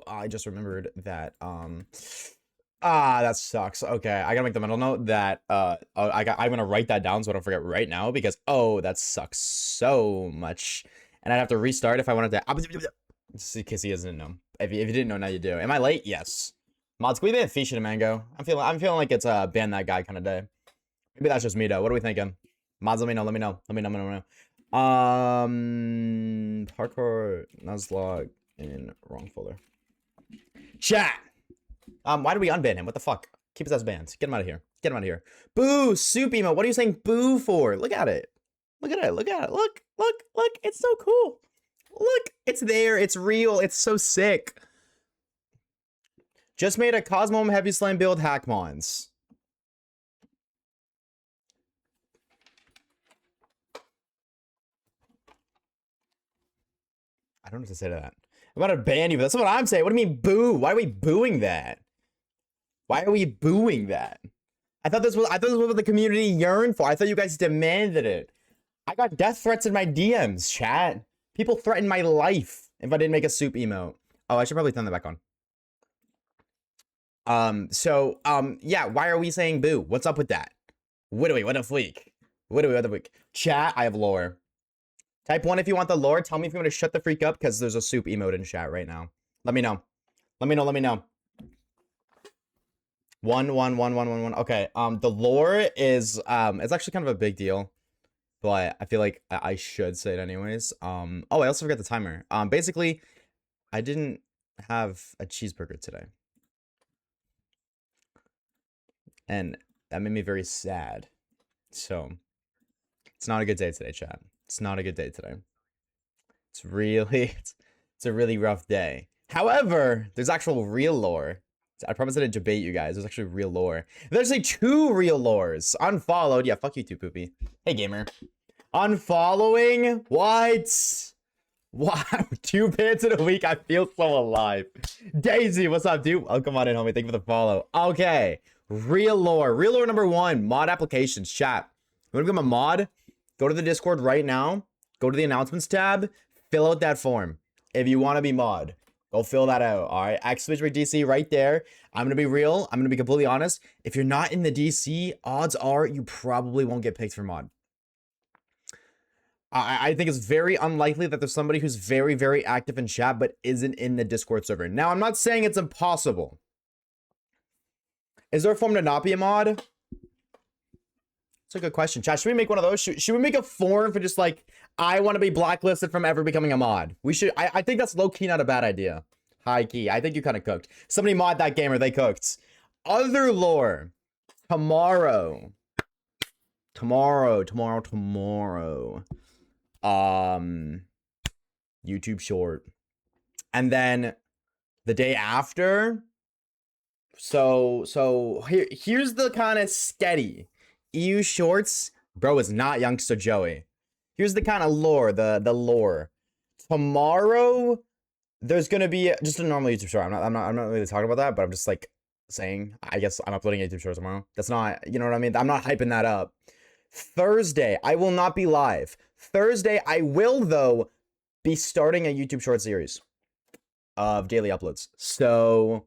I just remembered that, that sucks. Okay, I gotta make the mental note that, I'm gonna write that down so I don't forget right now because, oh, that sucks so much. And I'd have to restart if I wanted to, just in case he doesn't know. If you didn't know, now you do. Am I late? Yes. Mods, can we ban Fish and Mango? I'm feeling like it's a ban that guy kind of day. Maybe that's just me though. What are we thinking? Mods, let me know. Let me know. Let me know. Let me know. Hardcore Nuzlocke in wrong folder. Chat. Why did we unban him? What the fuck? Keep his ass banned. Get him out of here. Get him out of here. Boo, soup emo. What are you saying boo for? Look at it. Look at it. Look at it. Look, look, look. It's so cool. Look, it's there. It's real. It's so sick. Just made a Cosmo Heavy Slam build Hackmons. I don't know what to say to that. I'm about to ban you, but that's what I'm saying. What do you mean boo? Why are we booing that? Why are we booing that? I thought this was what the community yearned for. I thought you guys demanded it. I got death threats in my DMs, chat. People threatened my life if I didn't make a soup emote. Oh, I should probably turn that back on. Yeah, why are we saying boo? What's up with that? What a freak. What a freak. Chat, I have lore. Type 1 if you want the lore. Tell me if you want to shut the freak up because there's a soup emote in chat right now. Let me know. Let me know. Let me know. 1. Okay. The lore is it's actually kind of a big deal, but I feel like I should say it anyways. Oh, I also forgot the timer. Basically, I didn't have a cheeseburger today, and that made me very sad. So it's not a good day today, chat. It's not a good day today. It's really, it's a really rough day. However, there's actual real lore. I promise I didn't debate you guys. There's actually real lore. There's like 2 real lores. Unfollowed. Yeah, fuck you too, Poopy. Hey, gamer. Unfollowing? What? Wow, 2 bans in a week. I feel so alive. Daisy, what's up, dude? Welcome on in, homie. Thank you for the follow. Okay. Real lore. Real lore number 1. Mod applications. Chat. You want to become a mod? Go to the Discord right now. Go to the announcements tab. Fill out that form. If you want to be mod, go fill that out. All right. Xwitch DC right there. I'm going to be real. I'm going to be completely honest. If you're not in the DC, odds are you probably won't get picked for mod. I think it's very unlikely that there's somebody who's very, very active in chat but isn't in the Discord server. Now, I'm not saying it's impossible. Is there a form to not be a mod? That's a good question. Chat, should we make one of those? Should we make a form for just like, I want to be blacklisted from ever becoming a mod? We should. I think that's low-key not a bad idea. High-key. I think you kind of cooked. Somebody mod that gamer. They cooked. Other lore. Tomorrow. YouTube short. And then the day after. So here's the kind of steady. EU shorts, bro, is not Youngster Joey. Here's the kind of lore, the lore. Tomorrow, there's gonna be just a normal YouTube short. I'm not really talking about that, but I'm just like saying, I guess I'm uploading a YouTube short tomorrow. That's not, you know what I mean? I'm not hyping that up. Thursday, I will not be live. Thursday, I will though be starting a YouTube short series of daily uploads. So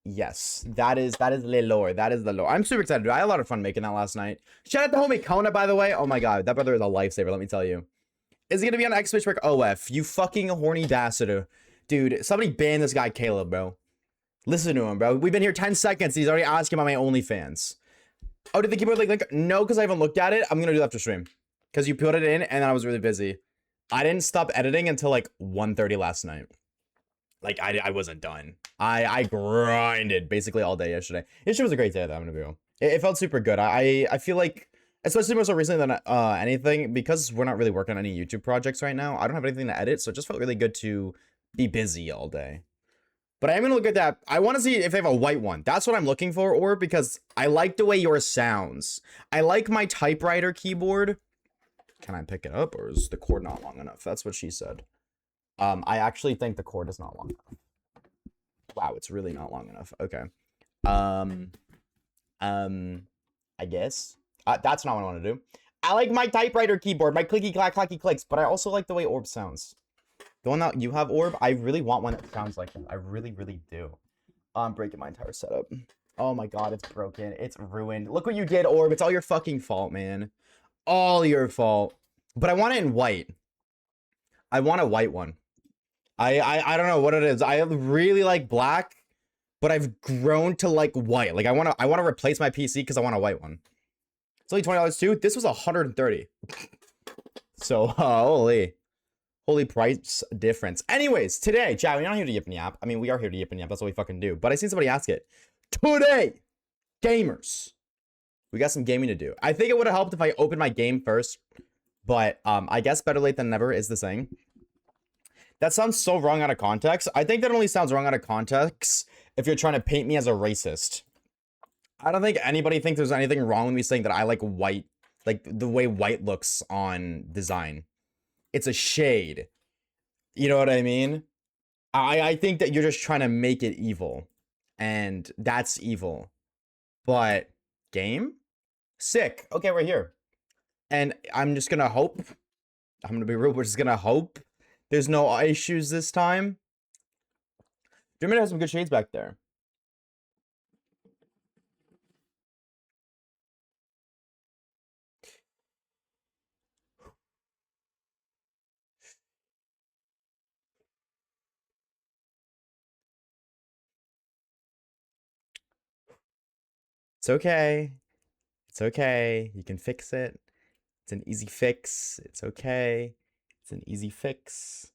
yes, that is the lore. That is the lore. I'm super excited. I had a lot of fun making that last night. Shout out to homie Kona, by the way. Oh my god, that brother is a lifesaver, let me tell you. Is he gonna be on Xwitch Work OF? You fucking horny bastard. Dude, somebody ban this guy Caleb, bro. Listen to him, bro. We've been here 10 seconds. He's already asking about my OnlyFans. Oh, did the keyboard link? No, because I haven't looked at it. I'm gonna do that after stream. Because you put it in and then I was really busy. I didn't stop editing until like 1:30 last night. Like, I wasn't done. I grinded basically all day yesterday. Yesterday was a great day, though, I'm gonna be real. It felt super good. I feel like, especially more so recently than anything, because we're not really working on any YouTube projects right now, I don't have anything to edit, so it just felt really good to be busy all day. But I am gonna look at that. I want to see if they have a white one. That's what I'm looking for, or because I like the way yours sounds. I like my typewriter keyboard. Can I pick it up, or is the cord not long enough? That's what she said. I actually think the cord is not long enough. Wow, it's really not long enough. Okay. I guess. That's not what I want to do. I like my typewriter keyboard, my clicky clack clacky clicks, but I also like the way Orb sounds. The one that you have, Orb, I really want one that sounds like that. I really, really do. I'm breaking my entire setup. Oh my god, it's broken. It's ruined. Look what you did, Orb. It's all your fucking fault, man. All your fault. But I want it in white. I want a white one. I don't know what it is. I really like black, but I've grown to like white. Like I want to replace my PC because I want a white one. It's only $20 too. This was $130. So holy price difference. Anyways, today, chat, we're not here to yip and yap. I mean, we are here to yip and yap. That's what we fucking do. But I seen somebody ask it. Today, gamers, we got some gaming to do. I think it would have helped if I opened my game first, but I guess better late than never is the saying. That sounds so wrong out of context. I think that only sounds wrong out of context if you're trying to paint me as a racist. I don't think anybody thinks there's anything wrong with me saying that I like white, like the way white looks on design. It's a shade. You know what I mean? I think that you're just trying to make it evil. And that's evil. But game? Sick. Okay, we're here. And I'm just gonna hope. I'm gonna be real. We're just gonna hope there's no issues this time. German has some good shades back there. It's okay. It's okay. You can fix it. It's an easy fix. It's okay. It's an easy fix.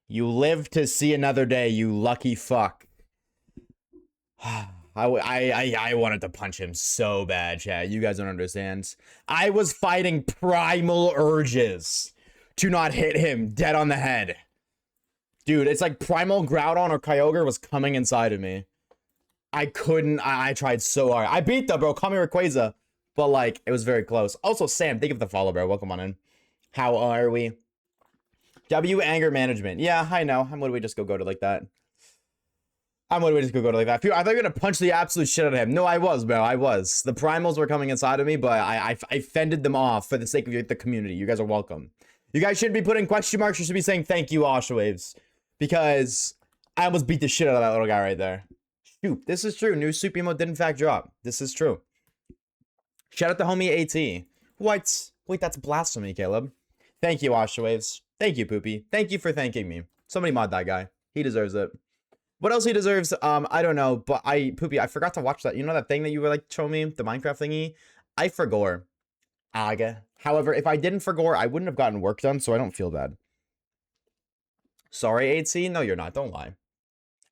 You live to see another day, you lucky fuck. I wanted to punch him so bad, chat. You guys don't understand. I was fighting primal urges to not hit him dead on the head. Dude, it's like primal Groudon or Kyogre was coming inside of me. I couldn't. I tried so hard. I beat them, bro. Call me Rayquaza. But, like, it was very close. Also, Sam, thank you for the follow, bro. Welcome on in. How are we? W anger management. Yeah, I know. What do we just go to like that? I thought you were gonna punch the absolute shit out of him. No, I was, bro. I was. The primals were coming inside of me, but I fended them off for the sake of the community. You guys are welcome. You guys shouldn't be putting question marks. You should be saying thank you, Oshawaves. Because I almost beat the shit out of that little guy right there. Shoot, this is true. New Super Emo did in fact drop. This is true. Shout out to homie AT. What? Wait, that's blasphemy, Caleb. Thank you, Oshawaves. Thank you, Poopy. Thank you for thanking me. Somebody mod that guy. He deserves it. What else he deserves? I don't know, but Poopy, I forgot to watch that. You know that thing that you were like showing me? The Minecraft thingy? I forgore. Aga. However, if I didn't forgore, I wouldn't have gotten work done, so I don't feel bad. Sorry, 8C? No, you're not. Don't lie.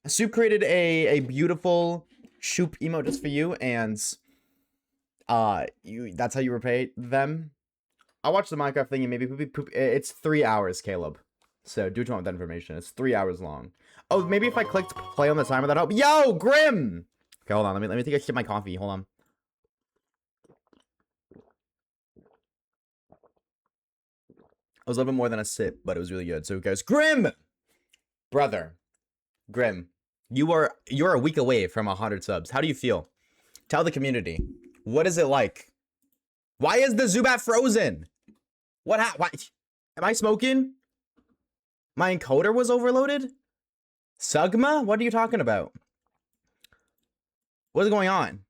Soup created a beautiful shoop emote just for you, and that's how you repay them. I'll watch the Minecraft thing and maybe Poopy. It's 3 hours, Caleb. So do what you want with that information. It's 3 hours long. Oh, maybe if I clicked play on the timer, that help. Yo, Grim! Okay, hold on. Let me take a sip of my coffee. Hold on. It was a little bit more than a sip, but it was really good. So guys, Grim! Brother. Grim. You're a week away from 100 subs. How do you feel? Tell the community. What is it like? Why is the Zubat frozen? Why? Am I smoking? My encoder was overloaded? Sugma? What are you talking about? What is going on?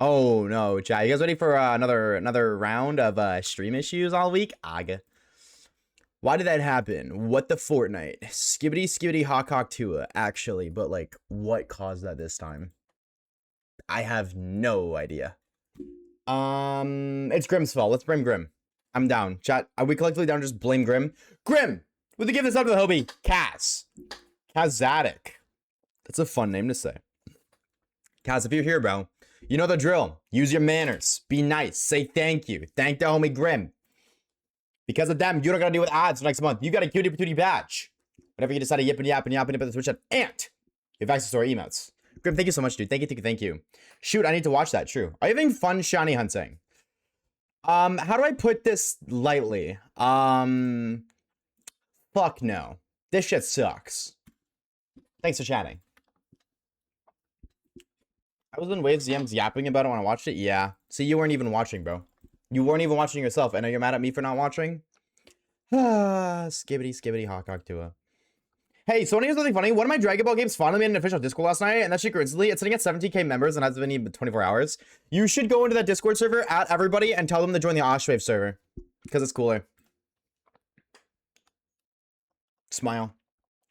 Oh no, chat. You guys ready for another round of stream issues all week? Aga. Why did that happen? What the Fortnite? Skibbity hawk tua, actually, but like what caused that this time? I have no idea. It's Grim's fault. Let's blame Grim. I'm down. Chat, are we collectively down? Just blame Grim. Grim! Would you give this up to the Hobie? Kaz. Kazatic. That's a fun name to say. Kaz, if you're here, bro, you know the drill. Use your manners. Be nice. Say thank you. Thank the homie Grim. Because of them, you don't gotta deal with ads next month. You got a cutie patootie badge. Whenever you decide to yip and yap and the Twitch chat, and you have access to our emotes. Grim, thank you so much, dude. Thank you. Shoot, I need to watch that. True. Are you having fun shiny hunting? How do I put this lightly? Fuck no. This shit sucks. Thanks for chatting. I was in Waves DMs yapping about it when I watched it. Yeah. See, you weren't even watching, bro. You weren't even watching yourself. I know you're mad at me for not watching. Skibbity, skibbity, hawk, hawk, tua. Hey, so here's something funny. One of my Dragon Ball games finally made an official Discord last night, and that shit coincidentally, it's sitting at 17k members and hasn't been even 24 hours. You should go into that Discord server, at everybody, and tell them to join the Oshawaves server. Because it's cooler. Smile.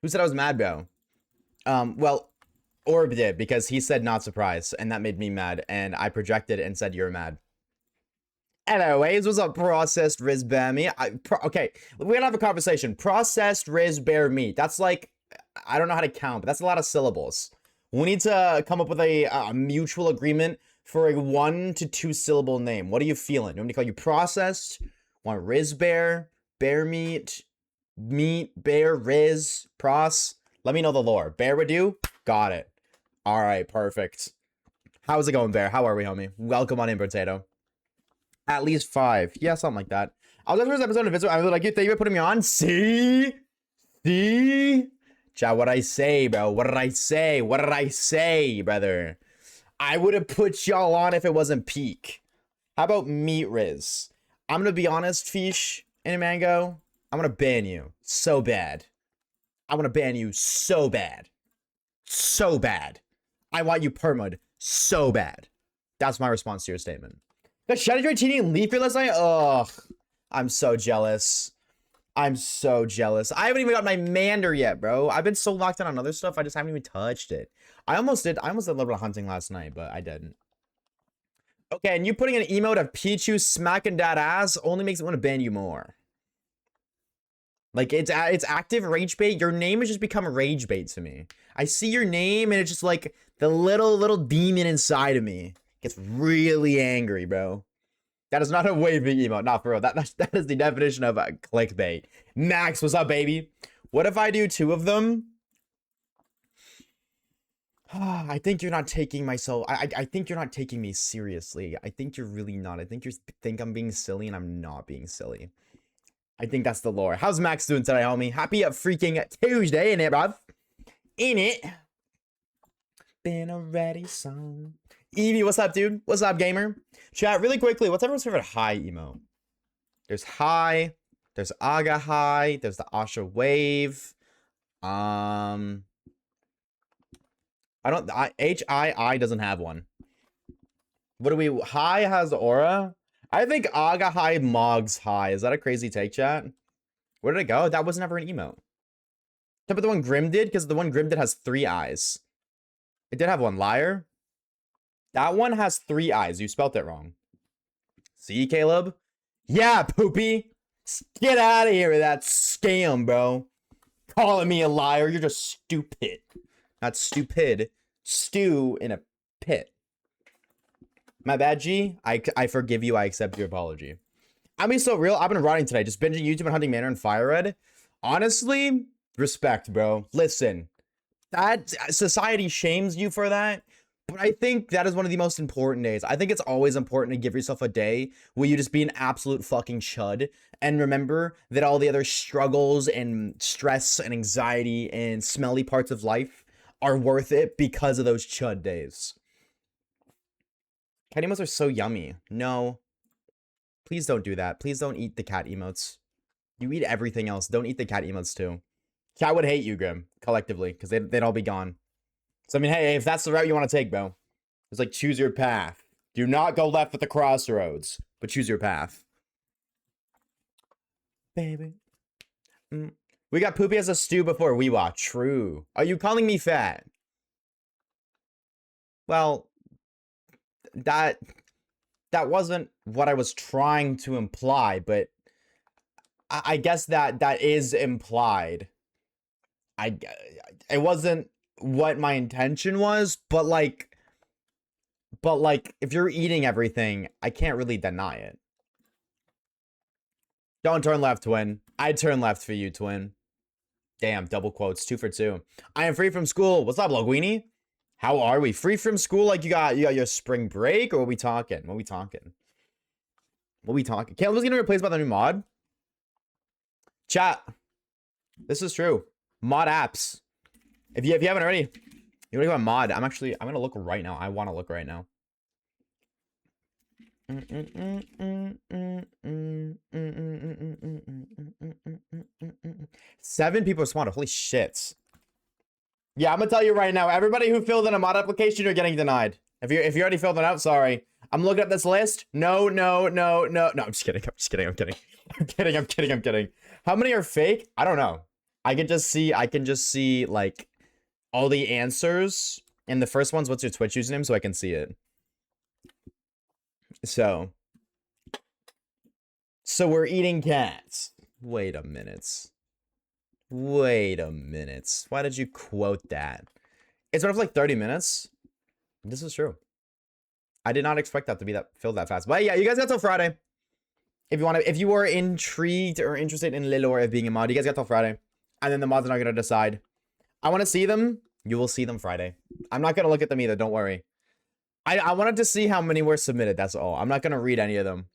Who said I was mad, bro? Well, Orb did, because he said not surprised, and that made me mad, and I projected and said you're mad. Anyways, what's up, processed Riz Bear Meat? Okay, we're gonna have a conversation. Processed Riz Bear Meat. That's like, I don't know how to count, but that's a lot of syllables. We need to come up with a mutual agreement for a 1 to 2 syllable name. What are you feeling? You want me to call you processed? Want Riz Bear? Bear Meat? Meat? Bear? Riz? Pros? Let me know the lore. Bear would do? Got it. Alright, perfect. How's it going, Bear? How are we, homie? Welcome on in, Potato. At least 5. Yeah, something like that. I was on the first episode of Visit. I was like, thank you for putting me on. See? Chat, what'd I say, bro? What did I say? What did I say, brother? I would have put y'all on if it wasn't peak. How about Meat Riz? I'm gonna be honest, Fish and Mango. I'm gonna ban you so bad. I'm gonna ban you so bad. So bad. I want you perma'd so bad. That's my response to your statement. Got Shadow Tini and Leafy last night? Ugh. I'm so jealous. I'm so jealous. I haven't even got my Mander yet, bro. I've been so locked in on other stuff, I just haven't even touched it. I almost did a little bit of hunting last night, but I didn't. Okay, and you putting an emote of Pichu smacking that ass only makes me want to ban you more. Like, it's active rage bait. Your name has just become rage bait to me. I see your name, and it's just like the little demon inside of me gets really angry, bro. That is not a waving emote. Not for real. That is the definition of clickbait. Max, what's up, baby? What if I do 2 of them? I think you're not taking myself. I think you're not taking me seriously. I think you're really not. I think you think I'm being silly, and I'm not being silly. I think that's the lore. How's Max doing today, homie? Happy freaking Tuesday, innit, bruv? In it. Been a ready song. Evie, what's up, dude? What's up, gamer? Chat, really quickly, what's everyone's favorite high emote? There's high. There's Aga high. There's the Asha wave. HII doesn't have one. What do we... High has aura? I think Aga high, Mogs high. Is that a crazy take, chat? Where did it go? That was never an emote. But the one Grim did, because the one Grim did has 3 eyes. It did have one. Liar. That one has 3 eyes. You spelt it wrong. See, Caleb? Yeah, Poopy. Get out of here with that scam, bro. Calling me a liar. You're just stupid. Not stupid. Stew in a pit. My bad, G. I forgive you. I accept your apology. I mean, so real. I've been rotting today. Just binging YouTube and hunting Manor and Fire Red. Honestly, respect, bro. Listen. That society shames you for that. But I think that is one of the most important days. I think it's always important to give yourself a day where you just be an absolute fucking chud. And remember that all the other struggles and stress and anxiety and smelly parts of life are worth it because of those chud days. Cat emotes are so yummy. No. Please don't do that. Please don't eat the cat emotes. You eat everything else. Don't eat the cat emotes too. Cat would hate you, Grim, collectively, because they'd all be gone. So, I mean, hey, if that's the route you want to take, bro, it's like, choose your path. Do not go left at the crossroads, but choose your path. Baby. We got Poopy as a stew before we watch. True. Are you calling me fat? Well, that wasn't what I was trying to imply, but I guess that is implied. It wasn't what my intention was, but like, if you're eating everything, I can't really deny it. Don't turn left, twin. I'd turn left for you, twin. Damn, double quotes, 2 for 2. I am free from school. What's up, Loguini? How are we? Free from school? Like you got your spring break, or what we talking? What we talking? Caleb was getting replaced by the new mod. Chat. This is true. Mod apps. If you haven't already, You want to go on mod? I'm gonna look right now. I want to look right now. 7 people responded. Holy shit. Yeah, I'm gonna tell you right now. Everybody who filled in a mod application, you're getting denied. If you already filled it out, sorry. I'm looking at this list. No. No, I'm just kidding. I'm kidding. How many are fake? I don't know. I can just see like all the answers. And the first one's what's your Twitch username, so I can see it. So we're eating cats. Wait a minute. Why did you quote that? It's been for like 30 minutes. This is true. I did not expect that to be filled that fast. But yeah, you guys got till Friday. If you are intrigued or interested in lore of being a mod, you guys got till Friday. And then the mods are not gonna decide. I want to see them. You will see them Friday. I'm not gonna look at them either, don't worry. I wanted to see how many were submitted, that's all. I'm not gonna read any of them.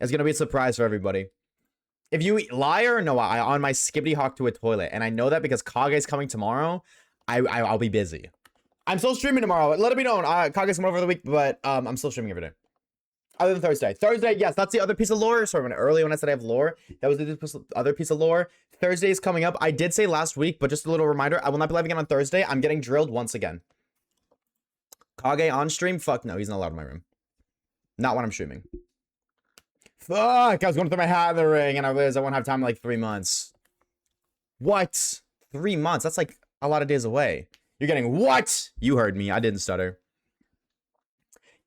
It's gonna be a surprise for everybody. If you liar, no, I on my skibbity hawk to a toilet. And I know that because Kage's coming tomorrow. I'll be busy. I'm still streaming tomorrow. Let it be known. Kage's coming over the week, but I'm still streaming every day. Other than Thursday. Thursday, yes, that's the other piece of lore. Sorry, earlier when I said I have lore, that was the other piece of lore. Thursday is coming up. I did say last week, but just a little reminder, I will not be live again on Thursday. I'm getting drilled once again. Kage on stream? Fuck no, he's not allowed in my room. Not when I'm streaming. Fuck, I was going to throw my hat in the ring, and I realized I won't have time in like 3 months. What? 3 months? That's like a lot of days away. You're getting what? You heard me. I didn't stutter.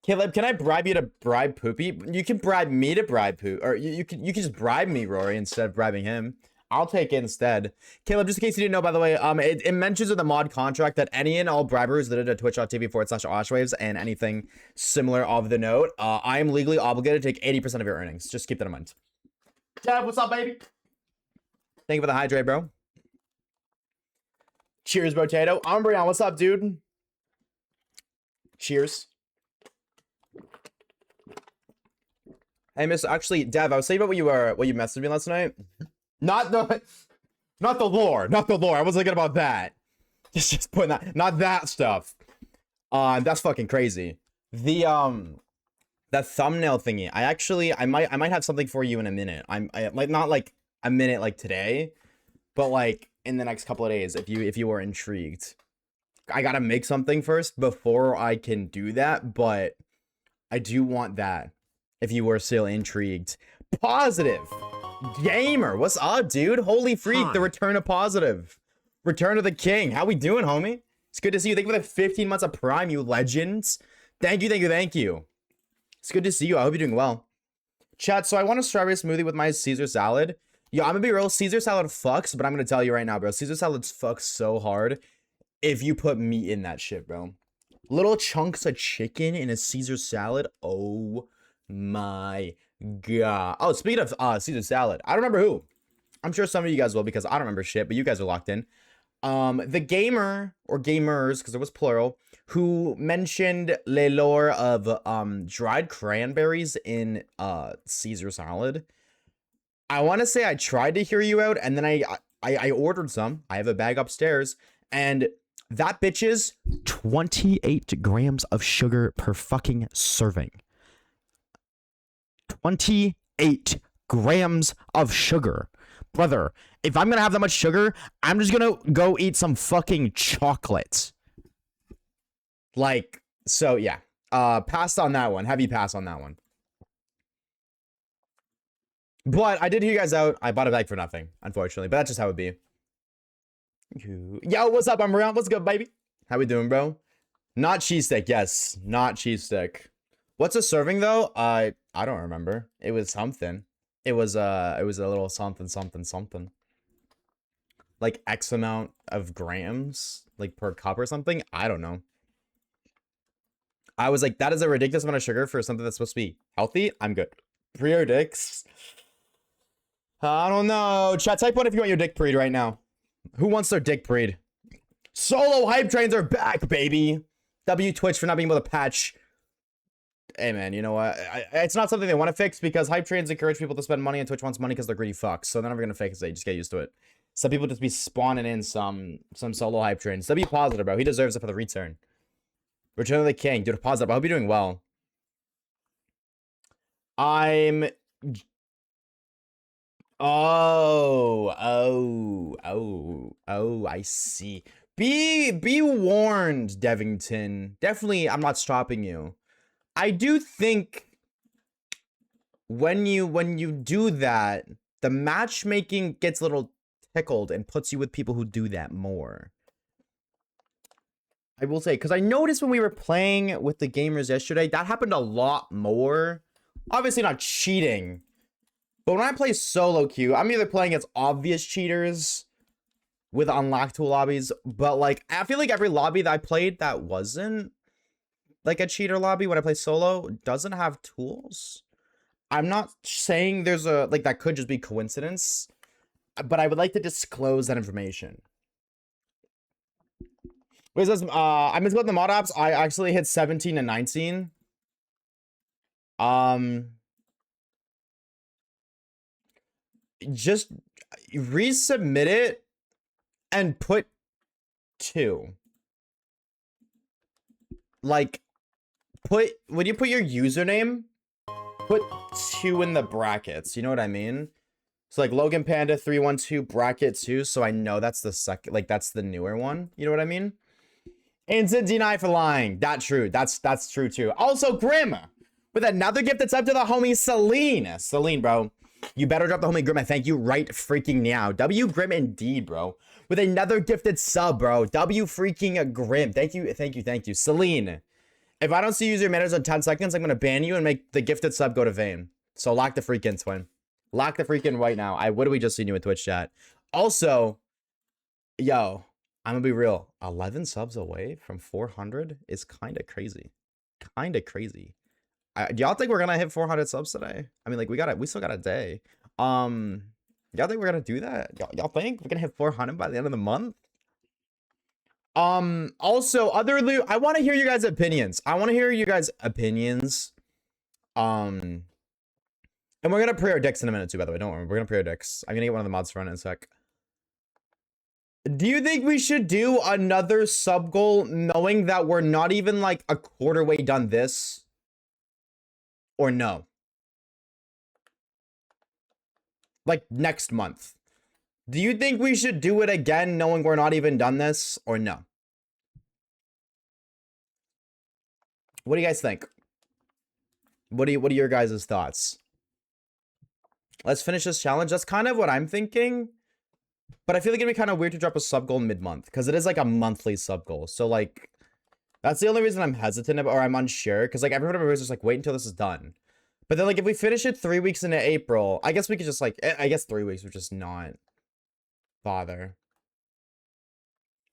Caleb, can I bribe you to bribe Poopy? You can bribe me to bribe Poop, or you can just bribe me, Rory, instead of bribing him. I'll take it instead. Caleb, just in case you didn't know, by the way, it mentions in the mod contract that any and all briberies that are at twitch.tv/Oshawaves and anything similar of the note, I am legally obligated to take 80% of your earnings. Just keep that in mind. Dad, what's up, baby? Thank you for the hydrate, bro. Cheers, Potato. Umbreon, what's up, dude? Cheers. Hey, Miss. Actually, Dev, I was saying about what you messaged me last night. Not the lore. I wasn't thinking about that. Just putting that. Not that stuff. That's fucking crazy. That thumbnail thingy. I might have something for you in a minute. I like not like a minute like today, but like in the next couple of days. If you are intrigued, I gotta make something first before I can do that. But I do want that. If you were still intrigued. Positive Gamer, what's up, dude? Holy freak, the return of Positive. Return of the king. How we doing, homie? It's good to see you. Thank you for the 15 months of Prime, you legends. Thank you. It's good to see you. I hope you're doing well. Chat, so I want a strawberry smoothie with my Caesar salad. Yo, I'm gonna be real. Caesar salad fucks, but I'm gonna tell you right now, bro. Caesar salad fucks so hard if you put meat in that shit, bro. Little chunks of chicken in a Caesar salad. Oh my god. Oh, speaking of Caesar salad, I don't remember who. I'm sure some of you guys will because I don't remember shit, but you guys are locked in. The gamer or gamers, because it was plural, who mentioned le lore of dried cranberries in Caesar salad. I want to say I tried to hear you out, and then I ordered some. I have a bag upstairs, and that bitch is 28 grams of sugar per fucking serving. 28 grams of sugar. Brother, if I'm gonna have that much sugar, I'm just gonna go eat some fucking chocolate. Like, so yeah. Passed on that one. Heavy pass on that one. But I did hear you guys out. I bought a bag for nothing, unfortunately. But that's just how it be. Yo, what's up? I'm around. What's good, baby? How we doing, bro? Not cheese stick. Yes, not cheese stick. What's a serving though? I don't remember. It was something. It was a little something. Like X amount of grams, like per cup or something. I don't know. I was like, that is a ridiculous amount of sugar for something that's supposed to be healthy. I'm good. Pre-or dicks. I don't know. Chat, type one if you want your dick preed right now. Who wants their dick preed? Solo hype trains are back, baby. W Twitch for not being able to patch. Hey man, you know what? It's not something they want to fix because hype trains encourage people to spend money and Twitch wants money because they're greedy fucks. So they're never gonna fix it. Just get used to it. Some people just be spawning in some solo hype trains. So be positive, bro. He deserves it for the return. Return of the King. Dude, positive. I hope you're doing well. I'm... Oh, I see. Be warned, Devington. Definitely, I'm not stopping you. I do think when you do that, the matchmaking gets a little tickled and puts you with people who do that more. I will say, because I noticed when we were playing with the gamers yesterday, that happened a lot more. Obviously not cheating, but when I play solo queue, I'm either playing as obvious cheaters with unlocked tool lobbies, but like I feel like every lobby that I played that wasn't like a cheater lobby when I play solo doesn't have tools. I'm not saying there's a like that could just be coincidence, but I would like to disclose that information. What is this? I missed about the mod apps. I actually hit 17 and 19. Just resubmit it and put 2. Like, when you put your username, put 2 in the brackets. You know what I mean? So like Logan Panda 312 bracket 2. So I know that's the second, like that's the newer one. You know what I mean? Instant deny for lying. That's true. That's true too. Also, Grim with another gift that's up to the homie Celine. Celine, bro. You better drop the homie Grim. I thank you right freaking now. W Grim indeed, bro. With another gifted sub, bro. W freaking Grim. Thank you. Celine. If I don't see user manners in 10 seconds, I'm gonna ban you and make the gifted sub go to Vane. So lock the freaking twin. Lock the freaking right now. What do we just see you in Twitch chat? Also, yo, I'm gonna be real. 11 subs away from 400 is kind of crazy. Do y'all think we're gonna hit 400 subs today? I mean, like we still got a day. Y'all think we're gonna do that? Y'all think we're gonna hit 400 by the end of the month? Also, I want to hear you guys' opinions. And we're gonna pre-dicks in a minute too, by the way. Don't worry, we're gonna pre-dicks. I'm gonna get one of the mods to run in a sec. Do you think we should do another sub goal knowing that we're not even like a quarter way done this? Or no? Like next month. Do you think we should do it again knowing we're not even done this or no? What do you guys think? What are your guys' thoughts? Let's finish this challenge. That's kind of what I'm thinking. But I feel like it'd be kind of weird to drop a sub goal mid-month because it is like a monthly sub goal. So like, that's the only reason I'm hesitant about, or I'm unsure. Because like everyone is just like, wait until this is done. But then like if we finish it 3 weeks into April, I guess we could just like, I guess 3 weeks would just not bother.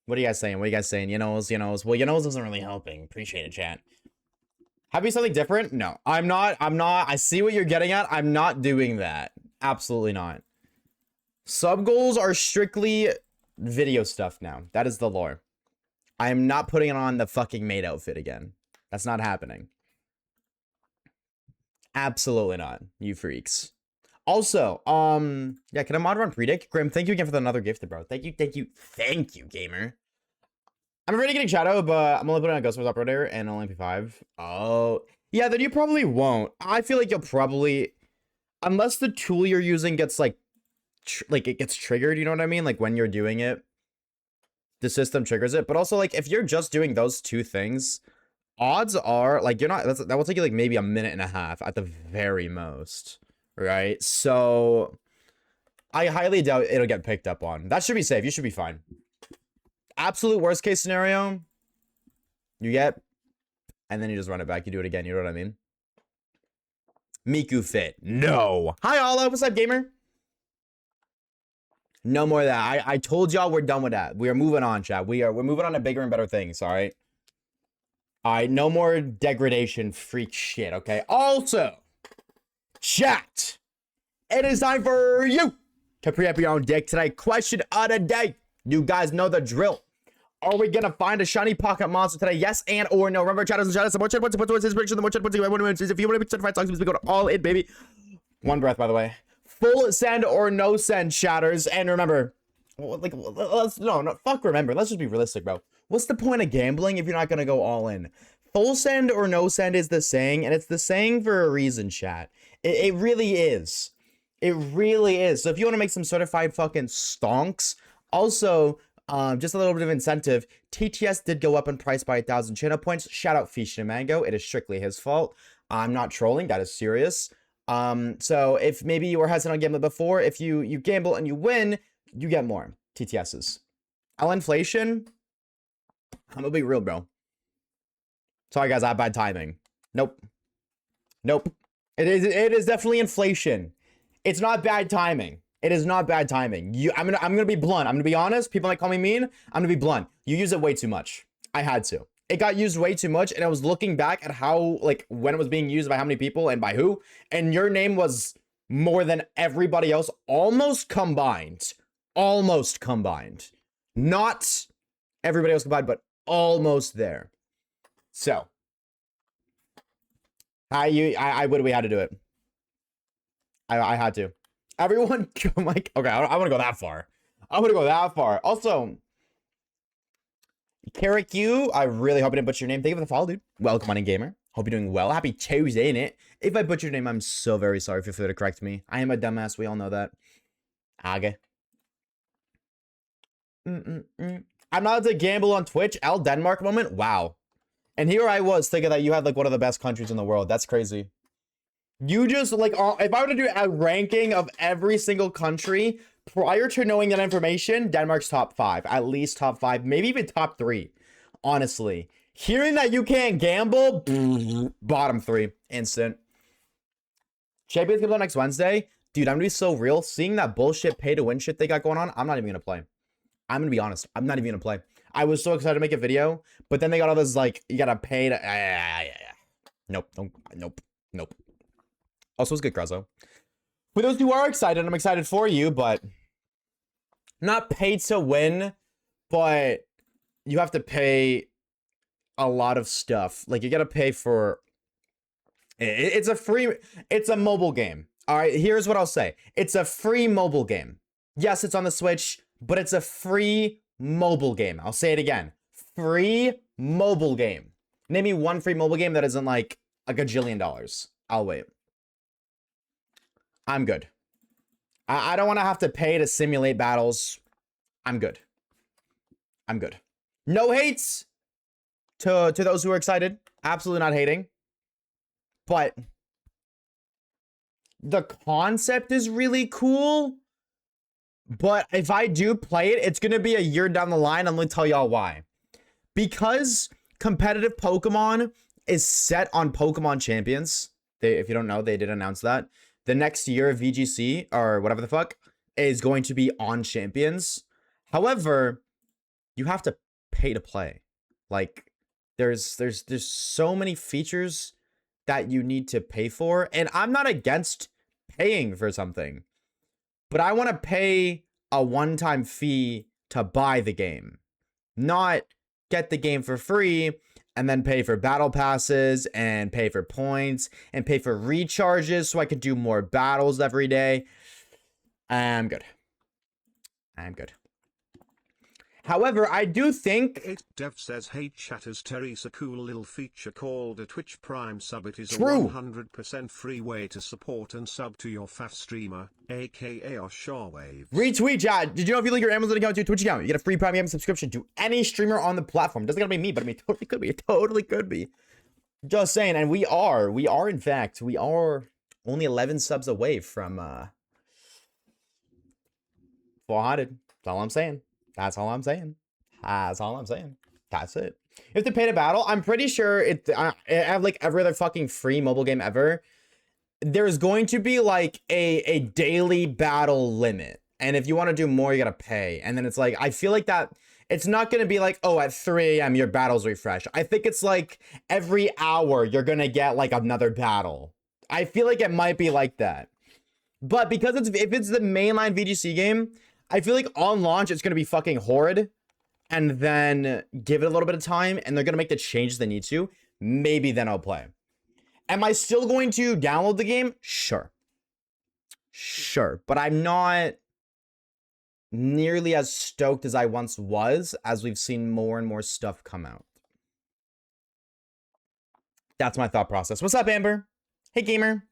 What are you guys saying? You know, well, you know, isn't really helping. Appreciate it, chat. Have you something different? No, I'm not. I see what you're getting at. I'm not doing that. Absolutely not. Sub goals are strictly video stuff now. That is the lore. I am not putting it on the fucking maid outfit again. That's not happening. Absolutely not, you freaks. Also, yeah, can a mod run predict? Grim, thank you again for another gift, bro. Thank you, gamer. I'm already getting shadow, but I'm only putting on Ghost Wars Operator and only MP5. Oh, yeah, then you probably won't. I feel like you'll probably, unless the tool you're using gets like it gets triggered, you know what I mean? Like when you're doing it, the system triggers it. But also like if you're just doing those 2 things, odds are like you're not, that will take you like maybe a minute and a half at the very most, right? So I highly doubt it'll get picked up on. That should be safe. You should be fine. Absolute worst case scenario, you get, and then you just run it back. You do it again. You know what I mean? Miku fit. No. Hi, Alla. What's up, gamer? No more of that. I told y'all we're done with that. We are moving on, chat. We're moving on to bigger and better things, all right? All right, no more degradation freak shit, okay? Also, chat, it is time for you to pre-up your own deck today. Question of the day. You guys know the drill. Are we gonna find a shiny pocket monster today? Yes and or no? Remember, chat doesn't shout out. The more chat puts his picture, the more chat puts if you want to be certified songs, we go to all in, baby. One breath, by the way. Full send or no send, chatters. And remember, Like, let's no, fuck remember. Let's just be realistic, bro. What's the point of gambling if you're not gonna go all in? Full send or no send is the saying, and it's the saying for a reason, chat. It really is. It really is. So if you want to make some certified fucking stonks, also, just a little bit of incentive. TTS did go up in price by 1,000 channel points. Shout out Fish and Mango. It is strictly his fault. I'm not trolling. That is serious. So if maybe you were hesitant on gambling before, if you gamble and you win, you get more TTSs. Inflation. I'm gonna be real, bro. Sorry, guys. I have bad timing. Nope. Nope. It is definitely inflation. It's not bad timing. It is not bad timing. I'm gonna be blunt. I'm gonna be honest. People might call me mean. I'm gonna be blunt. You use it way too much. I had to. It got used way too much, and I was looking back at how, like, when it was being used by how many people and by who, and your name was more than everybody else, almost combined. Almost combined. Not everybody else combined, but almost there. So, we had to do it. I had to. Everyone, like, okay, I want to go that far. I want to go that far. Also, Carrick, I really hope I didn't butcher your name. Thank you for the follow, dude. Welcome on in, gamer. Hope you're doing well. Happy Tuesday, innit? If I butchered your name, I'm so very sorry. Feel free to correct me. I am a dumbass. We all know that. Age. I'm not allowed to gamble on Twitch. L Denmark moment. Wow. And here I was thinking that you had, like, one of the best countries in the world. That's crazy. You just, like, if I were to do a ranking of every single country prior to knowing that information, Denmark's top 5, at least top 5, maybe even top 3. Honestly, hearing that you can't gamble, bottom 3, instant. Champions comes out next Wednesday, dude. I'm gonna be so real. Seeing that bullshit pay to win shit they got going on, I'm not even gonna play. I'm gonna be honest. I'm not even gonna play. I was so excited to make a video, but then they got all this, like, you gotta pay to. Nope. Nope. Also, it's good, Grezzo. For those who are excited, I'm excited for you, but not pay to win, but you have to pay a lot of stuff. Like, you gotta pay for. It's a mobile game. All right, here's what I'll say. It's a free mobile game. Yes, it's on the Switch, but it's a free mobile game. I'll say it again. Free mobile game. Name me one free mobile game that isn't like a gajillion dollars. I'll wait. I'm good. I don't want to have to pay to simulate battles. I'm good. No hates to those who are excited. Absolutely not hating. But the concept is really cool. But if I do play it, it's going to be a year down the line. I'm going to tell y'all why. Because competitive Pokemon is set on Pokemon Champions. If you don't know, they did announce that. The next year of VGC, or whatever the fuck, is going to be on Champions. However, you have to pay to play. Like, there's so many features that you need to pay for. And I'm not against paying for something, but I want to pay a one-time fee to buy the game, not get the game for free and then pay for battle passes and pay for points and pay for recharges so I can do more battles every day. I'm good. However, I do think... Dev says, hey chatters, Terry's a cool little feature called a Twitch Prime sub. It is True. a 100% free way to support and sub to your fav streamer, aka Oshawaves. Retweet, chat. Did you know if you link your Amazon account to your Twitch account, you get a free Prime Gaming subscription to any streamer on the platform? Doesn't gotta be me, but I mean, it totally could be. Just saying, and we are in fact, we are only 11 subs away from 400. That's all I'm saying. That's it. You have to pay to battle. I'm pretty sure I have, like, every other fucking free mobile game ever. There's going to be like a daily battle limit. And if you want to do more, you gotta pay. And then it's like, I feel like that it's not gonna be like, oh, at 3 a.m. your battles refresh. I think it's like every hour you're gonna get like another battle. I feel like it might be like that. But because if it's the mainline VGC game, I feel like on launch it's gonna be fucking horrid, and then give it a little bit of time, and they're gonna make the changes they need to. Maybe then I'll play. Am I still going to download the game? Sure, but I'm not nearly as stoked as I once was as we've seen more and more stuff come out. That's my thought process. What's up, Amber? Hey, gamer.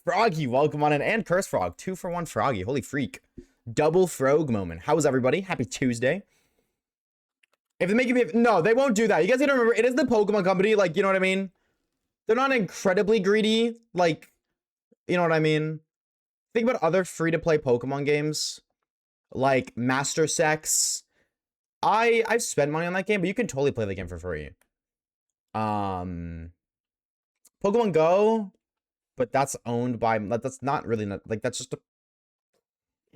Froggy, welcome on in. And Curse Frog. 2 for 1 Froggy. Holy freak. Double Frog moment. How is everybody? Happy Tuesday. If they make me... No, they won't do that. You guys gotta remember, it is the Pokemon company. Like, you know what I mean? They're not incredibly greedy. Like, you know what I mean? Think about other free-to-play Pokemon games. Like, Master Sex. I've spent money on that game, but you can totally play the game for free. Pokemon Go, but that's owned by... That's not really... Like, that's just a...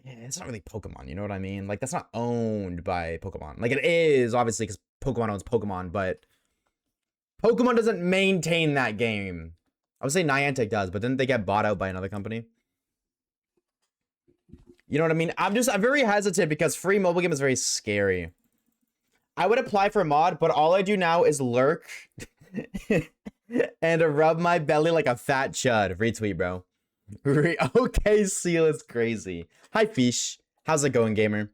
It's not really Pokemon, you know what I mean? Like, that's not owned by Pokemon. Like, it is, obviously, because Pokemon owns Pokemon, but Pokemon doesn't maintain that game. I would say Niantic does, but didn't they get bought out by another company? You know what I mean? I'm very hesitant because free mobile game is very scary. I would apply for a mod, but all I do now is lurk and rub my belly like a fat chud. Retweet, bro. Okay, Seal is crazy. Hi, Fish. How's it going, gamer?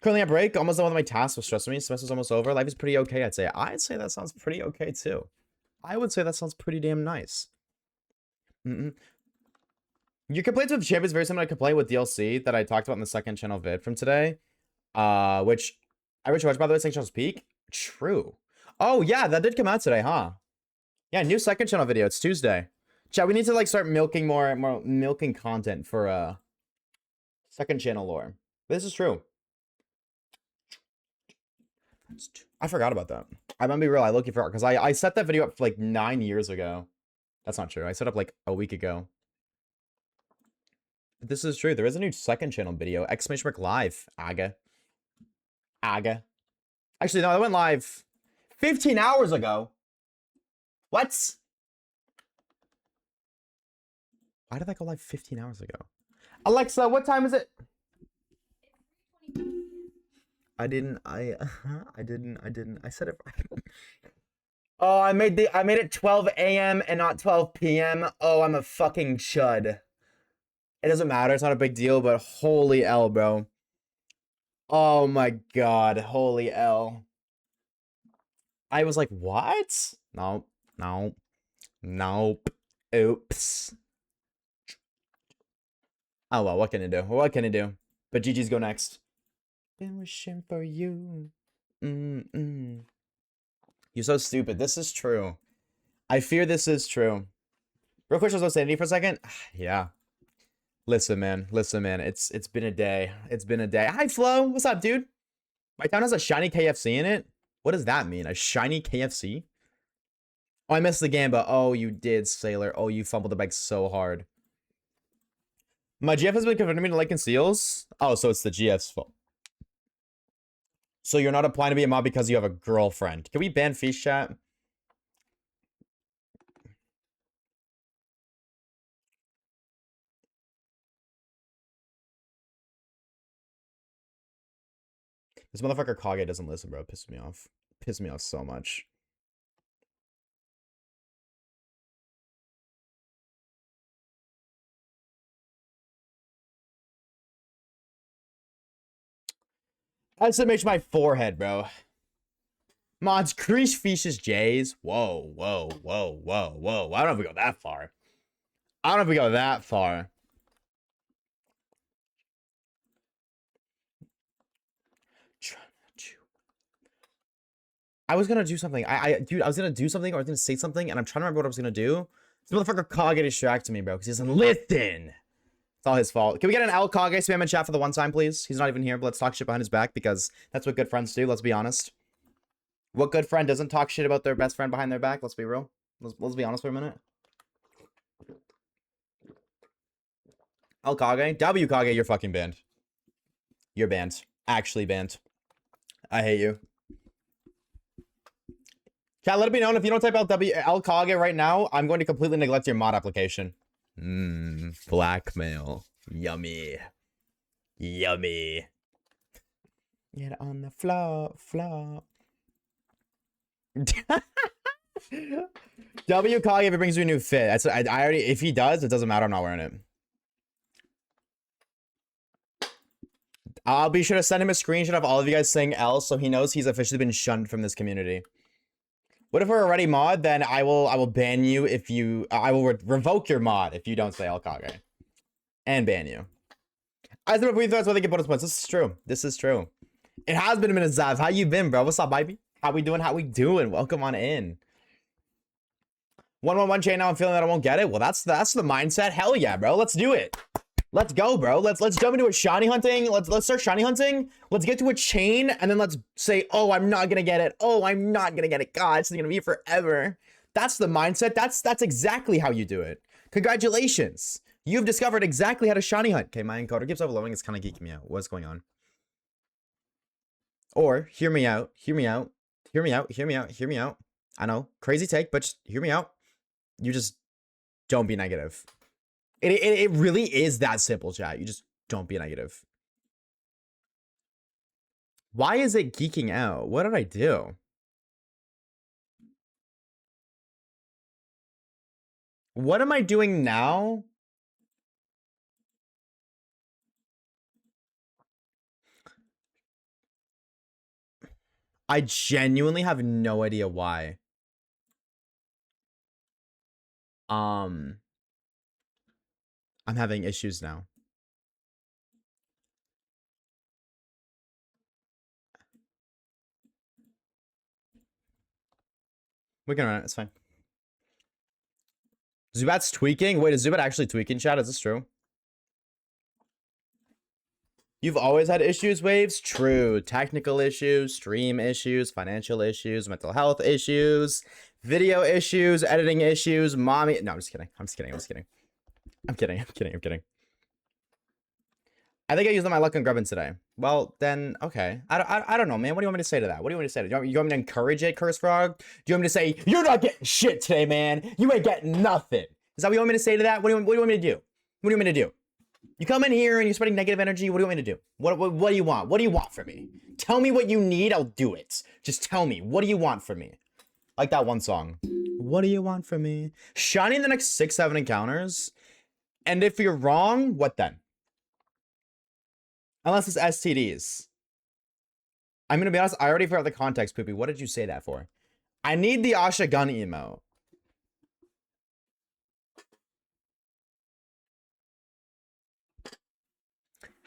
Currently on break. Almost done with my tasks. Was stressing me. Semester's almost over. Life is pretty okay, I'd say. I'd say that sounds pretty okay, too. I would say that sounds pretty damn nice. Your complaints with Chip is very similar to complaint with DLC that I talked about in the second channel vid from today. Which I wish watched, by the way, second channel's peak. True. Oh, yeah, that did come out today, huh? Yeah, new second channel video. It's Tuesday. Chat, we need to like start milking more milking content for second channel lore. This is true. I forgot about that. I'm gonna be real, I look for it because I set that video up like 9 years ago. That's not true. I set up like a week ago. But this is true. There is a new second channel video. Exclamation mark live. Aga. Actually, no, I went live 15 hours ago. What? Why did I go live 15 hours ago? Alexa, what time is it? I said it right. Oh, I made it 12 a.m. and not 12 p.m. Oh, I'm a fucking chud. It doesn't matter. It's not a big deal, but holy L, bro. Oh my god, holy L. I was like, what? Nope. Oops. Oh well, what can I do? What can I do? But GG's go next. Been wishing for you. You're so stupid. This is true. I fear this is true. Real quick, just sanity for a second. Yeah. Listen, man. It's been a day. Hi, Flo. What's up, dude? My town has a shiny KFC in it. What does that mean? A shiny KFC? Oh, I missed the game, but oh, you did, Sailor. Oh, you fumbled the bag so hard. My GF has been converting me to liking seals. Oh, so it's the GF's fault. So you're not applying to be a mod because you have a girlfriend. Can we ban Feast Chat? This motherfucker Kage doesn't listen, bro. Pisses me off. Pisses me off so much. SMH my forehead, bro. Mods, crease Feast's J's. Whoa. I don't know if we go that far. I was gonna do something. Dude, I was gonna do something or I was gonna say something, and I'm trying to remember what I was gonna do. This motherfucker Kage distracted me, bro, because he doesn't listen. It's all his fault. Can we get an L Kage spam in chat for the one time, please? He's not even here, but let's talk shit behind his back because that's what good friends do. Let's be honest. What good friend doesn't talk shit about their best friend behind their back? Let's be real. Let's be honest for a minute. L Kage, W Kage, you're fucking banned. You're banned. Actually banned. I hate you. Chat, let it be known if you don't type out L Kage right now, I'm going to completely neglect your mod application. Blackmail. Yummy. Get on the floor. W Kage if it brings you a new fit. I already, if he does, it doesn't matter. I'm not wearing it. I'll be sure to send him a screenshot of all of you guys saying L so he knows he's officially been shunned from this community. What if we're already mod? Then I will ban you if you... I will revoke your mod if you don't say El Kage. And ban you. I said we thought they get bonus points. This is true. This is true. It has been a minute, Zav. How you been, bro? What's up, baby? How we doing? How we doing? Welcome on in. 111 chain now. I'm feeling that I won't get it. Well, that's the mindset. Hell yeah, bro. Let's do it. Let's go, bro. Let's jump into a shiny hunting. Let's start shiny hunting. Let's get to a chain and then let's say, oh, I'm not gonna get it. Oh, I'm not gonna get it. God, it's gonna be forever. That's the mindset. That's exactly how you do it. Congratulations. You've discovered exactly how to shiny hunt. Okay, my encoder keeps overloading. It's kind of geeking me out. What's going on? Or hear me out. Hear me out. Hear me out. Hear me out. Hear me out. I know, crazy take, but just hear me out. You just don't be negative. It really is that simple, chat. You just don't be negative. Why is it geeking out? What did I do? What am I doing now? I genuinely have no idea why. I'm having issues now. We can run it. It's fine. Zubat's tweaking? Wait, is Zubat actually tweaking, chat? Is this true? You've always had issues, Waves? True. Technical issues, stream issues, financial issues, mental health issues, video issues, editing issues, mommy... No, I'm just kidding. I'm just kidding. I'm just kidding. I'm kidding. I'm kidding. I'm kidding. I think I used my luck on Grubbin today. Well, then, okay. I don't know, man. What do you want me to say to that? What do you want me to say to that? You want me to encourage it, Curse Frog? Do you want me to say, you're not getting shit today, man? You ain't getting nothing. Is that what you want me to say to that? What do you want me to do? What do you want me to do? You come in here and you're spreading negative energy. What do you want me to do? What do you want? What do you want from me? Tell me what you need. I'll do it. Just tell me. What do you want from me? Like that one song. What do you want from me? Shiny in the next 6-7 encounters. And if you're wrong, what then? Unless it's STDs. I'm going to be honest. I already forgot the context, Poopy. What did you say that for? I need the Asha gun emote.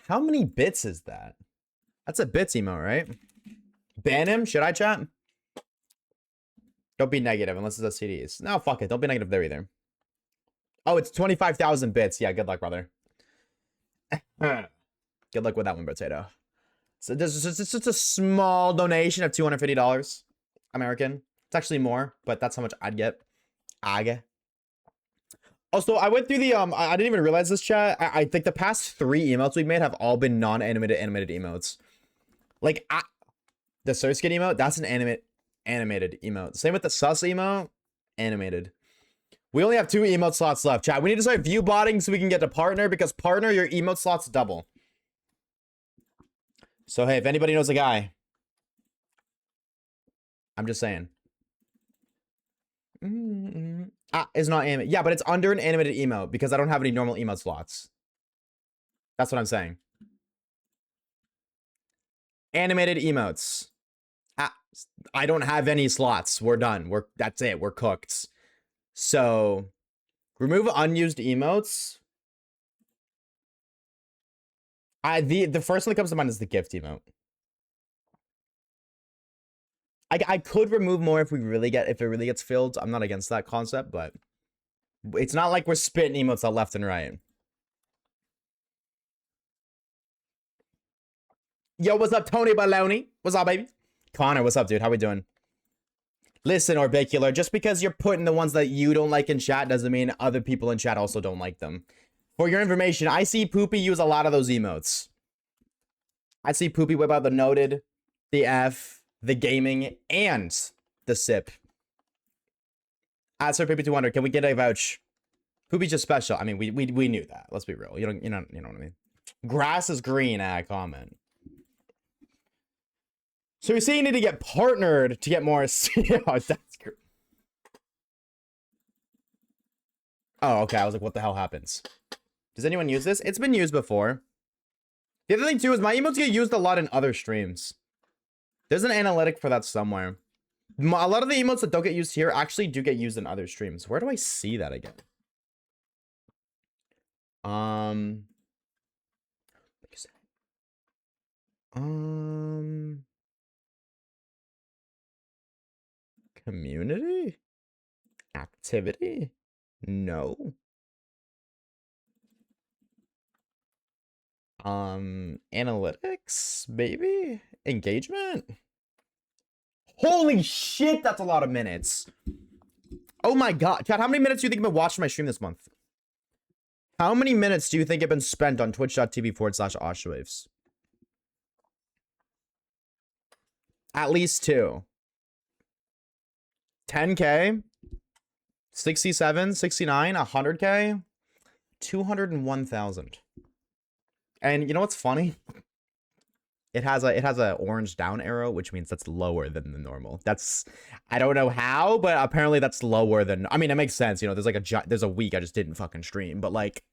How many bits is that? That's a bits emote, right? Ban him? Should I, chat? Don't be negative unless it's STDs. No, fuck it. Don't be negative there either. Oh, it's 25,000 bits. Yeah, good luck, brother. Good luck with that one, Potato. So this is just a small donation of $250 American. It's actually more, but that's how much I'd get. Also, I went through the I didn't even realize this, chat. I think the past 3 emotes we've made have all been non-animated animated emotes. Like the Surskit emote, that's an animated emote. Same with the sus emote, animated. We only have 2 emote slots left, chat. We need to start view botting so we can get to partner, because partner, your emote slots double. So hey, if anybody knows a guy, I'm just saying. Is not animated. Yeah, but it's under an animated emote because I don't have any normal emote slots. That's what I'm saying. Animated emotes. I don't have any slots. We're done. That's it. We're cooked. So remove unused emotes. The first one that comes to mind is the gift emote. I could remove more if it really gets filled. I'm not against that concept, but it's not like we're spitting emotes out left and right. Yo, what's up, Tony Baloney? What's up, baby? Connor, what's up, dude? How we doing? Listen, Orbicular, just because you're putting the ones that you don't like in chat doesn't mean other people in chat also don't like them. For your information, I see Poopy use a lot of those emotes. I see Poopy whip out the noted, the F, the gaming, and the sip. Sir Poopy 200, can we get a vouch? Poopy's just special. I mean, we knew that. Let's be real. You know what I mean. Grass is green. Comment. So you're saying you need to get partnered to get more. Oh, that's great. Oh, okay. I was like, what the hell happens? Does anyone use this? It's been used before. The other thing too is my emotes get used a lot in other streams. There's an analytic for that somewhere. A lot of the emotes that don't get used here actually do get used in other streams. Where do I see that again? Community? Activity? No. Analytics? Maybe? Engagement? Holy shit, that's a lot of minutes. Oh my god. Chat, how many minutes do you think I've been watching my stream this month? How many minutes do you think have been spent on twitch.tv/Oshawaves? At least 2. 10K? 67, 69, 100K? 201,000. And you know what's funny? It has a orange down arrow, which means that's lower than the normal. That's, I don't know how, but apparently that's lower than, I mean, it makes sense. You know, there's like there's a week I just didn't fucking stream, but like,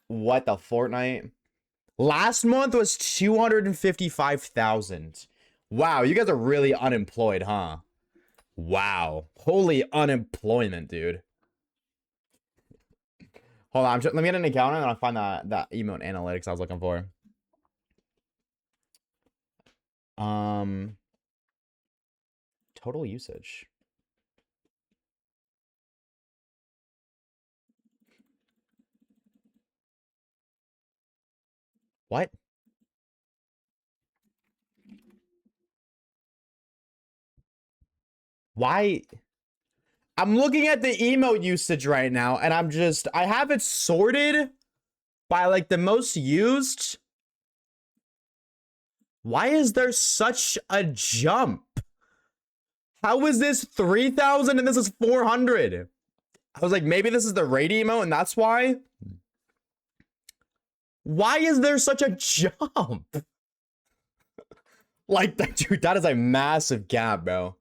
what the Fortnite? Last month was 255,000. Wow, you guys are really unemployed, huh? Wow, holy unemployment, dude. Hold on, let me get an account and then I'll find that emote analytics I was looking for. Total usage. What? Why? I'm looking at the emote usage right now, and I have it sorted by like the most used. Why is there such a jump? How is this 3,000 and this is 400? I was like, maybe this is the raid emote and that's why. Why is there such a jump? Like, dude, that is a massive gap, bro.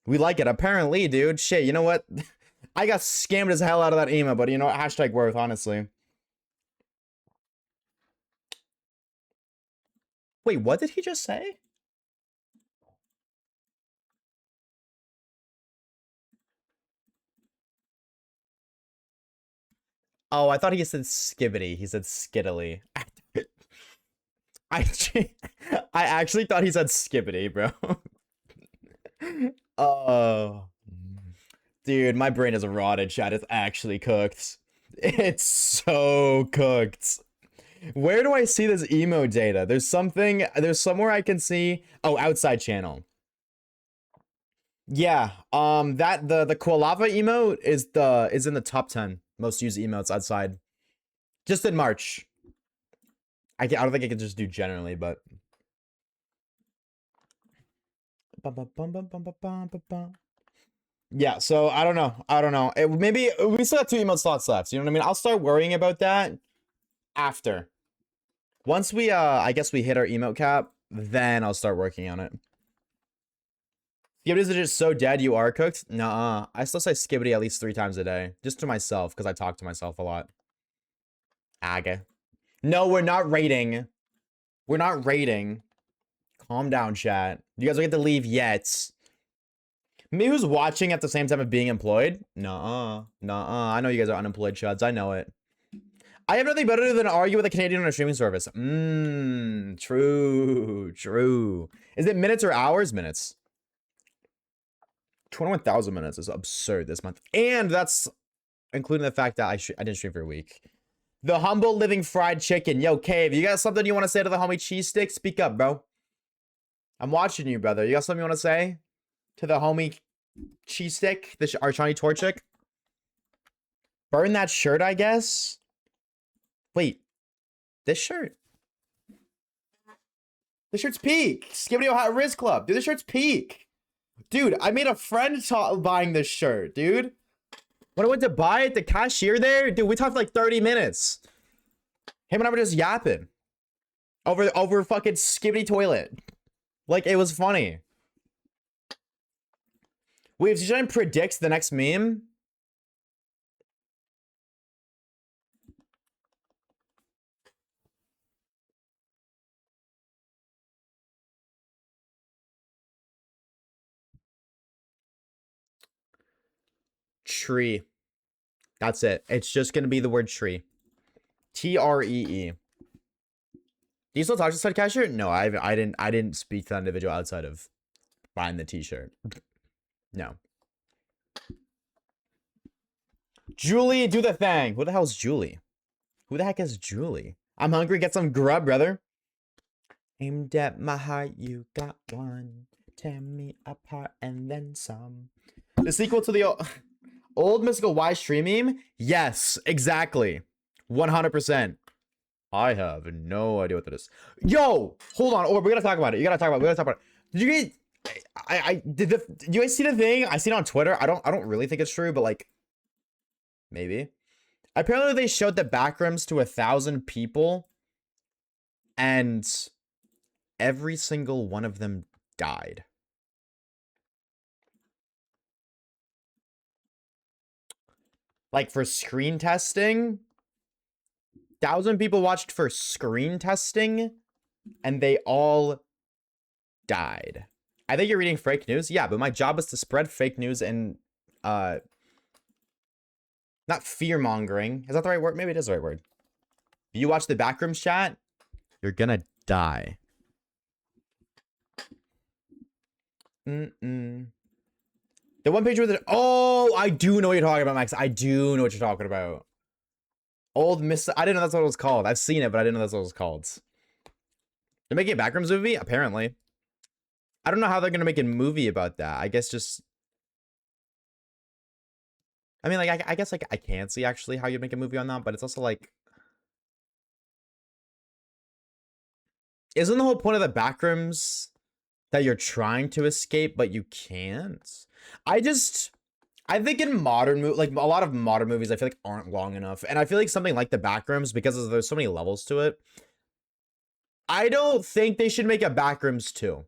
We like it, apparently, dude. Shit, you know what? I got scammed as hell out of that email, but you know what? Hashtag worth, honestly. Wait, what did he just say? Oh, I thought he said skibbity. He said skittily. I actually thought he said skibbity, bro. Oh. Dude, my brain is rotted, chat. It's actually cooked. It's so cooked. Where do I see this emo data? There's somewhere I can see. Oh, outside channel. Yeah, the Koalava emote is in the top 10 most used emotes outside. Just in March. I don't think I can just do generally, but yeah, so I don't know. Maybe we still have 2 emote slots left. You know what I mean? I'll start worrying about that after. Once we I guess we hit our emote cap, then I'll start working on it. Skibbity is just so dead you are cooked? Nuh-uh. I still say skibbity at least 3 times a day. Just to myself, because I talk to myself a lot. Okay. No, we're not rating. We're not rating. Calm down, chat. You guys don't get to leave yet. Me who's watching at the same time of being employed? Nuh-uh. Nuh-uh. I know you guys are unemployed, chuds. I know it. I have nothing better than argue with a Canadian on a streaming service. True. True. Is it minutes or hours? Minutes. 21,000 minutes is absurd this month. And that's including the fact that I didn't stream for a week. The Humble Living Fried Chicken. Yo, Cave, you got something you want to say to the homie Cheese Stick? Speak up, bro. I'm watching you, brother. You got something you want to say to the homie Cheese Stick, the Archani Torchic? Burn that shirt, I guess? Wait. This shirt? This shirt's peak. Skibbity Hot Riz Club. Dude, this shirt's peak. Dude, I made a friend buying this shirt, dude. When I went to buy it, the cashier there, dude, we talked for like 30 minutes. Him and I were just yapping. Over fucking Skibbity toilet. Like, it was funny. Wait, if you try and predict the next meme? Tree. That's it. It's just gonna be the word tree. Tree. Do you still talk to said cashier? No, I didn't speak to that individual outside of buying the t-shirt. No. Julie, do the thing. Who the hell's Julie? Who the heck is Julie? I'm hungry. Get some grub, brother. Aimed at my heart, you got one. Tear me apart and then some. The sequel to the old mystical Y stream meme? Yes, exactly. 100%. I have no idea what that is. Yo, hold on. Oh, we gotta talk about it. We gotta talk about it. Did you guys? Did you guys see the thing? I seen it on Twitter. I don't really think it's true, but like, maybe. Apparently, they showed the backrooms to 1,000 people, and every single one of them died. Like for screen testing, 1,000 people watched for screen testing, and they all died. I think you're reading fake news. Yeah, but my job is to spread fake news and not fear mongering. Is that the right word? Maybe it is the right word. If you watch the backrooms chat, you're gonna die. The one page with it. Oh, I do know what you're talking about, Max. I do know what you're talking about. Old Miss. I didn't know that's what it was called. I've seen it, but I didn't know that's what it was called. They're making a backrooms movie? Apparently. I don't know how they're gonna make a movie about that. I guess just. I mean, like, I guess, like, I can't see actually how you'd make a movie on that, but it's also like. Isn't the whole point of the backrooms that you're trying to escape, but you can't? I think in modern like a lot of modern movies, I feel like aren't long enough, and I feel like something like the backrooms, because there's so many levels to it. I don't think they should make a backrooms 2.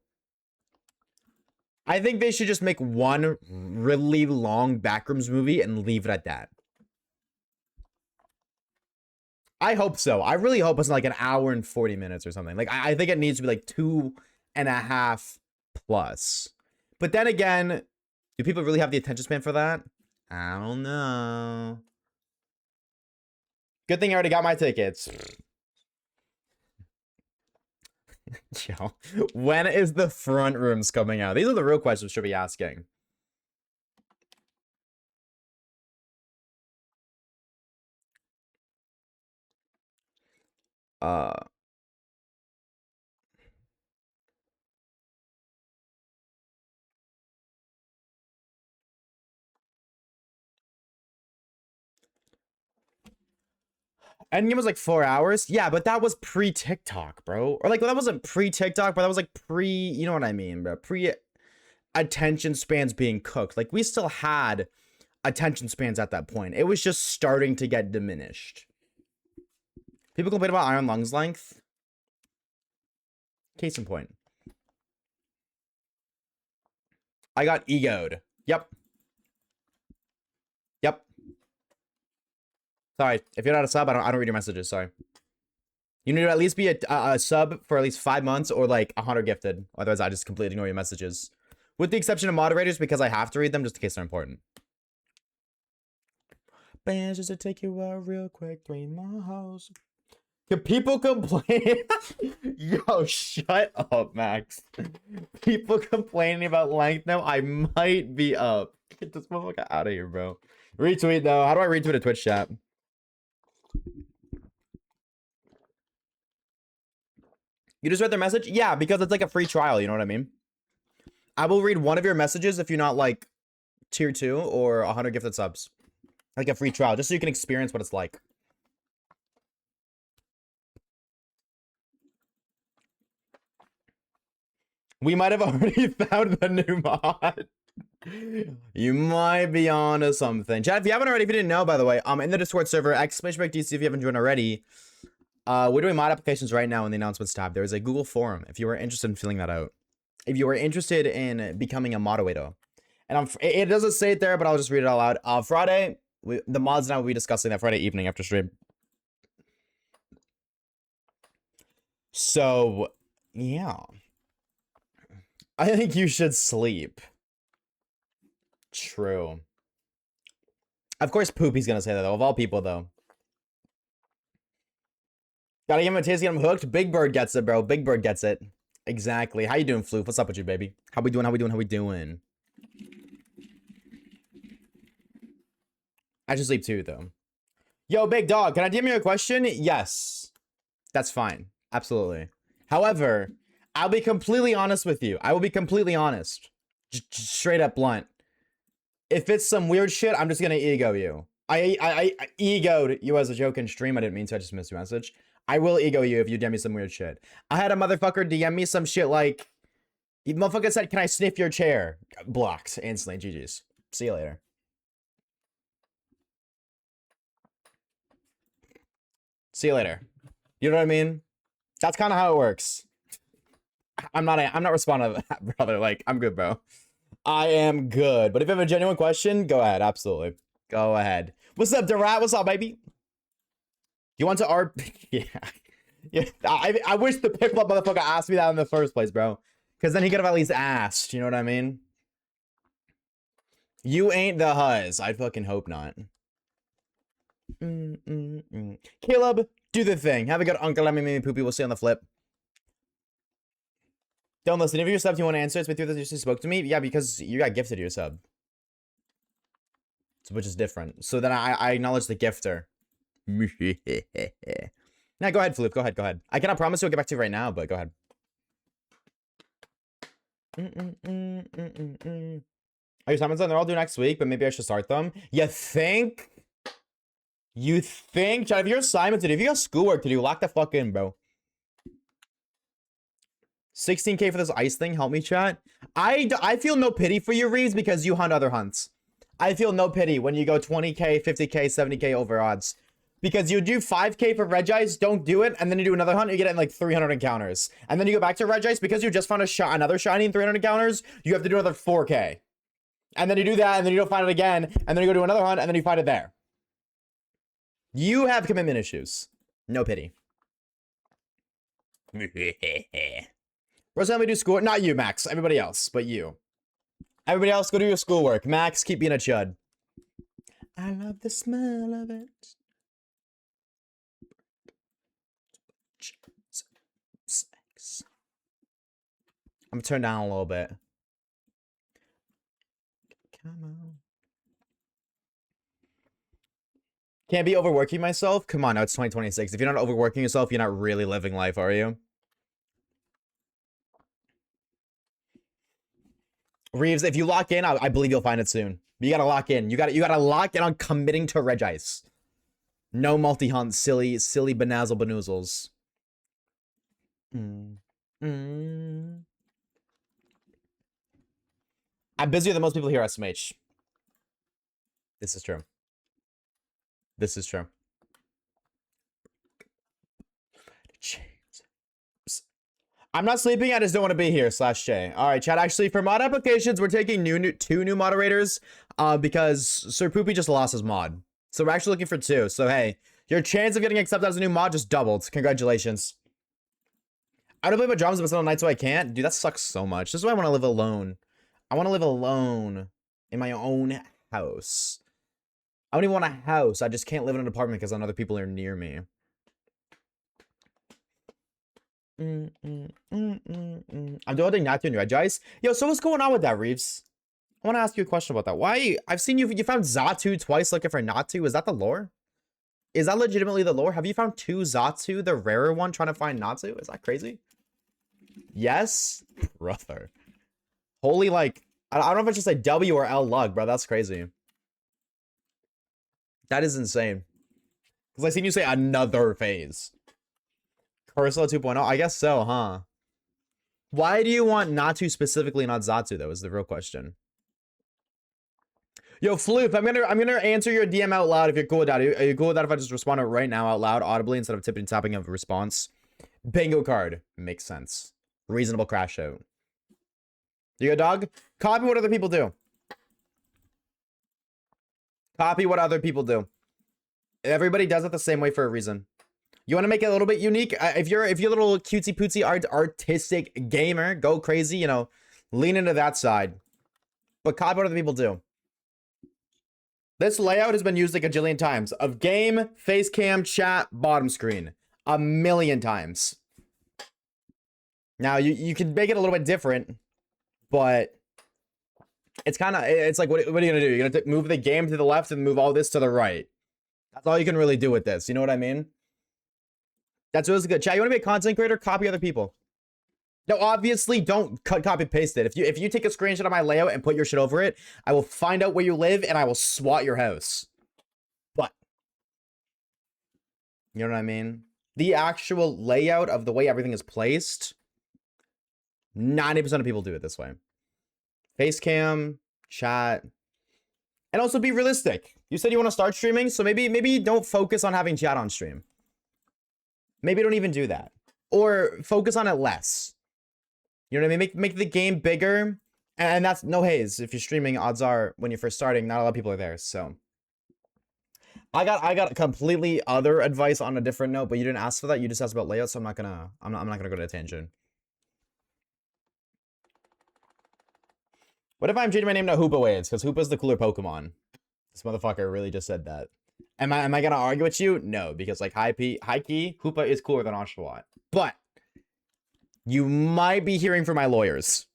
I think they should just make one really long backrooms movie and leave it at that. I hope so. I really hope it's like an hour and 40 minutes or something. Like, I think it needs to be like 2.5 plus. But then again, do people really have the attention span for that? I don't know. Good thing I already got my tickets. Yo, when is the front rooms coming out? These are the real questions we should be asking. Endgame was like 4 hours. Yeah, but that was pre-TikTok, bro. Or like, well, that wasn't pre-TikTok, but that was like you know what I mean, bro. Pre-attention spans being cooked. Like, we still had attention spans at that point. It was just starting to get diminished. People complain about Iron Lung's length. Case in point. I got egoed. Yep. Yep. Sorry, if you're not a sub, I don't read your messages. Sorry. You need to at least be a sub for at least 5 months or like 100 gifted. Otherwise, I just completely ignore your messages. With the exception of moderators, because I have to read them just in case they're important. Bands just to take you out real quick. 3 miles. Can people complain? Yo, shut up, Max. People complaining about length now. I might be up. Get this motherfucker out of here, bro. Retweet though. How do I retweet a Twitch chat? You just read their message? Yeah, because it's like a free trial, you know what I mean? I will read one of your messages if you're not like tier 2 or 100 gifted subs. Like a free trial, just so you can experience what it's like. We might have already found the new mod. You might be onto something. Chat, if you haven't already, if you didn't know, by the way, in the Discord server, !DC if you haven't joined already. We're doing mod applications right now in the announcements tab. There is a Google form if you are interested in filling that out. If you are interested in becoming a moderator. And it doesn't say it there, but I'll just read it all out. Friday, the mods and I will be discussing that Friday evening after stream. So, yeah. I think you should sleep. True. Of course, Poopy's gonna say that though. Of all people, though. Gotta give him a taste, get him hooked. Big Bird gets it, bro. Big Bird gets it. Exactly. How you doing, Floof? What's up with you, baby? How we doing? How we doing? How we doing? I should sleep too, though. Yo, big dog, can I DM you a question? Yes. That's fine. Absolutely. However, I'll be completely honest with you. I will be completely honest. Straight up blunt. If it's some weird shit, I'm just gonna ego you. I egoed you as a joke in stream. I didn't mean to. I just missed your message. I will ego you if you DM me some weird shit. I had a motherfucker DM me some shit like, the motherfucker said, can I sniff your chair? Blocked instantly. GG's. See you later. See you later. You know what I mean? That's kind of how it works. I'm not responding to that, brother. Like, I'm good, bro. I am good. But if you have a genuine question, go ahead. Absolutely. Go ahead. What's up, Durat? What's up, baby? You want to yeah. I wish the pickle up motherfucker asked me that in the first place, bro. Because then he could have at least asked. You know what I mean? You ain't the huzz. I fucking hope not. Caleb, do the thing. Have a good uncle. Let me poopy. We'll see you on the flip. Don't listen. If you're sub, you want to answer. It's been 3 that you just spoke to me. Yeah, because you got gifted your sub. So, which is different. So then I acknowledge the gifter. Now go ahead, Flip. Go ahead. I cannot promise you'll get back to you right now, but go ahead. Are your summons on? They're all due next week, but maybe I should start them. You think? You think? Chad, if you're assignment to do, if you got schoolwork to do, lock the fuck in, bro. 16k for this ice thing. Help me, chat. I feel no pity for you, Reeves, because you hunt other hunts. I feel no pity when you go 20k, 50k, 70k over odds. Because you do 5k for Regice, don't do it, and then you do another hunt, you get it in like 300 encounters. And then you go back to Regice, because you just found another shiny in 300 encounters, you have to do another 4k. And then you do that, and then you don't find it again, and then you go do another hunt, and then you find it there. You have commitment issues. No pity. First time we do school, not you, Max, everybody else, but you. Everybody else, go do your schoolwork. Max, keep being a chud. I love the smell of it. Sex. I'm gonna turn down a little bit. Come on. Can't be overworking myself? Come on, now it's 2026. If you're not overworking yourself, you're not really living life, are you? Reeves, if you lock in, I believe you'll find it soon. You gotta lock in. You gotta lock in on committing to Regice. No multi-hunt, silly benazzle banoozles. I'm busier than most people here at SMH. This is true. This is true. I'm not sleeping, I just don't want to be here, /J. Alright, chat, actually, for mod applications, we're taking two new moderators, because Sir Poopy just lost his mod. So we're actually looking for 2. So, hey, your chance of getting accepted as a new mod just doubled. Congratulations. I don't play my drums, but some nights so I can't. Dude, that sucks so much. This is why I want to live alone. I want to live alone in my own house. I don't even want a house. I just can't live in an apartment because other people are near me. I'm doing not to Regice. Yo, so what's going on with that, Reeves? I want to ask you a question about that. Why? I've seen you found Zatu twice looking for Natu. Is that the lore? Is that legitimately the lore? Have you found 2 Zatu, the rarer one, trying to find Natu? Is that crazy? Yes? Brother. Holy, like, I don't know if it's just a W or L luck, bro. That's crazy. That is insane. Because I seen you say another phase. Cursor 2.0? I guess so, huh? Why do you want Natu specifically, not Zatu, though, is the real question. Yo, Floop, I'm gonna answer your DM out loud if you're cool with that. Are you cool with that if I just respond right now out loud, audibly, instead of tapping of a response? Bingo card. Makes sense. Reasonable crash out. You good, dog? Copy what other people do. Copy what other people do. Everybody does it the same way for a reason. You want to make it a little bit unique? If you're a little cutesy pootsy artistic gamer, go crazy, you know, lean into that side. But copy what other people do. This layout has been used like a jillion times. Of game, face cam, chat, bottom screen. A million times. Now, you can make it a little bit different, but it's kind of, it's like, what are you going to do? You're going to move the game to the left and move all this to the right. That's all you can really do with this. You know what I mean? That's really good. Chat, you want to be a content creator? Copy other people. No, obviously, don't copy paste it. If you take a screenshot of my layout and put your shit over it, I will find out where you live and I will SWAT your house. But, you know what I mean? The actual layout of the way everything is placed, 90% of people do it this way. Face cam, chat, and also be realistic. You said you want to start streaming, so maybe don't focus on having chat on stream. Maybe don't even do that. Or focus on it less. You know what I mean? Make the game bigger. And that's no haze. If you're streaming, odds are when you're first starting, not a lot of people are there. So I got completely other advice on a different note, but you didn't ask for that. You just asked about layout, so I'm not gonna go to a tangent. What if I'm changing my name to Hoopa Waves? Because Hoopa's the cooler Pokemon. This motherfucker really just said that. Am I gonna argue with you? No, because like high key, Hoopa is cooler than Oshawott. But you might be hearing from my lawyers.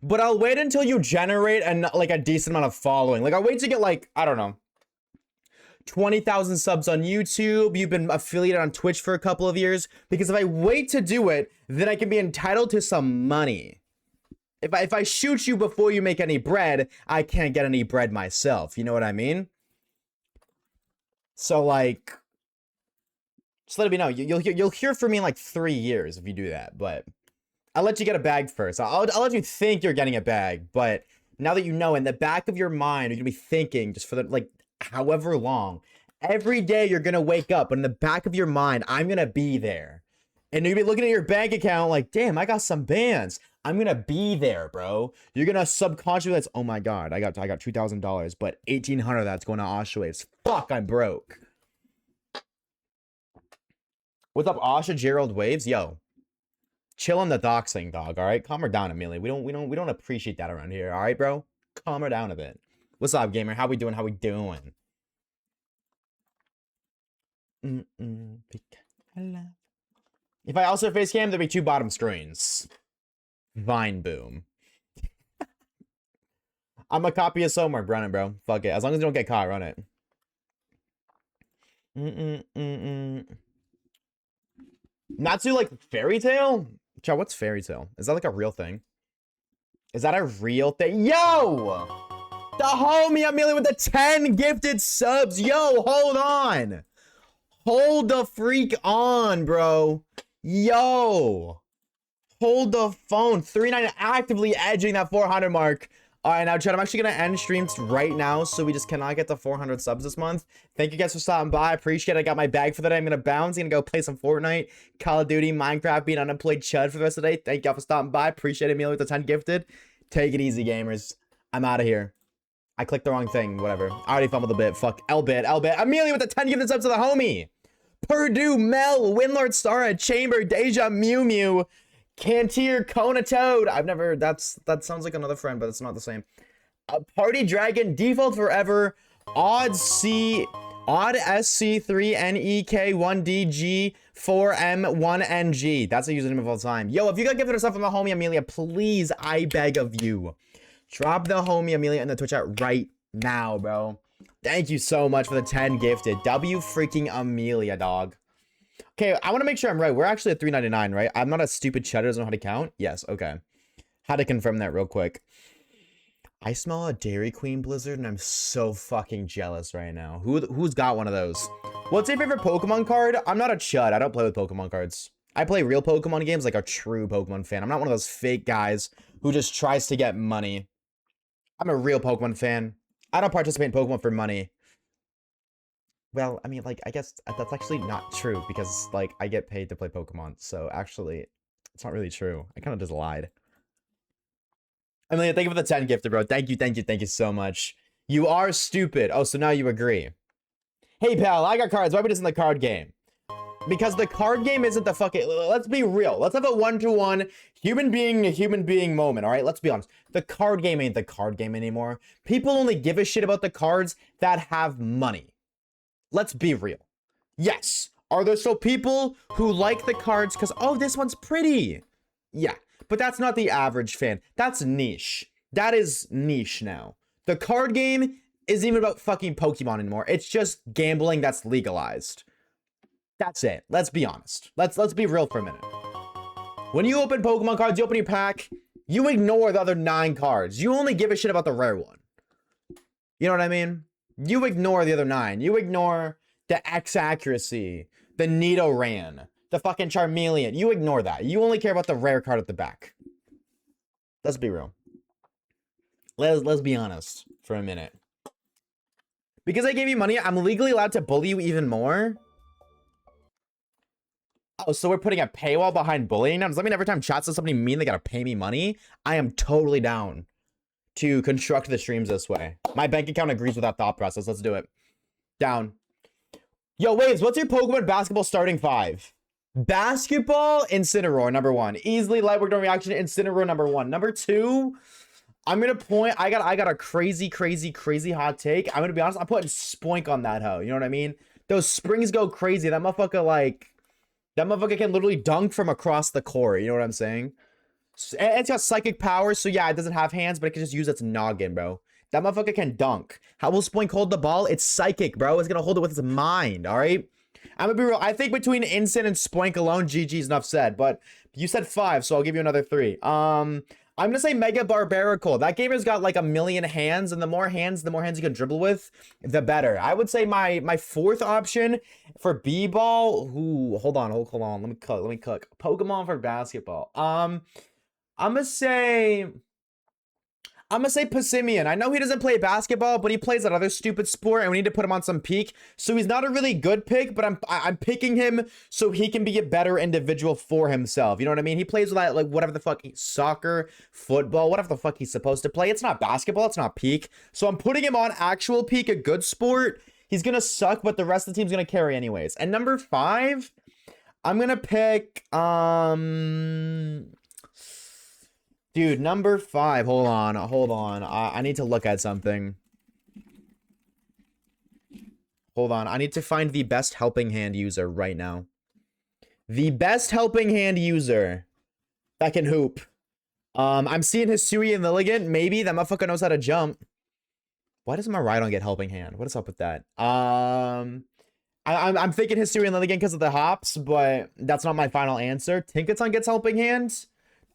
But I'll wait until you generate like a decent amount of following. Like I'll wait to get like, I don't know, 20,000 subs on YouTube. You've been affiliated on Twitch for a couple of years. Because if I wait to do it, then I can be entitled to some money. If I shoot you before you make any bread, I can't get any bread myself. You know what I mean? So like, just let me know. You'll hear from me in like 3 years if you do that. But I'll let you get a bag first. I'll let you think you're getting a bag. But now that you know, in the back of your mind, you're gonna be thinking just for the like however long. Every day you're gonna wake up, but in the back of your mind, I'm gonna be there. And you'll be looking at your bank account like, damn, I got some bands. I'm gonna be there, bro. You're gonna subconsciously, oh my god, I got $2,000, but 1,800 of that's going to Oshawaves. Fuck, I'm broke. What's up, Osha Gerald Waves? Yo, chill on the doxing, dog. All right, calm her down, Amelia. We don't appreciate that around here. All right, bro, calm her down a bit. What's up, gamer? How we doing? How we doing? If I also face cam, there'd be 2 bottom screens. Vine boom. I'm a copy of somewhere, Brennan, bro. Fuck it. As long as you don't get caught, run it. Natsu like fairy tale? Chat, what's fairy tale? Is that like a real thing? Is that a real thing? Yo! The homie Amelia with the 10 gifted subs. Yo, hold on. Hold the freak on, bro. Yo. Hold the phone. 3-9 actively edging that 400 mark. All right, now, chat, I'm actually going to end streams right now, so we just cannot get to 400 subs this month. Thank you guys for stopping by. I appreciate it. I got my bag for the day. I'm going to bounce. I'm going to go play some Fortnite, Call of Duty, Minecraft, being unemployed chud for the rest of the day. Thank y'all for stopping by. Appreciate it, Amelia with the 10 gifted. Take it easy, gamers. I'm out of here. I clicked the wrong thing. Whatever. I already fumbled a bit. Fuck. L-bit. Amelia with the 10 gifted subs to the homie. Purdue, Mel, Winlord, Stara, Chamber, Deja, Mew Mew, Cantier, Kona Toad. I've never, that sounds like another friend, but it's not the same. Party Dragon, Default Forever, Odd SC, 3NEK, 1DG, 4M1NG. That's a username of all time. Yo, if you got gifted stuff from the homie Amelia, please, I beg of you, drop the homie Amelia in the Twitch chat right now, bro. Thank you so much for the 10 gifted. W freaking Amelia, dog. Okay, I want to make sure I'm right. We're actually at 399, right? I'm not a stupid cheddar, doesn't know how to count. Yes, okay. Had to confirm that real quick. I smell a Dairy Queen Blizzard, and I'm so fucking jealous right now. Who's got one of those? What's your favorite Pokemon card? I'm not a chud. I don't play with Pokemon cards. I play real Pokemon games like a true Pokemon fan. I'm not one of those fake guys who just tries to get money. I'm a real Pokemon fan. I don't participate in Pokemon for money. Well, I mean, like, I guess that's actually not true because, like, I get paid to play Pokemon. So, actually, it's not really true. I kind of just lied. Amelia, thank you for the 10 gifted, bro. Thank you so much. You are stupid. Oh, so now you agree. Hey, pal, I got cards. Why are we just in the card game? Because the card game isn't the fucking... Let's be real. Let's have a one-to-one human being moment, all right? Let's be honest. The card game ain't the card game anymore. People only give a shit about the cards that have money. Let's be real. Yes. Are there still people who like the cards because, oh, this one's pretty? Yeah. But that's not the average fan. That's niche. That is niche now. The card game isn't even about fucking Pokemon anymore. It's just gambling that's legalized. That's it. Let's be honest. Let's be real for a minute. When you open Pokemon cards, you open your pack, you ignore the other 9 cards. You only give a shit about the rare one. You know what I mean? You ignore the other 9. You ignore the X accuracy, the Nidoran, the fucking Charmeleon. You ignore that. You only care about the rare card at the back. Let's be real. Let's be honest for a minute. Because I gave you money, I'm legally allowed to bully you even more. Oh, so we're putting a paywall behind bullying now? Does that mean every time chat says something mean, they gotta pay me money? I am totally down to construct the streams this way. My bank account agrees with that thought process. Let's do it. Down. Yo, Waves, what's your Pokemon basketball starting 5? Basketball, Incineroar, number 1. Easily light work, no reaction, Incineroar, number 1. Number 2, I'm gonna point, I got a crazy hot take. I'm gonna be honest, I'm putting Spoink on that hoe. You know what I mean? Those springs go crazy. That motherfucker can literally dunk from across the court. You know what I'm saying? And it's got psychic powers, so yeah, it doesn't have hands, but it can just use its noggin, bro. That motherfucker can dunk. How will Spoink hold the ball? It's psychic, bro. It's gonna hold it with its mind, all right? I'm gonna be real. I think between Incin and Spoink alone, GG's enough said. But you said 5, so I'll give you another 3. I'm gonna say Mega Barbarical. That gamer's got like 1,000,000 hands, and the more hands you can dribble with, the better. I would say my 4th option for B-ball. Ooh, hold on. Let me cook. Pokemon for basketball. I'm gonna say Passimian. I know he doesn't play basketball, but he plays that other stupid sport, and we need to put him on some peak. So he's not a really good pick, but I'm picking him so he can be a better individual for himself. You know what I mean? He plays with that, like, whatever the fuck, soccer, football, whatever the fuck he's supposed to play. It's not basketball. It's not peak. So I'm putting him on actual peak, a good sport. He's gonna suck, but the rest of the team's gonna carry anyways. And number 5, I'm gonna pick, dude, number 5. Hold on. I need to look at something. Hold on. I need to find the best helping hand user right now. The best helping hand user that can hoop. I'm seeing Hisui and Lilligant. Maybe that motherfucker knows how to jump. Why does Miraidon get helping hand? What is up with that? I'm thinking Hisui and Lilligant because of the hops, but that's not my final answer. Tinkaton gets helping hands.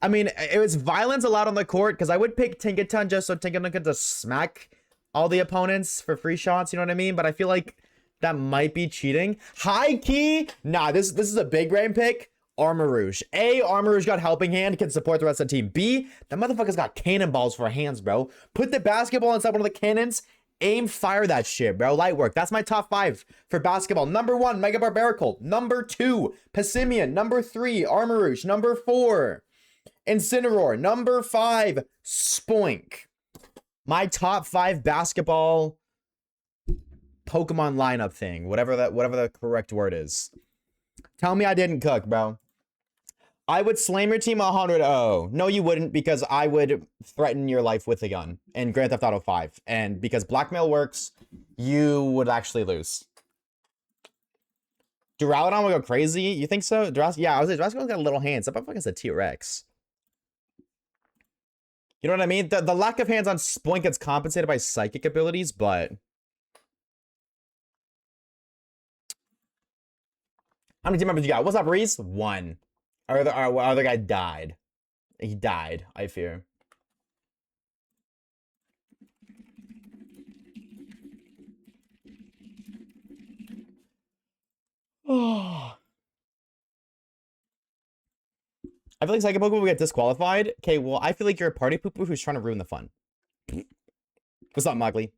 I mean, it was violence allowed on the court, because I would pick Tinkaton just so Tinkaton could just smack all the opponents for free shots, you know what I mean? But I feel like that might be cheating. High key, nah, this is a big brain pick. Armarouge. A, Armarouge got helping hand, can support the rest of the team. B, that motherfucker's got cannonballs for hands, bro. Put the basketball inside one of the cannons, aim, fire that shit, bro. Light work. That's my top 5 for basketball. Number 1, Mega Barbarical. Number 2, Passimian. Number 3, Armarouge. Number 4, Incineroar. Number 5, Spoink. My top 5 basketball Pokemon lineup thing, whatever the correct word is. Tell me I didn't cook, bro. I would slam your team 100-0. No, you wouldn't, because I would threaten your life with a gun in Grand Theft Auto 5. And because blackmail works, you would actually lose. Duraludon would go crazy? You think so? Yeah, I was like, Duraludon's got little hands. That motherfucker's a T-Rex. You know what I mean? The lack of hands on Spoink gets compensated by psychic abilities, but how many team members you got? What's up, Reese? 1. Our other guy died. He died, I fear. Oh. I feel like Psychic Pokemon will get disqualified. Okay, well, I feel like you're a party poo-poo who's trying to ruin the fun. What's up, Mugly?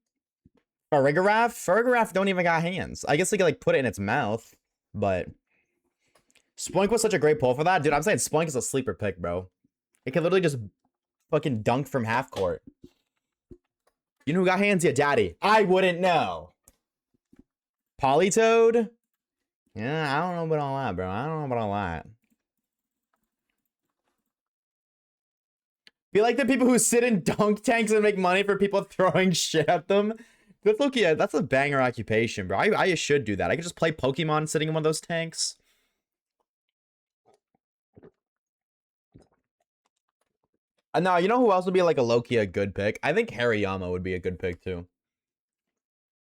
Farigiraf don't even got hands. I guess they could, like, put it in its mouth, but Spoink was such a great pull for that. Dude, I'm saying Spoink is a sleeper pick, bro. It can literally just fucking dunk from half court. You know who got hands? Yeah, daddy. I wouldn't know. Politoed? Yeah, I don't know about all that, bro. I don't know about all that. Be like the people who sit in dunk tanks and make money for people throwing shit at them. That's okay. That's a banger occupation, bro. I should do that. I could just play Pokemon sitting in one of those tanks. No, you know who else would be like a low-key a good pick? I think Hariyama would be a good pick too.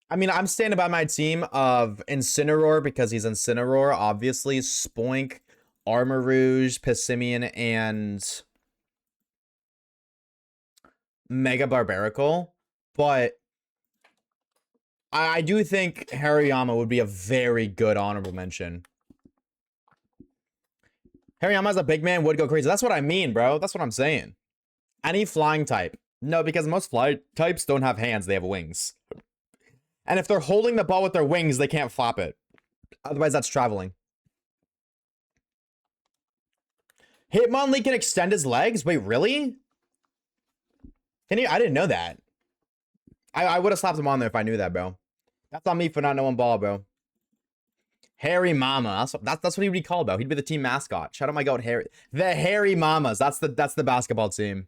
I mean, I'm standing by my team of Incineroar because he's Incineroar, obviously. Spoink, Armarouge, Pissimian, and Mega Barbaracle. But I do think Hariyama would be a very good honorable mention. Hariyama as a big man would go crazy. That's what I mean, bro. That's what I'm saying. Any flying type. No, because most fly types don't have hands. They have wings. And if they're holding the ball with their wings, they can't flop it. Otherwise, that's traveling. Hitmonlee can extend his legs? Wait, really? Can he? I didn't know that. I would have slapped him on there if I knew that, bro. That's on me for not knowing ball, bro. Harry Mama. That's what he would be called, bro. He'd be the team mascot. Shout out my goat, Harry. The Harry Mamas. That's the basketball team.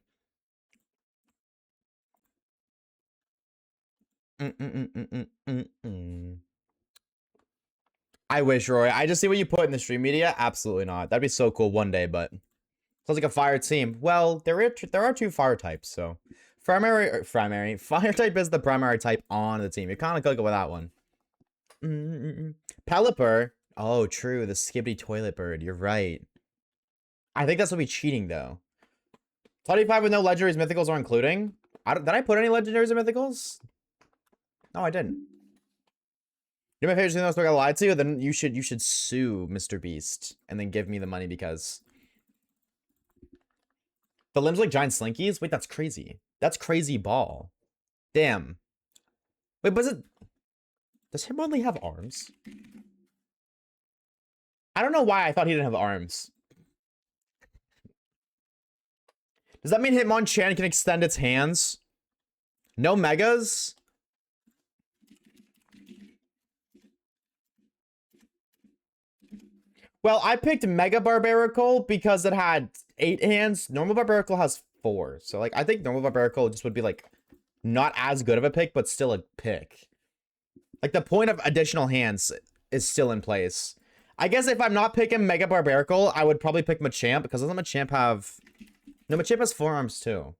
I wish, Roy. I just see what you put in the stream media. Absolutely not. That'd be so cool one day, but sounds like a fire team. Well, there are two fire types, so fire type is the primary type on the team. You're kind of cooking with that one. Pelipper. Oh, true. The Skibbity Toilet Bird. You're right. I think that's what be cheating though. 25 with no legendaries, mythicals are including. Did I put any legendaries or mythicals? No, I didn't. You're my favorite thing I got lied to you, then you should sue Mr. Beast and then give me the money because the limbs like giant slinkies? Wait, that's crazy. That's crazy ball. Damn. Wait, does Hitmonlee have arms? I don't know why I thought he didn't have arms. Does that mean Hitmonchan can extend its hands? No megas? Well, I picked Mega Barbaracle because it had 8 hands. Normal Barbaracle has 4. So, like, I think normal Barbaracle just would be, like, not as good of a pick, but still a pick. Like, the point of additional hands is still in place. I guess if I'm not picking Mega Barbaracle, I would probably pick Machamp, because doesn't Machamp have... No, Machamp has 4 arms, too.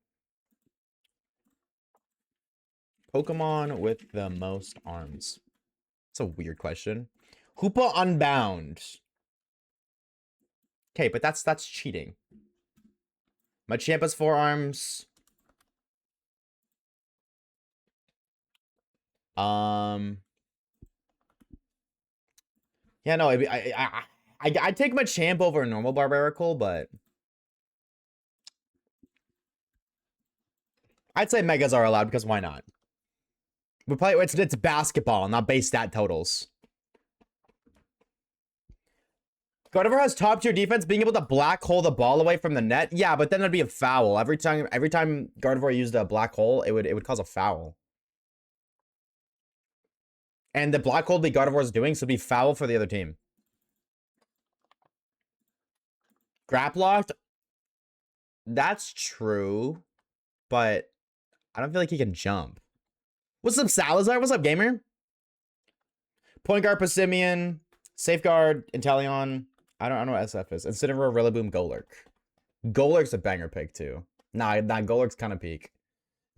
Pokemon with the most arms. It's a weird question. Hoopa Unbound. Okay, but that's cheating. Machamp has 4 arms. Yeah, no, I'd take Machamp over a normal Barbaracle, but I'd say Megas are allowed because why not? We play it's basketball, not base stat totals. Gardevoir has top tier defense, being able to black hole the ball away from the net. Yeah, but then it'd be a foul. Every time Gardevoir used a black hole, it would cause a foul. And the black hole the Gardevoir's doing, so it'd be foul for the other team. Graplocked? That's true, but I don't feel like he can jump. What's up, Salazar? What's up, gamer? Point guard, Pissimian, Safeguard, Inteleon. I don't know what SF is. Incineroar, Rillaboom, Golurk. Golurk's a banger pick, too. Nah, Golurk's kind of peak.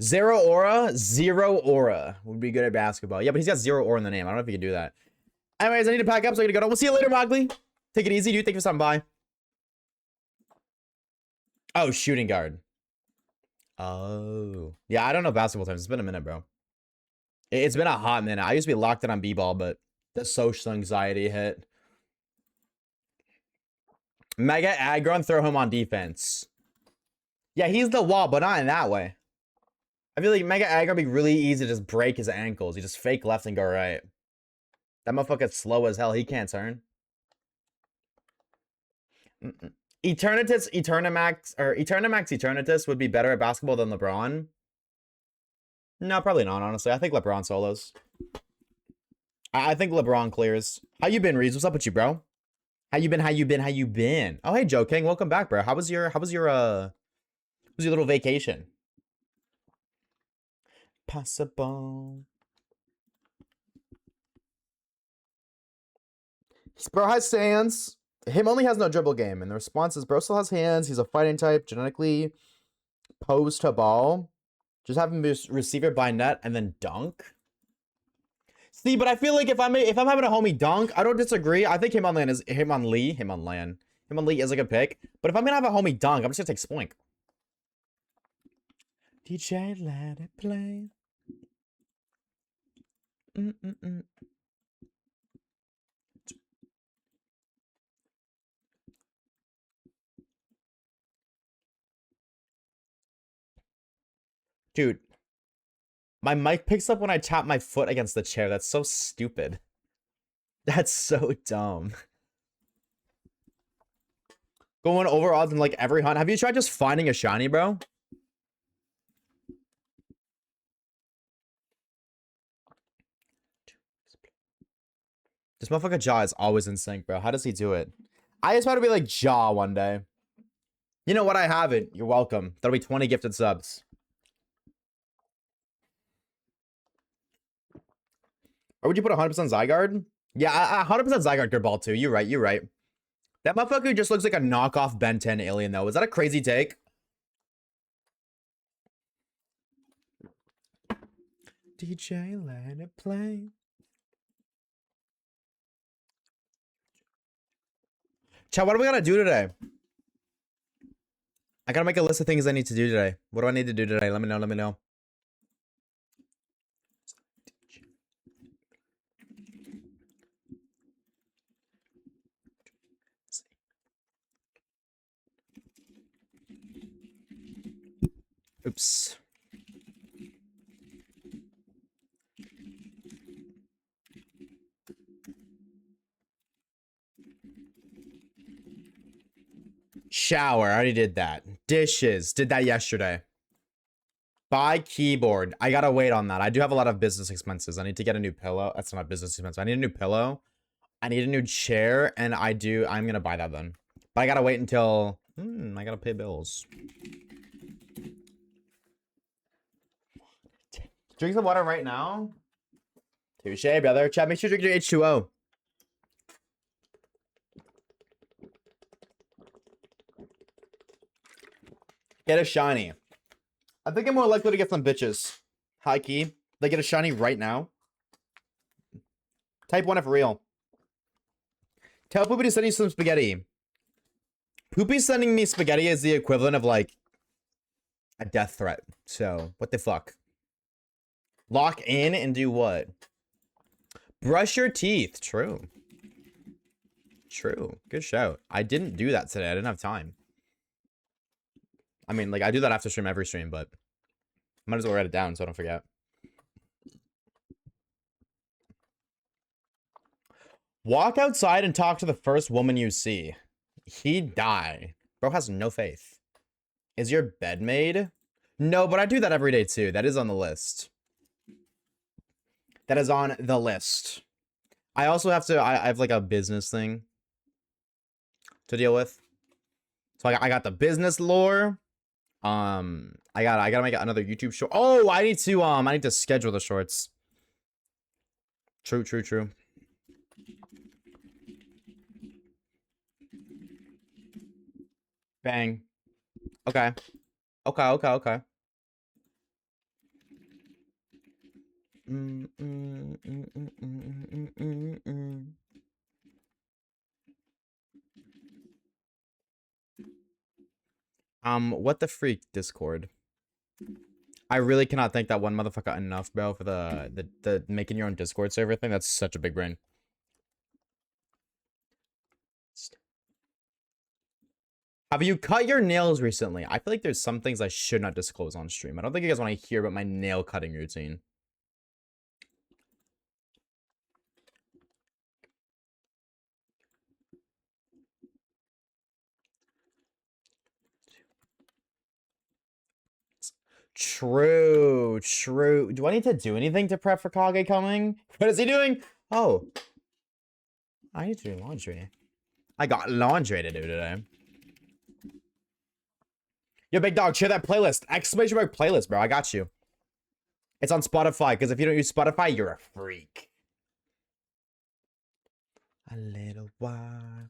Zero Aura would be good at basketball. Yeah, but he's got Zero Aura in the name. I don't know if he can do that. Anyways, I need to pack up, so I gotta go. We'll see you later, Mogley. Take it easy, dude. Thank you for stopping by. Oh, shooting guard. Oh. Yeah, I don't know basketball terms. It's been a minute, bro. It's been a hot minute. I used to be locked in on b-ball, but the social anxiety hit. Mega aggro and throw him on defense. Yeah, he's the wall, but not in that way. I feel like Mega aggro would be really easy to just break his ankles. You just fake left and go right. That motherfucker's slow as hell. He can't turn. Eternatus would be better at basketball than LeBron. No, probably not, honestly. I think LeBron solos. I think LeBron clears. How you been, Reeves? What's up with you, bro? How you been? How you been? How you been? Oh, hey, Joe King. Welcome back, bro. How was your little vacation? Possible. Bro has hands. Him only has no dribble game. And the response is, bro still has hands. He's a fighting type. Genetically posed to ball. Just have him receive it by net and then dunk. See, but I feel like if I'm having a homie dunk, I don't disagree. I think him on Lee is like a pick. But if I'm gonna have a homie dunk, I'm just gonna take Spoink. DJ, let it play. Dude, my mic picks up when I tap my foot against the chair. That's so stupid. That's so dumb. Going over odds in like every hunt. Have you tried just finding a shiny, bro? This motherfucker Jaw is always in sync, bro. How does he do it? I aspire to be like Jaw one day. You know what? I haven't. You're welcome. That'll be 20 gifted subs. Or would you put 100% Zygarde? Yeah, 100% Zygarde good ball too. You're right. You're right. That motherfucker just looks like a knockoff Ben 10 alien though. Is that a crazy take? DJ, let it play. Chat, what do we gotta do today? I gotta make a list of things I need to do today. What do I need to do today? Let me know. Let me know. Oops. Shower, I already did that. Dishes, did that yesterday. Buy keyboard. I gotta wait on that. I do have a lot of business expenses. I need to get a new pillow. That's not a business expense. I need a new pillow. I need a new chair, and I'm gonna buy that then. But I gotta wait until I gotta pay bills. Drink some water right now. Touche, brother. Chat, make sure you drink your H2O. Get a shiny. I think I'm more likely to get some bitches. High key. They get a shiny right now. Type 1 if real. Tell Poopy to send you some spaghetti. Poopy sending me spaghetti is the equivalent of like a death threat. So, what the fuck? Lock in and do what? Brush your teeth. True. True. Good shout. I didn't do that today. I didn't have time. I mean, like, I do that after stream every stream, but might as well write it down so I don't forget. Walk outside and talk to the first woman you see. He'd die. Bro has no faith. Is your bed made? No, but I do that every day too. That is on the list. That is on the list. I also have to, I have like a business thing to deal with. So I got the business lore. I gotta make another YouTube short. Oh, I need to schedule the shorts. True. Bang. Okay. What the freak, Discord? I really cannot thank that one motherfucker enough, bro, for the making your own Discord server thing. That's such a big brain. Have you cut your nails recently? I feel like there's some things I should not disclose on stream. I don't think you guys want to hear about my nail cutting routine. True. Do I need to do anything to prep for Kage coming? What is he doing? Oh. I need to do laundry. I got laundry to do today. Yo, big dog, share that playlist. Exclamation mark playlist, bro. I got you. It's on Spotify, because if you don't use Spotify, you're a freak. A little while.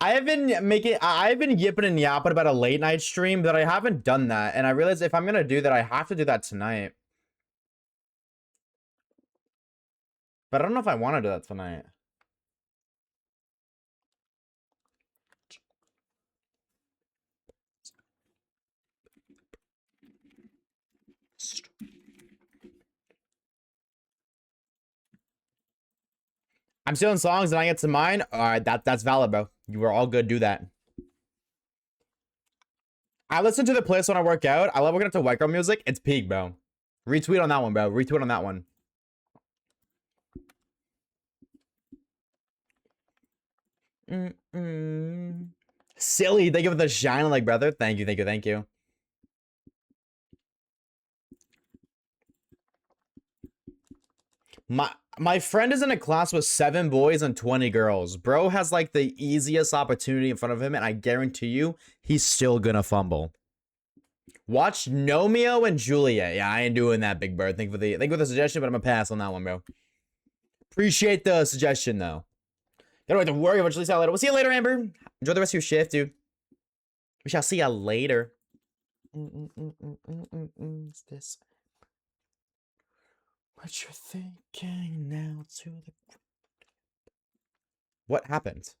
I've been yipping and yapping about a late night stream, but I haven't done that. And I realized if I'm gonna do that, I have to do that tonight. But I don't know if I want to do that tonight. I'm stealing songs and I get to mine. All right, that's valid, bro. You were all good. Do that. I listen to the playlist when I work out. I love working up to white girl music. It's peak, bro. Retweet on that one, bro. Retweet on that one. Silly. Thank you for the shine, like brother. Thank you, thank you, thank you. My friend is in a class with 7 boys and 20 girls. Bro has like the easiest opportunity in front of him, and I guarantee you, he's still gonna fumble. Watch Nomeo and Julia. Yeah, I ain't doing that, Big Bird. Thank you for the suggestion, but I'm gonna pass on that one, bro. Appreciate the suggestion though. Don't have to worry about you. Later. We'll see you later, Amber. Enjoy the rest of your shift, dude. We shall see you later. Is this what you're thinking now to the... What happened?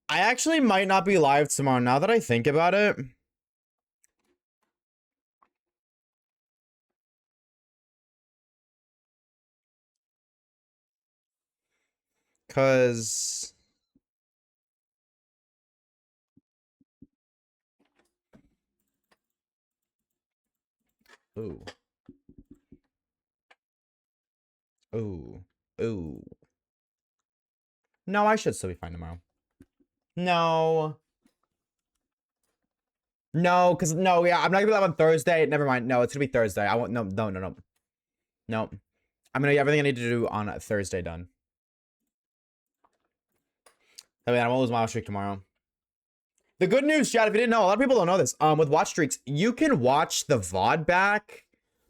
I actually might not be live tomorrow now that I think about it. Cause ooh. Ooh. Ooh. No, I should still be fine tomorrow. No. No, because no, yeah, I'm not gonna be live on Thursday. Never mind. No, it's gonna be Thursday. I won't. No. No. I'm gonna get everything I need to do on Thursday done. I mean, I won't lose my watch streak tomorrow. The good news, chat, if you didn't know, a lot of people don't know this. With watch streaks, you can watch the VOD back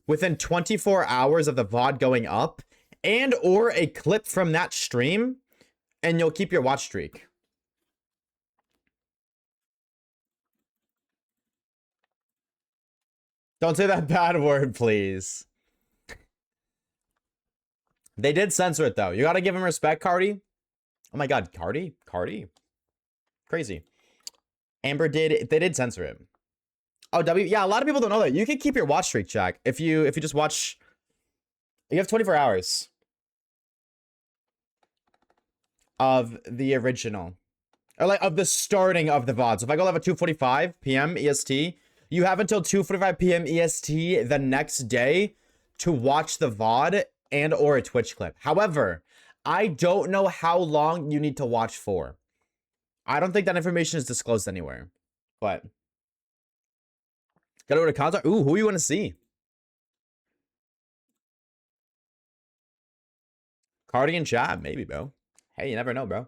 within 24 hours of the VOD going up, and or a clip from that stream, and you'll keep your watch streak. Don't say that bad word, please. They did censor it, though. You gotta give him respect, Cardi. Oh my god, Cardi? Cardi? Crazy. Amber did... They did censor it. Oh, yeah, a lot of people don't know that. You can keep your watch streak, Jack. If you just watch... You have 24 hours. Of the original. Or like, of the starting of the VOD. So if I go live at 2:45 p.m. EST... You have until 2:45 p.m. EST the next day to watch the VOD and or a Twitch clip. However, I don't know how long you need to watch for. I don't think that information is disclosed anywhere. But gotta go to contact. Ooh, who you want to see? Cardi and chat, maybe, bro. Hey, you never know, bro.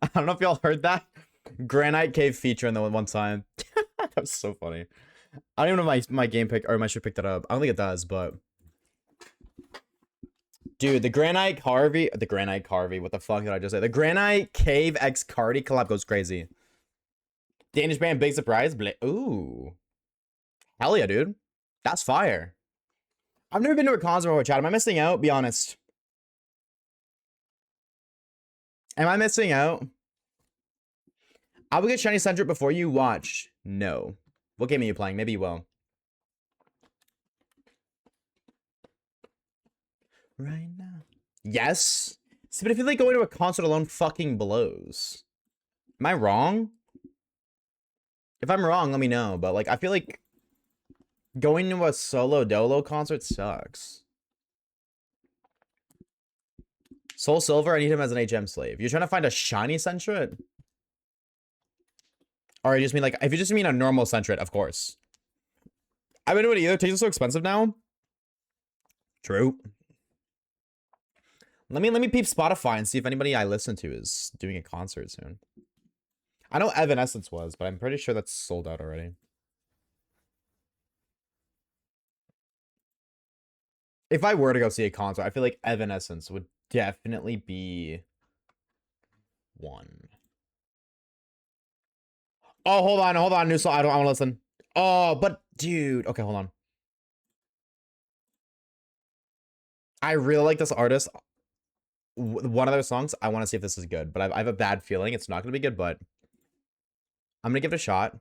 I don't know if y'all heard that. Granite Cave feature in the one time. That was so funny. I don't even know if my game pick or my shit picked that up. I don't think it does, but dude, the Granite Carvey, what the fuck did I just say? The Granite Cave X Cardi collab goes crazy. Danish band, big surprise. Ooh, hell yeah, dude. That's fire. I've never been to a concert before, chat. Am I missing out? Be honest. Am I missing out? I will get Shiny Centric before you watch. No. What game are you playing? Maybe you will. right now. Yes. See, but I feel like going to a concert alone fucking blows. Am I wrong? If I'm wrong, let me know. But like, I feel like going to a solo dolo concert sucks. Soul Silver, I need him as an HM slave. You're trying to find a shiny Sentret? Or you just mean like, if you just mean a normal Sentret, of course. I haven't doing it either. Tastes are so expensive now. True. Let me peep Spotify and see if anybody I listen to is doing a concert soon. I know Evanescence was, but I'm pretty sure that's sold out already. If I were to go see a concert, I feel like Evanescence would definitely be one. Oh, hold on, new song. I want to listen. Oh, but dude, okay, hold on. I really like this artist. One of their songs, I want to see if this is good, but I have a bad feeling it's not going to be good, but I'm going to give it a shot.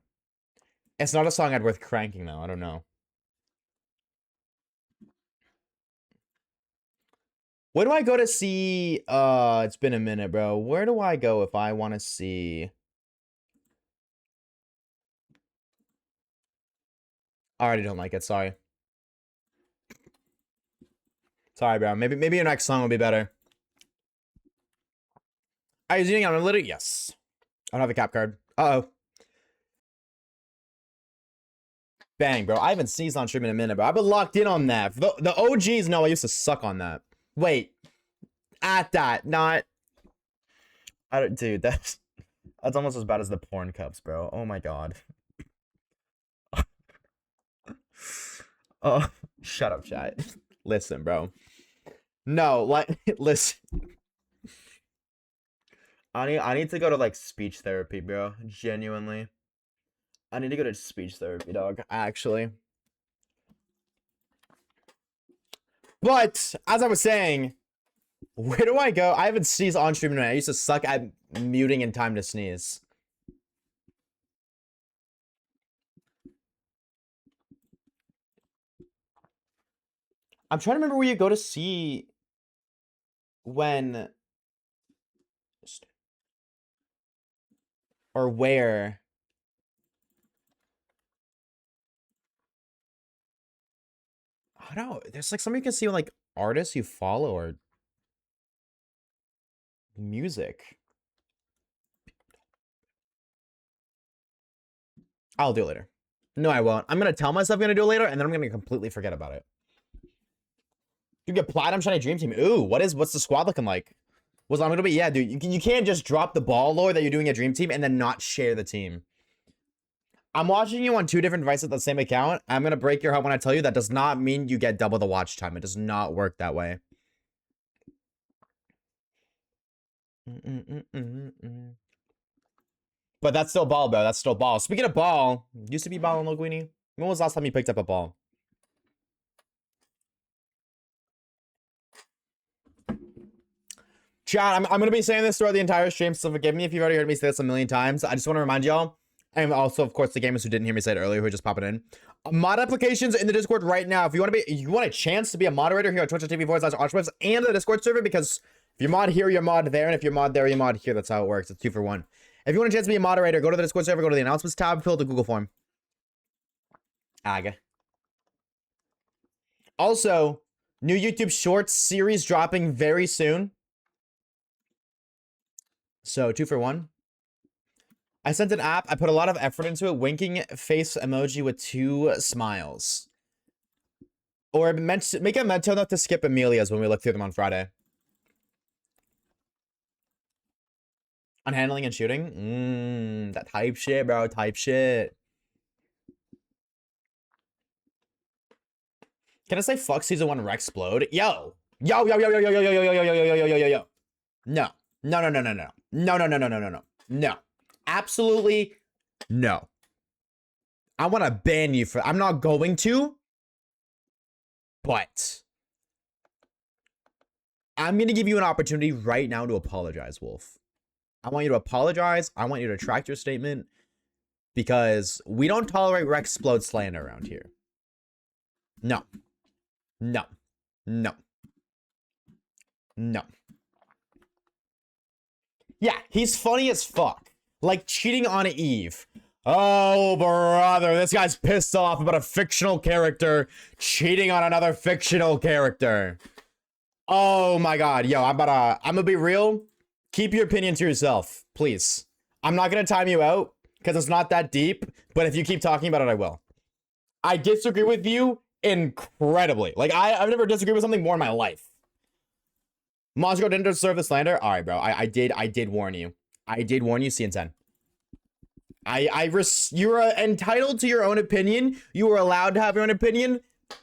It's not a song I'd worth cranking, though. I don't know. Where do I go to see... It's been a minute, bro. Where do I go if I want to see... I already don't like it. Sorry. Sorry, bro. Maybe your next song will be better. Are you using unlimited? Yes. I don't have a cap card. Uh-oh. Bang, bro. I haven't sneezed on stream in a minute, bro. I've been locked in on that. The OGs know I used to suck on that. Wait. At that. Not... I don't... Dude, that's almost as bad as the porn cups, bro. Oh my god. Oh, shut up, chat. Listen, bro. No, like, listen. I need to go to, like, speech therapy, bro. Genuinely. I need to go to speech therapy, dog. Actually. But, as I was saying, where do I go? I haven't sneezed on stream in a minute. I used to suck at muting in time to sneeze. I'm trying to remember where you go to see when... Or where... I don't know. There's like something you can see with like artists you follow or music. I'll do it later. No, I won't. I'm gonna tell myself I'm gonna do it later, and then I'm gonna completely forget about it. You get Platinum Shiny Dream Team. Ooh, what's the squad looking like? What's I'm gonna be? Yeah, dude. You can't just drop the ball, Lord, that you're doing a Dream Team and then not share the team. I'm watching you on 2 different devices at the same account. I'm gonna break your heart when I tell you that does not mean you get double the watch time. It does not work that way. But that's still ball, bro. That's still ball. Speaking of ball, used to be ball in Loguini. When was the last time you picked up a ball? Chat, I'm going to be saying this throughout the entire stream, so forgive me if you've already heard me say this a million times. I just want to remind y'all, and also, of course, the gamers who didn't hear me say it earlier, who are just popping in. Mod applications in the Discord right now. If you want a chance to be a moderator here at twitch.tv/Oshawaves and the Discord server, because if you mod here, you're mod there, and if you're mod there, you mod here. That's how it works. It's 2 for 1. If you want a chance to be a moderator, go to the Discord server, go to the announcements tab, fill out the Google form. Aga. Also, new YouTube Shorts series dropping very soon. So 2 for 1. I sent an app. I put a lot of effort into it. Winking face emoji with 2 smiles. Or make a mental note to skip Amelia's when we look through them on Friday. On handling and shooting? That type shit, bro. Type shit. Can I say fuck season 1 Rexplode? Yo. Yo. No. No. Absolutely no. I want to ban you for... I'm not going to. But... I'm going to give you an opportunity right now to apologize, Wolf. I want you to apologize. I want you to retract your statement. Because we don't tolerate Rexplode slander around here. No. No. No. No. Yeah, he's funny as fuck. Like cheating on Eve. Oh, brother, this guy's pissed off about a fictional character cheating on another fictional character. Oh my god, yo, I'm gonna be real. Keep your opinion to yourself, please. I'm not gonna time you out because it's not that deep, but if you keep talking about it, I will. I disagree with you incredibly. Like, I've never disagreed with something more in my life. Moscow didn't deserve the slander. All right, bro. I did warn you. I did warn you, CN10. You're entitled to your own opinion. You are allowed to have your own opinion.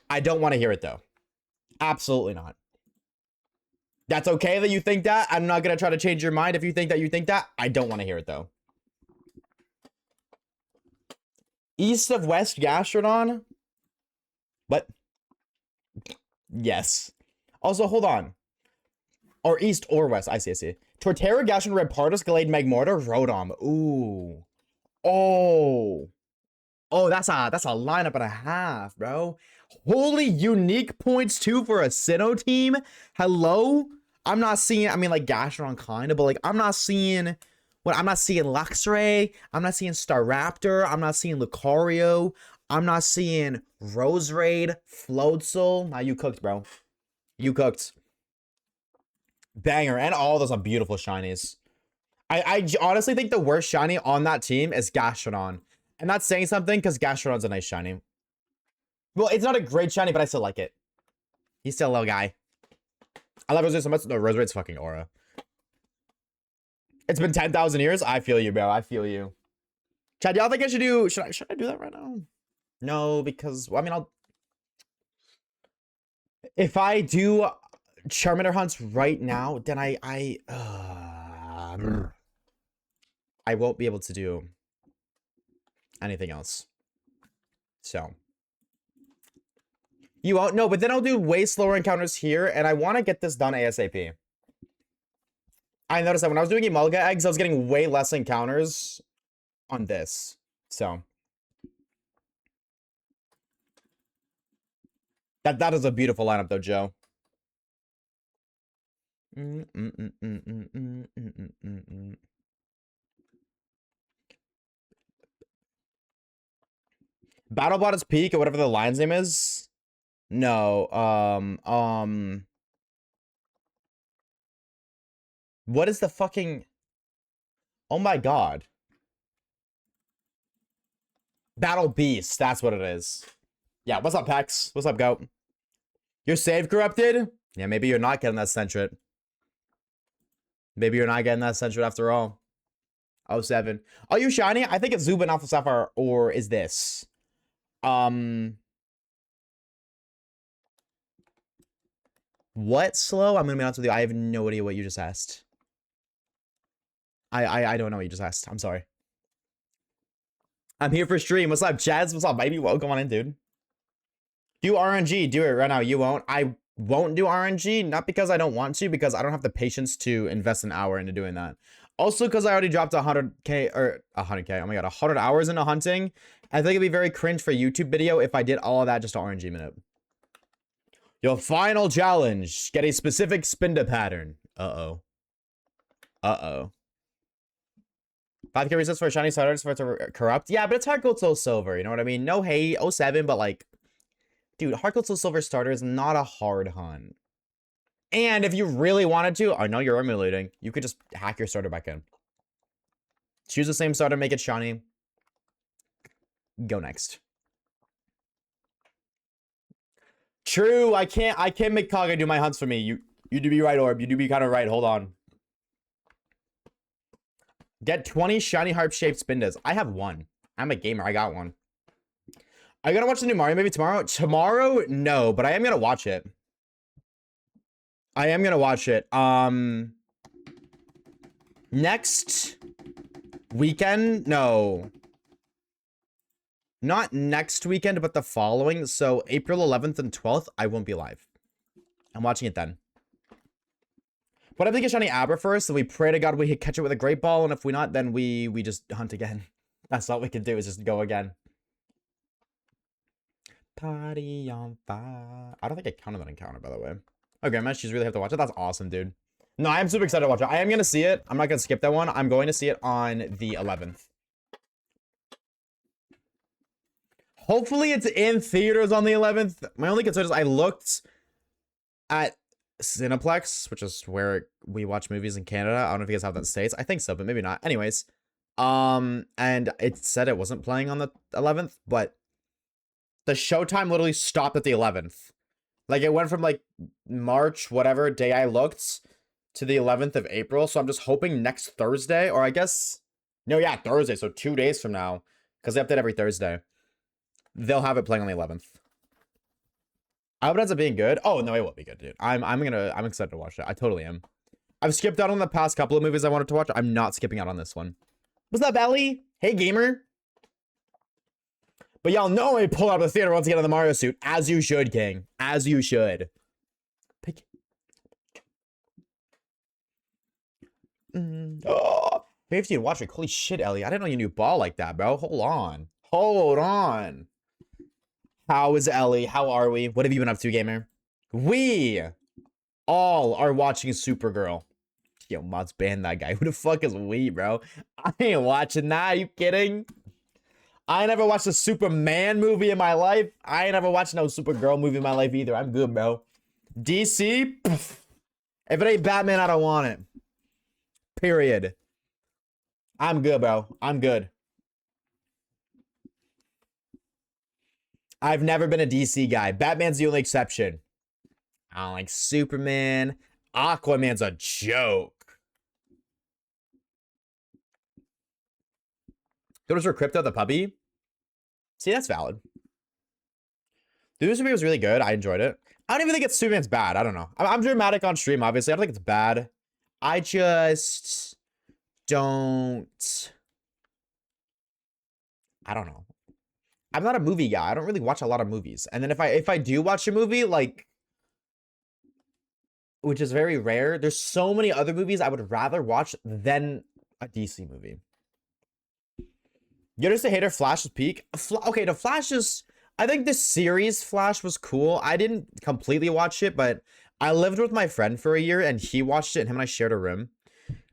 I don't want to hear it, though. Absolutely not. That's okay that you think that. I'm not going to try to change your mind if you think that. I don't want to hear it, though. East of West Gastrodon? What? Yes. Also, hold on. Or East or West. I see. Torterra, Gastrodon, Repartus, Gallade, Magmortar, Rotom. Ooh. Oh. Oh, that's a lineup and a half, bro. Holy unique points too for a Sinnoh team. Hello? I'm not seeing, I mean, like Gastrodon kind of, but like I'm not seeing Luxray. I'm not seeing Staraptor. I'm not seeing Lucario. I'm not seeing Roserade, Floatzel. Now you cooked, bro. You cooked. Banger. And all those are beautiful shinies. I honestly think the worst shiny on that team is Gastrodon. And that's saying something because Gastrodon's a nice shiny. Well, it's not a great shiny, but I still like it. He's still a little guy. I love Roserade so much. No, Roserade's fucking aura. It's been 10,000 years. I feel you, bro. I feel you. Chad, y'all think I should do... Should I do that right now? No, because... Well, I mean, if I do Charmander hunts right now, then I won't be able to do anything else. So... You won't? No, but then I'll do way slower encounters here, and I want to get this done ASAP. I noticed that when I was doing Emolga eggs, I was getting way less encounters on this. So. That is a beautiful lineup, though, Joe. BattleBot is peak, or whatever the lion's name is? No, what is the fucking... Oh my god. Battle Beast, that's what it is. Yeah, what's up, Pex? What's up, Goat? Your save corrupted? Yeah, maybe you're not getting that Sentret. Maybe you're not getting that Sentret after all. 07. Are you shiny? I think it's Zubat, Alpha Sapphire, or is this? What, Slow? I'm gonna be honest with you. I have no idea what you just asked. I don't know what you just asked. I'm sorry. I'm here for stream. What's up, Jazz? What's up, baby? Welcome on in, dude. Do RNG. Do it right now. You won't. I won't do RNG. Not because I don't want to, because I don't have the patience to invest an hour into doing that. Also, because I already dropped 100k, or 100k. Oh my god, 100 hours into hunting. I think it'd be very cringe for a YouTube video if I did all of that just to RNG minute. Your final challenge. Get a specific Spinda pattern. Uh-oh. 5k resets for a shiny starters for it to corrupt. Yeah, but it's Heart Gold Soul Silver. You know what I mean? No hate. 07, but like... Dude, Heart Gold Soul Silver starter is not a hard hunt. And if you really wanted to... I know you're emulating. You could just hack your starter back in. Choose the same starter, make it shiny. Go next. True, I can't make Kaga do my hunts for me. You do be right, Orb. You do be kind of right. Hold on. Get 20 shiny harp-shaped Spindas. I have one. I'm a gamer. I got one. Are you gonna watch the new Mario movie tomorrow? Tomorrow? No, but I am gonna watch it. I am gonna watch it. Next weekend? No. Not next weekend, but the following. So April 11th and 12th, I won't be live. I'm watching it then. What if we get shiny Abra first, and we pray to God we catch it with a great ball, and if we not, then we just hunt again. That's all we can do is just go again. Party on fire. I don't think I counted that encounter, by the way. Okay, man, she's really have to watch it. That's awesome, dude. No, I am super excited to watch it. I am gonna see it. I'm not gonna skip that one. I'm going to see it on the 11th. Hopefully it's in theaters on the 11th. My only concern is I looked at Cineplex, which is where we watch movies in Canada. I don't know if you guys have that in the States. I think so, but maybe not. Anyways, and it said it wasn't playing on the 11th, but the showtime literally stopped at the 11th. Like, it went from, like, March, whatever day I looked, to the 11th of April. So I'm just hoping next Thursday, or I guess, no, yeah, Thursday. So 2 days from now, because they update every Thursday, they'll have it playing on the 11th. I hope it ends up being good. Oh, no, it will be good, dude. I'm excited to watch it. I totally am. I've skipped out on the past couple of movies I wanted to watch. I'm not skipping out on this one. What's up, Ellie? Hey, gamer. But y'all know I pull out of the theater once again in the Mario suit. As you should, King. As you should. Pick. Oh, 50 to watch it. Holy shit, Ellie. I didn't know you knew ball like that, bro. Hold on. Hold on. How is Ellie? How are we? What have you been up to, gamer? We all are watching Supergirl. Yo, Mods banned that guy. Who the fuck is we, bro? I ain't watching that. Are you kidding? I never watched a Superman movie in my life. I ain't never watched no Supergirl movie in my life either. I'm good, bro. DC? Pff. If it ain't Batman, I don't want it. Period. I'm good, bro. I'm good. I've never been a DC guy. Batman's the only exception. I don't like Superman. Aquaman's a joke. Goes for Crypto the puppy. See, that's valid. This movie was really good. I enjoyed it. I don't even think it's Superman's bad. I don't know. I'm dramatic on stream, obviously. I don't think it's bad. I just don't. I don't know. I'm not a movie guy. I don't really watch a lot of movies. And then if I do watch a movie, like, which is very rare, there's so many other movies I would rather watch than a DC movie. You're just a hater. Flash is peak. Okay, the Flash is. I think the series Flash was cool. I didn't completely watch it, but I lived with my friend for a year and he watched it, and him and I shared a room.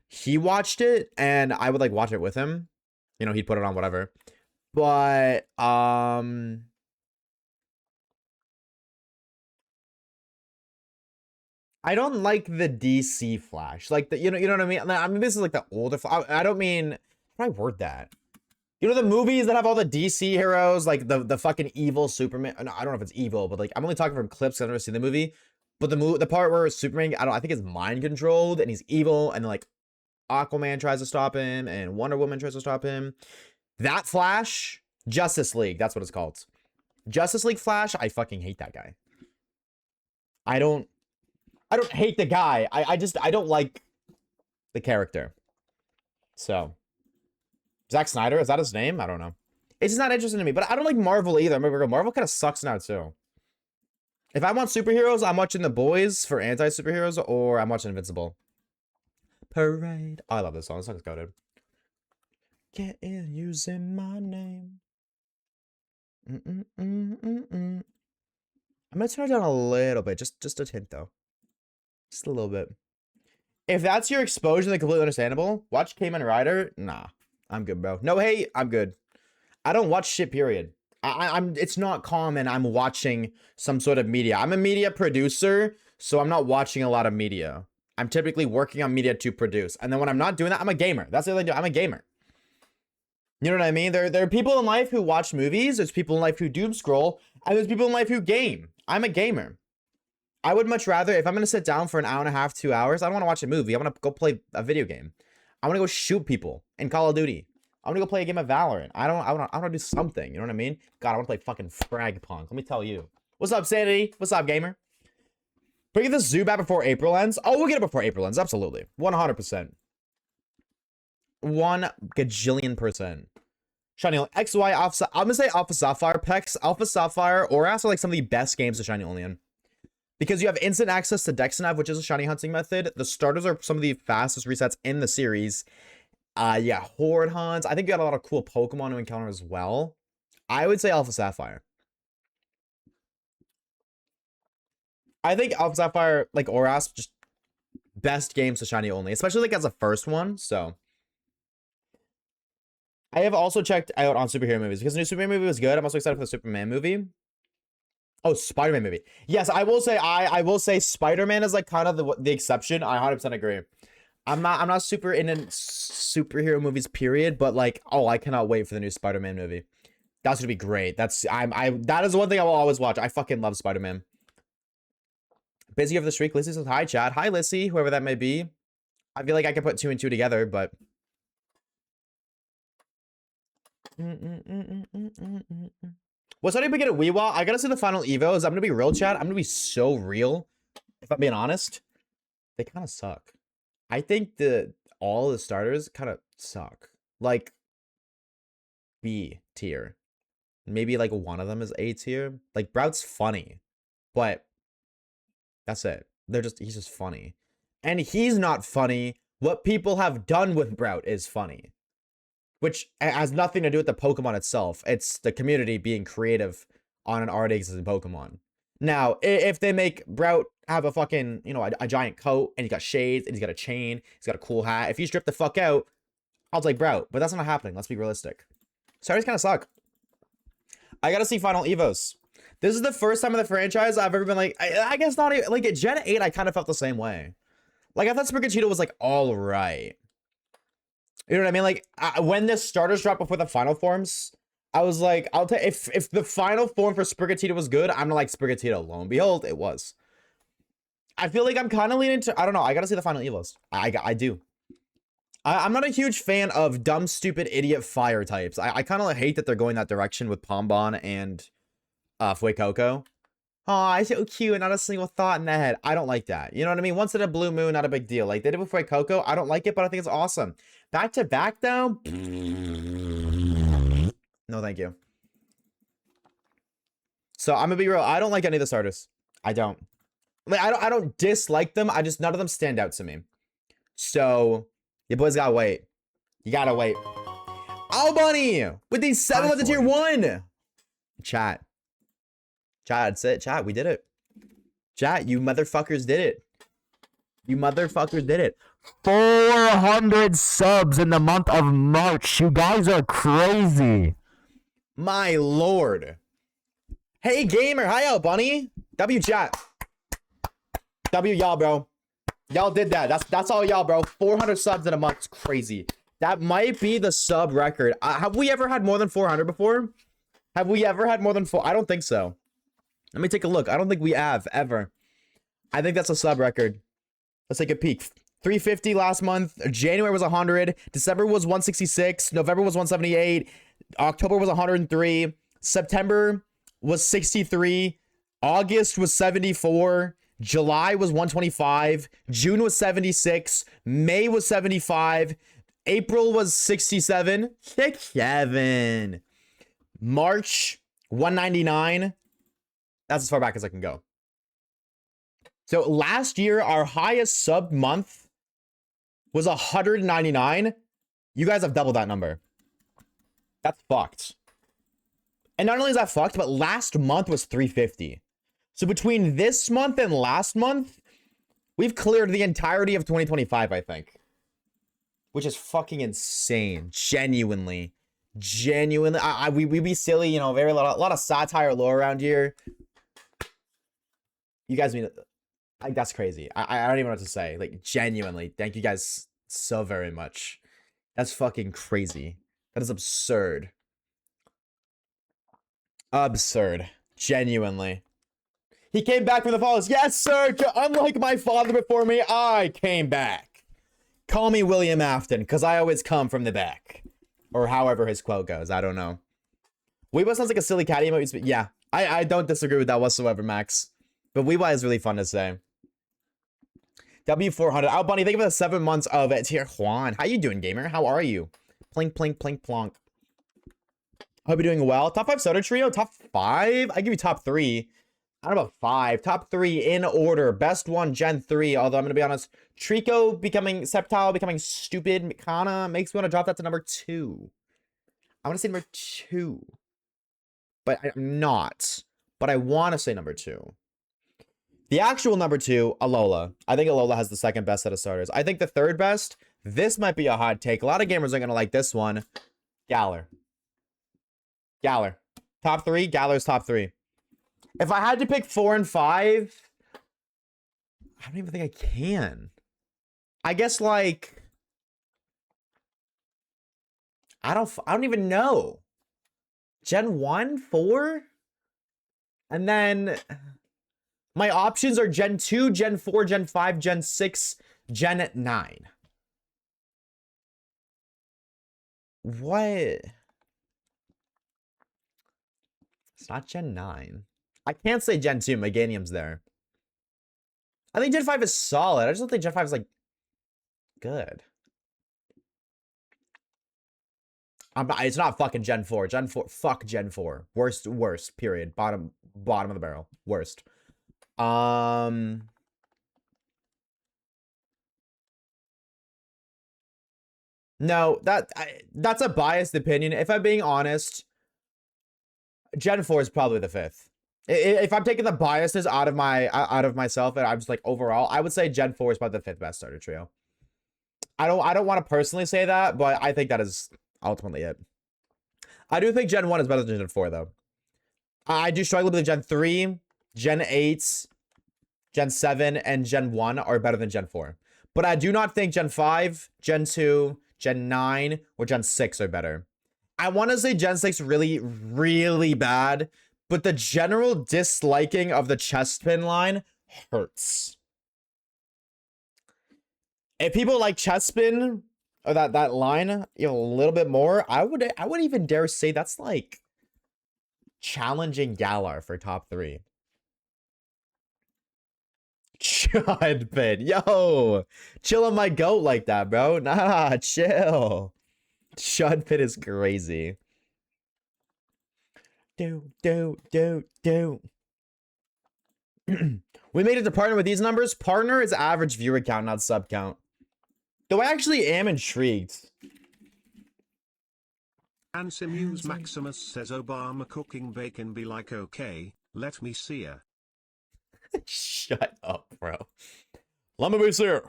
He watched it and I would like watch it with him. You know, he'd put it on, whatever. But I don't like the DC Flash. Like, the you know what I mean? I mean, this is like the older I don't mean, how do I word that? You know the movies that have all the DC heroes, like the fucking evil Superman. No, I don't know if it's evil, but like I'm only talking from clips. I've never seen the movie. But the part where Superman, I think is mind controlled and he's evil, and like Aquaman tries to stop him and Wonder Woman tries to stop him. That Flash, Justice League, that's what it's called. Justice League Flash, I fucking hate that guy. I don't hate the guy. I don't like the character. So. Zack Snyder, is that his name? I don't know. It's just not interesting to me, but I don't like Marvel either. Marvel kind of sucks now too. If I want superheroes, I'm watching The Boys for anti-superheroes, or I'm watching Invincible. Parade. Oh, I love this song. This song's goated. Get in using my name. I'm gonna turn it down a little bit, just a hint though. Just a little bit. If that's your exposure, then completely understandable. Watch Kamen Rider. Nah. I'm good, bro. No hate. I'm good. I don't watch shit, period. I'm it's not common I'm watching some sort of media. I'm a media producer, so I'm not watching a lot of media. I'm typically working on media to produce. And then when I'm not doing that, I'm a gamer. That's the other thing. I'm a gamer. You know what I mean? There are people in life who watch movies. There's people in life who doom scroll. And there's people in life who game. I'm a gamer. I would much rather, if I'm going to sit down for an hour and a half, 2 hours, I don't want to watch a movie. I want to go play a video game. I want to go shoot people in Call of Duty. I want to go play a game of Valorant. I want to do something. You know what I mean? God, I want to play fucking Frag Punk. Let me tell you. What's up, Sanity? What's up, gamer? Bring the zoo back before April ends. Oh, we'll get it before April ends. Absolutely. 100%. 1 gajillion%. Shiny XY Alpha. I'm going to say Alpha Sapphire, Pex, Alpha Sapphire, or also like some of the best games to Shiny only in. Because you have instant access to Dexnav, which is a shiny hunting method. The starters are some of the fastest resets in the series. Yeah, Horde hunts. I think you got a lot of cool Pokemon to encounter as well. I would say Alpha Sapphire. I think Alpha Sapphire, like Oras, just best games to shiny only, especially like as a first one. So I have also checked out on superhero movies because the new Superman movie was good. I'm also excited for the Superman movie. Oh, Spider-Man movie. Yes, I will say I will say Spider-Man is like kind of the exception. I 100% agree. I'm not super into superhero movies, period. But like, oh, I cannot wait for the new Spider-Man movie. That's gonna be great. That is the one thing I will always watch. I fucking love Spider-Man. Busy over the streak. Lissy says hi, chat. Hi, Lissy, whoever that may be. I feel like I could put 2 and 2 together, but what's up? We get a Weewa. I gotta see the final Evos. I'm gonna be real, chat. I'm gonna be so real. If I'm being honest, they kind of suck. I think all the starters kind of suck. Like B tier. Maybe like one of them is A tier. Like Brout's funny, but that's it. He's just funny. And he's not funny. What people have done with Brout is funny. Which has nothing to do with the Pokemon itself. It's the community being creative on an already existing Pokemon. Now, if they make Brout have a fucking, you know, a giant coat, and he's got shades, and he's got a chain, he's got a cool hat. If you strip the fuck out, I'll take Brout. But that's not happening. Let's be realistic. Starters kind of suck. I gotta see Final Evos. This is the first time in the franchise I've ever been like, I guess not even, like at Gen 8, I kind of felt the same way. Like, I thought Sprigatito was like, all right. You know what I mean? Like, when the starters dropped before the final forms, I was like, I'll take, if the final form for Sprigatito was good, I'm gonna like Sprigatito. Lo and behold, it was. I feel like I'm kind of leaning to, I don't know, I gotta see the final Evos. I do. I'm not a huge fan of dumb, stupid, idiot fire types. I kind of hate that they're going that direction with Pombon and Fuecoco. Oh, it's so cute, not a single thought in the head. I don't like that. You know what I mean? Once in a blue moon, not a big deal. Like, they did it with Fuecoco. I don't like it, but I think it's awesome. Back to back, though? No, thank you. So, I'm gonna be real. I don't like any of the starters. I don't. Like, I don't dislike them. I just, none of them stand out to me. So, you boys gotta wait. You gotta wait. Oh, Bunny! With these 7 months of tier 1! Chat. Chat, that's it. Chat, we did it. Chat, you motherfuckers did it. You motherfuckers did it. 400 subs in the month of March. You guys are crazy. My lord. Hey, gamer. Hi, out, Bunny. W, chat. W, y'all, bro. Y'all did that. That's all y'all, bro. 400 subs in a month. It's crazy. That might be the sub record. Have we ever had more than 400 before? Have we ever had more than 4? I don't think so. Let me take a look. I don't think we have, ever. I think that's a sub record. Let's take a peek. 350 last month. January was 100. December was 166. November was 178. October was 103. September was 63. August was 74. July was 125. June was 76. May was 75. April was 67. 67. March, 199. That's as far back as I can go. So last year, our highest sub month was 199. You guys have doubled that number. That's fucked. And not only is that fucked, but last month was 350. So between this month and last month, we've cleared the entirety of 2025, I think. Which is fucking insane. Genuinely. Genuinely. We be silly, you know, a lot of satire lore around here. You guys mean, that's crazy. I don't even know what to say. Like, genuinely, thank you guys so very much. That's fucking crazy. That is absurd. Absurd. Genuinely. He came back from the falls. Yes, sir. Unlike my father before me, I came back. Call me William Afton, because I always come from the back. Or however his quote goes. I don't know. Weewa sounds like a silly cat emote. Yeah, I don't disagree with that whatsoever, Max. But Weewa is really fun to say. W400. Oh, Bunny, thank you for the 7 months of Tier Juan. How you doing, gamer? How are you? Plink, plink, plink, plonk. Hope you're doing well. Top 5 Soda Trio? Top 5? I give you top 3. I don't know about 5. Top 3 in order. Best one, Gen 3. Although I'm going to be honest, Trico becoming Sceptile, becoming stupid, Mikana makes me want to drop that to number 2. I want to say number 2. But I'm not. But I want to say number 2. The actual number 2, Alola. I think Alola has the second best set of starters. I think the third best, this might be a hot take. A lot of gamers aren't going to like this one. Galar. Galar. Top 3, Galar's top 3. If I had to pick 4 and 5, I don't even think I can. I guess, like, I don't even know. Gen 1, 4? And then my options are Gen 2, Gen 4, Gen 5, Gen 6, Gen 9. What? It's not Gen 9. I can't say Gen 2. Meganium's there. I think Gen 5 is solid. I just don't think Gen 5 is, like, good. It's not fucking Gen 4. Gen 4. Fuck Gen 4. Worst. Period. Bottom of the barrel. Worst. No, that's a biased opinion. If I'm being honest, Gen 4 is probably the 5th. If I'm taking the biases out of myself and I'm just like overall, I would say Gen 4 is probably the 5th best starter trio. I don't want to personally say that, but I think that is ultimately it. I do think Gen 1 is better than Gen 4 though. I do struggle with Gen 3, Gen 8, Gen 7, and Gen 1 are better than Gen 4. But I do not think Gen 5, Gen 2, Gen 9, or Gen 6 are better. I want to say Gen 6 really, really bad, but the general disliking of the Chespin line hurts. If people like Chespin or that line, you know, a little bit more, I would even dare say that's like challenging Galar for top 3. Chudpin, yo, chill on my goat like that, bro. Nah, chill. Chudpin is crazy. Do. We made it to partner with these numbers. Partner is average viewer count, not sub count. Though I actually am intrigued. Ansimuse Maximus says Obama cooking bacon be like okay, let me see ya. Shut up, bro. Let me be here.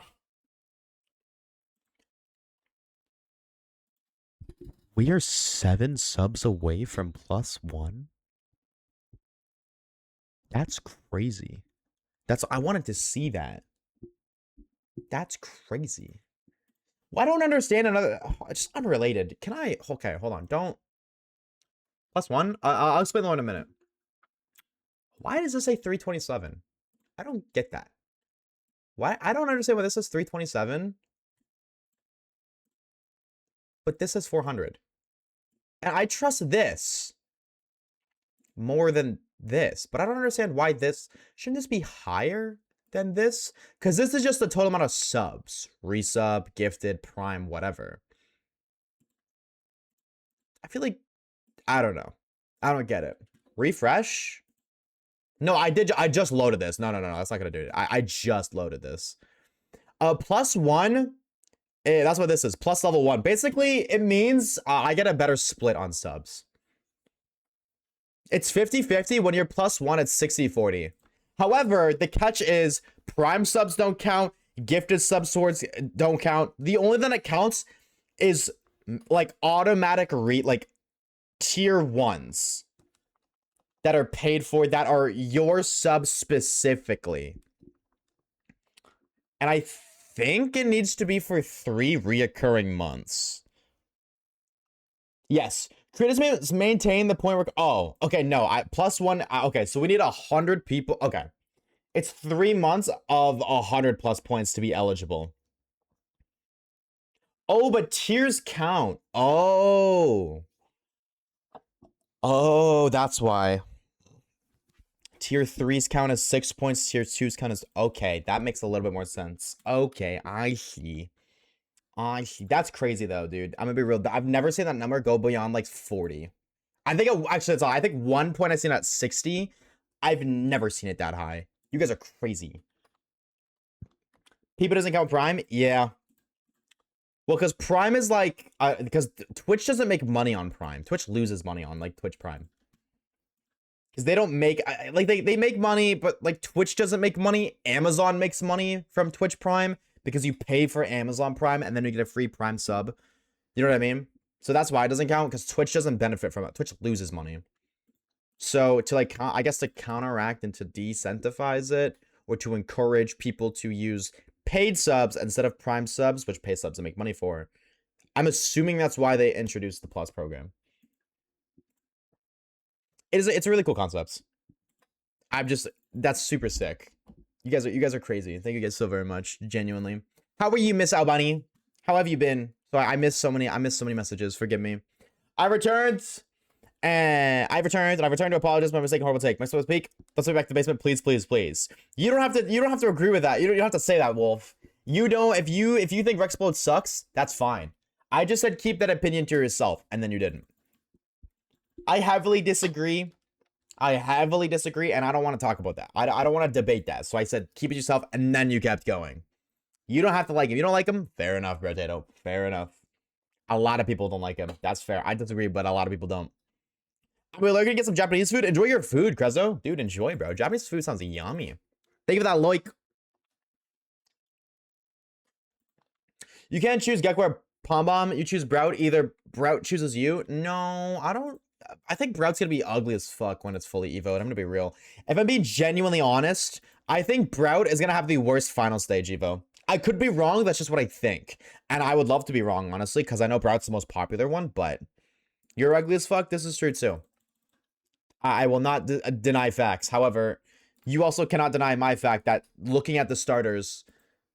We are 7 subs away from +1. That's crazy. I wanted to see that. That's crazy. Well, I don't understand another. It's unrelated. Can I? Okay, hold on. Don't. +1. I'll explain that in a minute. Why does this say 327? I don't get that. Why? I don't understand why this says 327, but this says 400. And I trust this more than this, but I don't understand why this shouldn't this be higher than this? Because this is just the total amount of subs, resub, gifted, prime, whatever. I feel like I don't know. I don't get it. Refresh. No, I just loaded this. No, that's not gonna do it. I just loaded this. +1. That's what this is. Plus level 1. Basically, it means I get a better split on subs. It's 50-50. When you're +1, it's 60-40. However, the catch is prime subs don't count. Gifted sub swords don't count. The only thing that counts is like automatic like tier 1s that are paid for, that are your sub specifically. And I think it needs to be for 3 reoccurring months. Yes. Critics maintain the point where, oh, okay, no, +1, okay, so we need 100 people, okay. It's 3 months of 100+ points to be eligible. Oh, but tiers count. Oh, that's why. Tier 3s count as 6 points. Tier 2s count as... Okay, that makes a little bit more sense. Okay, I see. That's crazy, though, dude. I'm gonna be real. I've never seen that number go beyond, like, 40. I think... Actually, that's all. I think one point I've seen at 60. I've never seen it that high. You guys are crazy. People doesn't count Prime? Yeah. Well, because Prime is, like... because Twitch doesn't make money on Prime. Twitch loses money on, like, Twitch Prime. Because they don't make, like, they make money, but, like, Twitch doesn't make money. Amazon makes money from Twitch Prime because you pay for Amazon Prime and then you get a free Prime sub. You know what I mean? So that's why it doesn't count, because Twitch doesn't benefit from it. Twitch loses money. So to, like, I guess to counteract and to decentivize it, or to encourage people to use paid subs instead of Prime subs, which paid subs to make money for, I'm assuming that's why they introduced the Plus program. It's a really cool concept. That's super sick. You guys are crazy. Thank you guys so very much, genuinely. How are you, Miss Albani? How have you been? So I missed so many messages. Forgive me. I returned and I've returned to apologize for my mistake and horrible take. My supposed to speak. Let's go back to the basement, please, please, please. You don't have to agree with that. You don't have to say that, Wolf. You don't. If you think Rexplode sucks, that's fine. I just said keep that opinion to yourself, and then you didn't. I heavily disagree, and I don't want to talk about that. I don't want to debate that. So I said keep it yourself, and then you kept going. You don't have to like him. You don't like him? Fair enough, Potato. Fair enough. A lot of people don't like him. That's fair. I disagree, but a lot of people don't. We're gonna get some Japanese food. Enjoy your food, Crezo. Dude, enjoy, bro. Japanese food sounds yummy. Thank you for that, like. You can't choose Gekko or Pom Bomb. You choose Brout. Either Brout chooses you. No, I don't. I think Brout's gonna be ugly as fuck when it's fully evoed. I'm gonna be real. If I'm being genuinely honest, I think Brout is gonna have the worst final stage evo. I could be wrong. That's just what I think. And I would love to be wrong, honestly, because I know Brout's the most popular one, but you're ugly as fuck. This is true, too. I will not deny facts. However, you also cannot deny my fact that looking at the starters,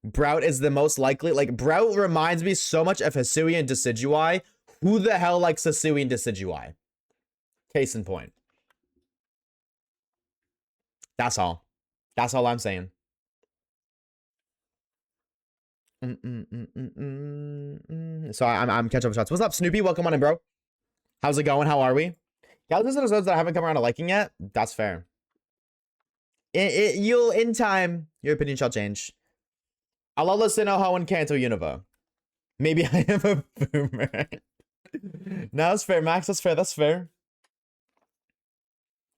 Brout is the most likely. Like, Brout reminds me so much of Hisui and Decidueye. Who the hell likes Hisui and Decidueye? Case in point. That's all. That's all I'm saying. So I'm catching up shots. What's up, Snoopy? Welcome on in, bro. How's it going? How are we? Yeah, there's episodes that I haven't come around to liking yet. That's fair. You'll in time, your opinion shall change. I'll listen to Ho and Kanto Unova. Maybe I am a boomer. No, that's fair, Max. That's fair. That's fair.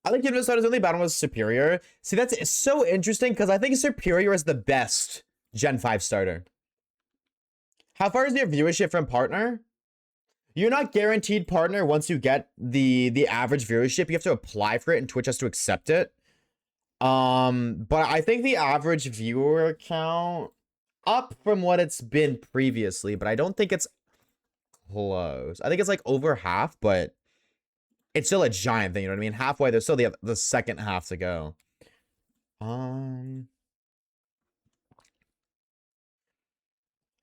I think Unova started only battle was Superior. See, that's so interesting because I think Superior is the best Gen 5 starter. How far is your viewership from partner? You're not guaranteed partner once you get the average viewership. You have to apply for it and Twitch has to accept it. But I think the average viewer count up from what it's been previously, but I don't think it's close. I think it's like over half, but it's still a giant thing, you know what I mean? Halfway, there's still the second half to go.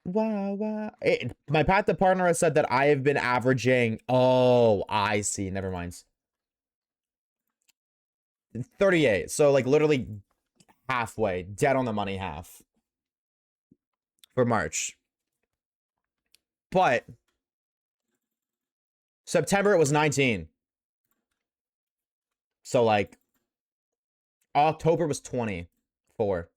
Wow. My path to partner has said that I have been averaging. Oh, I see. Never mind. 38. So, like, literally halfway. Dead on the money half. For March. But September, it was 19. So, like, October was 24.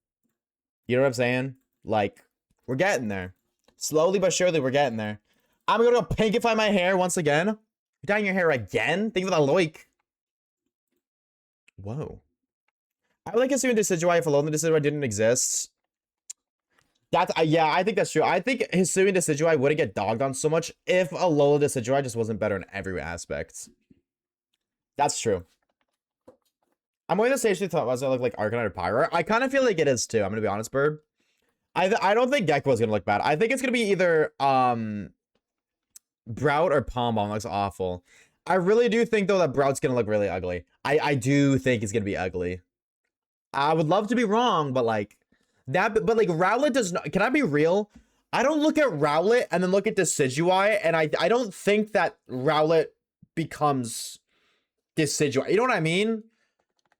You know what I'm saying? Like, we're getting there. Slowly but surely, we're getting there. I'm gonna go pinkify my hair once again. You're dyeing your hair again? Think of that, like. Whoa. I would like assuming Decidueye if alone the Decidueye didn't exist. That's yeah, I think that's true. I think Hisui and Decidueye wouldn't get dogged on so much if Alola Decidueye just wasn't better in every aspect. That's true. I'm going to say she thought was it look like Arcanine or Pyro. I kind of feel like it is too. I'm gonna be honest, Bird. I don't think Gekko is gonna look bad. I think it's gonna be either Brout or Pom Bomb. Looks awful. I really do think though that Brout's gonna look really ugly. I do think it's gonna be ugly. I would love to be wrong, but like that. But like Rowlet does not. Can I be real? I don't look at Rowlet and then look at Decidueye, and I don't think that Rowlet becomes Decidueye. You know what I mean?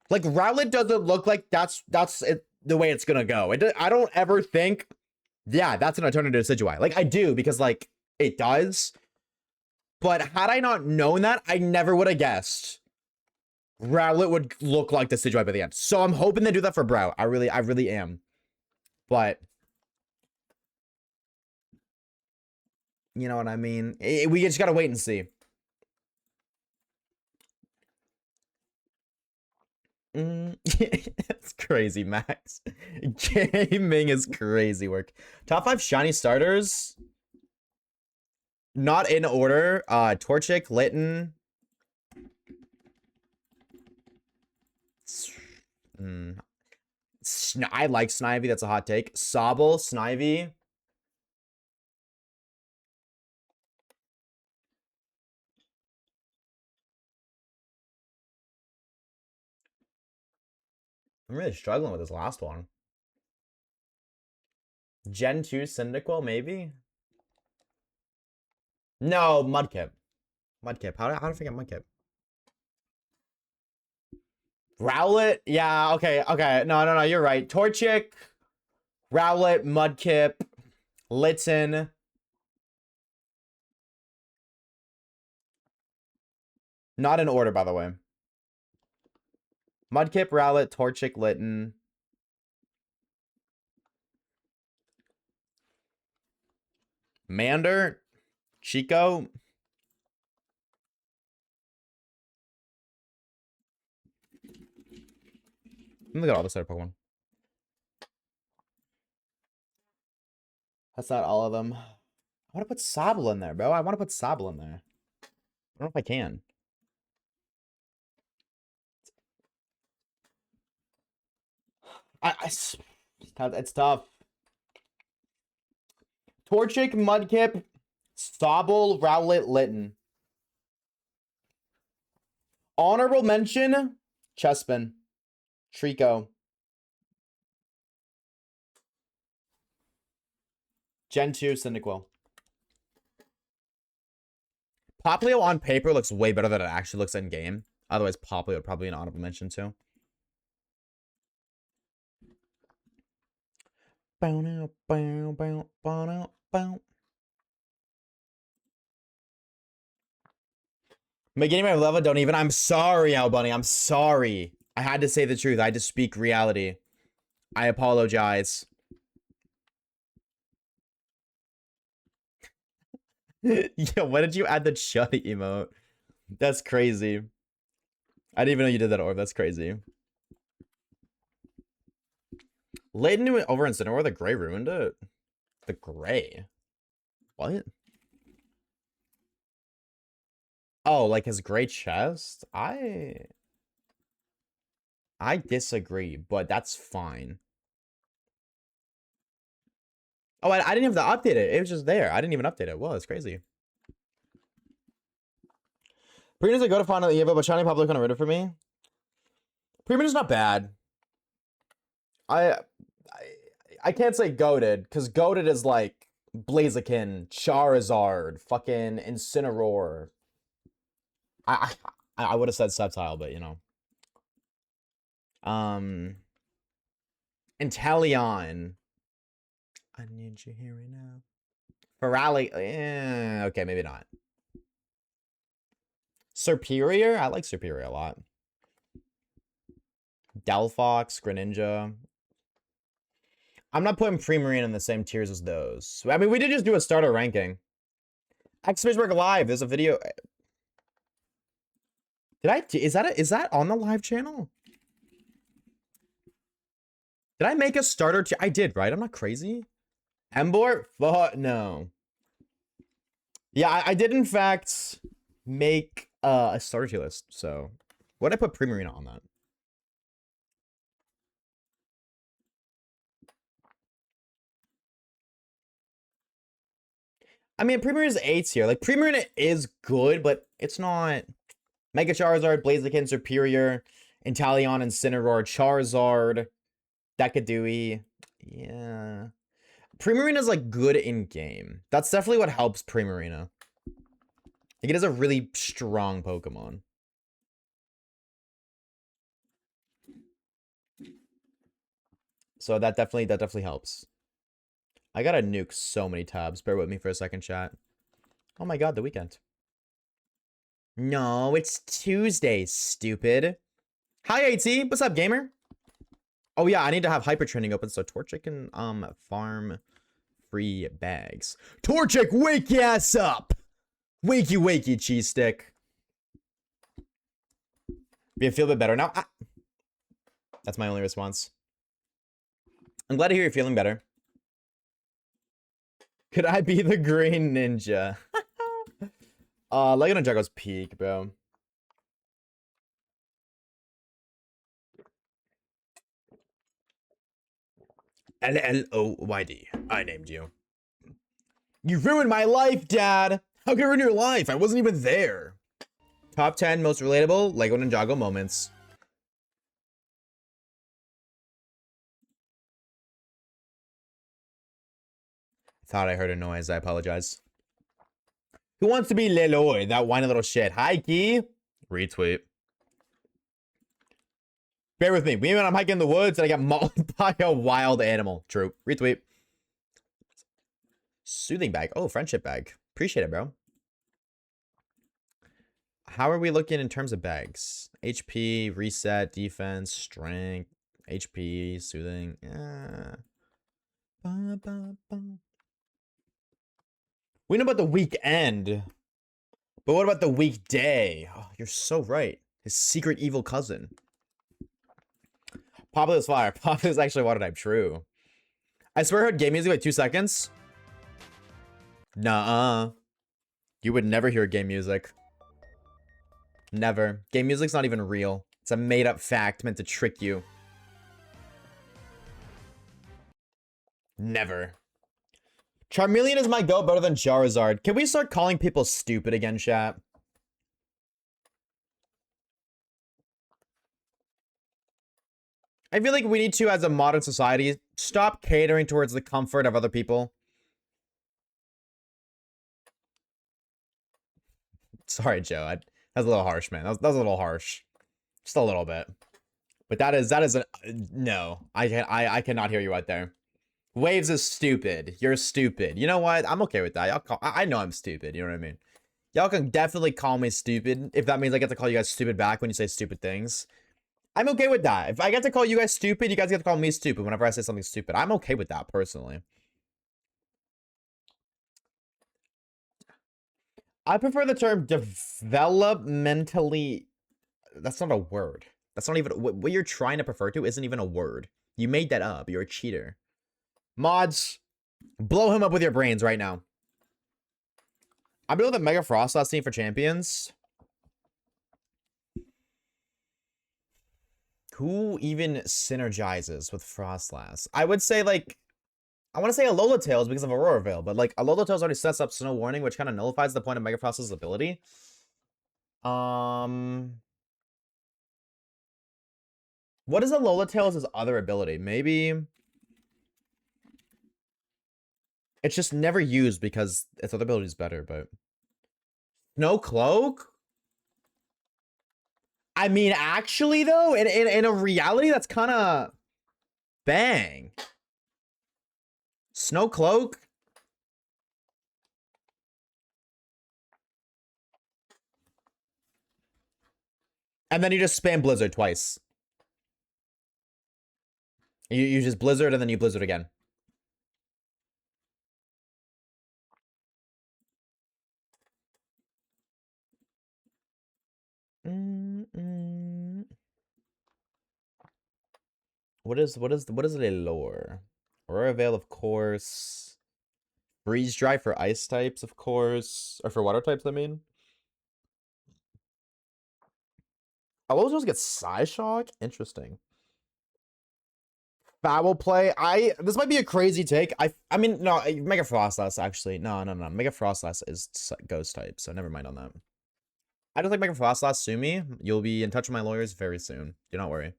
Like Rowlet doesn't look like that's it, the way it's gonna go. I don't ever think, yeah, that's gonna turn into Decidueye. Like I do because like it does. But had I not known that, I never would have guessed Rowlet would look like Decidueye by the end. So I'm hoping they do that for Brow. I really am. But you know what I mean? We just gotta wait and see. That's crazy, Max. Gaming is crazy work. Top 5 shiny starters. Not in order. Torchic, Litten. I like Snivy. That's a hot take. Sobble, Snivy. I'm really struggling with this last one. Gen 2 Cyndaquil, maybe? No, Mudkip. Mudkip. How do I forget Mudkip? Rowlet? Yeah, okay. No, you're right. Torchic, Rowlet, Mudkip, Litten. Not in order, by the way. Mudkip, Rowlet, Torchic, Litten. Mander, Chico. Look at all this other Pokemon. That's not all of them. I want to put Sobble in there, bro. I want to put Sobble in there. I don't know if I can. It's tough. Torchic, Mudkip, Sobble, Rowlet, Litten. Honorable mention, Chespin, Trico. Gen 2, Cyndaquil. Popplio on paper looks way better than it actually looks in game. Otherwise, Popplio would probably be an honorable mention too. Beginning my level, don't even. I'm sorry, Albunny. I'm sorry. I had to say the truth. I had to speak reality. I apologize. Yo, why did you add the chuddy emote? That's crazy. I didn't even know you did that, Orb. That's crazy. Layton knew it over in Cineroar. The gray ruined it. The gray? What? Oh, like his gray chest? I disagree, but that's fine. Oh, I didn't have to update it. It was just there. I didn't even update it. Whoa, it's crazy. Premina's a go to final Evo, but Shiny Pablo kind of rid it for me. Premina's not bad. I can't say goated, because goated is like Blaziken, Charizard, fucking Incineroar. I would have said Sceptile, but you know. Inteleon. I need you here right now. Ferali, okay, maybe not. Superior? I like Superior a lot. Delphox, Greninja. I'm not putting Primarine in the same tiers as those. I mean, we did just do a starter ranking. X-Fishwork Live, there's a video. Is that on the live channel? Did I make a starter I did, right? I'm not crazy. Embor? Fuck no. Yeah, I did in fact make a starter tier list. So, what did I put Primarina on that? I mean, Primarina's A tier. Like, Primarina is good, but it's not. Mega Charizard, Blaziken, Superior, Inteleon, Incineroar, Charizard, Decadui. Yeah. Primarina's like good in game. That's definitely what helps Primarina. Like, it is a really strong Pokemon. So that definitely helps. I gotta nuke so many tabs. Bear with me for a second, chat. Oh my god, the weekend. No, it's Tuesday, stupid. Hi, AT. What's up, gamer? Oh yeah, I need to have hyper training open so Torchic can farm free bags. Torchic, wake your ass up! Wakey, wakey, cheese stick. You feel a bit better now? That's my only response. I'm glad to hear you're feeling better. Could I be the green ninja? Lego Ninjago's peak, bro. LLOYD. I named you. You ruined my life, Dad! How could I ruin your life? I wasn't even there. Top 10 most relatable Lego Ninjago moments. Thought I heard a noise. I apologize. Who wants to be Leloy? That whiny little shit. Hi, Key. Retweet. Bear with me. We went on hiking in the woods and I got mauled by a wild animal. True. Retweet. Soothing bag. Oh, friendship bag. Appreciate it, bro. How are we looking in terms of bags? HP, reset, defense, strength, HP, soothing. We know about the weekend. But what about the weekday? Oh, you're so right. His secret evil cousin. Populous fire. Populous actually water type. True. I swear I heard game music like 2 seconds. Nuh-uh. You would never hear game music. Never. Game music's not even real. It's a made-up fact meant to trick you. Never. Charmeleon is my goat better than Charizard. Can we start calling people stupid again, chat? I feel like we need to, as a modern society, stop catering towards the comfort of other people. Sorry, Joe. That was a little harsh, man. That was a little harsh. Just a little bit. But that is a no. I cannot hear you out there. Waves is stupid. You're stupid. You know what? I'm okay with that. I know I'm stupid. You know what I mean? Y'all can definitely call me stupid if that means I get to call you guys stupid back when you say stupid things. I'm okay with that. If I get to call you guys stupid, you guys get to call me stupid whenever I say something stupid. I'm okay with that, personally. I prefer the term developmentally. That's not a word. That's not even what you're trying to prefer to isn't even a word. You made that up. You're a cheater. Mods, blow him up with your brains right now. I'm doing the Mega Frost last team for champions. Who even synergizes with Frostlass? I would say, like, I want to say Alola Tails because of Aurora Veil, but, like, Alola Tails already sets up Snow Warning, which kind of nullifies the point of Mega Frost's ability. What is Alola Tails' other ability? Maybe it's just never used because its other ability is better, but Snow Cloak? I mean, actually, though, in a reality, that's kind of bang. Snow Cloak? And then you just spam Blizzard twice. You just Blizzard and then you Blizzard again. What is a lore? Aurora Veil, of course. Freeze Dry for ice types, of course. Or for water types, I mean. Alola Tails gets Psyshock? Interesting. Foul play. This might be a crazy take. I mean, no, Mega Frostlass actually. No. Mega Frostlass is ghost type, so never mind on that. I don't think Mega Frostlass sue me. You'll be in touch with my lawyers very soon. Do not worry.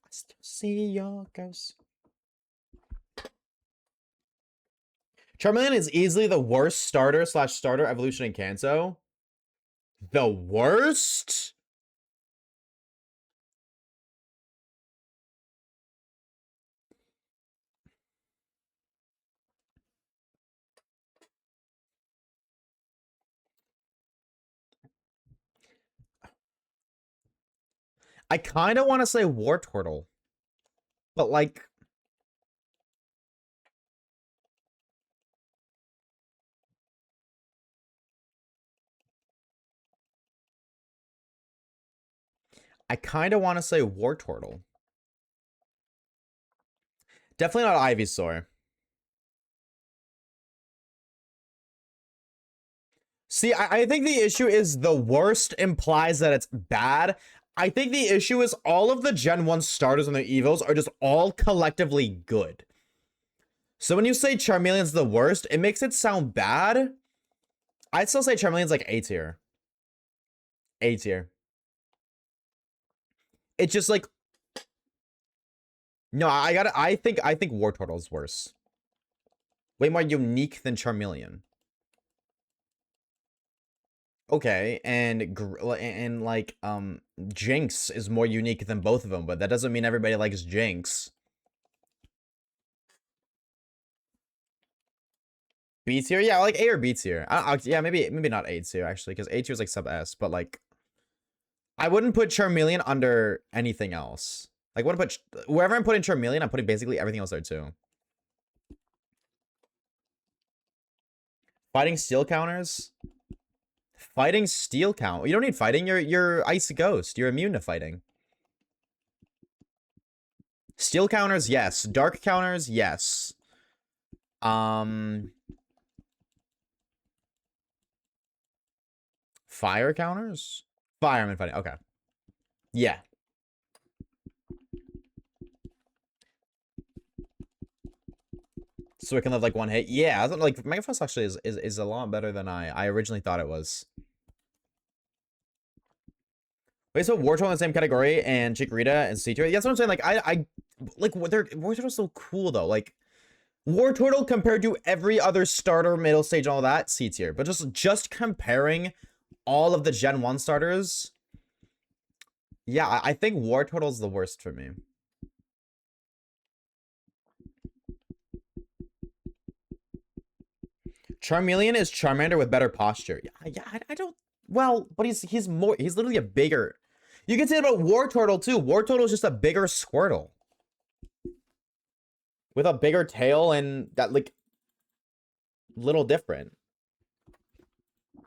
I still see your ghost. Charmeleon is easily the worst starter/starter evolution in Kanto. The worst? I kind of want to say Wartortle. But, like... I kind of want to say Wartortle. Definitely not Ivysaur. See, I think the issue is the worst implies that it's bad. I think the issue is all of the Gen 1 starters on the Evos are just all collectively good. So when you say Charmeleon's the worst, it makes it sound bad. I'd still say Charmeleon's like A tier. A tier. It's just like... No, I think Wartortle's worse. Way more unique than Charmeleon. Okay, and like Jinx is more unique than both of them, but that doesn't mean everybody likes Jinx. B tier, yeah, like A or B tier. Yeah, maybe not A tier actually, because A tier is like sub S, but like I wouldn't put Charmeleon under anything else. Like, wherever I'm putting Charmeleon, I'm putting basically everything else there too. Fighting steel counters. Fighting steel count. You don't need fighting. You're Ice Ghost. You're immune to fighting. Steel counters, yes. Dark counters, yes. Fire counters? Fireman fighting. Okay. Yeah. So it can live like one hit. Yeah, I like Mega Frost actually is a lot better than I originally thought it was. Wait, so Wartortle in the same category and Chikorita and C-tier? Yeah, that's what I'm saying. Like, I like Wartortle's so cool though. Like, Wartortle compared to every other starter, middle stage, all that, C-tier. But just comparing all of the Gen 1 starters, yeah, I think Wartortle's the worst for me. Charmeleon is Charmander with better posture. Yeah, I don't. Well, but he's literally a bigger. You can say that about Wartortle too. Wartortle is just a bigger Squirtle with a bigger tail and that like little different. I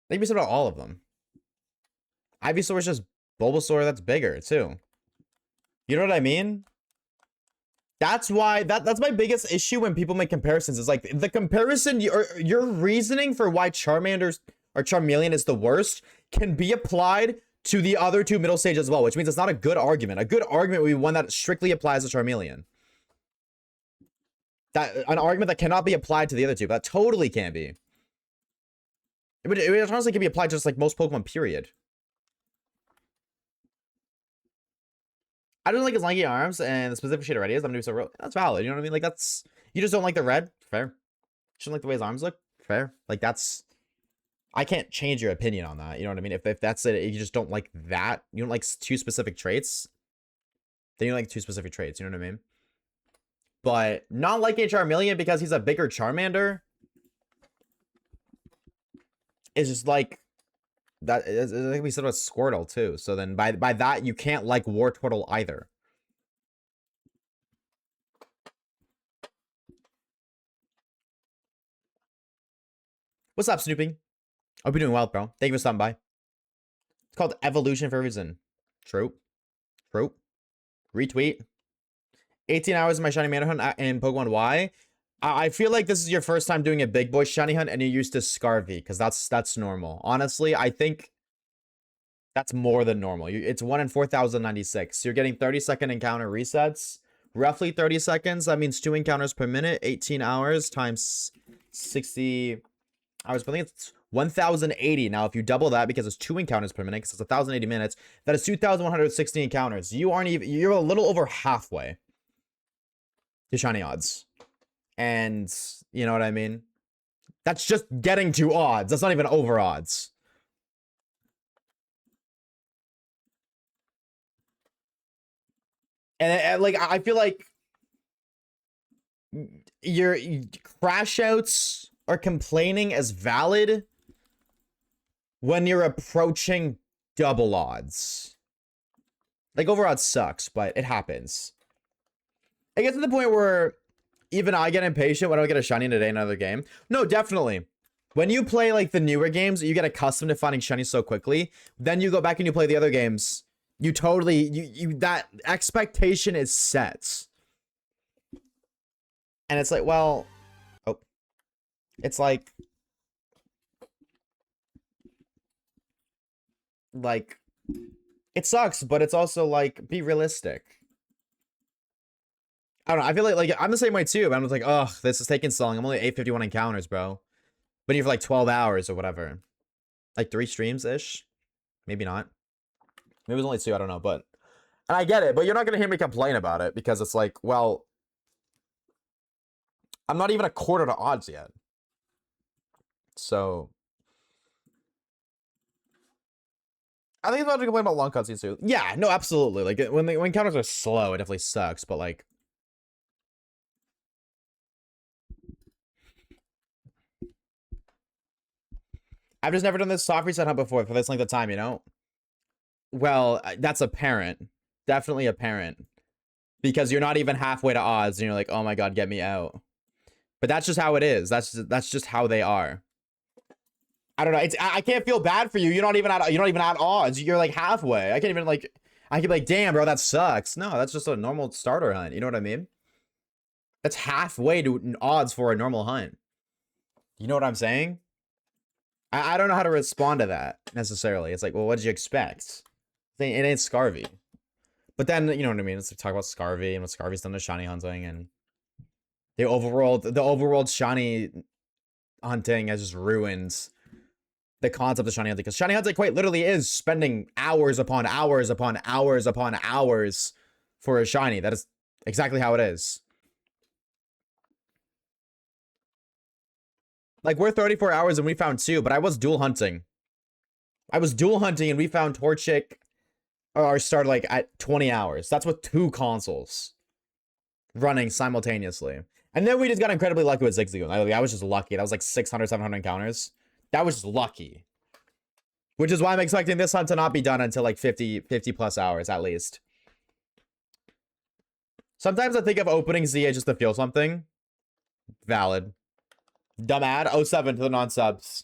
think we said about all of them. Ivysaur is just Bulbasaur that's bigger too. You know what I mean? That's why that's my biggest issue when people make comparisons. Is like the comparison, your reasoning for why Charmander or Charmeleon is the worst can be applied to the other two middle stage as well, which means it's not a good argument. A good argument would be one that strictly applies to Charmeleon. An argument that cannot be applied to the other two, but that totally can be. It honestly can be applied to just like most Pokemon, period. I don't like his lanky arms and the specific shade of red he is. I'm gonna do so real. That's valid. You know what I mean? Like that's you just don't like the red. Fair. Shouldn't like the way his arms look. Fair. Like that's I can't change your opinion on that. You know what I mean? If that's it, you just don't like that. You don't like two specific traits. Then you like two specific traits. You know what I mean? But not liking Charmeleon because he's a bigger Charmander is just like that. I think we said about Squirtle too. So then by that you can't like Wartortle either. What's up, Snooping? Hope you're doing well, bro. Thank you for stopping by. It's called Evolution for a reason. True. True. Retweet. 18 hours of my shiny mana hunt in Pokemon Y. I feel like this is your first time doing a big boy shiny hunt and you're used to Scarvy because that's normal. Honestly, I think that's more than normal. It's 1 in 4,096. You're getting 30-second encounter resets. Roughly 30 seconds. That means 2 encounters per minute. 18 hours times 60 hours. I think it's 1,080. Now, if you double that because it's 2 encounters per minute, because it's 1,080 minutes, that is 2,160 encounters. You're a little over halfway to shiny odds. And you know what I mean? That's just getting to odds. That's not even over odds. And like, I feel like your crash outs or complaining is valid when you're approaching double odds. Like, over odds sucks, but it happens. It gets to the point where even I get impatient when I get a shiny today in another game. No, definitely. When you play like the newer games, you get accustomed to finding shinies so quickly. Then you go back and you play the other games. You totally, that expectation is set. And it's like, well, oh, it's like, it sucks, but it's also like, be realistic. I don't know. I feel like I'm the same way too. But I'm just like, ugh, this is taking so long. I'm only 851 encounters, bro. But you're for like 12 hours or whatever. Like 3 streams ish. Maybe not. Maybe it was only 2. I don't know. But, and I get it. But you're not going to hear me complain about it because it's like, well, I'm not even a quarter to odds yet. So, I think it's about to complain about long cutscenes too. Yeah, no, absolutely. Like when counters are slow, it definitely sucks. But like, I've just never done this soft reset hunt before for this length of time, you know? Well, that's apparent. Definitely apparent. Because you're not even halfway to odds and you're like, oh my god, get me out. But that's just how it is. That's just how they are. I don't know. I can't feel bad for you. You're not even at odds. You're like halfway. I can't even like, I can be like, damn, bro, that sucks. No, that's just a normal starter hunt. You know what I mean? That's halfway to odds for a normal hunt. You know what I'm saying? I don't know how to respond to that necessarily. It's like, well, what did you expect? It ain't Scarvy. But then, you know what I mean? Let's talk about Scarvy and what Scarvy's done to shiny hunting and the overworld shiny hunting has just ruined the concept of shiny hunting. Because shiny hunting quite literally is spending hours upon hours upon hours upon hours for a shiny. That is exactly how it is. Like, we're 34 hours and we found 2, but I was dual hunting. I was dual hunting and we found Torchic or started like at 20 hours. That's with 2 consoles running simultaneously. And then we just got incredibly lucky with Zigzagoon. I was just lucky. That was like 600, 700 encounters. That was just lucky. Which is why I'm expecting this hunt to not be done until like 50 plus hours at least. Sometimes I think of opening ZA just to feel something. Valid. Dumb ad. 07 to the non-subs.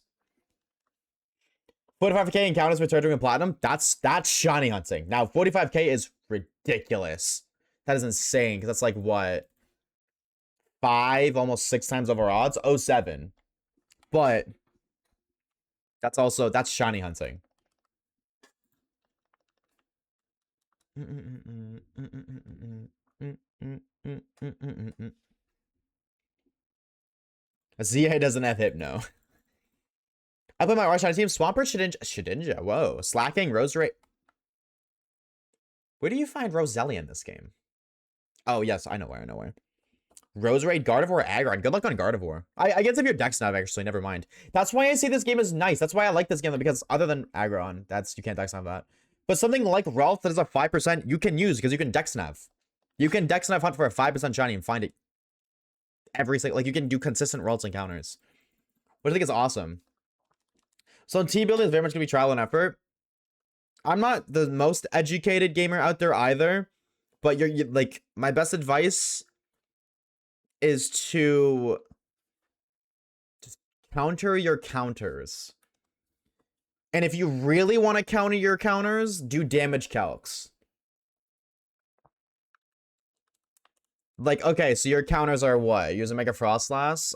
45k encounters with Treasure and Platinum. That's shiny hunting. Now 45k is ridiculous. That is insane. Because that's like what? 5, almost 6 times over odds. 07. But that's shiny hunting. ZA doesn't have Hypno. I play my Rush team. Swampert, Shedinja. Whoa. Slacking, Roserade. Where do you find Roselia in this game? Oh, yes. I know where. Roserade, Gardevoir, Aggron. Good luck on Gardevoir. I guess if you're Dex Nav, actually. Never mind. That's why I say this game is nice. That's why I like this game. Because other than Aggron, you can't Dex Nav that. But something like Ralph that is a 5%, you can use because you can Dex Nav. You can Dex Nav hunt for a 5% shiny and find it every single, like you can do consistent Ralts encounters. Which I think is awesome. So team building is very much going to be trial and effort. I'm not the most educated gamer out there either. But you're like, my best advice is to just counter your counters. And if you really want to counter your counters, do damage calcs. Like, okay, so your counters are what? Use a Mega Frostlass.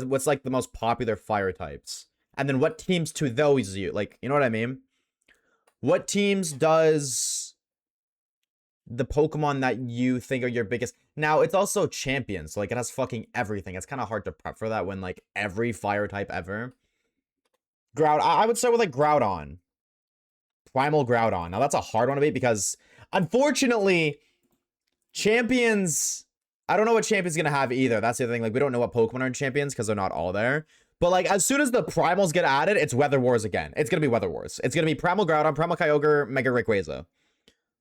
What's like the most popular fire types? And then what teams to those you like, you know what I mean? What teams does the Pokemon that you think are your biggest? Now, it's also champions, so like it has fucking everything. It's kind of hard to prep for that when like every fire type ever. I would start with like Groudon. Primal Groudon. Now that's a hard one to beat because unfortunately, champions, I don't know what champions gonna have either. That's the other thing. Like we don't know what Pokemon are in champions because they're not all there. But like as soon as the primals get added, it's Weather Wars again. It's gonna be Weather Wars. It's gonna be Primal Groudon, Primal Kyogre, Mega Rayquaza.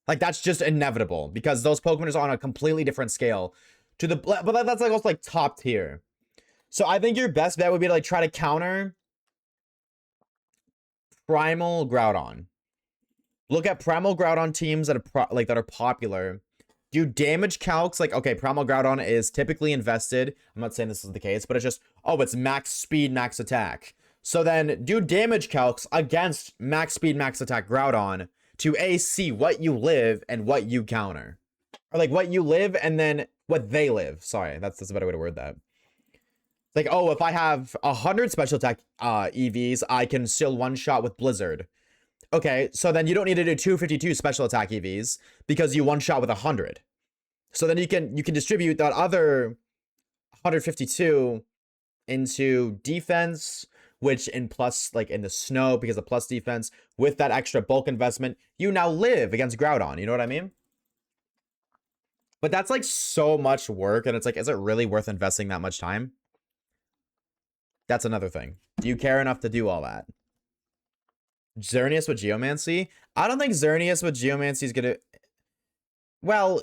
Like that's just inevitable because those Pokemon are on a completely different scale to the. But that's like also like top tier. So I think your best bet would be to like try to counter Primal Groudon. Look at Primal Groudon teams that are popular. Do damage calcs, like, okay, Primal Groudon is typically invested. I'm not saying this is the case, but it's just, oh, it's max speed, max attack. So then do damage calcs against max speed, max attack Groudon to see what you live and what you counter. Or like what you live and then what they live. Sorry, that's a better way to word that. Like, oh, if I have 100 special attack EVs, I can still one-shot with Blizzard. Okay, so then you don't need to do 252 special attack EVs because you one-shot with 100. So then you can distribute that other 152 into defense, which in plus, like in the snow, because of plus defense, with that extra bulk investment, you now live against Groudon. You know what I mean? But that's like so much work, and it's like, is it really worth investing that much time? That's another thing. Do you care enough to do all that? Xerneas with Geomancy? I don't think Xerneas with Geomancy is gonna... Well,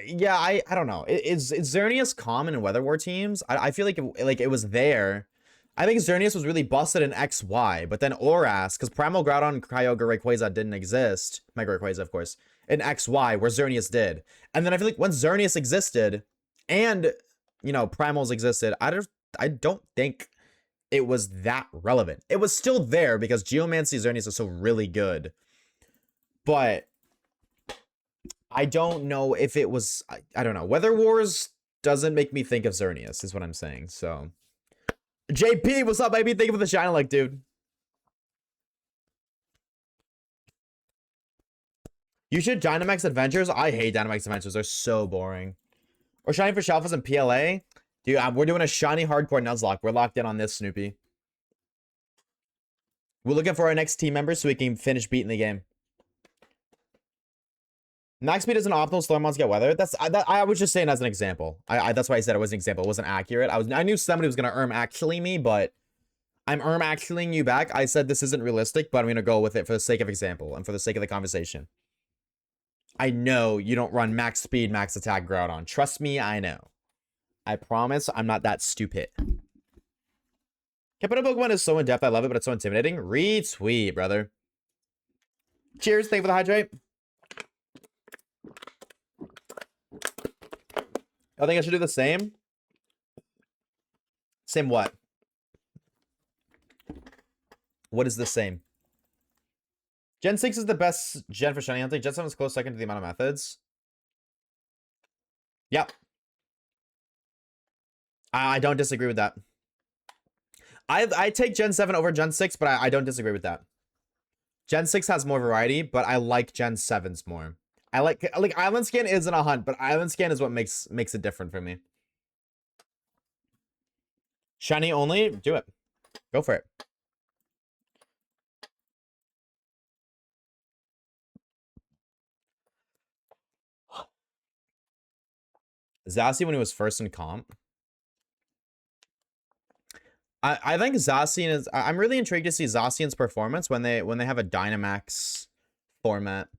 yeah, I don't know. Is Xerneas common in Weather War teams? I feel like it was there. I think Xerneas was really busted in XY, but then Oras, because Primal Groudon, Kyogre, Rayquaza didn't exist. Mega Rayquaza, of course. In XY, where Xerneas did. And then I feel like once Xerneas existed, and, you know, Primals existed, I don't think it was that relevant. It was still there because Geomancy Xerneas is so really good. But I don't know if it was... I don't know. Weather Wars doesn't make me think of Xerneas, is what I'm saying. So, JP, what's up, baby? Thank you for the shine like, dude. You should Dynamax Adventures. I hate Dynamax Adventures. They're so boring. Or Shiny for Shelfas and PLA. Dude, we're doing a Shiny Hardcore Nuzlocke. We're locked in on this, Snoopy. We're looking for our next team member so we can finish beating the game. Max speed is an optimal. Storm mons get weather. I was just saying as an example. That's why I said it was an example. It wasn't accurate. I knew somebody was gonna actually me, but I'm actuallying you back. I said this isn't realistic, but I'm gonna go with it for the sake of example and for the sake of the conversation. I know you don't run max speed, max attack Groudon. Trust me, I know. I promise I'm not that stupid. Capital Pokemon is so in-depth, I love it, but it's so intimidating. Retweet, brother. Cheers, thank you for the hydrate. I think I should do the same. Same what? What is the same? Gen 6 is the best gen for shiny hunting. Gen 7 is close second to the amount of methods. Yep. I don't disagree with that. I take Gen 7 over Gen 6, but I don't disagree with that. Gen 6 has more variety, but I like Gen 7's more. I like Island Scan isn't a hunt, but Island Scan is what makes it different for me. Shiny only? Do it. Go for it. Zacian when he was first in comp. I think Zacian is... I'm really intrigued to see Zacian's performance when they have a Dynamax format.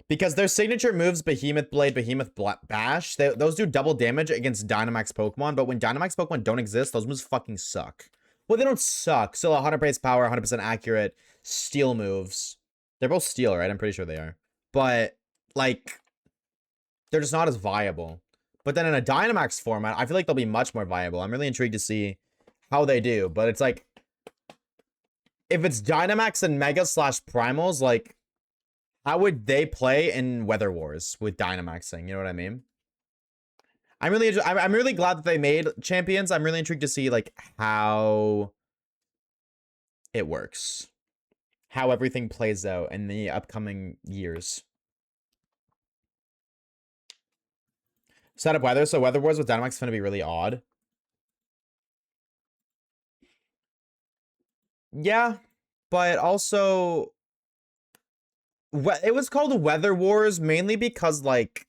Because their signature moves, Behemoth Blade, Behemoth Bash, those do double damage against Dynamax Pokemon, but when Dynamax Pokemon don't exist, those moves fucking suck. Well, they don't suck. Still 100 base power, 100% accurate, steel moves. They're both steel, right? I'm pretty sure they are. But, like, they're just not as viable. But then in a Dynamax format, I feel like they'll be much more viable. I'm really intrigued to see how they do. But it's like, if it's Dynamax and Mega / Primals, like, how would they play in Weather Wars with Dynamaxing? You know what I mean? I'm really glad that they made champions. I'm really intrigued to see like how it works, how everything plays out in the upcoming years. Setup weather. So Weather Wars with Dynamax is going to be really odd. Yeah, but also... It was called Weather Wars mainly because, like,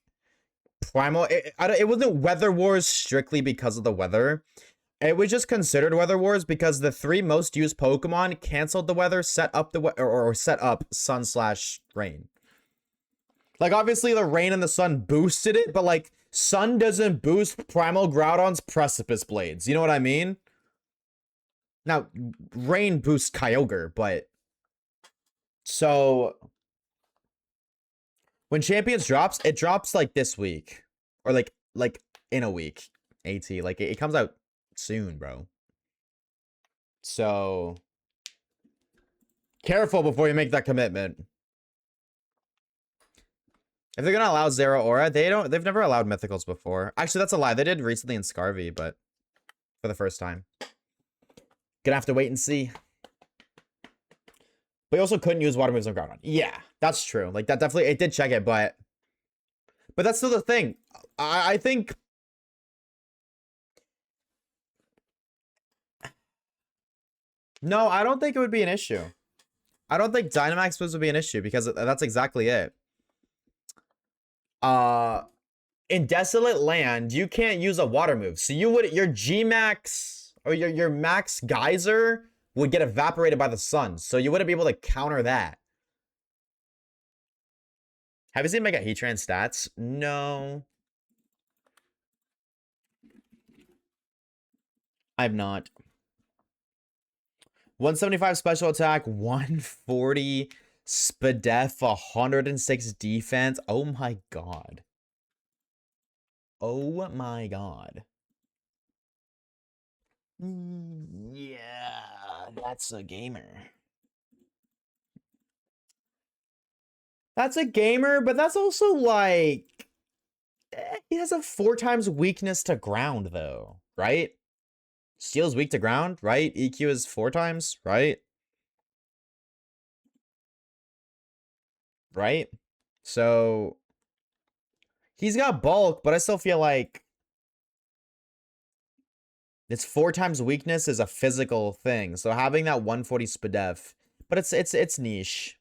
Primal... It wasn't Weather Wars strictly because of the weather. It was just considered Weather Wars because the 3 most used Pokemon canceled the weather, set up the or set up Sun/Rain. Like, obviously, the Rain and the Sun boosted it, but, like, Sun doesn't boost Primal Groudon's Precipice Blades. You know what I mean? Now, Rain boosts Kyogre, but... So... When Champions drops, it drops like this week. Or like in a week. AT. Like it comes out soon, bro. So careful before you make that commitment. If they're gonna allow Zero Aura, they've never allowed mythicals before. Actually, that's a lie. They did recently in Scarvy, but for the first time. Gonna have to wait and see. But you also couldn't use water moves on Groudon. Yeah, that's true. Like, that definitely, it did check it, but that's still the thing. I think... No, I don't think it would be an issue. I don't think Dynamax moves would be an issue because that's exactly it. In Desolate Land, you can't use a water move. So you would, your G-Max or your Max Geyser would get evaporated by the sun. So you wouldn't be able to counter that. Have you seen Mega Heatran stats? No. I've not. 175 special attack, 140 Spadef, 106 defense. Oh my god. Oh my god. Yeah, that's a gamer. That's a gamer, but that's also like... he has a 4 times weakness to ground, though, right? Steel's weak to ground, right? EQ is 4 times, right? Right? So... he's got bulk, but I still feel like... it's 4 times weakness is a physical thing. So having that 140 Spadef... but it's niche.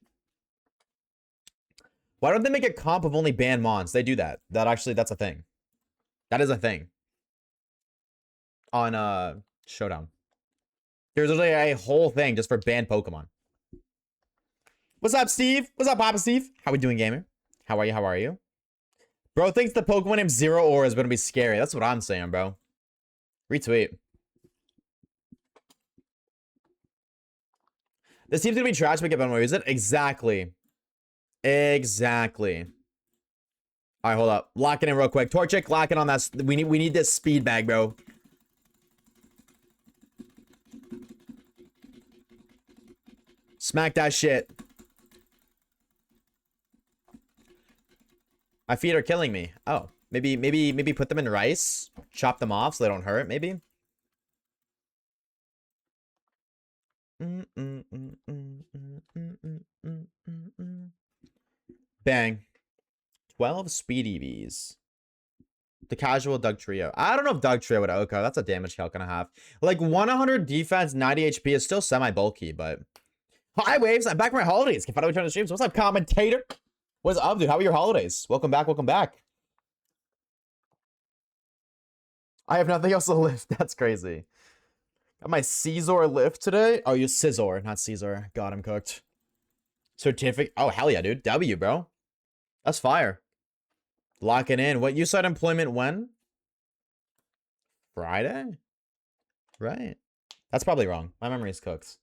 Why don't they make a comp of only ban mons? They do that. That's a thing. That is a thing. On Showdown. There's literally a whole thing just for banned Pokemon. What's up, Steve? What's up, Papa Steve? How we doing, gamer? How are you? How are you? Bro thinks the Pokemon named Zero Aura is gonna be scary. That's what I'm saying, bro. Retweet. This team's gonna be trash, but get one more. Is it? Exactly. Exactly. All right, hold up. Lock it in real quick. Torchic, lock it on that. We need this speed bag, bro. Smack that shit. My feet are killing me. Oh, maybe put them in rice. Chop them off so they don't hurt, maybe. Bang. 12 speed EVs. The casual Doug Trio. I don't know if Doug Trio would OHKO. That's a damage calc and a half. Like 100 defense, 90 HP is still semi-bulky, but... Hi, Waves. I'm back from my holidays. Can finally return to streams. What's up, commentator? What's up, dude? How are your holidays? Welcome back. Welcome back. I have nothing else to lift. That's crazy. Got my Caesar lift today. Oh, you Scizor, not Caesar. God, I'm cooked. Certificate. Oh, hell yeah, dude. W, bro. That's fire. Lock it in. What, you said employment when? Friday? Right. That's probably wrong. My memory is cooked.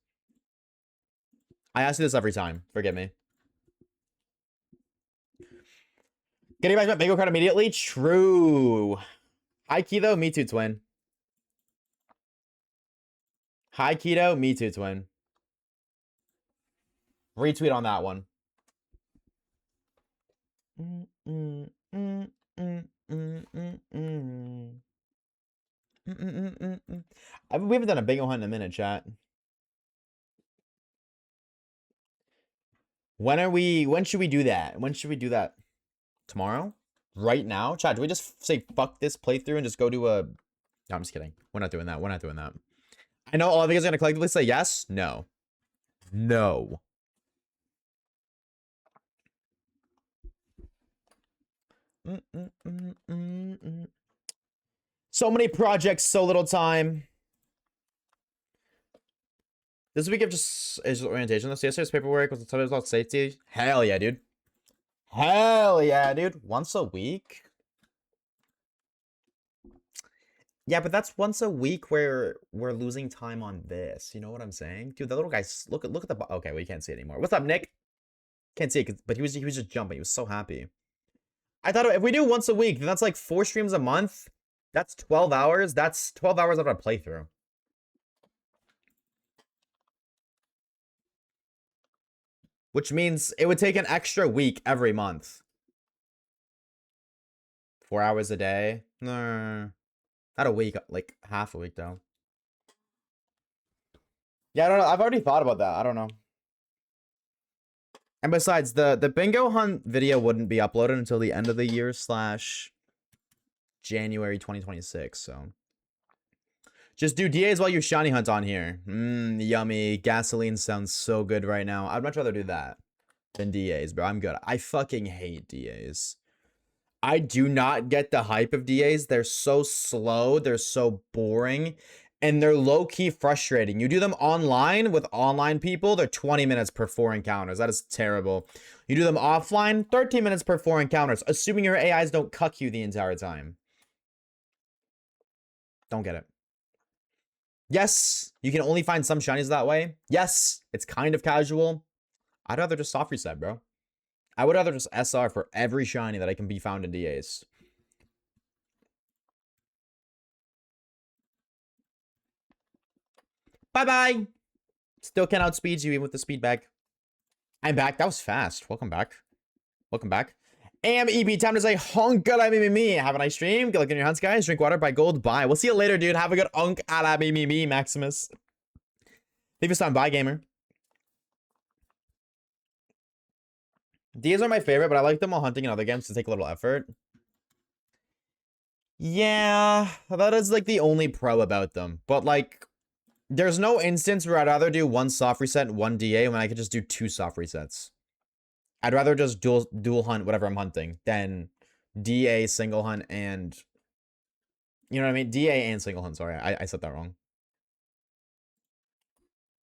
I ask you this every time. Forgive me. Getting back to my bingo card immediately? True. High key though? Me too, twin. High keto? Me too, twin. Retweet on that one. We haven't done a bingo hunt in a minute, chat. When should we do that? When should we do that? Tomorrow? Right now? Chat, do we just say fuck this playthrough and just go to a... No, I'm just kidding. We're not doing that. We're not doing that. I know all of you guys are going to collectively say yes. No. No. So many projects, so little time. This week of just is orientation. This yesterday's paperwork was a ton about safety. Hell yeah, dude. Hell yeah, dude. Once a week? Yeah, but that's once a week where we're losing time on this. You know what I'm saying? Dude, the little guy's look at the okay, well, you can't see it anymore. What's up, Nick? Can't see it, but he was just jumping. He was so happy. I thought if we do once a week, then that's like 4 streams a month. That's 12 hours. That's 12 hours of a playthrough. Which means it would take an extra week every month. 4 hours a day. No, not a week, like half a week though. Yeah, I don't know. I've already thought about that. I don't know. And besides, the bingo hunt video wouldn't be uploaded until the end of the year / January 2026. So just do DAs while you shiny hunt on here. Yummy. Gasoline sounds so good right now. I'd much rather do that than DAs, bro. I'm good. I fucking hate DAs. I do not get the hype of DAs. They're so slow. They're so boring. And they're low-key frustrating. You do them online with online people, they're 20 minutes per 4 encounters. That is terrible. You do them offline, 13 minutes per 4 encounters, assuming your AIs don't cuck you the entire time. Don't get it. Yes, you can only find some shinies that way. Yes, it's kind of casual. I'd rather just soft reset, bro. I would rather just SR for every shiny that I can be found in DAs. Bye-bye. Still can outspeed you even with the speed bag. I'm back. That was fast. Welcome back. Welcome back. AMEB, time to say honk a la me. Have a nice stream. Good luck in your hunts, guys. Drink water, buy gold, bye. We'll see you later, dude. Have a good honk a la me, Maximus. Leave us on. Bye, gamer. These are my favorite, but I like them while hunting in other games to take a little effort. Yeah, that is like the only pro about them. But like, there's no instance where I'd rather do one soft reset and one DA when I could just do 2 soft resets. I'd rather just dual hunt whatever I'm hunting than DA single hunt and, you know what I mean? DA and single hunt. Sorry, I said that wrong.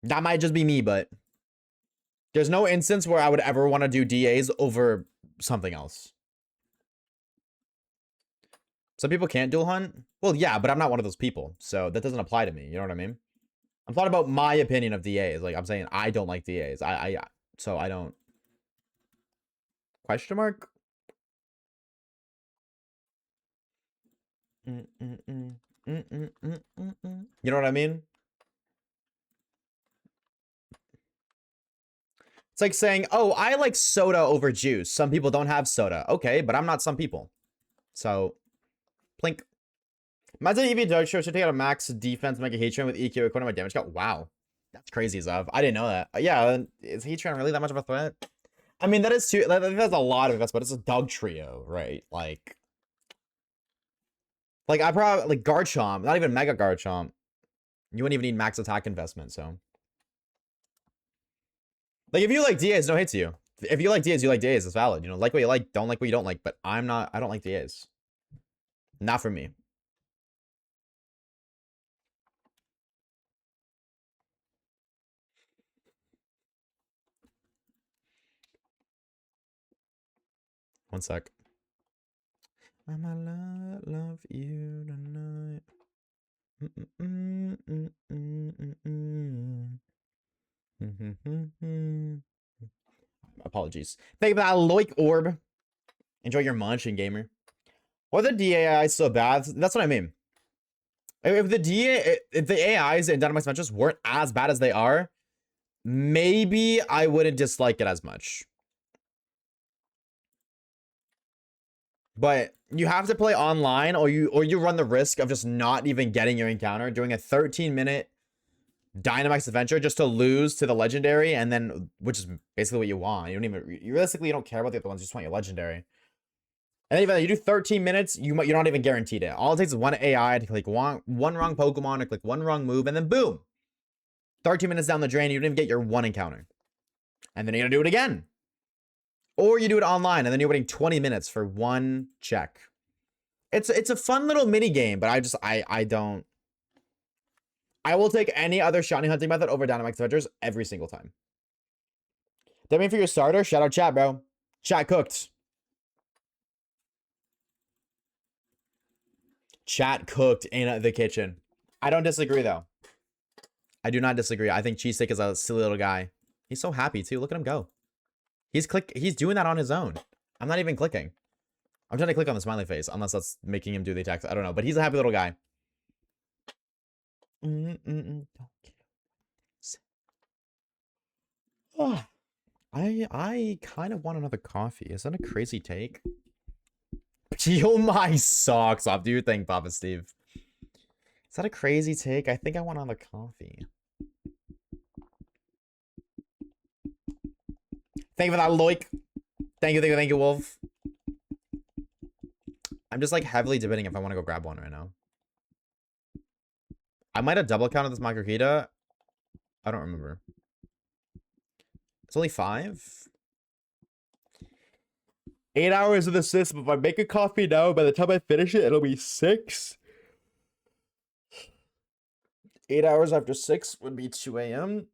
That might just be me, but there's no instance where I would ever want to do DAs over something else. Some people can't dual hunt. Well, yeah, but I'm not one of those people, so that doesn't apply to me. You know what I mean? I'm talking about my opinion of DAs. Like, I'm saying I don't like DAs. So I don't. Question mark? You know what I mean? It's like saying, oh, I like soda over juice. Some people don't have soda. Okay, but I'm not some people. So, plink. Imagine EV Dark Show should take out a max defense Mega Hatron with EQ according to my damage count. Wow. That's crazy, Zav. I didn't know that. Yeah, is Hatron really that much of a threat? I mean, that is too. That's a lot of us, but it's a dog trio, right? Like I probably like Garchomp, not even Mega Garchomp. You wouldn't even need max attack investment, so. Like, if you like DAs, no hate to you. If you like DAs, you like DAs. It's valid. You know, like what you like, don't like what you don't like. But I don't like DAs. Not for me. One sec. I'ma love you tonight. Apologies. Thank you for that, Loic Orb. Enjoy your munching, gamer. Or the DAI is so bad. That's what I mean. If the AIs in Dynamite Adventures weren't as bad as they are, maybe I wouldn't dislike it as much. But you have to play online, or you run the risk of just not even getting your encounter, doing a 13-minute Dynamax adventure just to lose to the legendary, and then, which is basically what you want. You realistically, you don't care about the other ones, you just want your legendary. And then even you do 13 minutes, you're not even guaranteed it. All it takes is one AI to click one wrong Pokemon or click one wrong move, and then boom. 13 minutes down the drain, you didn't even get your one encounter. And then you gotta do it again. Or you do it online, and then you're waiting 20 minutes for one check. It's a fun little mini game, but I don't. I will take any other shiny hunting method over Dynamax Adventures every single time. That mean for your starter? Shout out chat, bro. Chat cooked. Chat cooked in the kitchen. I don't disagree, though. I do not disagree. I think Cheesesteak is a silly little guy. He's so happy, too. Look at him go. He's doing that on his own. I'm not even clicking. I'm trying to click on the smiley face, unless that's making him do the attacks. I don't know, but he's a happy little guy. I kind of want another coffee. Is that a crazy take? Peel my socks off. Do your thing, Papa Steve. Is that a crazy take? I think I want another coffee. Thank you for that, Loik. Thank you, Wolf. I'm just like heavily debating if I want to go grab one right now. I might have double counted this margarita. I don't remember. It's only 5. 8 hours of the system. If I make a coffee now, by the time I finish it, it'll be 6. 8 hours after 6 would be 2 a.m.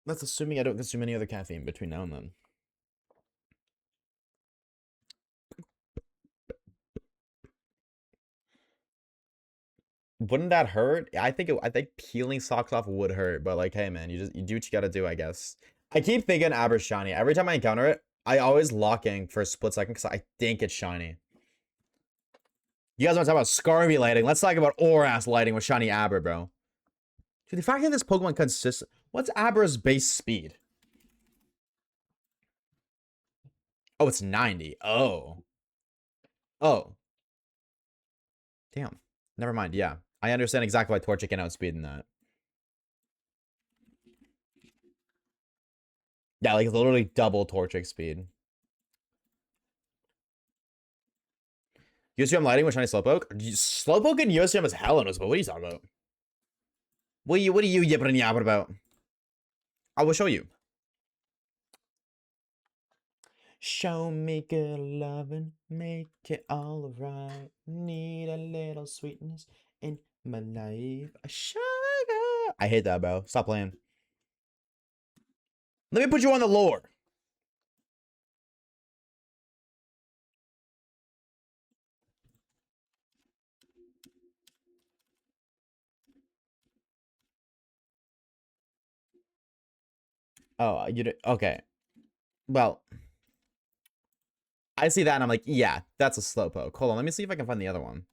That's assuming I don't consume any other caffeine between now and then. Wouldn't that hurt? I think peeling socks off would hurt, but like, hey man, you do what you gotta do, I guess. I keep thinking Aber's shiny. Every time I encounter it, I always lock in for a split second because I think it's shiny. You guys want to talk about Scarvy lighting? Let's talk about Orass lighting with shiny Aber, bro. Dude, the fact that this Pokemon consistent. What's Aber's base speed? Oh, it's 90. Oh. Oh. Damn. Never mind. Yeah. I understand exactly why Torchic can outspeed in that. Yeah, like literally double Torchic speed. USM lighting with shiny Slowpoke? Slowpoke and USM is hell in us, but what are you talking about? What are you yipping and yapping about? I will show you. Show me good loving, make it all right. Need a little sweetness in my life. Sugar. I hate that, bro. Stop playing. Let me put you on the lore. Oh, you did. Okay. Well, I see that and I'm like, yeah, that's a Slowpoke. Hold on, let me see if I can find the other one.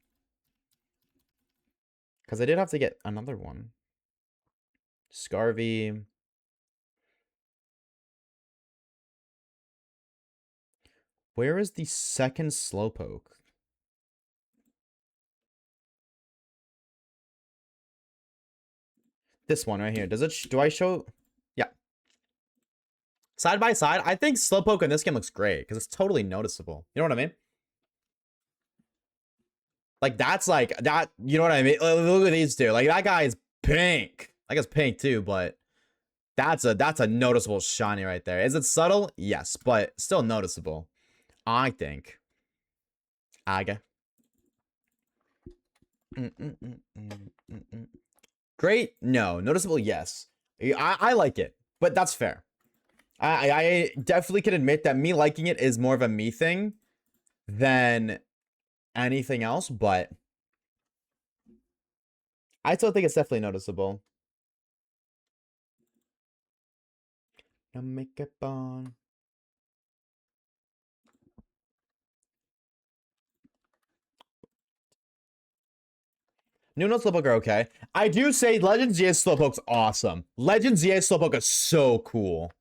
Because I did have to get another one. Scarvy. Where is the second Slowpoke? This one right here. Does it? Do I show? Yeah. Side by side, I think Slowpoke in this game looks great because it's totally noticeable. You know what I mean? Like that's like that. You know what I mean? Look at these two. Like that guy is pink. I guess pink too, but that's a noticeable shiny right there. Is it subtle? Yes, but still noticeable. I think. Aga. Great? No. Noticeable? Yes. I like it, but that's fair. I definitely can admit that me liking it is more of a me thing than anything else, but I still think it's definitely noticeable. No makeup on. New Note Slowpoke are okay. I do say Legends ZA Slowpoke's awesome. Legends ZA Slowpoke is so cool.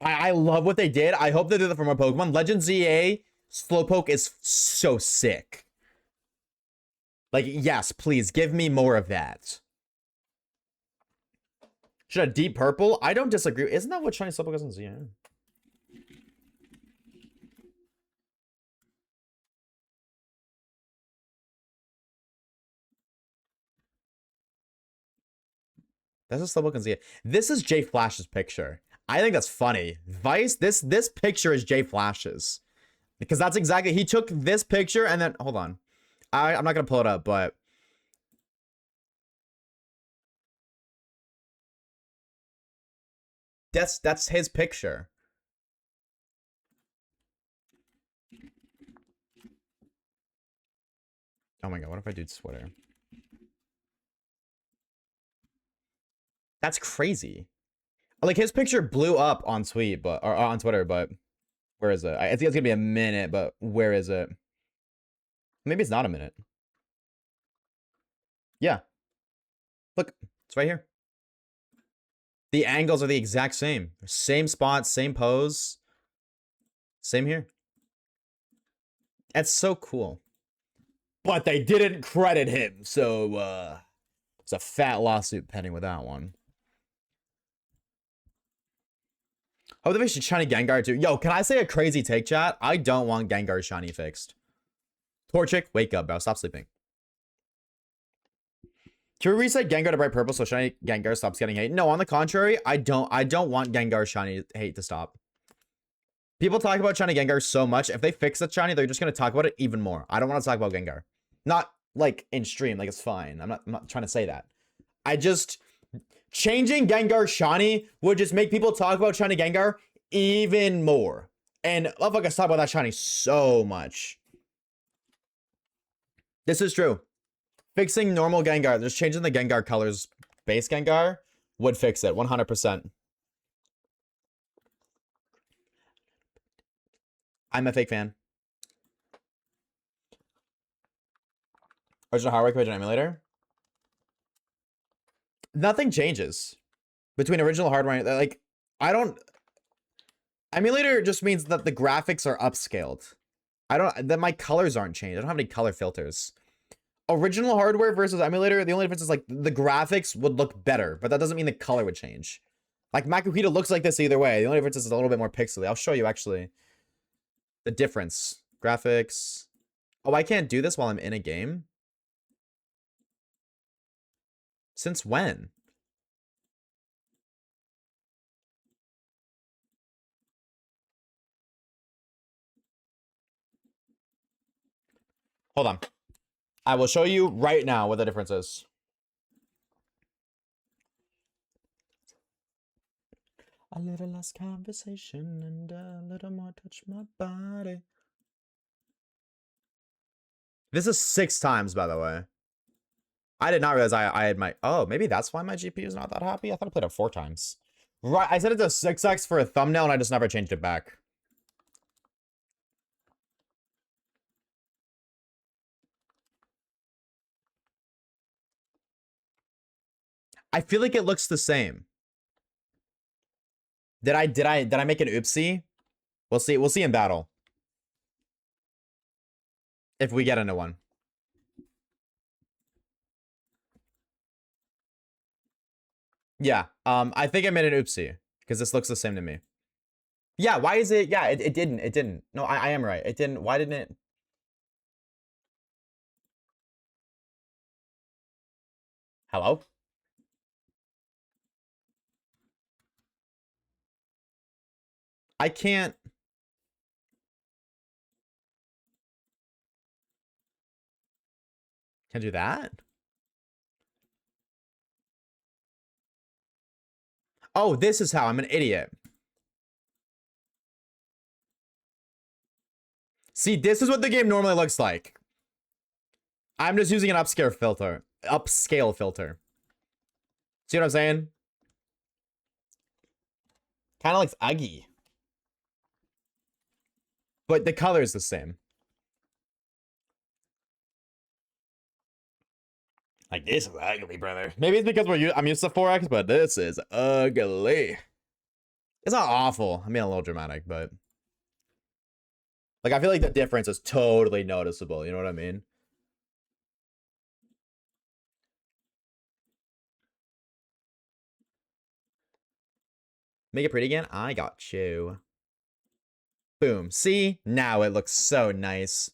I love what they did. I hope they do that for more Pokemon. Legends ZA Slowpoke is so sick. Like, yes, please give me more of that. Should a deep purple? I don't disagree. Isn't that what shiny Slowpoke is in ZA? That's a Slowpoke in ZA. This is Jay Flash's picture. I think that's funny. Vice, this picture is Jay Flash's. Because that's exactly, he took this picture and then, hold on. I'm not going to pull it up, but. That's his picture. Oh my god, what if I do Twitter? That's crazy. Like his picture blew up on tweet, but or on Twitter, but where is it? I think it's gonna be a minute, but where is it? Maybe it's not a minute. Yeah. Look, it's right here. The angles are the exact same. Same spot, same pose. Same here. That's so cool. But they didn't credit him, so it's a fat lawsuit pending with that one. Oh, they fixed shiny Gengar too. Yo, can I say a crazy take, chat? I don't want Gengar shiny fixed. Torchic, wake up, bro. Stop sleeping. Can we reset Gengar to bright purple so shiny Gengar stops getting hate? No, on the contrary, I don't want Gengar shiny hate to stop. People talk about shiny Gengar so much. If they fix that shiny, they're just gonna talk about it even more. I don't want to talk about Gengar. Not like in stream, like it's fine. I'm not trying to say that. I just changing Gengar shiny would just make people talk about shiny Gengar even more. And motherfuckers talk about that shiny so much. This is true. Fixing normal Gengar, just changing the Gengar colors, base Gengar, would fix it 100%. I'm a fake fan. Original hardware compared to an emulator? Nothing changes between original hardware. Like, I don't. Emulator just means that the graphics are upscaled. That my colors aren't changed. I don't have any color filters. Original hardware versus emulator, the only difference is like the graphics would look better, but that doesn't mean the color would change. Like Makuhita looks like this either way. The only difference is a little bit more pixely. I'll show you actually the difference. Graphics. Oh, I can't do this while I'm in a game? Since when? Hold on. I will show you right now what the difference is. A little less conversation and a little more touch my body. This is 6 times, by the way. I did not realize I had my... Oh, maybe that's why my GPU is not that happy? I thought I played it 4 times. Right, I set it to 6x for a thumbnail and I just never changed it back. I feel like it looks the same. Did I make an oopsie? We'll see in battle. If we get into one. Yeah, I think I made an oopsie because this looks the same to me. Yeah, why is it? Yeah, it didn't. No, I am right. It didn't. Why didn't it? Hello? I can't. Can I do that? Oh, this is how. I'm an idiot. See, this is what the game normally looks like. I'm just using an upscale filter. Upscale filter. See what I'm saying? Kind of like Uggy. But the color is the same. Like, this is ugly, brother. Maybe it's because I'm used to 4x, but this is ugly. It's not awful. I'm being a little dramatic, but... Like, I feel like the difference is totally noticeable. You know what I mean? Make it pretty again? I got you. Boom. See? Now it looks so nice.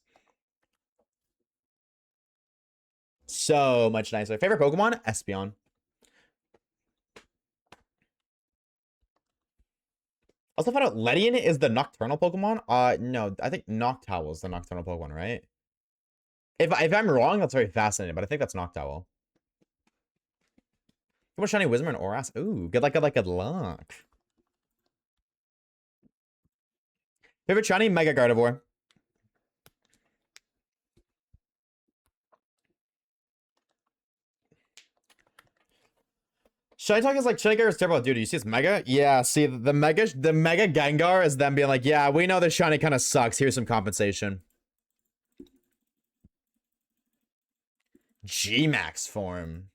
So much nicer. Favorite Pokemon? Espeon. Also found out Ledian is the nocturnal Pokemon. No, I think Noctowl is the nocturnal Pokemon, right? If I'm wrong, that's very fascinating, but I think that's Noctowl. What shiny Whismur and Oras? Ooh, good luck, good luck, good luck. Favorite shiny? Mega Gardevoir. Shiny Talk is like, Shiny Gengar is terrible. Dude, you see it's Mega? Yeah, see, the Mega Gengar is them being like, yeah, we know this shiny kind of sucks. Here's some compensation. G-Max form.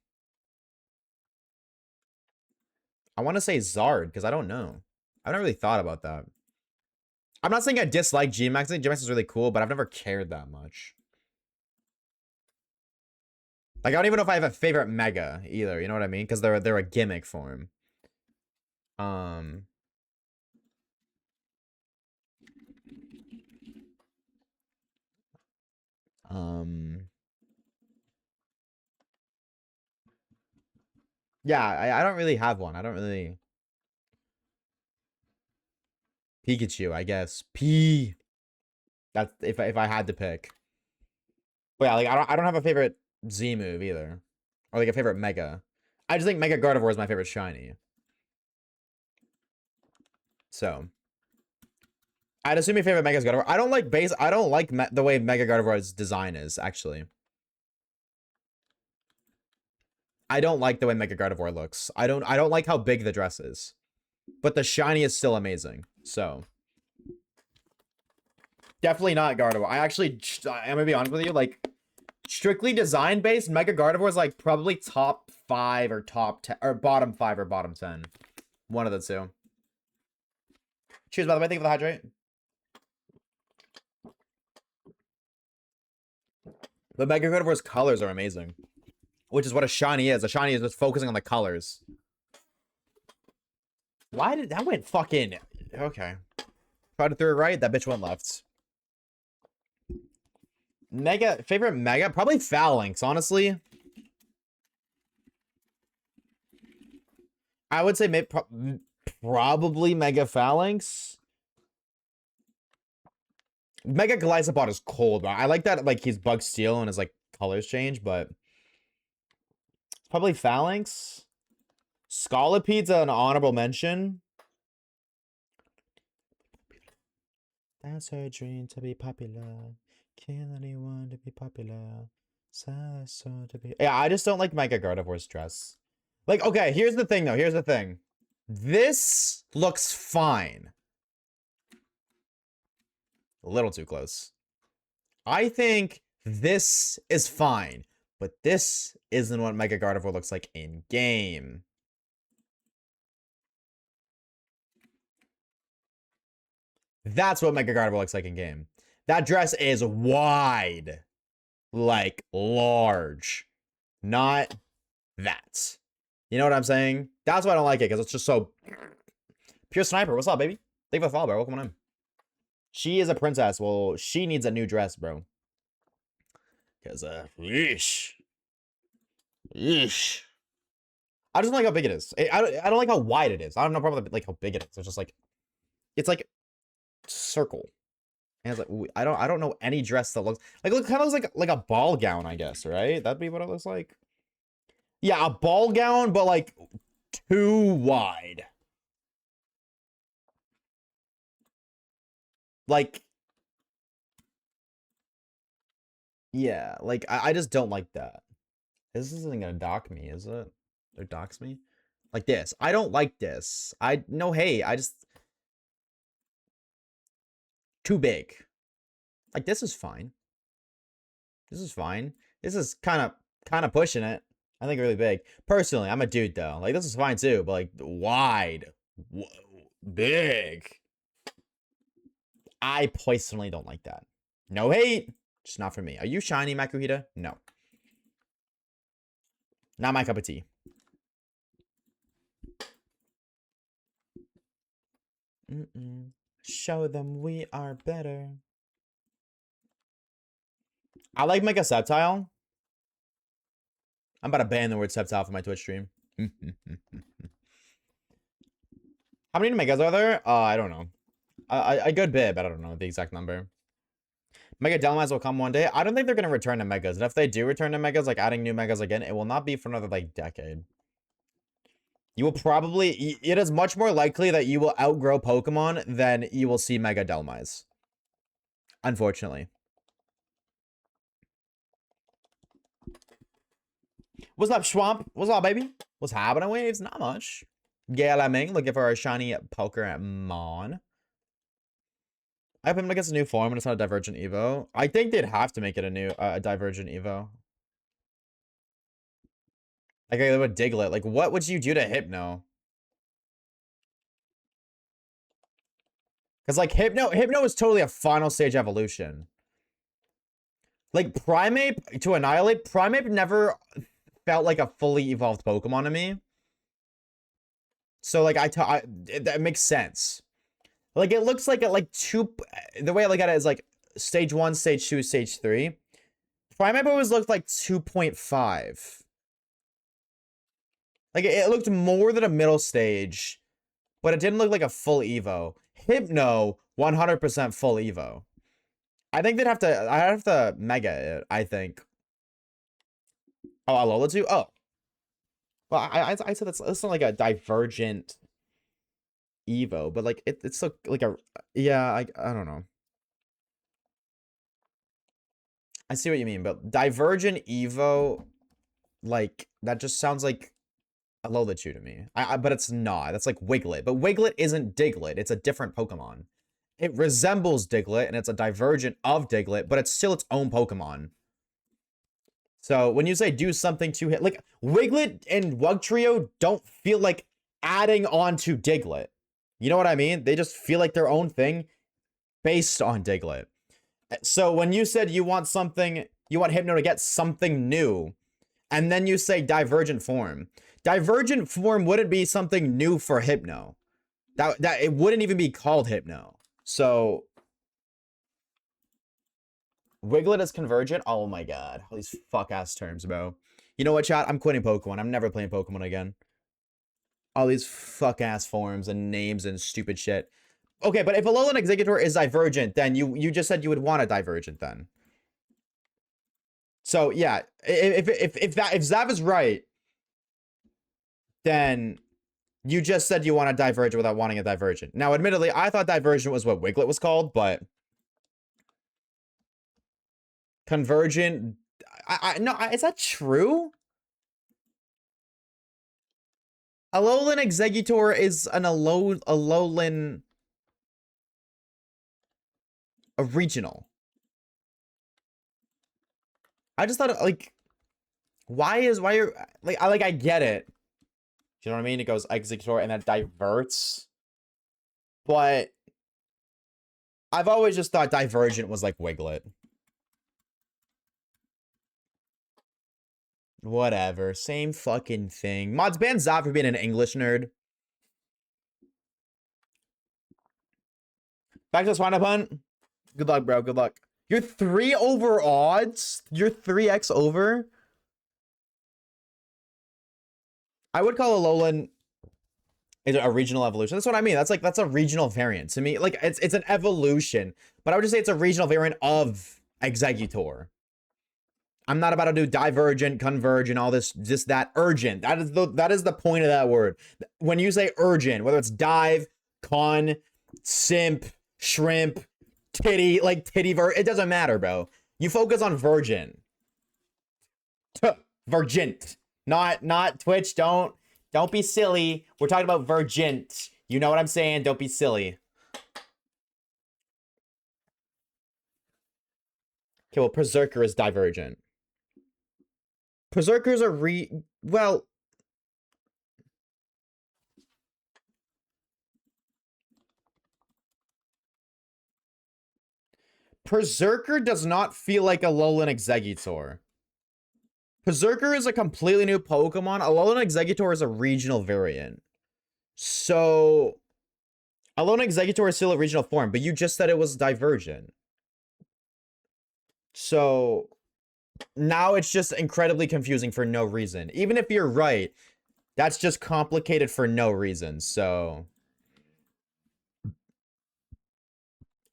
I want to say Zard, because I don't know. I haven't really thought about that. I'm not saying I dislike GMX. I think GMX is really cool, but I've never cared that much. Like, I don't even know if I have a favorite Mega either. You know what I mean? Because they're a gimmick form. Um. Yeah, I don't really have one. I don't really. Pikachu, I guess. P. That's if I had to pick. But yeah, like I don't have a favorite Z move either, or like a favorite Mega. I just think Mega Gardevoir is my favorite shiny. So I'd assume your favorite Mega is Gardevoir. I don't like base. I don't like the way Mega Gardevoir's design is actually. I don't like the way Mega Gardevoir looks. I don't like how big the dress is. But the shiny is still amazing. So definitely not Gardevoir. I'm gonna be honest with you, like strictly design based, Mega Gardevoir is like probably top 5 or top 10 or bottom 5 or bottom 10. One of the two. Cheers, by the way. Thank you for the hydrate. But Mega Gardevoir's colors are amazing. Which is what a shiny is. A shiny is just focusing on the colors. Why did that went fucking okay? Tried to throw it right. That bitch went left. Mega favorite Mega probably Phalanx. Honestly, I would say probably Mega Phalanx. Mega Glycopod is cold, but I like that like he's Bug Steel and his like colors change, but it's probably Phalanx. Scolopede's an honorable mention. That's her dream to be popular. Kill anyone to be popular. So to be. Yeah, I just don't like Mega Gardevoir's dress. Like, okay, here's the thing though. Here's the thing. This looks fine. A little too close. I think this is fine, but this isn't what Mega Gardevoir looks like in game. That's what Mega Gardevoir looks like in game. That dress is wide, like large, not that. You know what I'm saying? That's why I don't like it, because it's just so pure sniper. What's up, baby? Thank you for the follow, bro. Welcome on in. She is a princess. Well, she needs a new dress, bro. Because, yeesh. Yeesh. I just don't like how big it is. I don't like how wide it is. I don't know probably like how big it is. It's just like, it's like circle. And it's like, ooh, I don't know any dress that looks like, it kind of looks like a ball gown, I guess, right? That'd be what it looks like. Yeah, a ball gown, but like too wide. Like, yeah, like I just don't like that. This isn't gonna dock me, is it? Or docks me? Like this. I don't like this. No hate. I just too big. Like this is fine. This is fine. This is kind of pushing it. I think really big. Personally, I'm a dude though. Like this is fine too, but like wide, big. I personally don't like that. No hate. Just not for me. Are you shiny, Makuhita? No. Not my cup of tea. Show them we are better. I like Mega Septile. I'm about to ban the word Septile from my Twitch stream. How many Megas are there? I don't know. A good bit, but I don't know the exact number. Mega Delmize will come one day. I don't think they're going to return to Megas. And if they do return to Megas, like adding new Megas again, it will not be for another, like, decade. You will probably... It is much more likely that you will outgrow Pokemon than you will see Mega Delmize. Unfortunately. What's up, Schwamp? What's up, baby? What's happening, Waves? Not much. Galaming, looking for a shiny Pokemon. I hope him gets a new form and it's not a Divergent Evo. I think they'd have to make it a new Divergent Evo. Like I would Diglett. Like, what would you do to Hypno? Because like Hypno is totally a final stage evolution. Like Primeape to Annihilate, Primeape never felt like a fully evolved Pokemon to me. So like that makes sense. Like it looks like the way I look at it is like stage 1, stage 2, stage 3. Primeape always looked like 2.5. Like it looked more than a middle stage, but it didn't look like a full Evo. Hypno, 100% full Evo. I think I have to mega it, I think. Oh, Alola too? Oh. Well, I said that's not like a divergent Evo, but like it's like a, yeah, I don't know. I see what you mean, but divergent Evo, like that just sounds like Alola to me. But it's not. That's like Wiglet. But Wiglet isn't Diglett. It's a different Pokemon. It resembles Diglett, and it's a divergent of Diglett, but it's still its own Pokemon. So when you say do something to hit, like Wiglet and Wugtrio don't feel like adding on to Diglett. You know what I mean? They just feel like their own thing based on Diglett. So when you said you want Hypno to get something new, and then you say divergent form wouldn't be something new for Hypno. That it wouldn't even be called Hypno. So Wiglet is convergent. Oh my god, all these fuck ass terms, bro. You know what, chat? I'm quitting Pokemon. I'm never playing Pokemon again. All these fuck ass forms and names and stupid shit. Okay, but if Alolan Exeggutor is divergent, then you just said you would want a divergent then. So yeah, if Zav is right, then you just said you want a divergent without wanting a divergent. Now, admittedly, I thought divergent was what Wiglet was called, but convergent, no, is that true? Alolan Exeggutor is an Alolan original. I just thought, like, why you're, like, I get it. You know what I mean? It goes Exeggutor and that diverts. But I've always just thought divergent was like Wiglet. Whatever. Same fucking thing. Mods ban Zav for being an English nerd. Back to the Swine Hunt. Good luck, bro. Good luck. You're 3 over odds? You're 3x over? I would call Alolan a regional evolution. That's what I mean. That's a regional variant. To me, like, it's an evolution. But I would just say it's a regional variant of Exeggutor. I'm not about to do divergent, convergent, all this, just that urgent. That is the point of that word. When you say urgent, whether it's dive, con, simp, shrimp, titty, like it doesn't matter, bro. You focus on virgin. Virgint. Not Twitch. Don't be silly. We're talking about virgint. You know what I'm saying? Don't be silly. Okay, well, Berserker is divergent. Berserkers are well, Berserker does not feel like Alolan Exeggutor. Berserker is a completely new Pokemon. Alolan Exeggutor is a regional variant. So Alolan Exeggutor is still a regional form, but you just said it was divergent. So now it's just incredibly confusing for no reason. Even if you're right, that's just complicated for no reason. So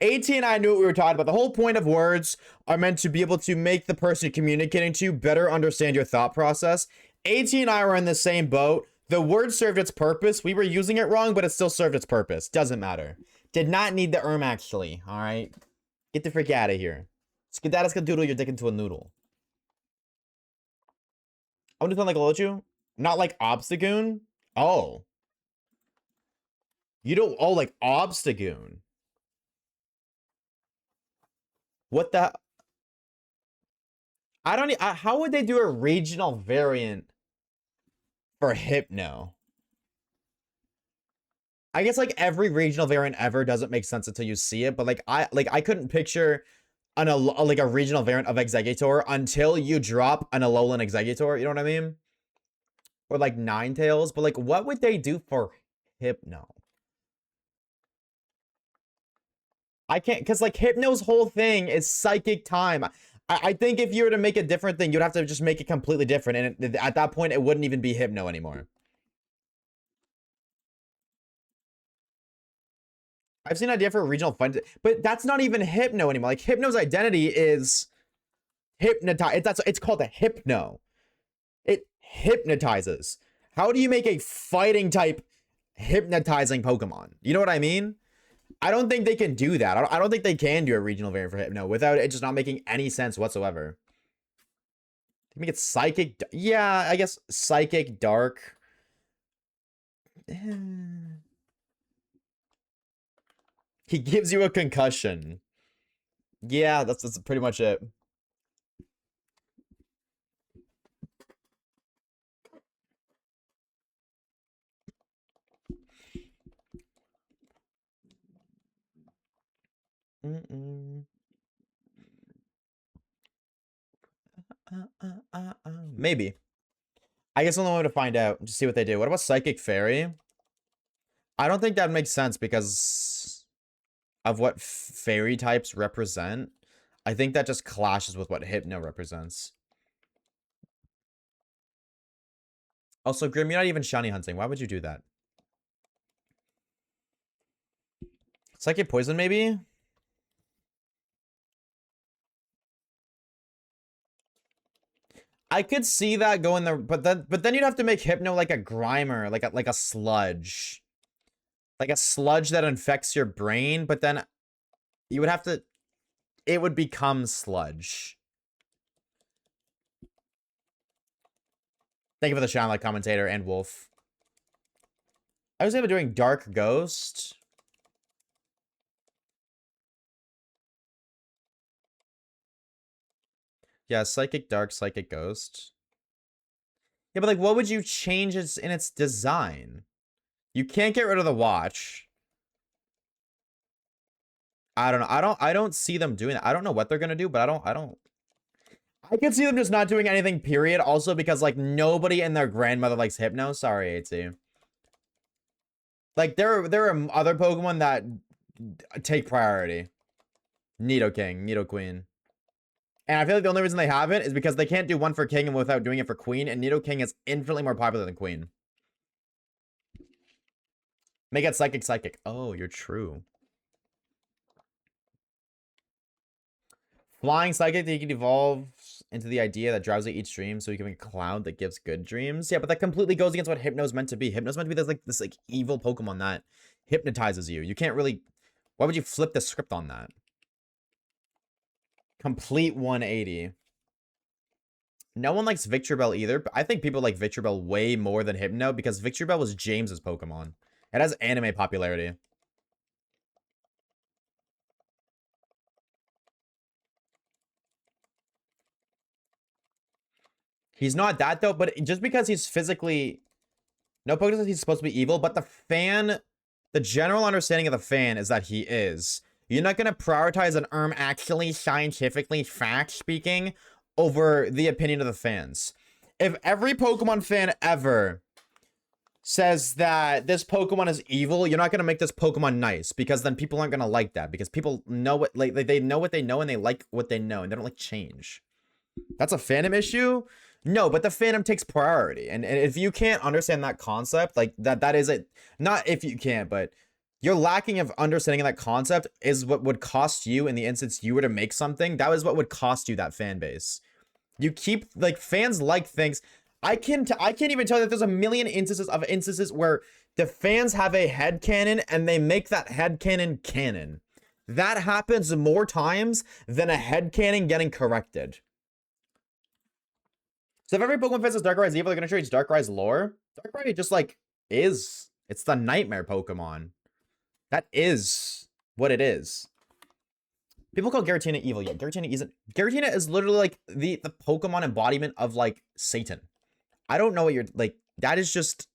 AT and I knew what we were talking about. The whole point of words are meant to be able to make the person you're communicating to better understand your thought process. AT and I were in the same boat. The word served its purpose. We were using it wrong, but it still served its purpose. Doesn't matter. Did not need the actually. All right? Get the frick out of here. Skedaddle your dick into a noodle. I want to sound like Olochu? Not like Obstagoon? Oh. You don't... Oh, like Obstagoon. What the... I don't... How would they do a regional variant for Hypno? I guess like every regional variant ever doesn't make sense until you see it, but like I couldn't picture like a regional variant of Executor until you drop an Alolan Executor, you know what I mean? Or like Ninetales, but like what would they do for Hypno? I can't, because like Hypno's whole thing is psychic time. I think if you were to make a different thing, you'd have to just make it completely different, and at that point, it wouldn't even be Hypno anymore. I've seen an idea for a regional fund, but that's not even Hypno anymore. Like Hypno's identity is hypnotize. It's called a Hypno. It hypnotizes. How do you make a fighting type hypnotizing Pokemon? You know what I mean? I don't think they can do that. I don't think they can do a regional variant for Hypno without it just not making any sense whatsoever. Make it Psychic. Yeah, I guess Psychic Dark. He gives you a concussion. Yeah, that's pretty much it. Maybe. I guess the only way to find out to see what they do. What about Psychic Fairy? I don't think that makes sense because of what fairy types represent. I think that just clashes with what Hypno represents. Also, Grim, you're not even shiny hunting. Why would you do that? Psychic Poison, maybe? I could see that going there, but then you'd have to make Hypno like a Grimer, like a sludge. Like a sludge that infects your brain, but then you would have to, it would become sludge. Thank you for the Shine Light commentator and Wolf. I was able doing Dark Ghost. Yeah, Psychic Dark, Psychic Ghost. Yeah, but like, what would you change in its design? You can't get rid of the watch. I don't know. I don't see them doing that. I don't know what they're gonna do, but I could see them just not doing anything, period. Also, because like nobody and their grandmother likes Hypno. Sorry, AT. Like there are other Pokemon that take priority. Nidoking, Nidoqueen. And I feel like the only reason they have it is because they can't do one for King and without doing it for Queen, and Nidoking is infinitely more popular than Queen. Make it Psychic Psychic. Oh, you're true. Flying Psychic, you can evolve into the idea that drowsy eats dreams, so you can make a cloud that gives good dreams. Yeah, but that completely goes against what Hypno's meant to be. Hypno's meant to be this evil Pokemon that hypnotizes you. You can't really... Why would you flip the script on that? Complete 180. No one likes Victreebel either, but I think people like Victreebel way more than Hypno because Victreebel was James's Pokemon. It has anime popularity. He's not that though, but just because he's physically... No Pokemon says he's supposed to be evil, but the general understanding of the fan is that he is. You're not going to prioritize an actually scientifically fact speaking over the opinion of the fans. If every Pokemon fan ever says that this Pokemon is evil, you're not going to make this Pokemon nice because then people aren't going to like that because people know what, like, they know what they know and they like what they know and they don't like change. That's a fandom issue? No, but the fandom takes priority. And if you can't understand that concept, like that is it. Not if you can't, but your lacking of understanding of that concept is what would cost you in the instance you were to make something. That is what would cost you that fan base. You keep, like, fans like things. I can't even tell you that there's a million instances where the fans have a headcanon and they make that headcanon canon. That happens more times than a headcanon getting corrected. So if every Pokemon fan says Darkrai is evil, they're gonna change Darkrai's lore. Darkrai just like is. It's the nightmare Pokemon. That is what it is. People call Giratina evil. Yeah, Giratina isn't. Giratina is literally like the Pokemon embodiment of like Satan. I don't know what you're like. That is just.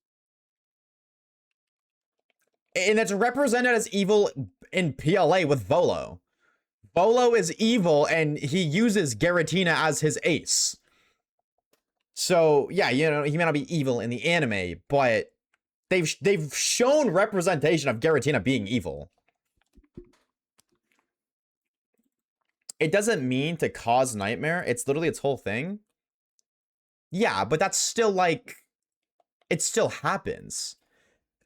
And it's represented as evil in PLA with Volo. Volo is evil, and he uses Giratina as his ace. So, yeah, you know, he may not be evil in the anime, but they've shown representation of Giratina being evil. It doesn't mean to cause nightmare. It's literally its whole thing. Yeah, but that's still like, it still happens.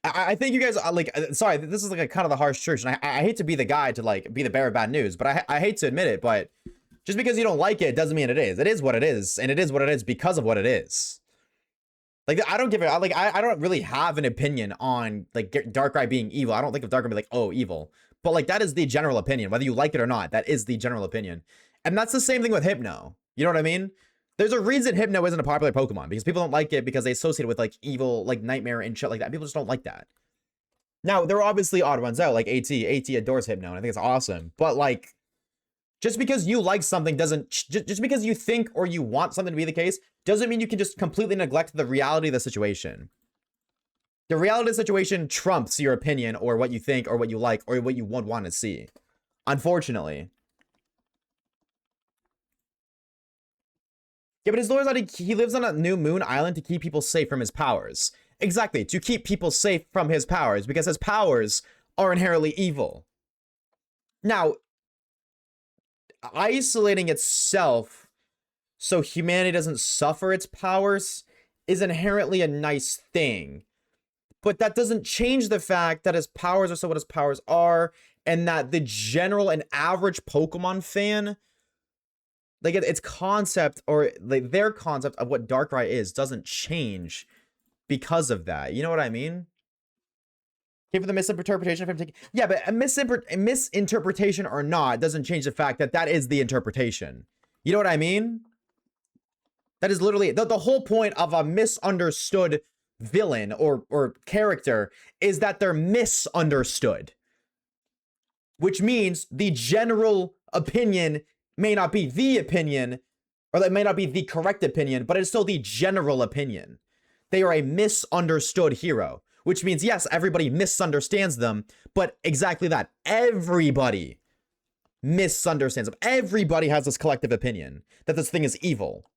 I think you guys are like, sorry, this is like a kind of the harsh truth, and I hate to be the guy to like be the bearer of bad news, but I hate to admit it, but just because you don't like it doesn't mean it is. It is what it is, and it is what it is because of what it is. Like, I don't give it, like, I don't really have an opinion on like Darkrai being evil. I don't think of Darkrai being like, oh, evil. But like, that is the general opinion, whether you like it or not. That is the general opinion. And that's the same thing with Hypno. You know what I mean? There's a reason Hypno isn't a popular Pokemon, because people don't like it because they associate it with like evil, like nightmare and shit like that. People just don't like that. Now, there are obviously odd ones out, like AT. AT adores Hypno, and I think it's awesome. But like, just because you like something doesn't, just because you think or you want something to be the case, doesn't mean you can just completely neglect the reality of the situation. The reality of the situation trumps your opinion or what you think or what you like or what you would want to see. Unfortunately. Yeah, but his lore is that he lives on a new moon island to keep people safe from his powers. Exactly, to keep people safe from his powers, because his powers are inherently evil. Now, isolating itself so humanity doesn't suffer its powers is inherently a nice thing. But that doesn't change the fact that his powers are so what his powers are, and that the general and average Pokemon fan, like its concept or like their concept of what Darkrai is doesn't change because of that. You know what I mean? Okay, for the misinterpretation of him taking, yeah, but a misinterpretation or not doesn't change the fact that that is the interpretation. You know what I mean? That is literally the whole point of a misunderstood villain or character is that they're misunderstood, which means the general opinion may not be the opinion, or that may not be the correct opinion, but it's still the general opinion. They are a misunderstood hero, which means, yes, everybody misunderstands them, but exactly that. Everybody misunderstands them. Everybody has this collective opinion that this thing is evil.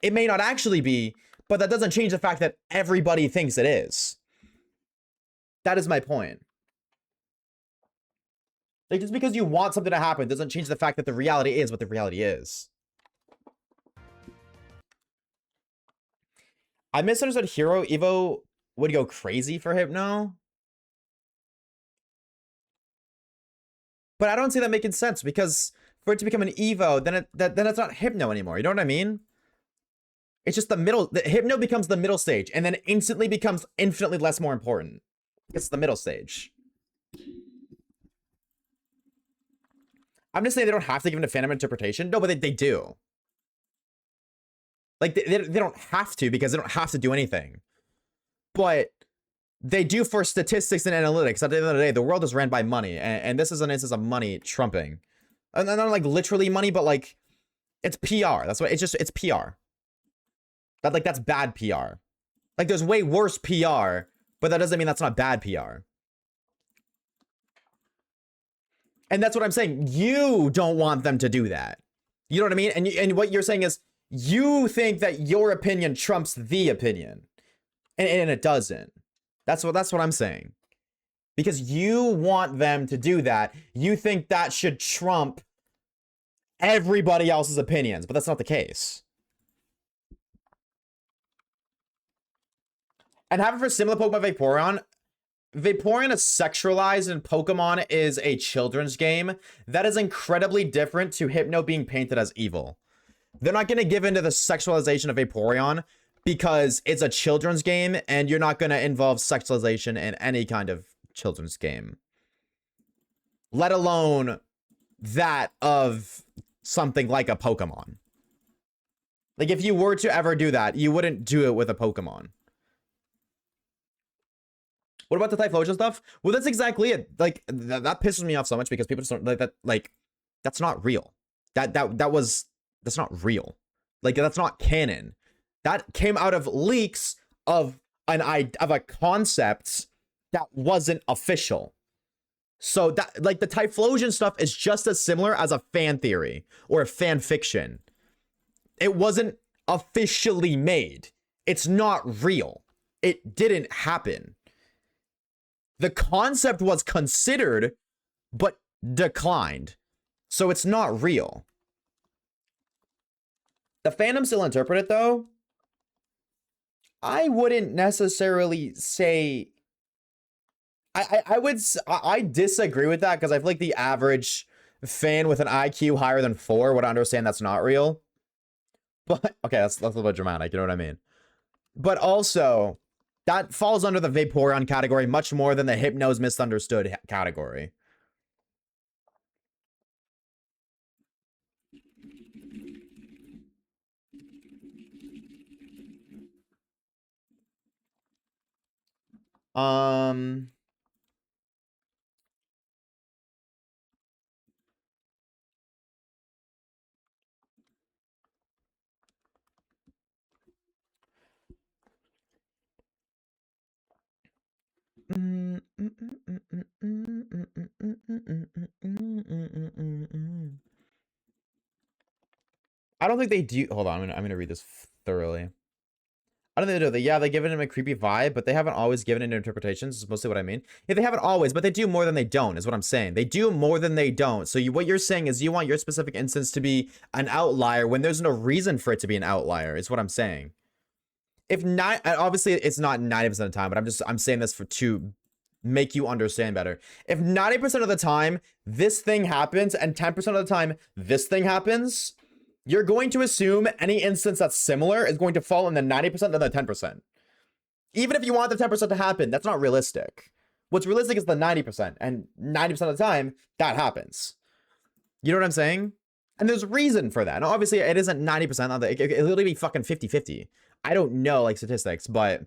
It may not actually be, but that doesn't change the fact that everybody thinks it is. That is my point. Like, just because you want something to happen doesn't change the fact that the reality is what the reality is. I misunderstood Hero Evo would go crazy for Hypno. But I don't see that making sense, because for it to become an Evo, then it's not Hypno anymore. You know what I mean? It's just the middle. The Hypno becomes the middle stage, and then instantly becomes infinitely less more important. It's the middle stage. I'm just saying they don't have to give it a fandom interpretation. No, but they do. Like, they don't have to, because they don't have to do anything. But they do for statistics and analytics. At the end of the day, the world is ran by money. And this is an instance of money trumping. And not like literally money, but like, it's PR. That's what it's PR. That's bad PR. Like, there's way worse PR, but that doesn't mean that's not bad PR. And that's what I'm saying. You don't want them to do that. You know what I mean? And what you're saying is you think that your opinion trumps the opinion. And it doesn't. That's what I'm saying. Because you want them to do that. You think that should trump everybody else's opinions, but that's not the case. And having for similar Pokemon Vaporeon, Vaporeon is sexualized and Pokemon is a children's game. That is incredibly different to Hypno being painted as evil. They're not going to give into the sexualization of Vaporeon because it's a children's game, and you're not going to involve sexualization in any kind of children's game. Let alone that of something like a Pokemon. Like, if you were to ever do that, you wouldn't do it with a Pokemon. What about the Typhlosion stuff? Well, that's exactly it. Like, that pisses me off so much, because people just don't like that. Like, that's not real. That's not real. Like, that's not canon. That came out of leaks of a concept that wasn't official. So that, like, the Typhlosion stuff is just as similar as a fan theory or a fan fiction. It wasn't officially made. It's not real. It didn't happen. The concept was considered, but declined. So it's not real. The fandom still interpret it, though. I wouldn't necessarily say... I disagree with that, because I feel like the average fan with an IQ higher than 4 would understand that's not real. But, okay, that's a little bit dramatic, you know what I mean? But also, that falls under the Vaporeon category much more than the Hypno's misunderstood category. I don't think they do. Hold on, I'm gonna read this thoroughly. I don't think they do. Yeah, they give him a creepy vibe, but they haven't always given it interpretations. Is mostly what I mean. Yeah, they haven't always, but they do more than they don't. Is what I'm saying. They do more than they don't. So what you're saying is you want your specific instance to be an outlier when there's no reason for it to be an outlier. Is what I'm saying. If not, obviously it's not 90% of the time, but I'm saying this to make you understand better. If 90% of the time this thing happens and 10% of the time this thing happens, you're going to assume any instance that's similar is going to fall in the 90% than the 10%. Even if you want the 10% to happen, that's not realistic. What's realistic is the 90%, and 90% of the time that happens. You know what I'm saying? And there's reason for that. Now, obviously, it isn't 90%. It'll literally be fucking 50-50. I don't know, like, statistics, but...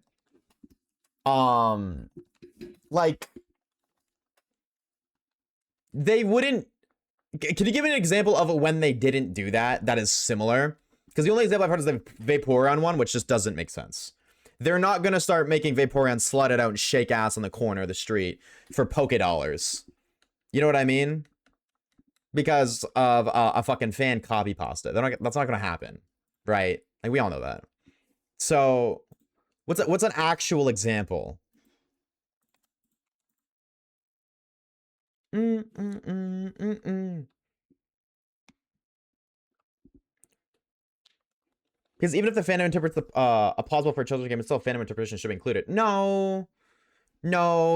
like... They wouldn't... Can you give me an example of when they didn't do that that is similar? Because the only example I've heard is the Vaporeon one, which just doesn't make sense. They're not going to start making Vaporeon slut it out and shake ass on the corner of the street for Poké Dollars. You know what I mean? Because of a fucking fan copy pasta. That's not going to happen, right? Like, we all know that. So, what's an actual example? Because even if the fandom interprets a plausible for a children's game, it's still fandom interpretation should be included. No,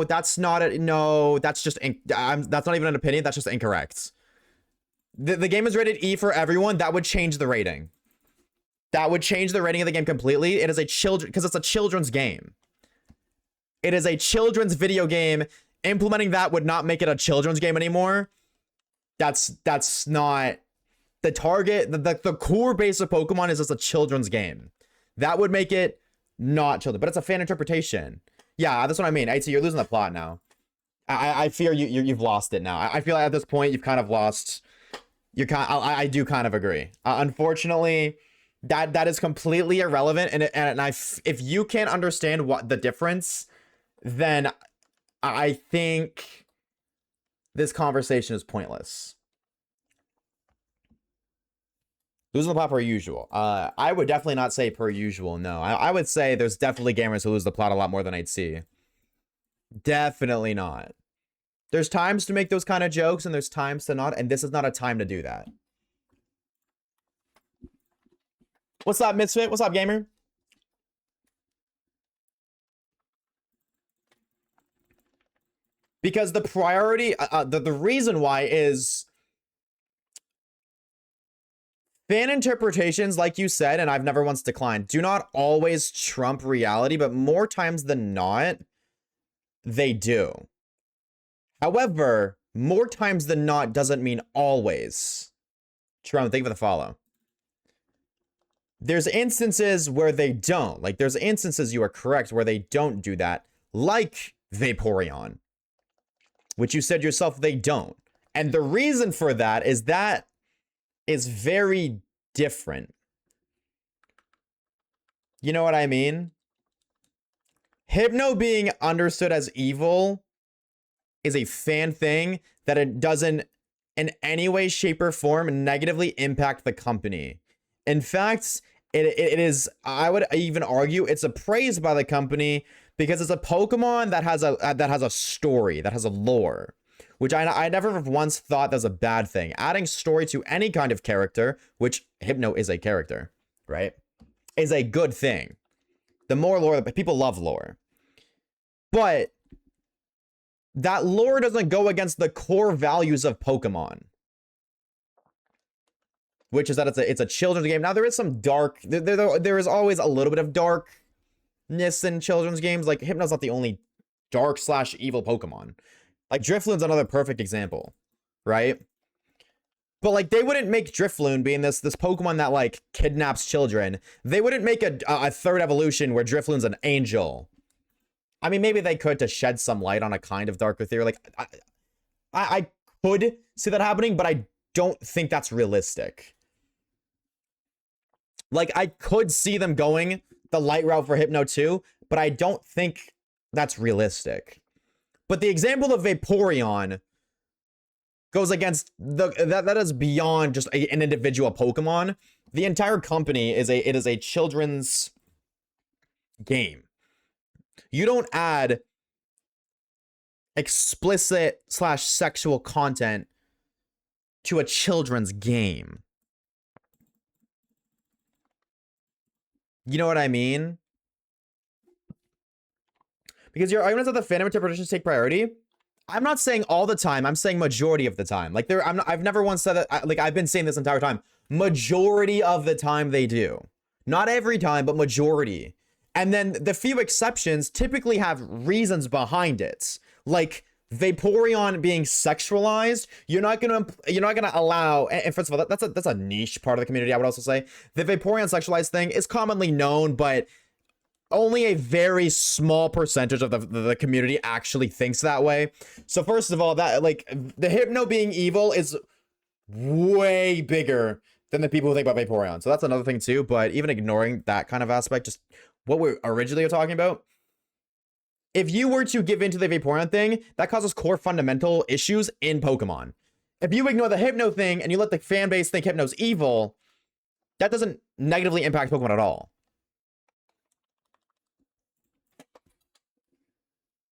that's not it. No, that's just that's not even an opinion. That's just incorrect. The game is rated E for everyone. That would change the rating. That would change the rating of the game completely. It is a because it's a children's game. It is a children's video game. Implementing that would not make it a children's game anymore. That's not the target. The core base of Pokemon is just a children's game. That would make it not children, but it's a fan interpretation. Yeah, that's what I mean. I'd say you're losing the plot now. I fear you've lost it now. I feel like at this point you've kind of lost. I do kind of agree. Unfortunately, that is completely irrelevant. And if you can't understand what the difference, then I think this conversation is pointless. Losing the plot per usual. I would definitely not say per usual, no. I would say there's definitely gamers who lose the plot a lot more than I'd see. Definitely not. There's times to make those kind of jokes, and there's times to not, and this is not a time to do that. What's up, Misfit? What's up, gamer? Because the priority, the reason why is fan interpretations, like you said, and I've never once declined, do not always trump reality, but more times than not, they do. However, more times than not doesn't mean always. Trump, thank you for the follow. There's instances where they don't. Like, there's instances, you are correct, where they don't do that. Like Vaporeon, which you said yourself they don't. And the reason for that is very different. You know what I mean? Hypno being understood as evil is a fan thing that it doesn't in any way, shape, or form negatively impact the company. In fact, it is, I would even argue, it's a praise by the company because it's a Pokemon that has a story, that has a lore, which I never once thought that was a bad thing. Adding story to any kind of character, which Hypno is a character, right, is a good thing. The more lore, people love lore. But that lore doesn't go against the core values of Pokemon, which is that it's a children's game. Now there is some dark, there is always a little bit of darkness in children's games. Like Hypno's not the only dark / evil Pokemon. Like Drifloon's another perfect example, right? But like they wouldn't make Drifloon being this Pokemon that like kidnaps children. They wouldn't make a third evolution where Drifloon's an angel. I mean, maybe they could to shed some light on a kind of darker theory. Like I could see that happening, but I don't think that's realistic. Like I could see them going the light route for Hypno too, but I don't think that's realistic. But the example of Vaporeon goes against that is beyond just an individual Pokemon. The entire company is a children's game. You don't add explicit / sexual content to a children's game. You know what I mean? Because your arguments that the fandom interpretations take priority, I'm not saying all the time. I'm saying majority of the time. Like I've never once said that. Like I've been saying this entire time. Majority of the time they do. Not every time, but majority. And then the few exceptions typically have reasons behind it. Like Vaporeon being sexualized, you're not gonna allow. And first of all, that's a niche part of the community. I would also say the Vaporeon sexualized thing is commonly known, but only a very small percentage of the community actually thinks that way. So first of all, that like the Hypno being evil is way bigger than the people who think about Vaporeon. So that's another thing too. But even ignoring that kind of aspect, just what we originally were talking about. If you were to give into the Vaporeon thing, that causes core fundamental issues in Pokemon. If you ignore the Hypno thing and you let the fan base think Hypno's evil, that doesn't negatively impact Pokemon at all.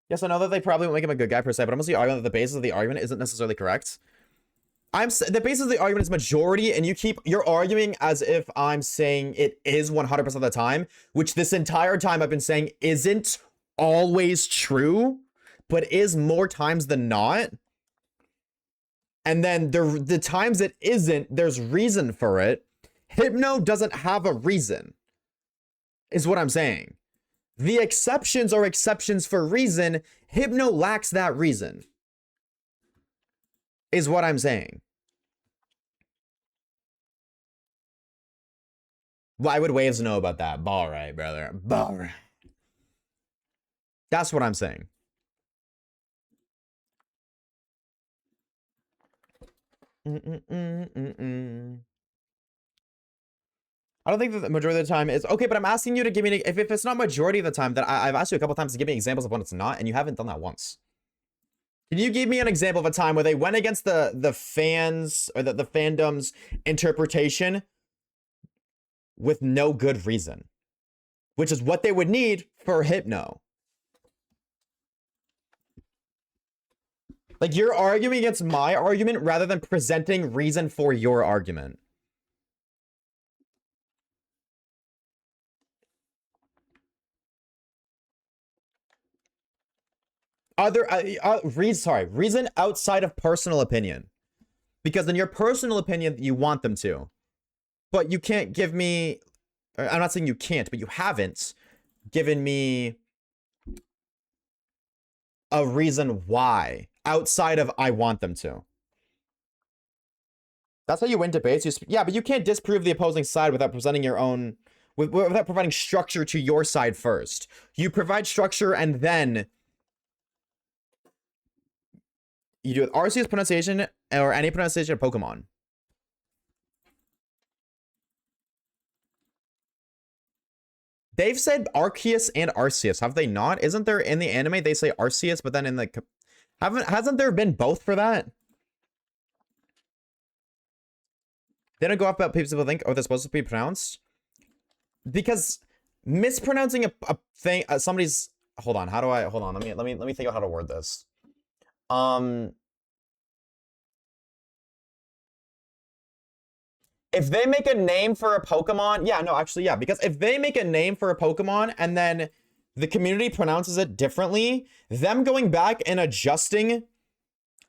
Yes, I know that they probably won't make him a good guy per se, but I'm mostly arguing that the basis of the argument isn't necessarily correct. The basis of the argument is majority, and you're arguing as if I'm saying it is 100% of the time, which this entire time I've been saying isn't always true, but is more times than not. And then the times it isn't, there's reason for it. Hypno doesn't have a reason, is what I'm saying. The exceptions are exceptions for reason. Hypno lacks that reason, is what I'm saying. Why would Waves know about that? Ball right, brother. Ball right. That's what I'm saying. I don't think that the majority of the time is okay, but I'm asking you to give me if it's not majority of the time, then I've asked you a couple times to give me examples of when it's not, and you haven't done that once. Can you give me an example of a time where they went against the fans or the fandom's interpretation with no good reason, which is what they would need for Hypno? Like you're arguing against my argument rather than presenting reason for your argument. Reason outside of personal opinion, because in your personal opinion you want them to, but you can't give me, I'm not saying you can't, but you haven't given me a reason why outside of I want them to. That's how you win debates. Yeah, but you can't disprove the opposing side without presenting your own, without providing structure to your side first. You provide structure and then you do it. Arceus pronunciation or any pronunciation of Pokemon. They've said Arceus and Arceus, have they not? Isn't there in the anime they say Arceus, but then in the hasn't there been both for that? They don't go up about people think, oh, they're supposed to be pronounced? Because mispronouncing a thing, somebody's, hold on, how do I, hold on, let me think of how to word this. If they make a name for a Pokemon, yeah, no, actually, yeah, because if they make a name for a Pokemon and then the community pronounces it differently, them going back and adjusting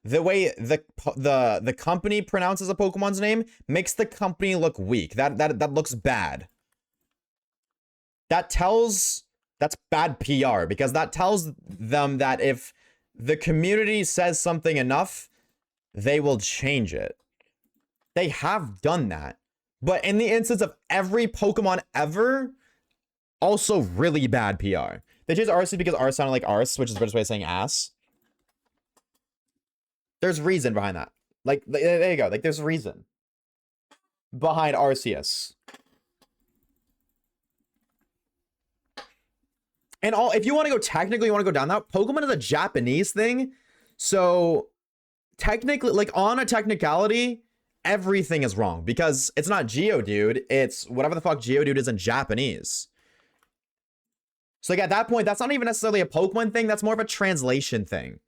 the way the company pronounces a Pokemon's name makes the company look weak. That looks bad. That's bad PR, because that tells them that if the community says something enough, they will change it. They have done that. But in the instance of every Pokemon ever, also really bad PR. They changed Arceus because R sounded like arse, which is the British way of saying ass. There's reason behind that. Like, there you go. Like, there's reason behind Arceus. And if you want to go technically, you want to go down that, Pokemon is a Japanese thing. So, technically, like, on a technicality, everything is wrong. Because it's not Geodude, it's whatever the fuck Geodude is in Japanese. So, like, at that point, that's not even necessarily a Pokemon thing, that's more of a translation thing.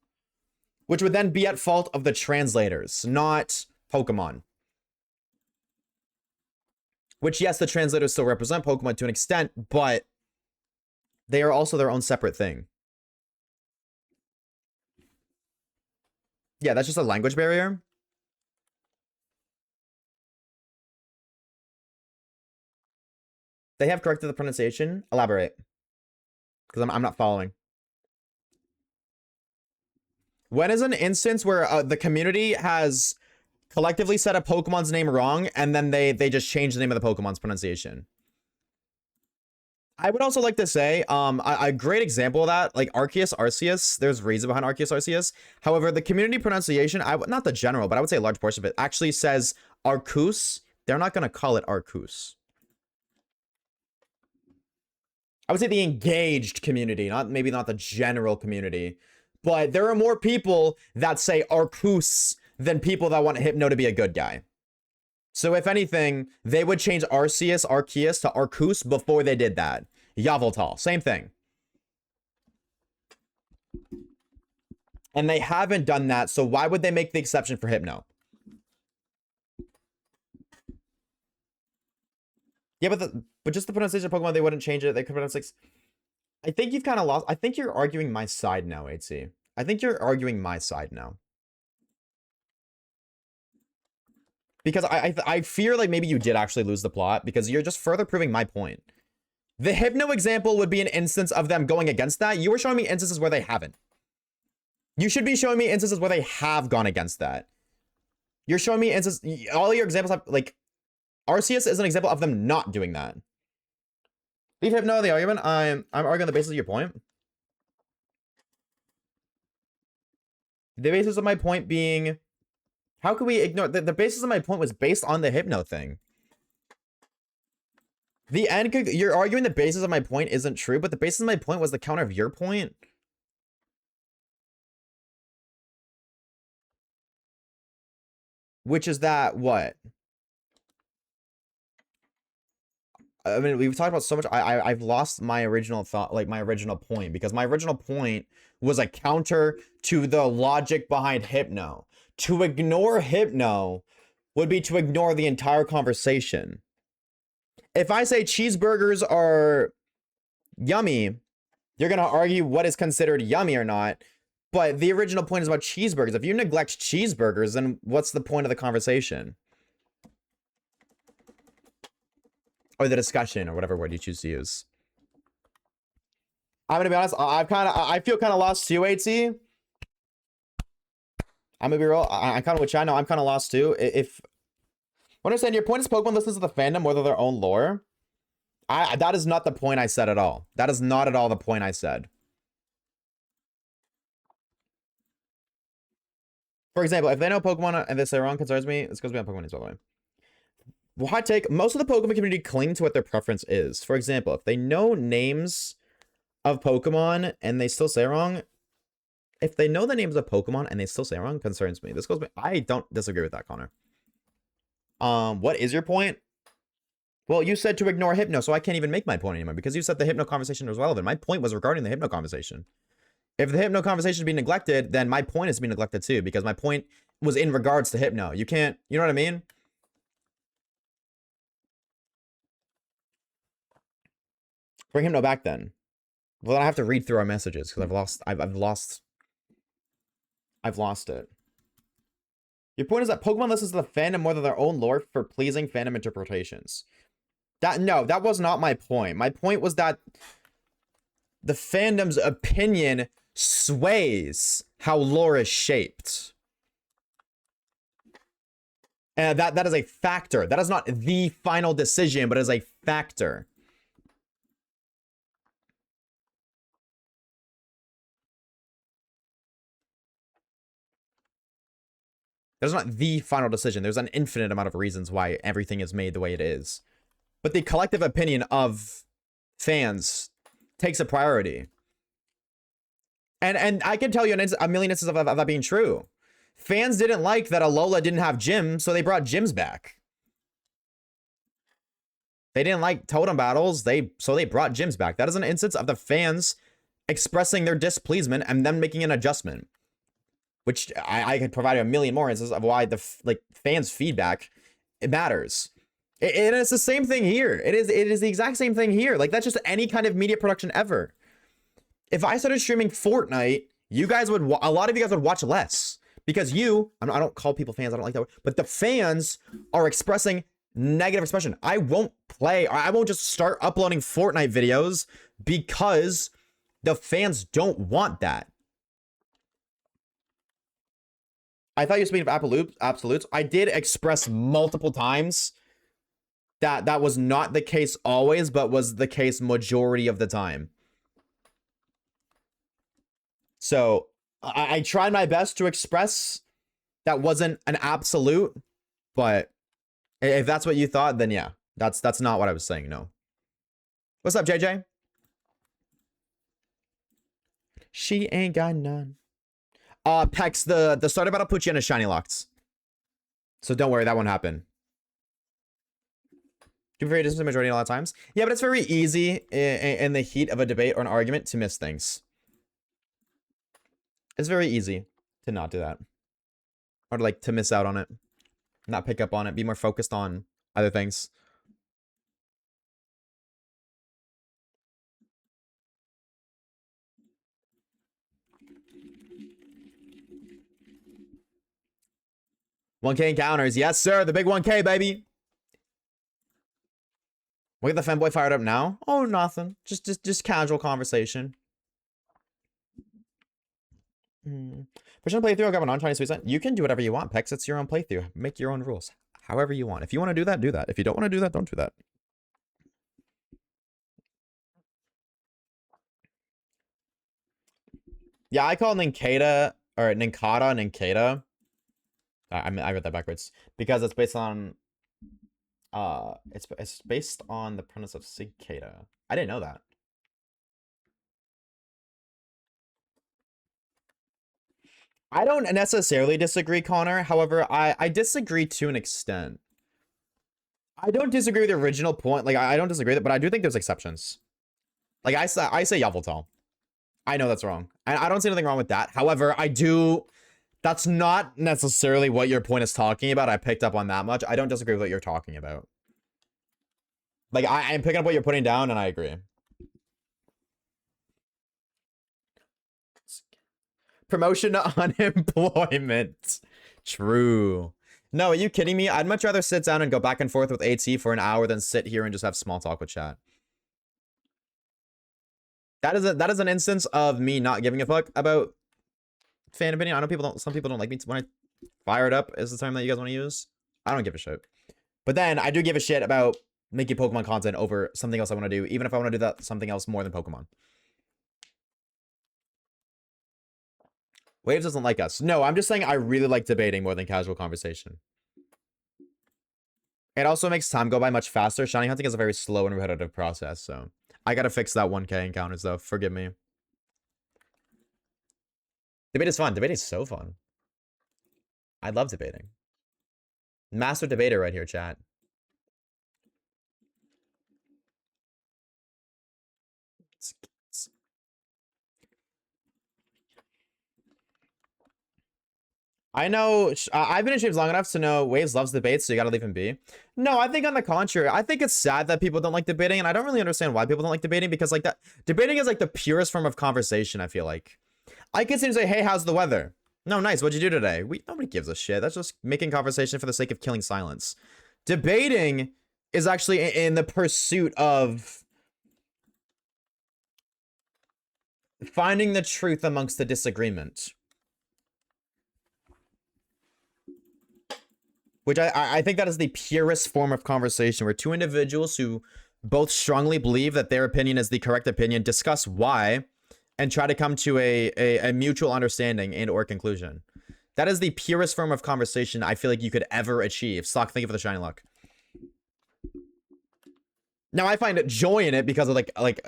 Which would then be at fault of the translators, not Pokemon. Which, yes, the translators still represent Pokemon to an extent, but they are also their own separate thing. Yeah, that's just a language barrier. They have corrected the pronunciation. Elaborate. Because I'm not following. When is an instance where the community has collectively said a Pokemon's name wrong, and then they just change the name of the Pokemon's pronunciation? I would also like to say, a great example of that, like Arceus, there's reason behind Arceus. However, the community pronunciation, not the general, but I would say a large portion of it, actually says Arceus. They're not going to call it Arceus. I would say the engaged community, maybe not the general community. But there are more people that say Arceus than people that want Hypno to be a good guy. So if anything, they would change Arceus to Arceus before they did that. Yveltal, same thing. And they haven't done that, so why would they make the exception for Hypno? Yeah, but just the pronunciation of Pokemon, they wouldn't change it. They could pronounce like... I think you've kind of lost... I think you're arguing my side now, HC. I think you're arguing my side now. Because I fear like maybe you did actually lose the plot, because you're just further proving my point. The Hypno example would be an instance of them going against that. You were showing me instances where they haven't. You should be showing me instances where they have gone against that. You're showing me instances... All your examples have... Like, Arceus is an example of them not doing that. Leave Hypno in the argument. I'm arguing the basis of your point. The basis of my point being... How could we ignore... The basis of my point was based on the Hypno thing. The end... You're arguing the basis of my point isn't true, but the basis of my point was the counter of your point. Which is that... What? I mean, we've talked about so much. I've lost my original thought, like my original point, because my original point was a counter to the logic behind Hypno. To ignore Hypno would be to ignore the entire conversation. If I say cheeseburgers are yummy, you're going to argue what is considered yummy or not. But the original point is about cheeseburgers. If you neglect cheeseburgers, then what's the point of the conversation? Or the discussion, or whatever word you choose to use. I'm gonna be honest, I feel kind of lost too, AT. I'm gonna be real, I kind of with Chad, I'm kind of lost too. If I understand your point is Pokemon listens to the fandom more than their own lore. That is not the point I said at all. That is not at all the point I said. For example, if they know Pokemon and they say wrong concerns me, it's because we have Pokemon names, by the way. hot take, most of the Pokemon community cling to what their preference is. For example, if they know names of Pokemon and they still say it wrong, if they know the names of Pokemon and they still say it wrong, concerns me. This goes back, I don't disagree with that, Connor. What is your point? Well, you said to ignore Hypno, so I can't even make my point anymore because you said the Hypno conversation was relevant. My point was regarding the Hypno conversation. If the Hypno conversation is being neglected, then my point is being neglected too, because my point was in regards to Hypno. You can't, you know what I mean? Bring Hypno back then. Well, then I have to read through our messages because I've lost it. Your point is that Pokemon listens to the fandom more than their own lore for pleasing fandom interpretations. No, that was not my point. My point was that the fandom's opinion sways how lore is shaped. And that is a factor. That is not the final decision, but is a factor. There's not the final decision. There's an infinite amount of reasons why everything is made the way it is. But the collective opinion of fans takes a priority. And I can tell you a million instances of that being true. Fans didn't like that Alola didn't have gyms, so they brought gyms back. They didn't like totem battles, so they brought gyms back. That is an instance of the fans expressing their displeasement and then making an adjustment. Which I could provide a million more instances of why the fans' feedback, it matters. It's the same thing here. It is the exact same thing here. Like, that's just any kind of media production ever. If I started streaming Fortnite, a lot of you guys would watch less. Because I don't call people fans, I don't like that word, but the fans are expressing negative expression. I won't just start uploading Fortnite videos because the fans don't want that. I thought you were speaking of absolutes. I did express multiple times that was not the case always, but was the case majority of the time. So I tried my best to express that wasn't an absolute, but if that's what you thought, then yeah, that's not what I was saying. No. What's up, JJ? She ain't got none. Pex, the starter battle put you in a shiny locked. So don't worry, that won't happen. Do you prefer distance majority a lot of times? Yeah, but it's very easy in the heat of a debate or an argument to miss things. It's very easy to not do that. Or to miss out on it. Not pick up on it. Be more focused on other things. $1K encounters. Yes, sir. The big 1K, baby. We'll get the fanboy fired up now. Oh, nothing. Just casual conversation. Pushing playthrough, I'll grab an on Chinese sweet. You can do whatever you want, Pex. It's your own playthrough. Make your own rules. However you want. If you want to do that, do that. If you don't want to do that, don't do that. Yeah, I call Ninkata or Ninkata. I read that backwards because it's based on it's based on the premise of cicada. I didn't know that. I don't necessarily disagree, Connor. However, I disagree to an extent. I don't disagree with the original point. Like, I don't disagree with it, but I do think there's exceptions. Like, I say Yveltal. I know that's wrong. I don't see anything wrong with that. However, that's not necessarily what your point is talking about. I picked up on that much. I don't disagree with what you're talking about. Like, I'm picking up what you're putting down, and I agree. Promotion to unemployment. True. No, are you kidding me? I'd much rather sit down and go back and forth with AT for an hour than sit here and just have small talk with chat. That is an instance of me not giving a fuck about fan opinion. I know some people don't like me when I fire it up is the term that you guys want to use. I don't give a shit. But then I do give a shit about making Pokemon content over something else I want to do, even if I want to do that something else more than Pokemon. Waves doesn't like us. No, I'm just saying I really like debating more than casual conversation. It also makes time go by much faster. Shiny hunting is a very slow and repetitive process, so I gotta fix that 1K encounters though. Forgive me. Debate is fun. Debate is so fun. I love debating. Master debater right here, chat. I know, I've been in streams long enough to know Waves loves debates, so you gotta leave him be. No, I think on the contrary, I think it's sad that people don't like debating, and I don't really understand why people don't like debating, because like that, debating is like the purest form of conversation, I feel like. I can sit and say, hey, how's the weather? No, nice, what'd you do today? Nobody gives a shit. That's just making conversation for the sake of killing silence. Debating is actually in the pursuit of finding the truth amongst the disagreement. Which I think that is the purest form of conversation, where two individuals who both strongly believe that their opinion is the correct opinion discuss why and try to come to a mutual understanding and or conclusion. That is the purest form of conversation I feel like you could ever achieve. Slock, thank you for the shiny luck. Now, I find joy in it because of like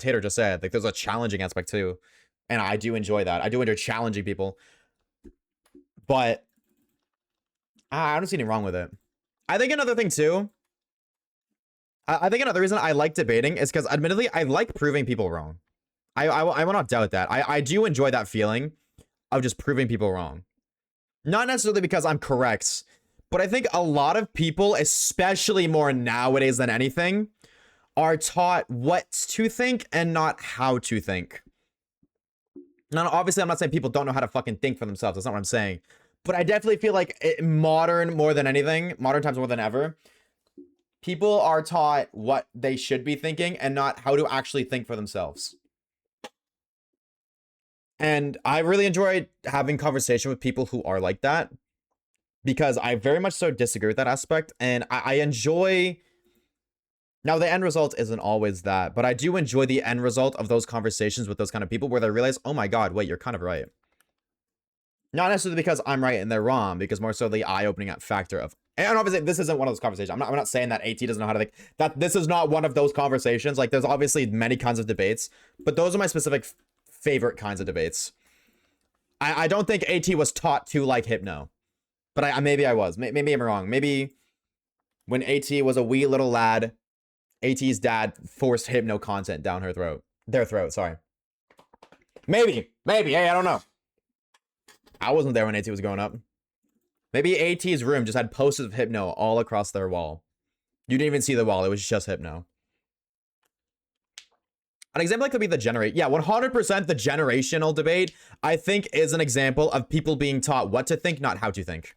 Tater just said, like there's a challenging aspect too. And I do enjoy that. I do enjoy challenging people. But I don't see anything wrong with it. I think another thing too, I think another reason I like debating is because admittedly, I like proving people wrong. I will not doubt that. I do enjoy that feeling of just proving people wrong. Not necessarily because I'm correct, but I think a lot of people, especially more nowadays than anything, are taught what to think and not how to think. Now, obviously, I'm not saying people don't know how to fucking think for themselves. That's not what I'm saying. But I definitely feel like modern times more than ever, people are taught what they should be thinking and not how to actually think for themselves. And I really enjoy having conversation with people who are like that, because I very much so disagree with that aspect. And I enjoy... Now, the end result isn't always that, but I do enjoy the end result of those conversations with those kind of people where they realize, oh my god, wait, you're kind of right. Not necessarily because I'm right and they're wrong, because more so the eye-opening factor of... And obviously, this isn't one of those conversations. I'm not saying that AT doesn't know how to think. That this is not one of those conversations. Like, there's obviously many kinds of debates, but those are my specific favorite kinds of debates. I don't think AT was taught to like Hypno, but maybe I was. Maybe I'm wrong. Maybe when AT was a wee little lad, AT's dad forced Hypno content down her throat. Their throat, sorry. Maybe. Hey, I don't know. I wasn't there when AT was growing up. Maybe AT's room just had posters of Hypno all across their wall. You didn't even see the wall. It was just Hypno. An example could be the generate. Yeah, 100% the generational debate, I think, is an example of people being taught what to think, not how to think.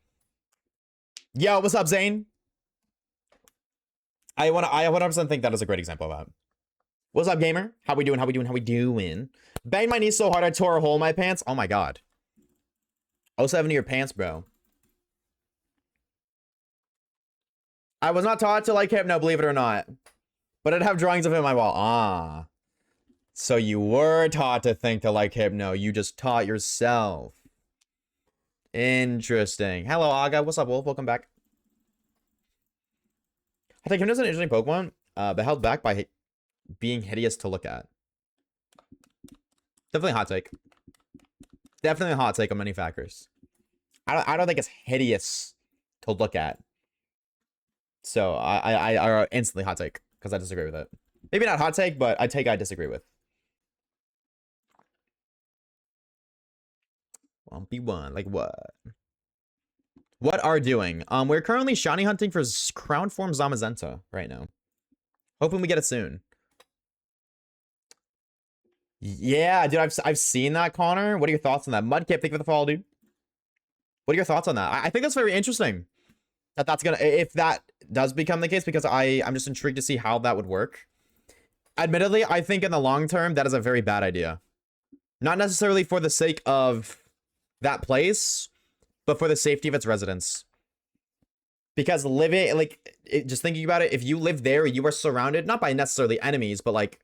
Yo, what's up, Zane? I 100% think that is a great example of that. What's up, gamer? How we doing? Banged my knee so hard I tore a hole in my pants. Oh my god. 07 to your pants, bro. I was not taught to like Hypno, believe it or not. But I'd have drawings of him on my wall. Ah. So you were taught to think to like Hypno. You just taught yourself. Interesting. Hello, Aga. What's up, Wolf? Welcome back. I think Hypno's an interesting Pokemon, but held back by being hideous to look at. Definitely a hot take. Definitely a hot take on many factors. I don't think it's hideous to look at. So I instantly hot take because I disagree with it. Maybe not hot take, but I disagree with. 1v1, like what? What are doing? We're currently shiny hunting for crown form Zamazenta right now. Hoping we get it soon. Yeah, dude, I've seen that, Connor. What are your thoughts on that? Mudkip, thank you for the follow, dude. What are your thoughts on that? I think that's very interesting. That's gonna, if that does become the case, because I'm just intrigued to see how that would work. Admittedly, I think in the long term, that is a very bad idea. Not necessarily for the sake of that place, but for the safety of its residents. Because living, like, just thinking about it, if you live there, you are surrounded, not by necessarily enemies, but like,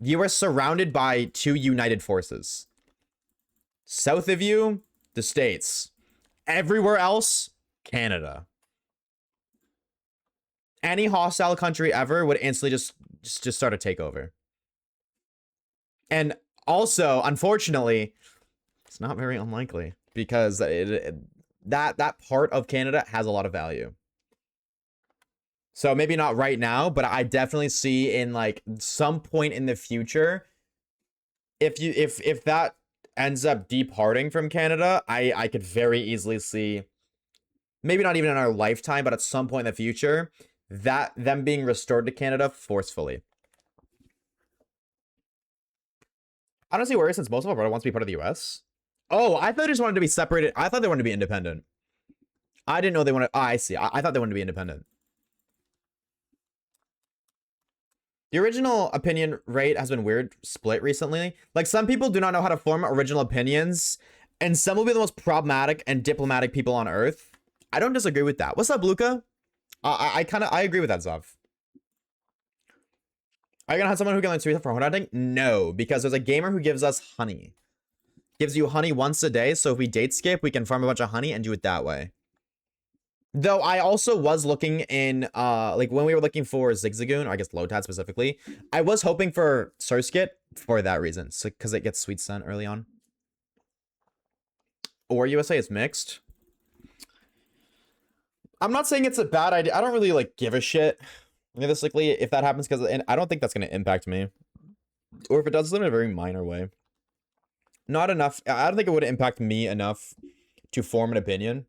you are surrounded by two united forces. South of you, the States. Everywhere else, Canada. any hostile country ever would instantly just start a takeover. And also, unfortunately, it's not very unlikely because that part of Canada has a lot of value. So maybe not right now, but I definitely see in like some point in the future, if that ends up departing from Canada, I could very easily see, maybe not even in our lifetime, but at some point in the future, that them being restored to Canada forcefully. I don't see worries since most of Alberta wants to be part of the US. Oh, I thought they just wanted to be separated. I thought they wanted to be independent. I didn't know they wanted. Oh, I see. I thought they wanted to be independent. The original opinion rate has been weird split recently. Like, some people do not know how to form original opinions, and some will be the most problematic and diplomatic people on Earth. I don't disagree with that. What's up, Luca? I agree with that, Zav. Are you gonna have someone who can learn Suiza for honey hunting? No, because there's a gamer who gives us honey. Gives you honey once a day, so if we date skip, we can farm a bunch of honey and do it that way. Though I also was looking in, like when we were looking for Zigzagoon, or I guess Lotad specifically, I was hoping for Surskit for that reason, so because it gets sweet scent early on. Or USA is mixed. I'm not saying it's a bad idea. I don't really like give a shit, realistically, if that happens, because I don't think that's going to impact me. Or if it does, in a very minor way. Not enough. I don't think it would impact me enough to form an opinion.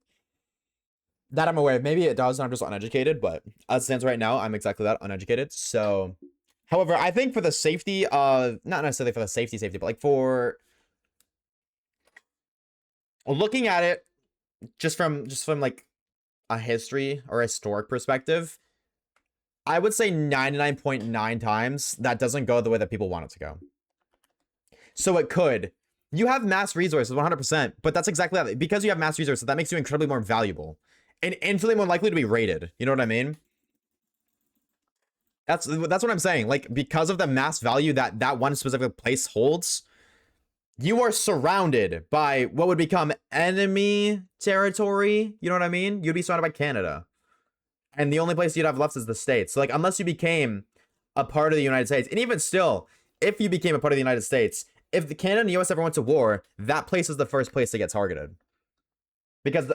That I'm aware of. Maybe it does, and I'm just uneducated, but as it stands right now, I'm exactly that, uneducated. So, however, I think for the safety of, not necessarily for the safety, but like for looking at it just from like a history or historic perspective, I would say 99.9 times that doesn't go the way that people want it to go. So it could. You have mass resources, 100%, but that's exactly that. Because you have mass resources, that makes you incredibly more valuable and infinitely more likely to be raided. You know what I mean? That's what I'm saying. Like, because of the mass value that one specific place holds, you are surrounded by what would become enemy territory. You know what I mean? You'd be surrounded by Canada. And the only place you'd have left is the States. So, like, unless you became a part of the United States, and even still, if you became a part of the United States, if the Canada and the US ever went to war, that place is the first place to get targeted. Because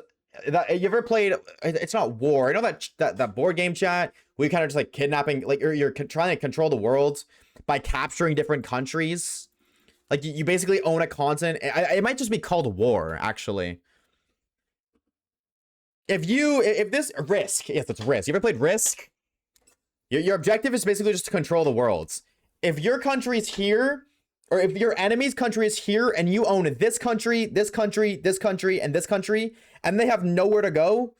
you ever played, it's not war. You know that board game chat where you kind of just like kidnapping, like you're trying to control the world by capturing different countries. Like you basically own a continent. It might just be called war, actually. If this Risk, yes, it's Risk. You ever played Risk? Your objective is basically just to control the world. If your country's here, or if your enemy's country is here and you own this country, this country, this country, and this country, and they have nowhere to go,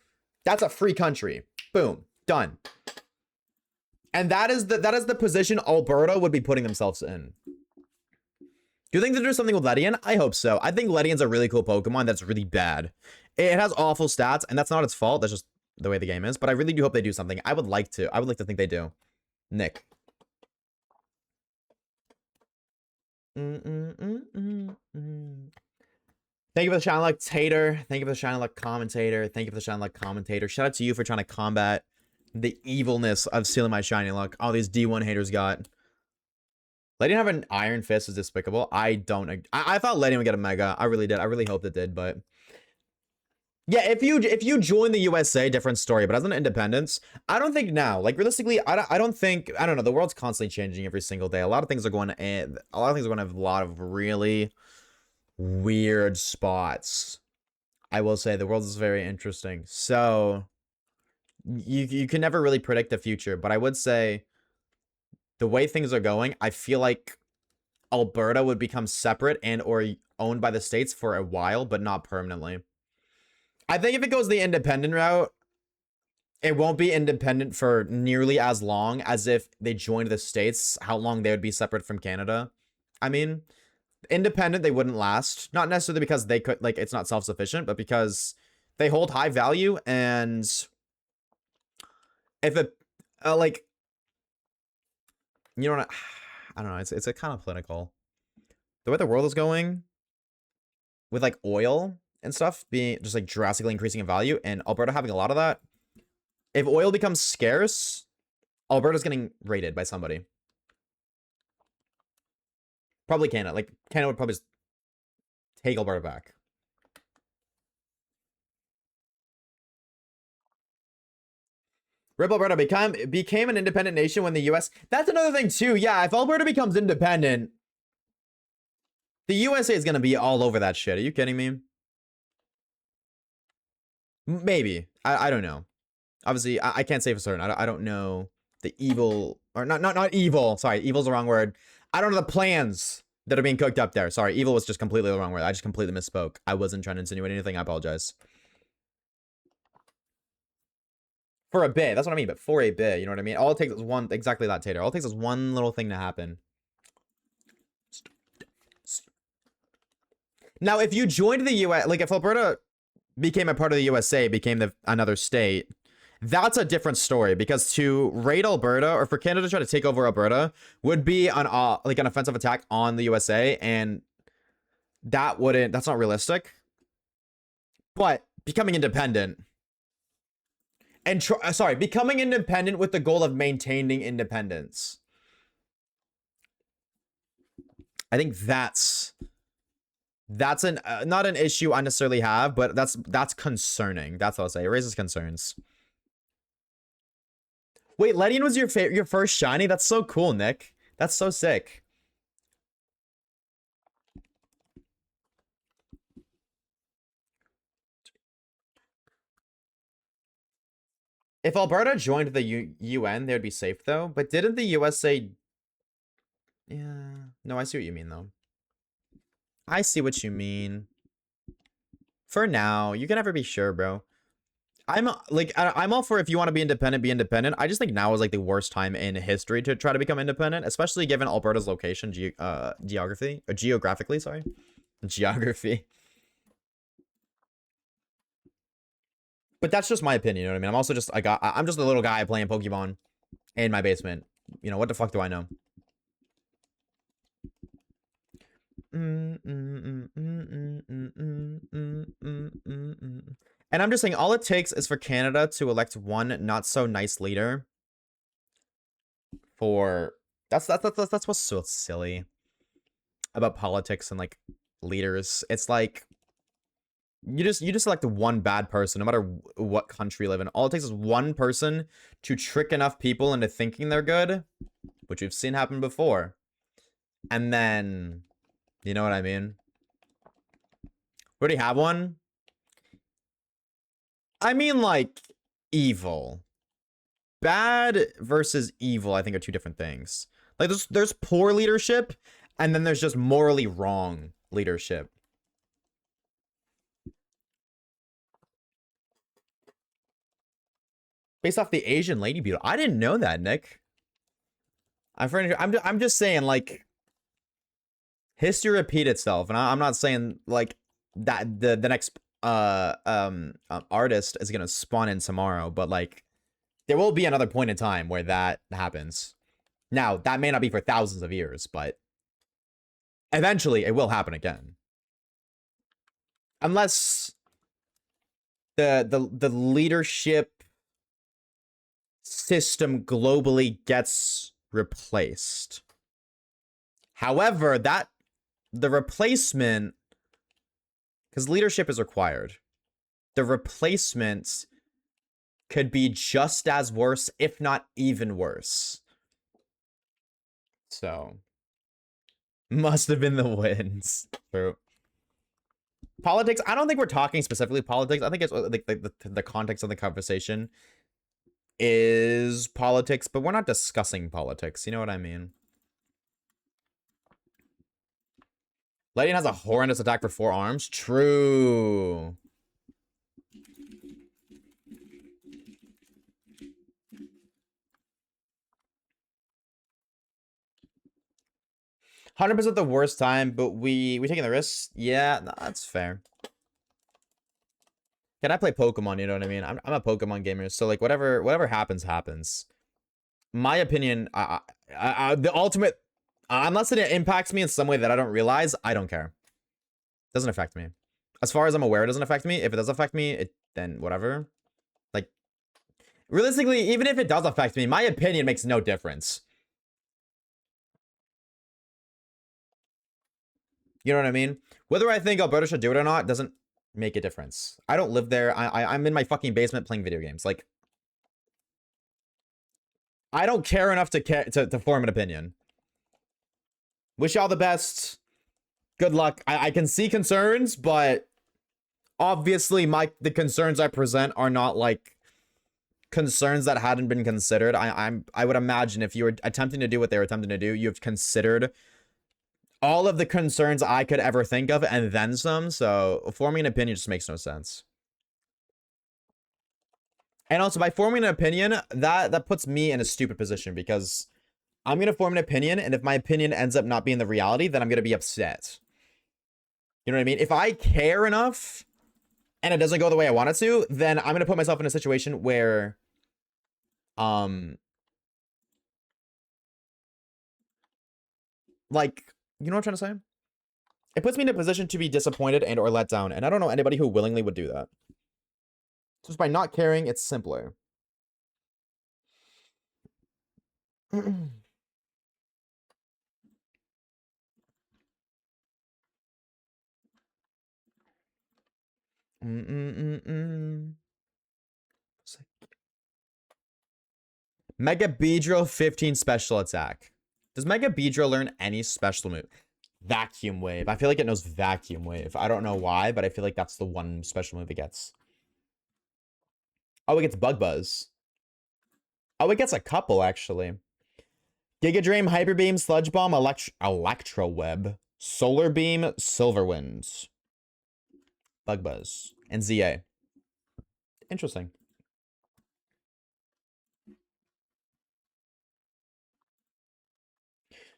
that's a free country. Boom. Done. And that is the position Alberta would be putting themselves in. Do you think they'll do something with Ledian? I hope so. I think Ledian's a really cool Pokemon that's really bad. It has awful stats, and that's not its fault. That's just the way the game is. But I really do hope they do something. I would like to think they do. Nick. Thank you for the shine like Tater. Thank you for the shine like commentator. Thank you for the shine like commentator. Shout out to you for trying to combat the evilness of stealing my shiny luck. All these D1 haters got. Letting have an Iron Fist is despicable. I thought Letting would get a Mega. I really did. I really hoped it did, but yeah, if you join the USA, different story. But as an independence, I don't think now. Like realistically, I don't think. I don't know. The world's constantly changing every single day. A lot of things are going to end. A lot of things are going to have a lot of really weird spots. I will say the world is very interesting. So you can never really predict the future. But I would say the way things are going, I feel like Alberta would become separate and or owned by the states for a while, but not permanently. I think if it goes the independent route, it won't be independent for nearly as long as if they joined the states, how long they would be separate from Canada. I mean, independent, they wouldn't last. Not necessarily because they could, like, it's not self-sufficient, but because they hold high value, and if it, like, you know what, I don't know, it's a kind of political. The way the world is going, with, like, oil and stuff being just like drastically increasing in value, and Alberta having a lot of that. If oil becomes scarce, Alberta's getting raided by somebody. Probably Canada. Like, Canada would probably just take Alberta back. Rip Alberta became an independent nation when the US... That's another thing, too. Yeah, if Alberta becomes independent, the USA is going to be all over that shit. Are you kidding me? Maybe. I don't know. Obviously, I can't say for certain. I don't know the evil... Or not evil. Sorry, evil's the wrong word. I don't know the plans that are being cooked up there. Sorry, evil was just completely the wrong word. I just completely misspoke. I wasn't trying to insinuate anything. I apologize. For a bit. That's what I mean. But for a bit. You know what I mean? All it takes is one... Exactly that, Tater. All it takes is one little thing to happen. Now, if you joined the US... Like, if Alberta became a part of the USA, became another state... That's a different story, because to raid Alberta, or for Canada to try to take over Alberta, would be an offensive attack on the USA, and that's not realistic. But becoming independent, and becoming independent with the goal of maintaining independence. I think that's not an issue I necessarily have, but that's concerning. That's what I'll say. It raises concerns. Wait, Ledian was your first shiny? That's so cool, Nick. That's so sick. If Alberta joined the UN, they would be safe, though. But didn't the USA... Yeah. No, I see what you mean, though. I see what you mean. For now. You can never be sure, bro. I'm all for if you want to be independent, be independent. I just think now is like the worst time in history to try to become independent, especially given Alberta's location, geographically, sorry. Geography. But that's just my opinion, you know what I mean? I'm also just I'm just a little guy playing Pokemon in my basement. You know, what the fuck do I know? And I'm just saying, all it takes is for Canada to elect one not so nice leader. That's what's so silly about politics and like leaders. It's like you just elect one bad person, no matter what country you live in. All it takes is one person to trick enough people into thinking they're good, which we've seen happen before. And then, you know what I mean? We already have one. I mean, like, evil. Bad versus evil, I think, are two different things. Like, there's poor leadership, and then there's just morally wrong leadership. Based off the Asian lady beetle. I didn't know that, Nick. I'm just saying, like, history repeat itself, and I'm not saying like that the next artist is gonna spawn in tomorrow, but like there will be another point in time where that happens. Now that may not be for thousands of years, but eventually it will happen again, unless the leadership system globally gets replaced. However, the replacement, because leadership is required, the replacement could be just as worse, if not even worse. So, must have been the wins. True. Politics, I don't think we're talking specifically politics. I think it's like the context of the conversation is politics, but we're not discussing politics. You know what I mean? Ledian has a horrendous attack for 4 arms. True. "100% the worst time, but we taking the risks." Yeah, no, that's fair. Can I play Pokemon? You know what I mean? I'm a Pokemon gamer, so like whatever happens, happens. My opinion, the ultimate, unless it impacts me in some way that I don't realize, I don't care. Doesn't affect me. As far as I'm aware, it doesn't affect me. If it does affect me, then whatever. Like, Realistically, even if it does affect me, my opinion makes no difference. You know what I mean? Whether I think Alberta should do it or not doesn't make a difference. I don't live there. I'm in my fucking basement playing video games. Like, I don't care enough to form an opinion. Wish y'all the best. Good luck. I can see concerns, but obviously the concerns I present are not like concerns that hadn't been considered. I would imagine if you were attempting to do what they were attempting to do, you've considered all of the concerns I could ever think of and then some. So forming an opinion just makes no sense. And also, by forming an opinion, that puts me in a stupid position because I'm going to form an opinion, and if my opinion ends up not being the reality, then I'm going to be upset. You know what I mean? If I care enough and it doesn't go the way I want it to, then I'm going to put myself in a situation where like, you know what I'm trying to say? It puts me in a position to be disappointed and or let down, and I don't know anybody who willingly would do that. Just by not caring, it's simpler. Mega Beedrill 15 special attack. Does Mega Beedrill learn any special move? Vacuum Wave. I feel like it knows Vacuum Wave. I don't know why, but I feel like that's the one special move it gets. Oh, it gets Bug Buzz. Oh, it gets a couple, actually. Giga Dream, Hyper Beam, Sludge Bomb, Electro Web, Solar Beam, Silver Winds, Bug Buzz, and ZA. Interesting.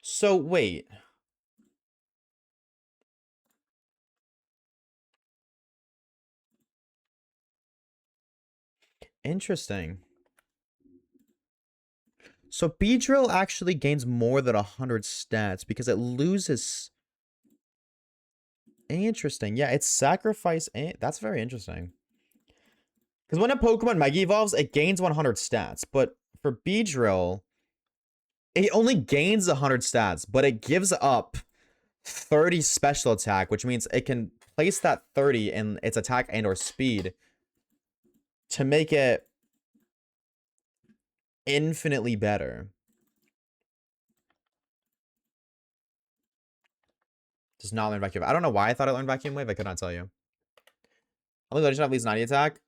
So, wait. Interesting. So Beedrill actually gains more than 100 stats because it loses. Interesting. Yeah, it's sacrifice. That's very interesting. Because when a Pokemon Mega Evolves, it gains 100 stats. But for Beedrill, it only gains 100 stats, but it gives up 30 special attack, which means it can place that 30 in its attack and or speed to make it infinitely better. Does not learn Vacuum Wave. I don't know why I thought it learned Vacuum Wave. I could not tell you. Only Legend have at least 90 attack.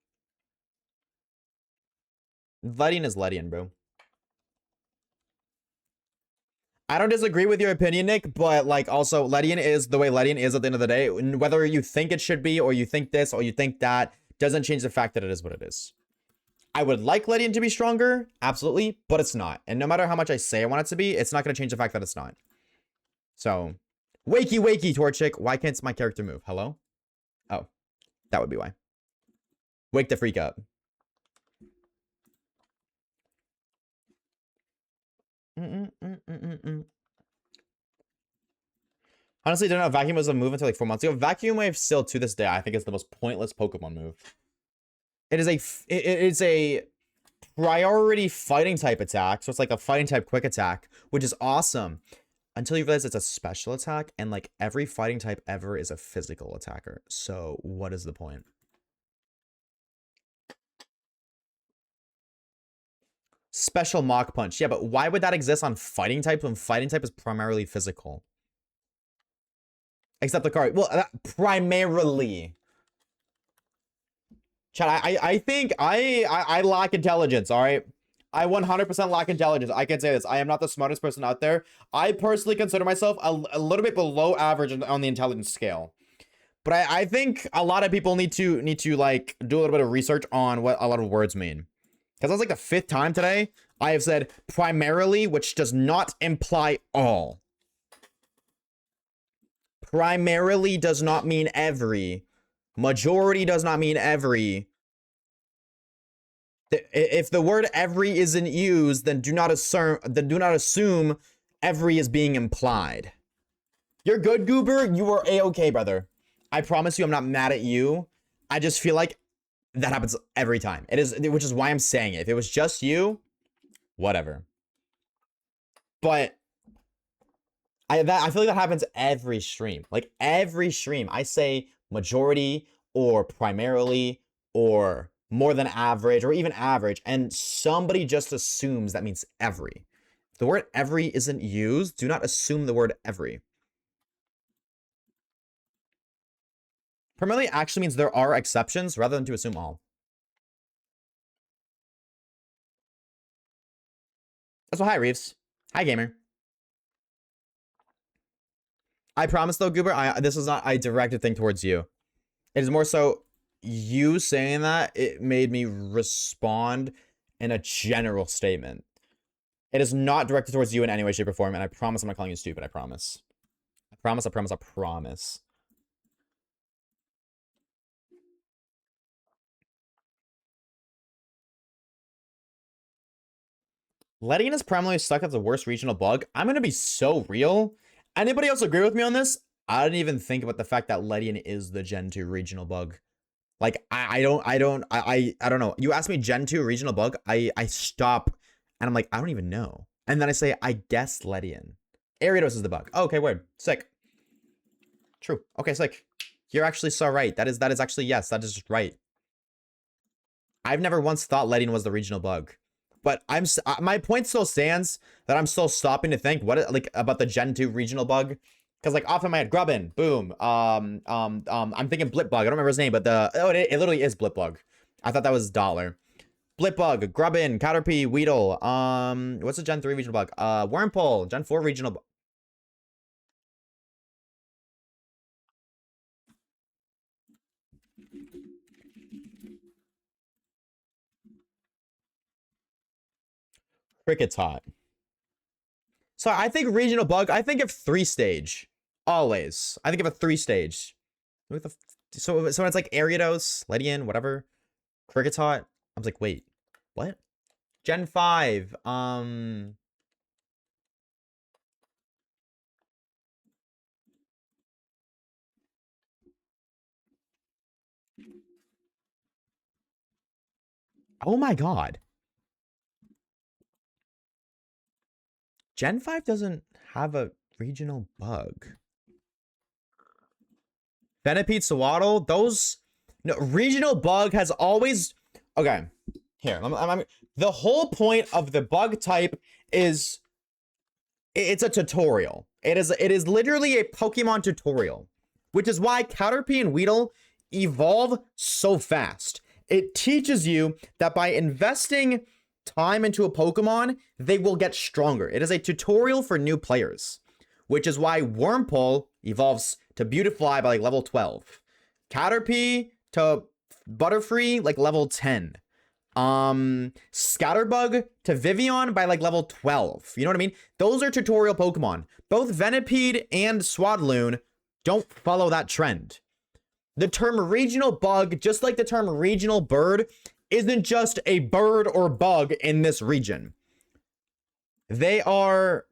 Ledian is Ledian, bro. I don't disagree with your opinion, Nick, but like also Ledian is the way Ledian is at the end of the day. Whether you think it should be or you think this or you think that doesn't change the fact that it is what it is. I would like Ledian to be stronger, absolutely, but it's not. And no matter how much I say I want it to be, it's not going to change the fact that it's not. So, wakey, wakey, Torchic. Why can't my character move? Hello? Oh, that would be why. Wake the freak up. Honestly, don't know if Vacuum was a move until like 4 months ago. Vacuum Wave still to this day, I think is the most pointless Pokemon move. It is a priority fighting type attack, so it's like a fighting type quick attack, which is awesome. Until you realize it's a special attack, and like every fighting type ever is a physical attacker. So what is the point? Special Mach Punch. Yeah, but why would that exist on fighting type when fighting type is primarily physical? Except the card. Well, primarily. Chat, I think I lack intelligence, all right? I 100% lack intelligence. I can say this. I am not the smartest person out there. I personally consider myself a little bit below average on the intelligence scale. But I think a lot of people need to like do a little bit of research on what a lot of words mean. Because that's like the 5th time today I have said primarily, which does not imply all. Primarily does not mean every. Majority does not mean every. If the word every isn't used, then do not assume every is being implied. You're good, Goober. You are a-okay, brother. I promise you I'm not mad at you. I just feel like That happens every time. It is, which is why I'm saying it. If it was just you, whatever. But I feel like that happens every stream. Like every stream, I say majority or primarily or more than average or even average, and somebody just assumes that means every. If the word every isn't used, do not assume the word every. Primarily actually means there are exceptions rather than to assume all. That's why, hi, Reeves. Hi, gamer. I promise though, Goober, this is not a directed thing towards you. It is more so you saying that it made me respond in a general statement. It is not directed towards you in any way, shape, or form, and I promise I'm not calling you stupid. I promise. I promise, I promise, I promise. Letting is primarily stuck as the worst regional bug. I'm gonna be so real. Anybody else agree with me on this? I didn't even think about the fact that Ledian is the Gen 2 regional bug. Like, I don't know. You ask me Gen 2 regional bug, I stop and I'm like, I don't even know. And then I say, I guess Ledian. Ariados is the bug. Oh, okay, word. Sick. True. Okay, sick. You're actually so right. That is actually, yes, that is just right. I've never once thought Ledian was the regional bug. But my point still stands that I'm still stopping to think like about the Gen 2 regional bug. Because like off in my head, Grubbin, boom. I'm thinking Blip Bug. I don't remember his name, but it literally is Blip Bug. I thought that was Dollar. Blip Bug, Grubbin, Caterpie, Weedle. What's the Gen 3 regional bug? Wormpole, Gen 4 regional bug. Cricket's hot. So I think regional bug, I think of 3-stage. Always. I think of a 3-stage. So it's like Ariados, Ledian, whatever. Cricket's hot. I was like, wait, what? Gen 5. Oh my god. Gen 5 doesn't have a regional bug. Venipede, Swaddle, those... No, regional bug has always... Okay, here. The whole point of the bug type is... It's a tutorial. It is literally a Pokemon tutorial. Which is why Caterpie and Weedle evolve so fast. It teaches you that by investing time into a Pokemon, they will get stronger. It is a tutorial for new players, which is why Wormpole evolves to Beautifly by like level 12. Caterpie to Butterfree like level 10. Scatterbug to Vivian by like level 12. You know what I mean? Those are tutorial Pokemon. Both Venipede and Swadloon don't follow that trend. The term regional bug, just like the term regional bird, isn't just a bird or bug in this region. They are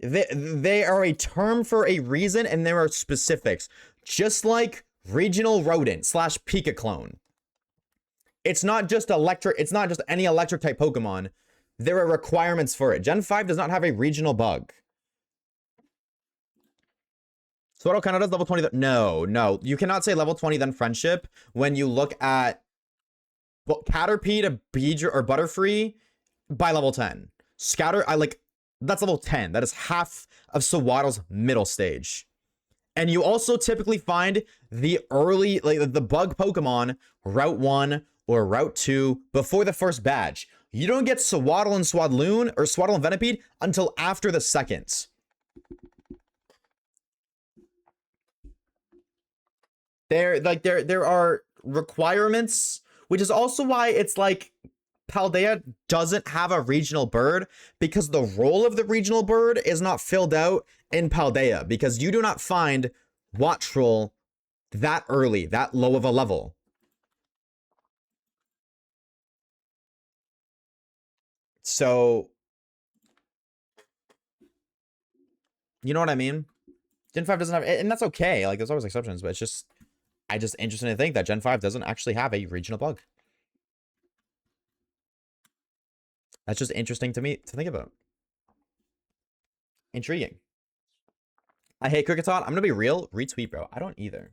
a term for a reason, and there are specifics. Just like regional rodent / Pika clone. It's not just electric, it's not just any electric type Pokemon. There are requirements for it. Gen 5 does not have a regional bug. So what kind of does level 20? No. You cannot say level 20 then friendship when you look at Caterpie to Beedrill or Butterfree by level 10. That's level 10. That is half of Sawaddle's middle stage. And you also typically find the early, like the bug Pokemon, Route 1 or Route 2 before the first badge. You don't get Swaddle and Swadloon or Swaddle and Venipede until after the second. There are requirements, which is also why it's like Paldea doesn't have a regional bird, because the role of the regional bird is not filled out in Paldea, because you do not find Wattrel that early, that low of a level. So, you know what I mean? Gen 5 doesn't have, and that's okay. Like, there's always exceptions, but it's just, I just interesting to think that Gen 5 doesn't actually have a regional bug. That's just interesting to me to think about. Intriguing. I hate Cricketon. I'm gonna be real. Retweet, bro. I don't either.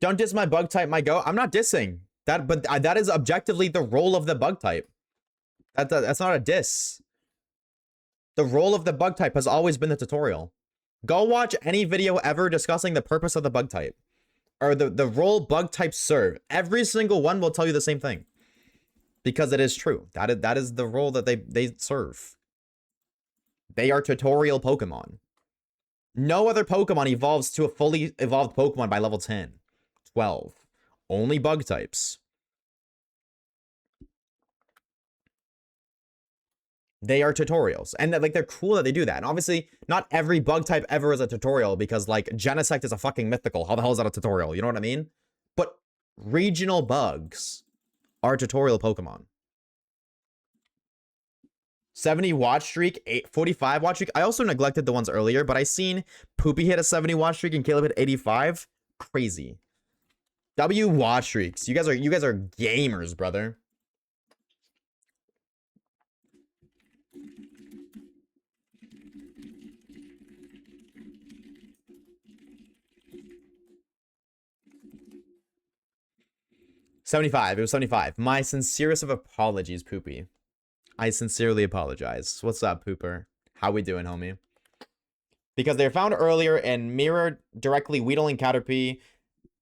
Don't diss my bug type, my go. I'm not dissing that, but that is objectively the role of the bug type. That's not a diss. The role of the bug type has always been the tutorial. Go watch any video ever discussing the purpose of the bug type or the role bug types serve. Every single one will tell you the same thing because it is true. That is the role that they serve. They are tutorial Pokemon. No other Pokemon evolves to a fully evolved Pokemon by level 10, 12. Only bug types. They are tutorials. And like they're cool that they do that. And obviously, not every bug type ever is a tutorial because like Genesect is a fucking mythical. How the hell is that a tutorial? You know what I mean? But regional bugs are tutorial Pokemon. 70 watch streak, 45 watch streak. I also neglected the ones earlier, but I seen Poopy hit a 70 watch streak and Caleb hit 85. Crazy. W watch streaks. You guys are gamers, brother. $75. It was 75. My sincerest of apologies, Poopy. I sincerely apologize. What's up, Pooper? How we doing, homie? Because they were found earlier and mirrored directly Weedle and Caterpie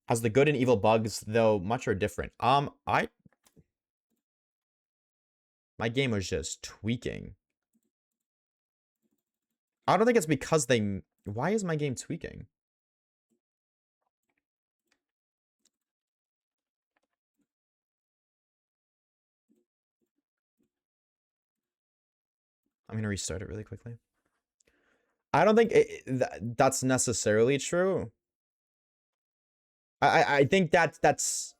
has the good and evil bugs, though much are different. My game was just tweaking. I don't think it's because they... Why is my game tweaking? I'm going to restart it really quickly. I don't think that's necessarily true. I think that's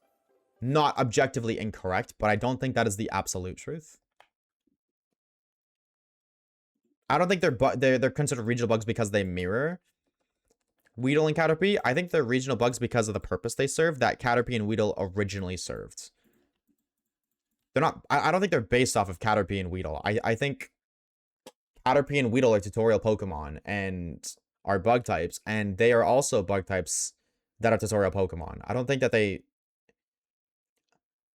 not objectively incorrect, but I don't think that is the absolute truth. I don't think they're considered regional bugs because they mirror Weedle and Caterpie. I think they're regional bugs because of the purpose they serve that Caterpie and Weedle originally served. They're not... I don't think they're based off of Caterpie and Weedle. I think Caterpie and Weedle are tutorial Pokemon and are bug types, and they are also bug types that are tutorial Pokemon. I don't think that they...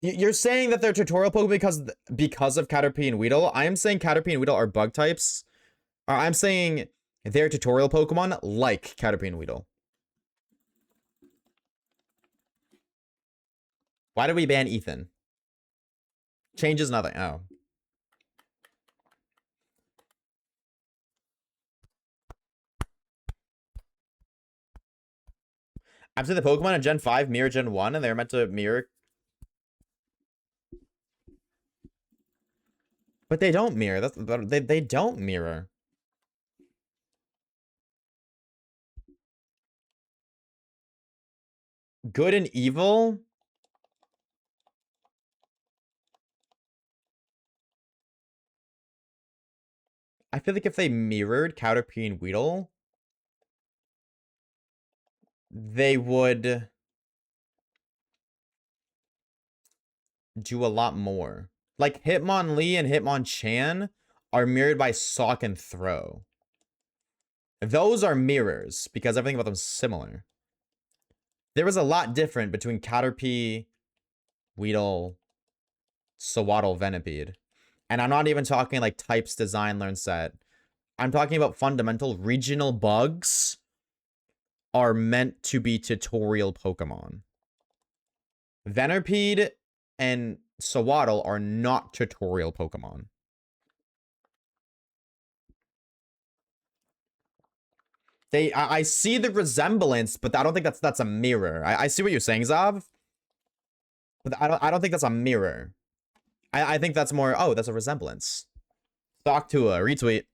You're saying that they're tutorial Pokemon because of Caterpie and Weedle. I am saying Caterpie and Weedle are bug types. I'm saying they're tutorial Pokemon like Caterpie and Weedle. Why did we ban Ethan? Changes nothing. Oh. I've seen the Pokemon in Gen 5 mirror Gen 1, and they're meant to mirror. But they don't mirror. They don't mirror. Good and evil? I feel like if they mirrored Caterpie and Weedle, they would do a lot more. Like Hitmonlee and Hitmonchan are mirrored by Sock and Throw. Those are mirrors because everything about them is similar. There was a lot different between Caterpie, Weedle, Sewaddle, Venipede. And I'm not even talking like types, design, learn, set. I'm talking about fundamental regional bugs are meant to be tutorial Pokemon. Venipede and Sewaddle are not tutorial Pokemon. I see the resemblance, but I don't think that's a mirror. I see what you're saying, Zav. But I don't think that's a mirror. I think that's more, oh, that's a resemblance. Stock to a retweet.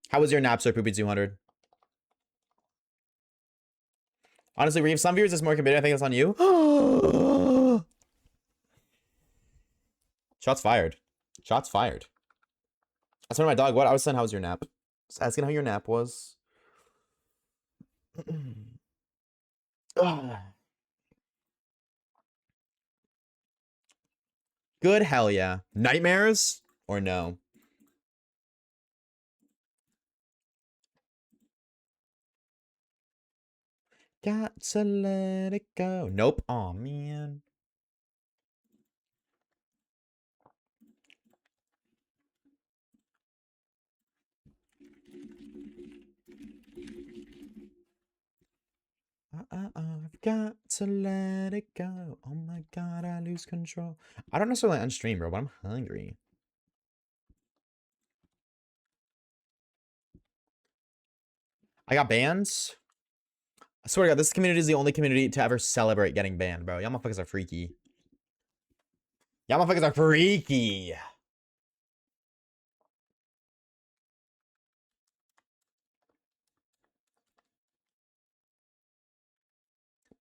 How was your nap, Sir Poopy 200? Honestly, Reeve, some viewers is more committed. I think it's on you. Shots fired. Shots fired. That's when my dog. What? I was saying, how was your nap? I was asking how your nap was. Good, hell yeah. Nightmares or no? Got to let it go. Nope. Oh man. I've got to let it go. Oh my god, I lose control. I don't necessarily unstream, bro, but I'm hungry. I got bans. I swear to God, this community is the only community to ever celebrate getting banned, bro. Y'all motherfuckers are freaky. Y'all motherfuckers are freaky.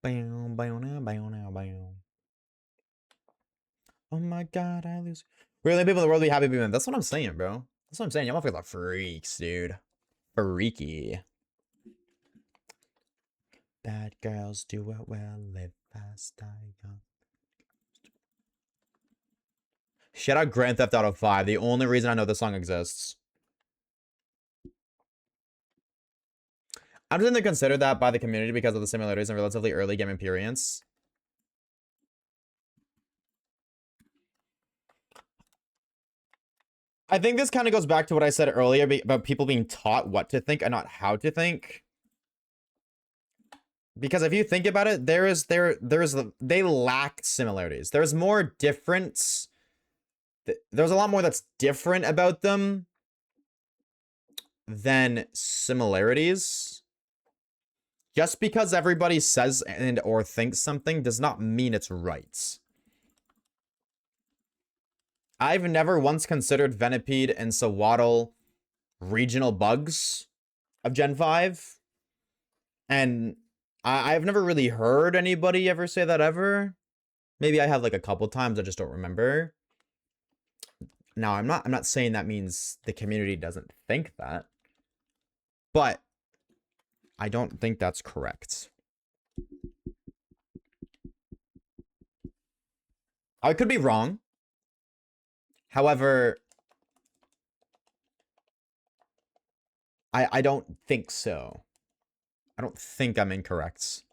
Bam, bam, now, bam, now, bam. Oh my god, I lose. Really, people in the world be happy to be banned. That's what I'm saying, bro. That's what I'm saying. Y'all motherfuckers are freaks, dude. Freaky. Bad girls do it well, live fast, die young. Shout out Grand Theft Auto 5, the only reason I know this song exists. I don't think they're considered that by the community because of the similarities and relatively early game experience. I think this kind of goes back to what I said earlier about people being taught what to think and not how to think. Because if you think about it, they lack similarities. There's more difference. There's a lot more that's different about them than similarities. Just because everybody says and or thinks something does not mean it's right. I've never once considered Venipede and Sawaddle regional bugs of Gen 5. And I've never really heard anybody ever say that ever. Maybe I have like a couple times, I just don't remember. Now, I'm not saying that means the community doesn't think that. But I don't think that's correct. I could be wrong. However, I don't think so. I don't think I'm incorrect.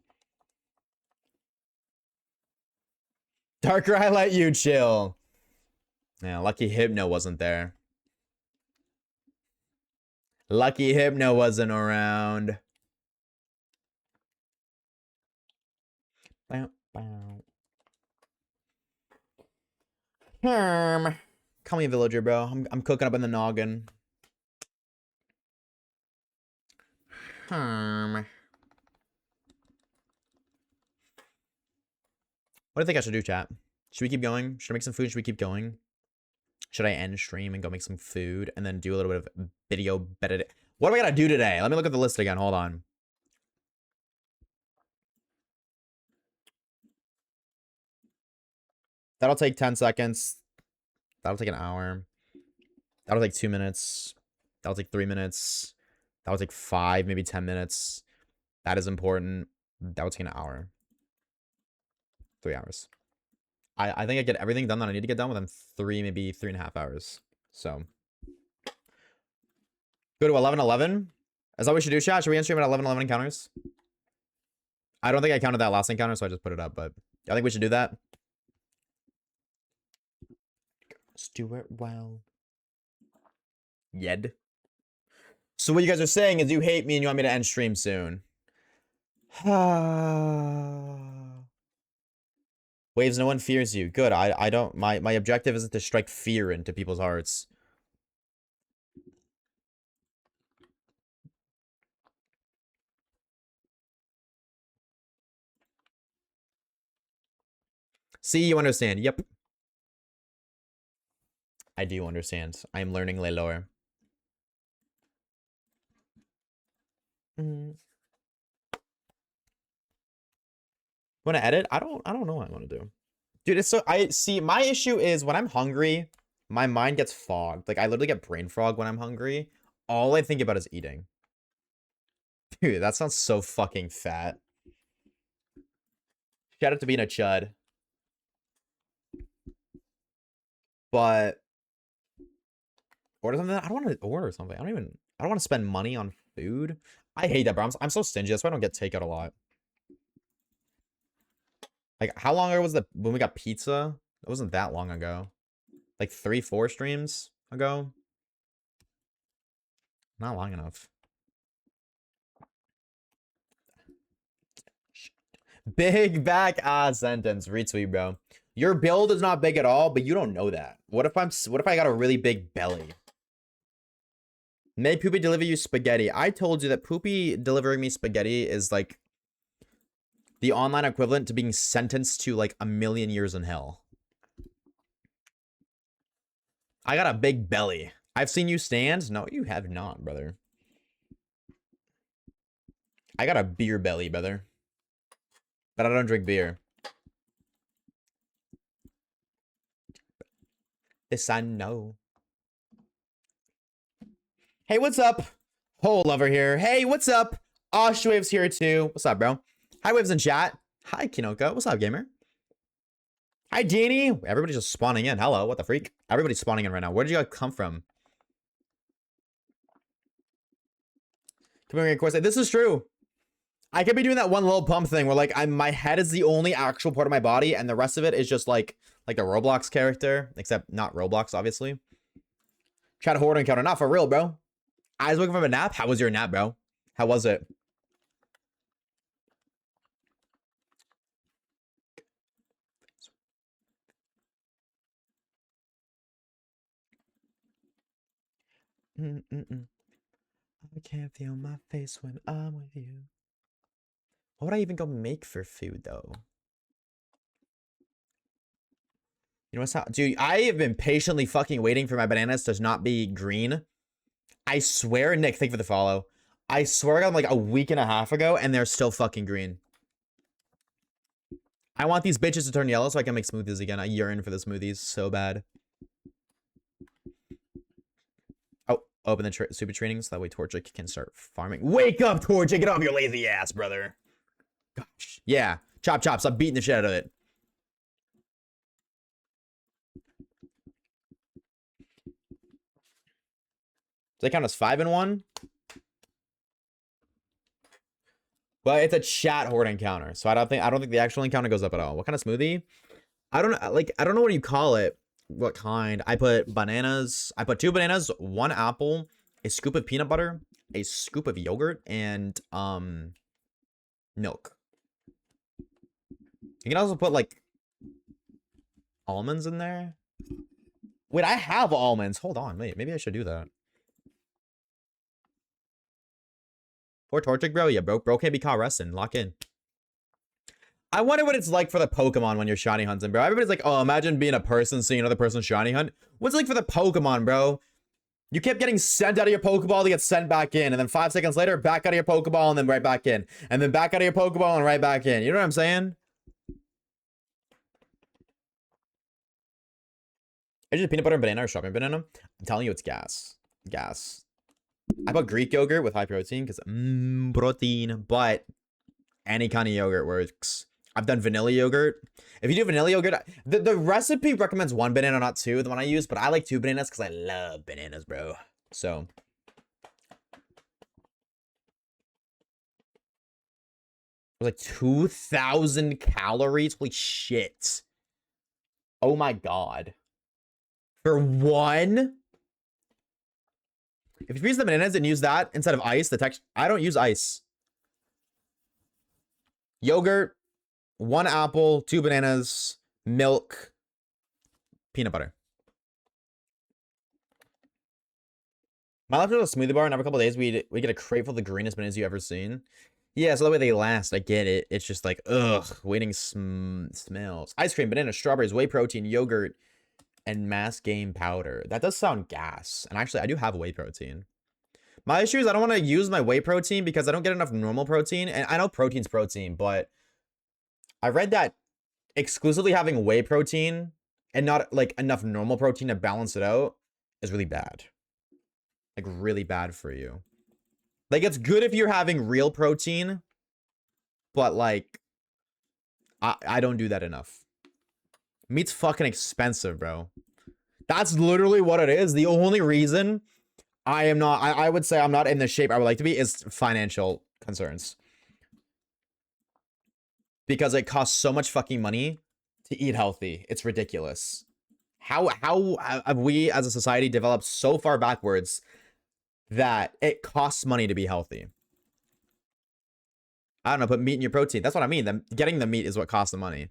Darker, I let you chill. Yeah, lucky Hypno wasn't there. Lucky Hypno wasn't around. Bow, bow. Call me a villager, bro. I'm cooking up in the noggin. What do you think I should do, chat? Should we keep going? Should I make some food? Should we keep going? Should I end stream and go make some food and then do a little bit of video better? What do I gotta do today? Let me look at the list again. Hold on. That'll take 10 seconds. That'll take an hour. That'll take 2 minutes. That'll take 3 minutes. That'll take 5, maybe 10 minutes. That is important. That will take an hour. 3 hours. I think I get everything done that I need to get done within 3, maybe 3.5 hours. So go to 11:11. Is that what we should do, chat? Should we end stream at 11:11 encounters? I don't think I counted that last encounter, so I just put it up, but I think we should do that. Let's do it well. Yed. So what you guys are saying is you hate me and you want me to end stream soon. Waves, no one fears you. Good. I don't. My objective isn't to strike fear into people's hearts. See, you understand. Yep. I do understand. I am learning lay lower. Want to edit? I don't know what I want to do. Dude, it's so I see my issue is when I'm hungry, My mind gets fogged. Like, I literally get brain fog when I'm hungry. All I think about is eating. Dude, that sounds so fucking fat. Shout out to being a chud. But order something. I don't want to order something. I don't want to spend money on food. I hate that, bro. I'm so stingy. That's why I don't get takeout a lot. Like, how long ago was when we got pizza? It wasn't that long ago. Like 3-4 streams ago. Not long enough. Big back sentence. Retweet, bro. Your build is not big at all, but you don't know that. What if I got a really big belly? May Poopy deliver you spaghetti. I told you that Poopy delivering me spaghetti is like the online equivalent to being sentenced to like 1,000,000 years in hell. I got a big belly. I've seen you stand. No, you have not, brother. I got a beer belly, brother. But I don't drink beer. This I know. Hey, what's up? Hole lover here. Hey, what's up? Oshawaves here too. What's up, bro? Hi, Waves in chat. Hi, Kinoko. What's up, gamer? Hi, Jeannie. Everybody's just spawning in. Hello, what the freak? Everybody's spawning in right now. Where did you guys come from? Come here, of course. This is true. I could be doing that one little pump thing where like my head is the only actual part of my body and the rest of it is just like a Roblox character, except not Roblox, obviously. Try to hoard and counter. Not for real, bro. I was looking for a nap. How was your nap, bro? How was it? I can't feel my face when I'm with you. What would I even go make for food, though? You know what's up? Dude, I have been patiently fucking waiting for my bananas to not be green. I swear, Nick, thank you for the follow. I swear I got them like a week and a half ago, and they're still fucking green. I want these bitches to turn yellow so I can make smoothies again. I yearn for the smoothies so bad. Oh, open the super training so that way Torchic can start farming. Wake up, Torchic! Get off your lazy ass, brother. Gosh. Yeah. Chop, chop. Stop beating the shit out of it. Does that count as 5 and 1? But it's a chat horde encounter, so I don't think the actual encounter goes up at all. What kind of smoothie? I don't know what you call it. What kind? I put bananas. I put 2 bananas, 1 apple, a scoop of peanut butter, a scoop of yogurt, and milk. You can also put like almonds in there. Wait, I have almonds. Hold on, wait, maybe I should do that. Poor Torchic, bro. Yeah, bro can't be caught resting. Lock in. I wonder what it's like for the Pokemon when you're shiny hunting, bro. Everybody's like, oh, imagine being a person seeing another person shiny hunt. What's it like for the Pokemon, bro? You kept getting sent out of your Pokeball to get sent back in. And then 5 seconds later, back out of your Pokeball and then right back in. And then back out of your Pokeball and right back in. You know what I'm saying? Is it peanut butter and banana or strawberry banana? I'm telling you, it's gas. Gas. I put Greek yogurt with high protein because protein, but any kind of yogurt works. I've done vanilla yogurt. If you do vanilla yogurt, the recipe recommends 1 banana, not 2, the one I use, but I like 2 bananas because I love bananas, bro. So. It was like 2,000 calories. Holy shit. Oh my god. For 1? If you freeze the bananas and use that instead of ice, the texture. I don't use ice. Yogurt, 1 apple, 2 bananas, milk, peanut butter. My left was a smoothie bar, and every couple of days we get a crate full of the greenest bananas you ever seen. Yeah, so that way they last. I get it. It's just like, ugh, waiting smells. Ice cream, banana, strawberries, whey protein, yogurt, and mass game powder. That does sound gas. And actually, I do have whey protein. My issue is I don't want to use my whey protein because I don't get enough normal protein. And I know protein's protein, but I read that exclusively having whey protein and not like enough normal protein to balance it out is really bad. Like really bad for you. Like it's good if you're having real protein, but like I don't do that enough. Meat's fucking expensive, bro. That's literally what it is. The only reason I am not, I would say I'm not in the shape I would like to be is financial concerns. Because it costs so much fucking money to eat healthy. It's ridiculous. How have we as a society developed so far backwards that it costs money to be healthy? I don't know, put meat in your protein. That's what I mean. Getting the meat is what costs the money.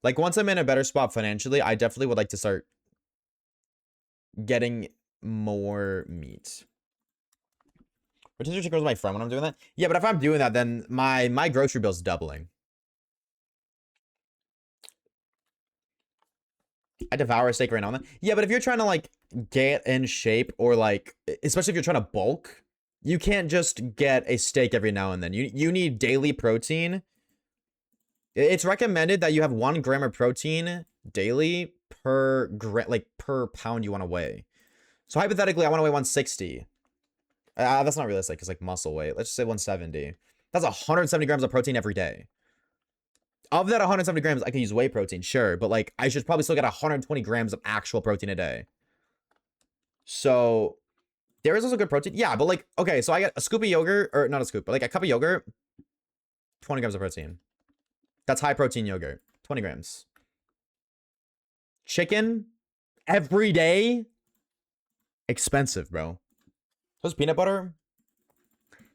Like once I'm in a better spot financially, I definitely would like to start getting more meat. Rotisserie chicken was my friend when I'm doing that. Yeah, but if I'm doing that, then my grocery bill's doubling. I devour a steak right now and then. Yeah, but if you're trying to like get in shape or like, especially if you're trying to bulk, you can't just get a steak every now and then. You need daily protein. It's recommended that you have 1 gram of protein daily per per pound you want to weigh. So hypothetically, I want to weigh 160. That's not realistic. It's like muscle weight. Let's just say 170. That's 170 grams of protein every day. Of that 170 grams, I can use whey protein, sure, but like I should probably still get 120 grams of actual protein a day. So there is also good protein. Yeah, but like, okay, so I get a scoop of yogurt, or not a scoop, but like a cup of yogurt, 20 grams of protein. That's high protein yogurt, 20 grams. Chicken every day, expensive, bro. Those peanut butter,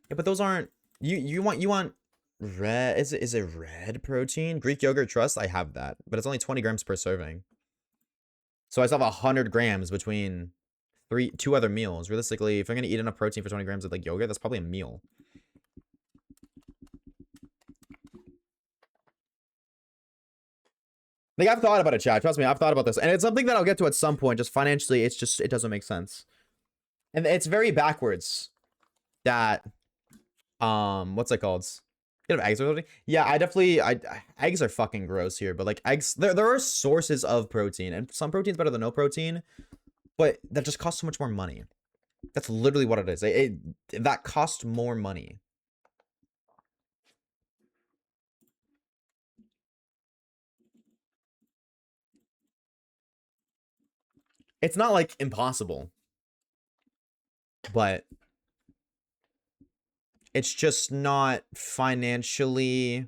yeah, but those aren't. You want red? Is it red protein? Greek yogurt trust. I have that, but it's only 20 grams per serving. So I still have 100 grams between two other meals. Realistically, if I'm gonna eat enough protein for 20 grams of like yogurt, that's probably a meal. Like I've thought about it, chat. Trust me, I've thought about this, and it's something that I'll get to at some point. Just financially, it's just it doesn't make sense, and it's very backwards. That what's it called? You have eggs or something? Yeah, eggs are fucking gross here, but like eggs, there are sources of protein, and some protein's better than no protein, but that just costs so much more money. That's literally what it is. That costs more money. It's not like impossible, but it's just not financially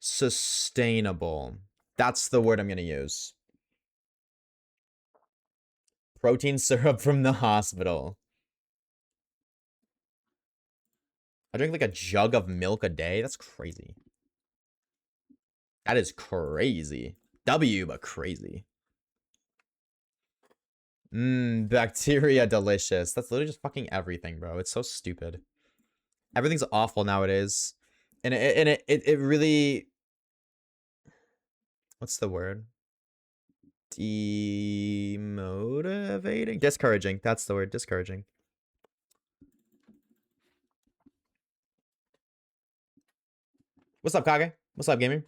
sustainable. That's the word I'm gonna use. Protein syrup from the hospital. I drink like a jug of milk a day. That's crazy. That is crazy. But crazy. Bacteria delicious. That's literally just fucking everything, bro. It's so stupid. Everything's awful nowadays. And it really, what's the word? Demotivating? Discouraging. That's the word. Discouraging. What's up, Kage? What's up, gamer?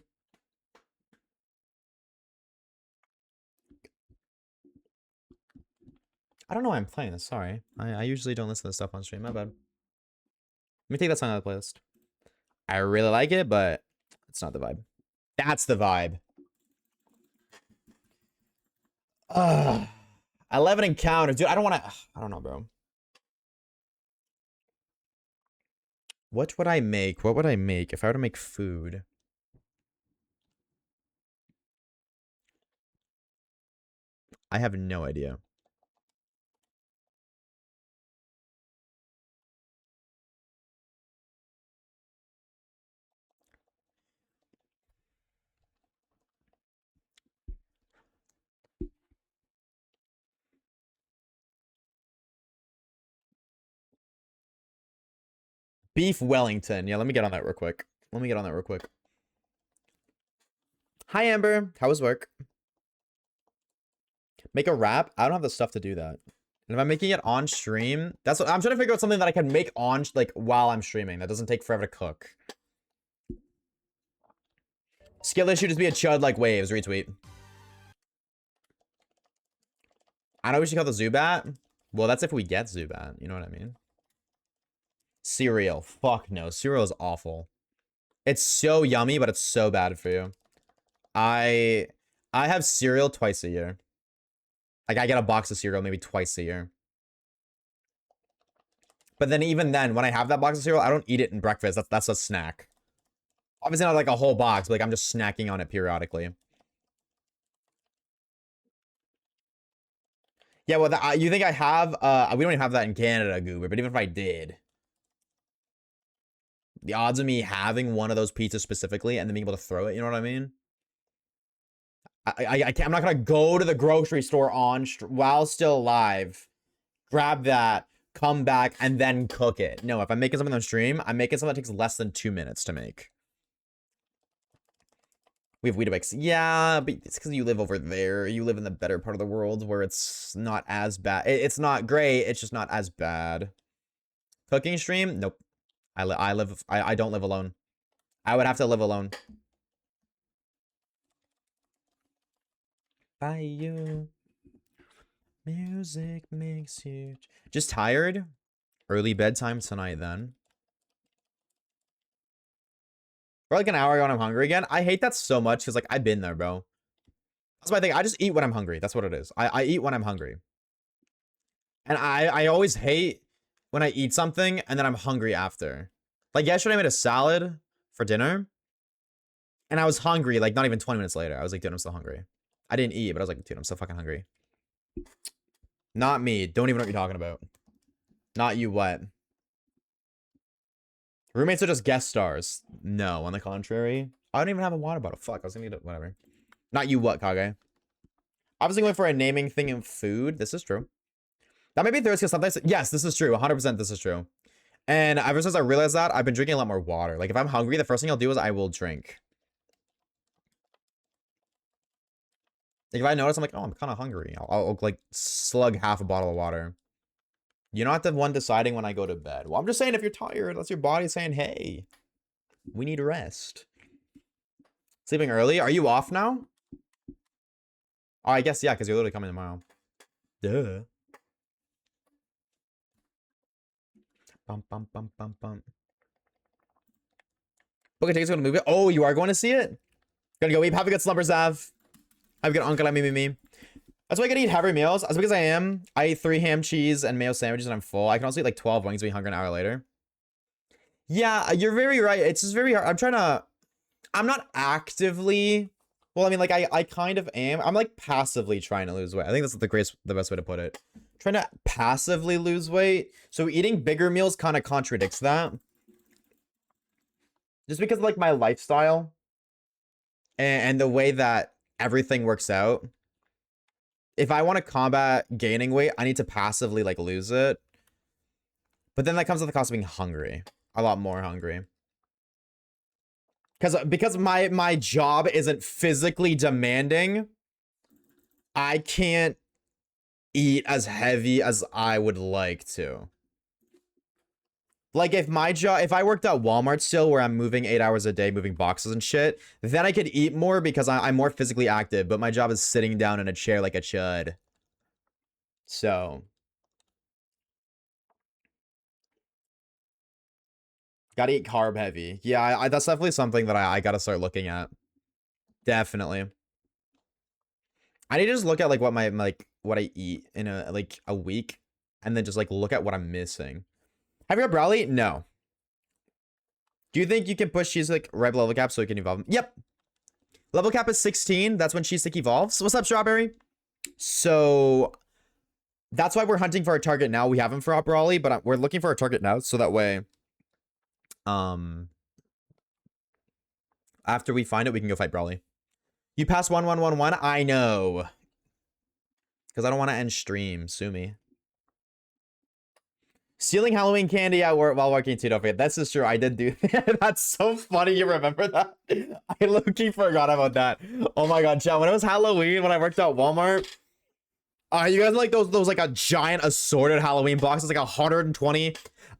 I don't know why I'm playing this. Sorry. I usually don't listen to stuff on stream. My bad. Let me take that song out of the playlist. I really like it, but it's not the vibe. That's the vibe. 11 encounters. Dude, I don't want to... I don't know, bro. What would I make? What would I make if I were to make food? I have no idea. Beef Wellington. Yeah, let me get on that real quick. Hi, Amber. How was work? Make a rap? I don't have the stuff to do that. And if I'm making it on stream, that's what I'm trying to figure out, something that I can make on like while I'm streaming that doesn't take forever to cook. Skill issue, just be a chud like waves. Retweet. I know we should call the Zubat. Well, that's if we get Zubat. You know what I mean? Cereal. Fuck no. Cereal is awful. It's so yummy, but it's so bad for you. I have cereal twice a year. Like, I get a box of cereal maybe twice a year. But then even then, when I have that box of cereal, I don't eat it in breakfast. That's a snack. Obviously not like a whole box, but like I'm just snacking on it periodically. Yeah, well, you think I have? We don't even have that in Canada, Goober. But even if I did, the odds of me having one of those pizzas specifically and then being able to throw it, you know what I mean? I can't, I'm not gonna go to the grocery store while still alive, grab that, come back, and then cook it. No, if I'm making something on stream, I'm making something that takes less than 2 minutes to make. We have Weetabix. Yeah, but it's because you live over there. You live in the better part of the world where it's not as bad. It's not great. It's just not as bad. Cooking stream? Nope. I don't live alone. I would have to live alone. By you. Music makes you... Just tired? Early bedtime tonight, then. For like an hour ago when I'm hungry again. I hate that so much because, like, I've been there, bro. That's my thing. I just eat when I'm hungry. That's what it is. I eat when I'm hungry. And I always hate when I eat something and then I'm hungry after. Like, yesterday I made a salad for dinner. And I was hungry, like, not even 20 minutes later. I was like, dude, I'm still hungry. I didn't eat, but I was like, dude, I'm so fucking hungry. Not me. Don't even know what you're talking about. Not you what? Roommates are just guest stars. No, on the contrary. I don't even have a water bottle. Fuck, I was gonna need it. Whatever. Not you what, Kage? Obviously going for a naming thing in food. This is true. That may be Thursday sometimes. Yes, this is true. 100% this is true. And ever since I realized that, I've been drinking a lot more water. Like, if I'm hungry, the first thing I'll do is I will drink. Like, if I notice, I'm like, oh, I'm kind of hungry. I'll like, slug half a bottle of water. You're not the one deciding when I go to bed. Well, I'm just saying if you're tired, that's your body saying, hey, we need rest. Sleeping early? Are you off now? Oh, I guess, yeah, because you're literally coming tomorrow. Duh. Bum, bum, bum, bum, bum. Okay, tickets going to move it. Oh, you are going to see it? Gonna go eat. Have a good slumber, Zav. Have a good uncle. Me. That's why I gotta eat heavy meals. That's because I ate 3 ham, cheese, and mayo sandwiches, and I'm full. I can also eat like 12 wings and be hungry an hour later. Yeah, you're very right. It's just very hard. I'm not actively. Well, I mean, like, I kind of am. I'm like passively trying to lose weight. I think that's the best way to put it. Trying to passively lose weight. So eating bigger meals kind of contradicts that. Just because of like my lifestyle and the way that everything works out. If I want to combat gaining weight, I need to passively like lose it. But then that comes at the cost of being hungry. A lot more hungry. Because my job isn't physically demanding, I can't eat as heavy as I would like to. Like, if I worked at Walmart still, where I'm moving 8 hours a day, moving boxes and shit, then I could eat more because I'm more physically active, but my job is sitting down in a chair like a chud. So. Gotta eat carb heavy. Yeah, that's definitely something that I gotta start looking at. Definitely. I need to just look at, like, what what I eat in a week, and then just, like, look at what I'm missing. Have you got Brawly? No. Do you think you can push cheese like red level cap so it can evolve? Yep. Level cap is 16. That's when cheese stick evolves. What's up, Strawberry? So that's why we're hunting for our target now. We haven't for our Brawly, but we're looking for our target now, so that way, after we find it, we can go fight Brawly. You passed 1111. I know. Because I don't want to end stream. Sue me. Stealing Halloween candy out while working too, don't forget. This is true. I did do that. That's so funny. You remember that? I low-key forgot about that. Oh my god, chat. When it was Halloween, when I worked at Walmart, You guys like those like a giant assorted Halloween boxes, like 120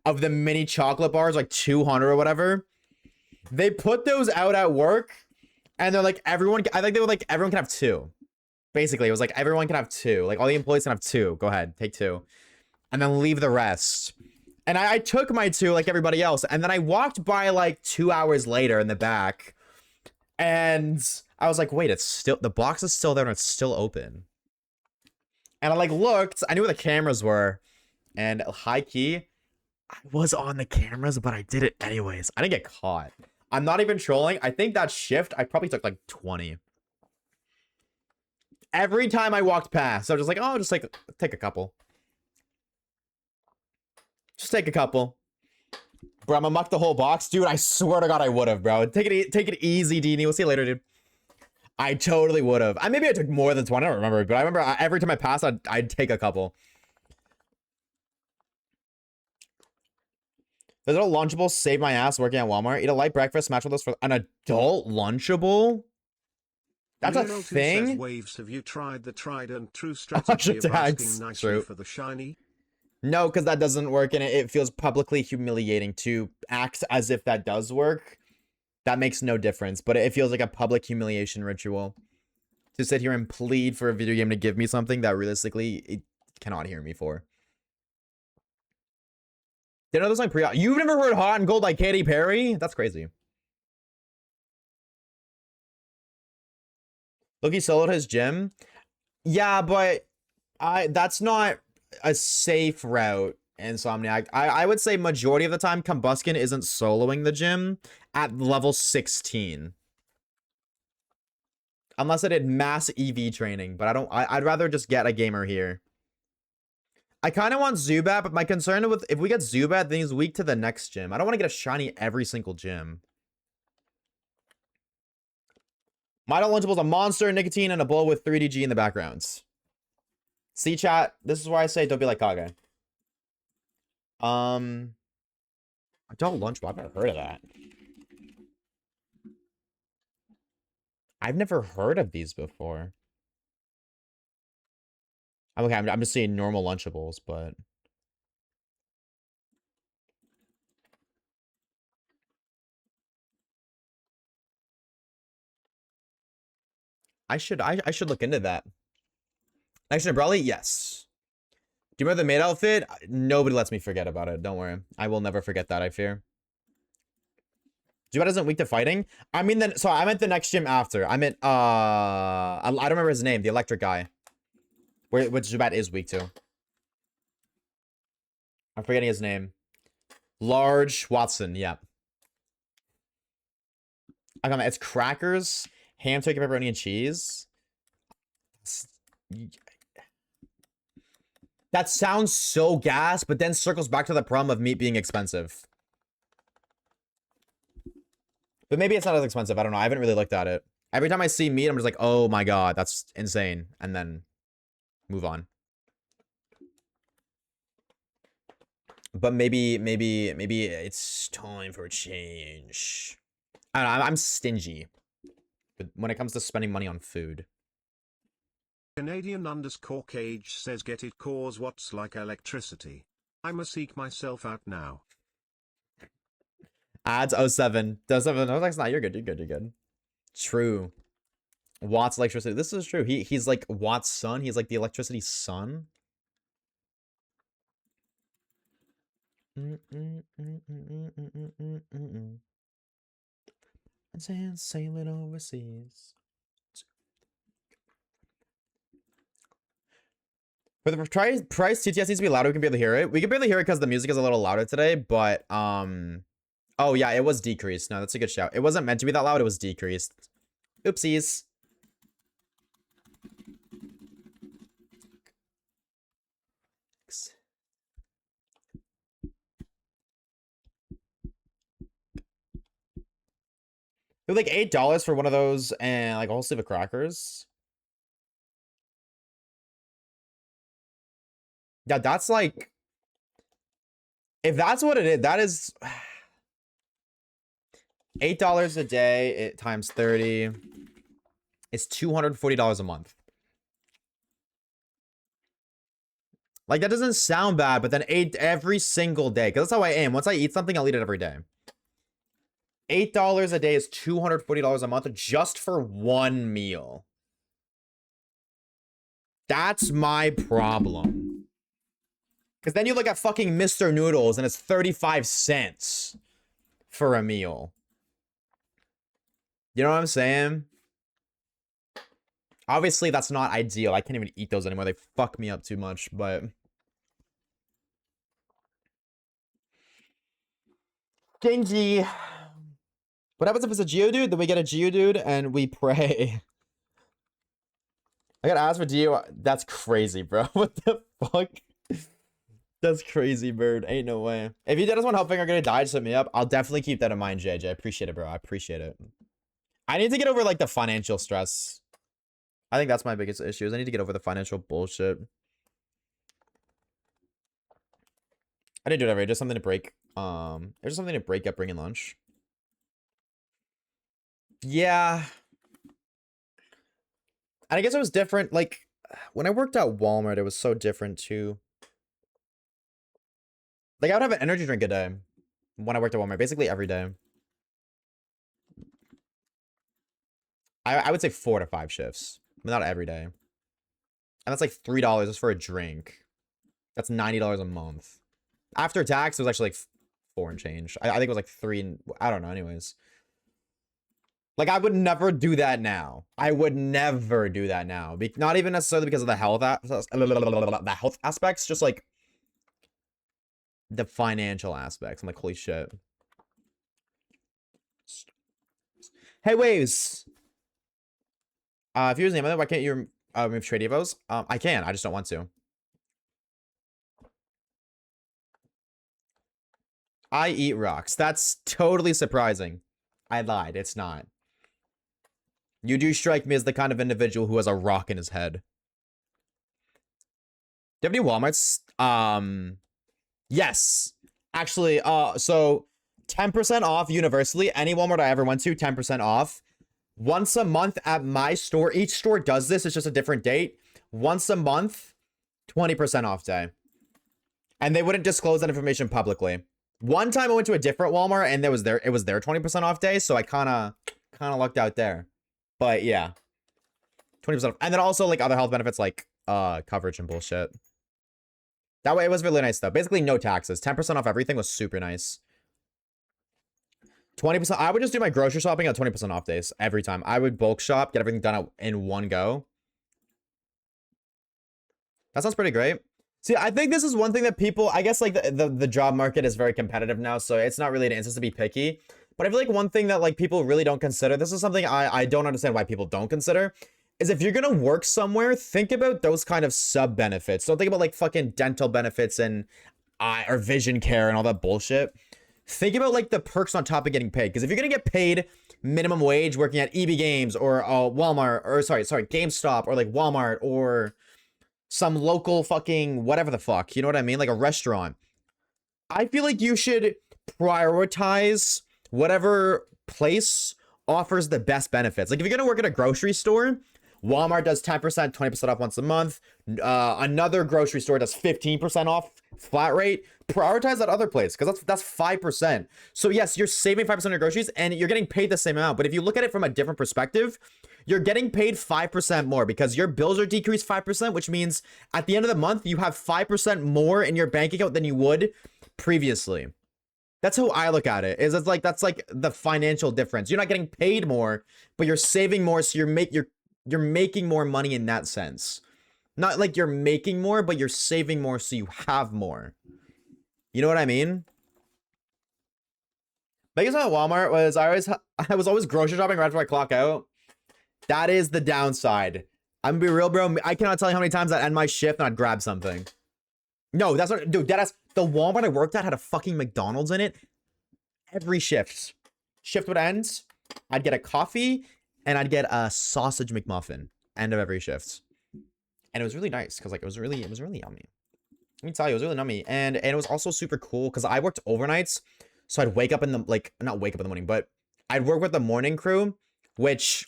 of the mini chocolate bars, like 200 or whatever. They put those out at work, and they're like, everyone. I think they were like, everyone can have two. Basically, it was like everyone can have two. Like all the employees can have two. Go ahead, take two, and then leave the rest. And I took my two like everybody else, and then I walked by like 2 hours later in the back, and I was like, wait, it's still, the box is still there and it's still open. And I like looked, I knew where the cameras were, and high key, I was on the cameras, but I did it anyways. I didn't get caught. I'm not even trolling. I think that shift, I probably took like 20. Every time I walked past, I was just like, oh, just like take a couple. Just take a couple. Bro, I'm gonna muck the whole box. Dude, I swear to God I would have, bro. Take it easy, Dini. We'll see you later, dude. I totally would have. Maybe I took more than 20. I don't remember. But I remember every time I passed, I'd take a couple. There's a little Lunchable. Save my ass working at Walmart. Eat a light breakfast. Match with us for an adult Lunchable? That's a thing? Says, Waves, have you tried the tried and true strategy of asking nicely for the shiny? No, because that doesn't work, and it feels publicly humiliating to act as if that does work. That makes no difference, but it feels like a public humiliation ritual. To sit here and plead for a video game to give me something that realistically it cannot hear me for. Didn't know this like pre- You've never heard Hot and Cold by Katy Perry? That's crazy. Look, he soloed his gym. Yeah, but that's not a safe route, Insomniac. I would say majority of the time Combustion isn't soloing the gym at level 16. Unless I did mass EV training, but I'd rather just get a gamer here. I kind of want Zubat, but my concern with if we get Zubat, then he's weak to the next gym. I don't want to get a shiny every single gym. My Lunchable is a monster, nicotine, and a bowl with 3DG in the backgrounds. See, chat, this is why I say don't be like Kage. Adult Lunchable, I've never heard of that. I've never heard of these before. Okay, I'm just seeing normal Lunchables, but... I should look into that. Next to Brawly, yes. Do you remember the maid outfit? Nobody lets me forget about it. Don't worry. I will never forget that, I fear. Zubat isn't weak to fighting? I mean, then, so I meant the next gym after. I meant, I don't remember his name, the electric guy. Which Zubat is weak to. I'm forgetting his name. Large Watson, yeah. I got it's crackers, ham, turkey, pepperoni, and cheese. That sounds so gas, but then circles back to the problem of meat being expensive. But maybe it's not as expensive. I don't know. I haven't really looked at it. Every time I see meat, I'm just like, oh my god, that's insane. And then move on. But maybe it's time for a change. I don't know. I'm stingy. But when it comes to spending money on food. Canadian_Cage says get it cause what's like electricity. I'ma seek myself out now. Ads 07. 07. No, that's not. You're good. You're good. You're good. True. Watt's electricity. This is true. He's like Watt's son. He's like the electricity son. And sailing overseas. For the price, TTS needs to be louder. We can barely hear it. We can barely hear it because the music is a little louder today. But oh yeah, it was decreased. No, that's a good shout. It wasn't meant to be that loud. It was decreased. Oopsies. They're like $8 for one of those and like a whole sleeve of crackers. Yeah, that's like, if that's what it is, that is $8 a day. It times 30. It's $240 a month. Like, that doesn't sound bad, but then 8 every single day. Because that's how I am. Once I eat something, I'll eat it every day. $8 a day is $240 a month just for one meal. That's my problem. Because then you look at fucking Mr. Noodles and it's 35 cents for a meal. You know what I'm saying? Obviously, that's not ideal. I can't even eat those anymore. They fuck me up too much, but... Genji. What happens if it's a Geodude? Then we get a Geodude and we pray. I gotta ask for Geo. That's crazy, bro. What the fuck? That's crazy, bird. Ain't no way. If you just want helping are gonna die, just hit me up. I'll definitely keep that in mind, JJ. I appreciate it, bro. I appreciate it. I need to get over, like, the financial stress. I think that's my biggest issue, is I need to get over the financial bullshit. I didn't do it every day. Just something to break. There's something to break up bringing lunch. Yeah. And I guess it was different. Like, when I worked at Walmart, it was so different, too. Like, I would have an energy drink a day when I worked at Walmart, basically every day. I would say 4 to 5 shifts, but not every day. And that's like $3 just for a drink. That's $90 a month. After tax, it was actually like 4 and change. I think it was like 3 and I don't know. Anyways, like, I would never do that now. I would never do that now. Not even necessarily because of the health aspects, just like the financial aspects. I'm like, holy shit. Hey, Waves. If you use the name, why can't you remove trade evos? I can. I just don't want to. I eat rocks. That's totally surprising. I lied. It's not. You do strike me as the kind of individual who has a rock in his head. Do you have any Walmarts? Yes. Actually, so 10% off universally. Any Walmart I ever went to, 10% off. Once a month at my store. Each store does this. It's just a different date. Once a month, 20% off day. And they wouldn't disclose that information publicly. One time I went to a different Walmart and it was their 20% off day, so I kind of lucked out there. But yeah. 20% off. And then also like other health benefits like coverage and bullshit. That way it was really nice though. Basically no taxes. 10% off everything was super nice. 20%. I would just do my grocery shopping on 20% off days every time. I would bulk shop, get everything done in one go. That sounds pretty great. See, I think this is one thing that people, I guess like the job market is very competitive now, so it's not really an instance to be picky. But I feel like one thing that like people really don't consider, this is something I don't understand why people don't consider, is if you're gonna work somewhere, think about those kind of sub benefits. Don't think about like fucking dental benefits and or vision care and all that bullshit. Think about like the perks on top of getting paid. Because if you're gonna get paid minimum wage working at EB Games or Walmart, or sorry, GameStop or like Walmart or some local fucking whatever the fuck, you know what I mean? Like a restaurant. I feel like you should prioritize whatever place offers the best benefits. Like if you're gonna work at a grocery store, Walmart does 10%, 20% off once a month. Another grocery store does 15% off flat rate. Prioritize that other place because that's 5%. So yes, you're saving 5% on your groceries and you're getting paid the same amount. But if you look at it from a different perspective, you're getting paid 5% more because your bills are decreased 5%, which means at the end of the month, you have 5% more in your bank account than you would previously. That's how I look at it. It's like that's like the financial difference. You're not getting paid more, but you're saving more, so you're making more money in that sense. Not like you're making more, but you're saving more, so you have more. You know what I mean? Biggest one at Walmart was I was always grocery shopping right before I clock out. That is the downside. I'm gonna be real, bro. I cannot tell you how many times I'd end my shift and I'd grab something. No, that's not, dude. Deadass. The Walmart I worked at had a fucking McDonald's in it. Every shift would end. I'd get a coffee and I'd get a sausage McMuffin. End of every shift, and it was really nice because like it was really yummy. Let me tell you, it was really yummy, and it was also super cool because I worked overnights, so I'd wake up in the not wake up in the morning, but I'd work with the morning crew, which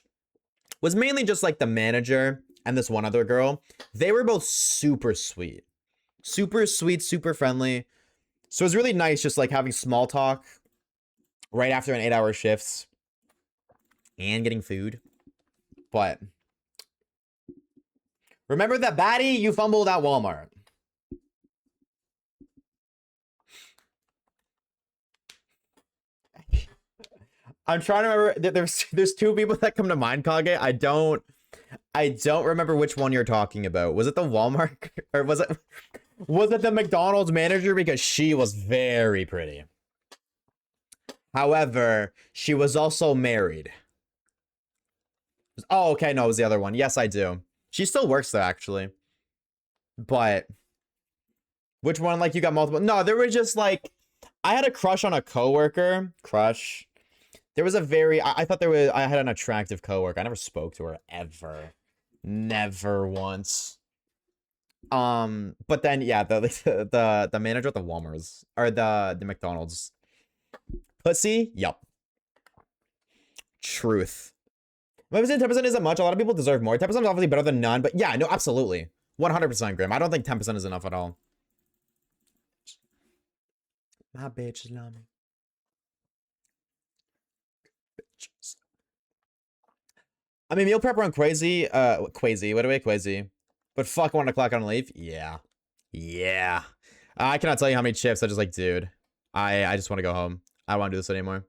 was mainly just like the manager and this one other girl. They were both super sweet. Super sweet, super friendly. So it was really nice just like having small talk right after an 8-hour shift and getting food. But remember that baddie you fumbled at Walmart. I'm trying to remember. There's two people that come to mind, Kage. I don't remember which one you're talking about. Was it the Walmart or was it the McDonald's manager? Because she was very pretty. However, she was also married. Oh, okay. No, it was the other one. Yes, I do. She still works there, actually. But which one? Like, you got multiple? No, there were just like, I had a crush on a coworker. Crush. There was a very, I thought I had an attractive coworker. I never spoke to her ever. Never once. But then, yeah, the manager at the Walmart's, or the McDonald's. Pussy? Yup. Truth. Maybe 10% isn't much. A lot of people deserve more. 10% is obviously better than none, but yeah, no, absolutely. 100%, Grim. I don't think 10% is enough at all. My bitches love me. Bitches. I mean, meal prep run crazy. Quasi. What do we Quasi? But fuck, 1 o'clock on leave? Yeah. Yeah. I cannot tell you how many chips I just like, dude. I just want to go home. I don't want to do this anymore.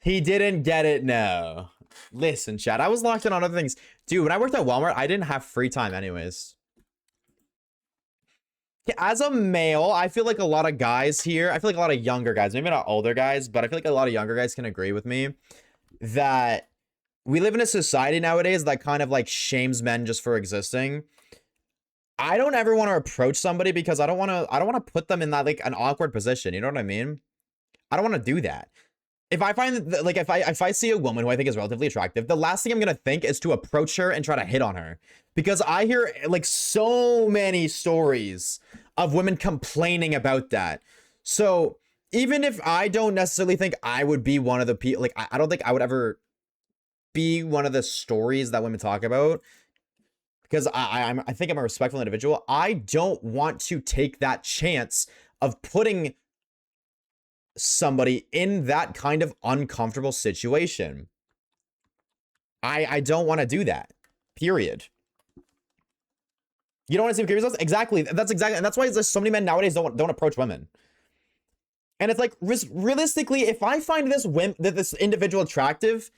He didn't get it, no. Listen, chat, I was locked in on other things. Dude, when I worked at Walmart, I didn't have free time anyways. As a male, I feel like a lot of guys here, I feel like a lot of younger guys, maybe not older guys, but I feel like a lot of younger guys can agree with me that we live in a society nowadays that kind of like shames men just for existing. I don't ever want to approach somebody because I don't want to put them in that like an awkward position. You know what I mean? I don't want to do that. If I find that, like, if I see a woman who I think is relatively attractive, the last thing I'm gonna think is to approach her and try to hit on her, because I hear like so many stories of women complaining about that. So even if I don't necessarily think I would be one of the people, like, I don't think I would ever be one of the stories that women talk about, because I think I'm a respectful individual. I don't want to take that chance of putting somebody in that kind of uncomfortable situation. I don't want to do that. Period. You don't want to see curious? Exactly. That's exactly, and that's why there's so many men nowadays don't approach women. And it's like, realistically, if I find this individual attractive,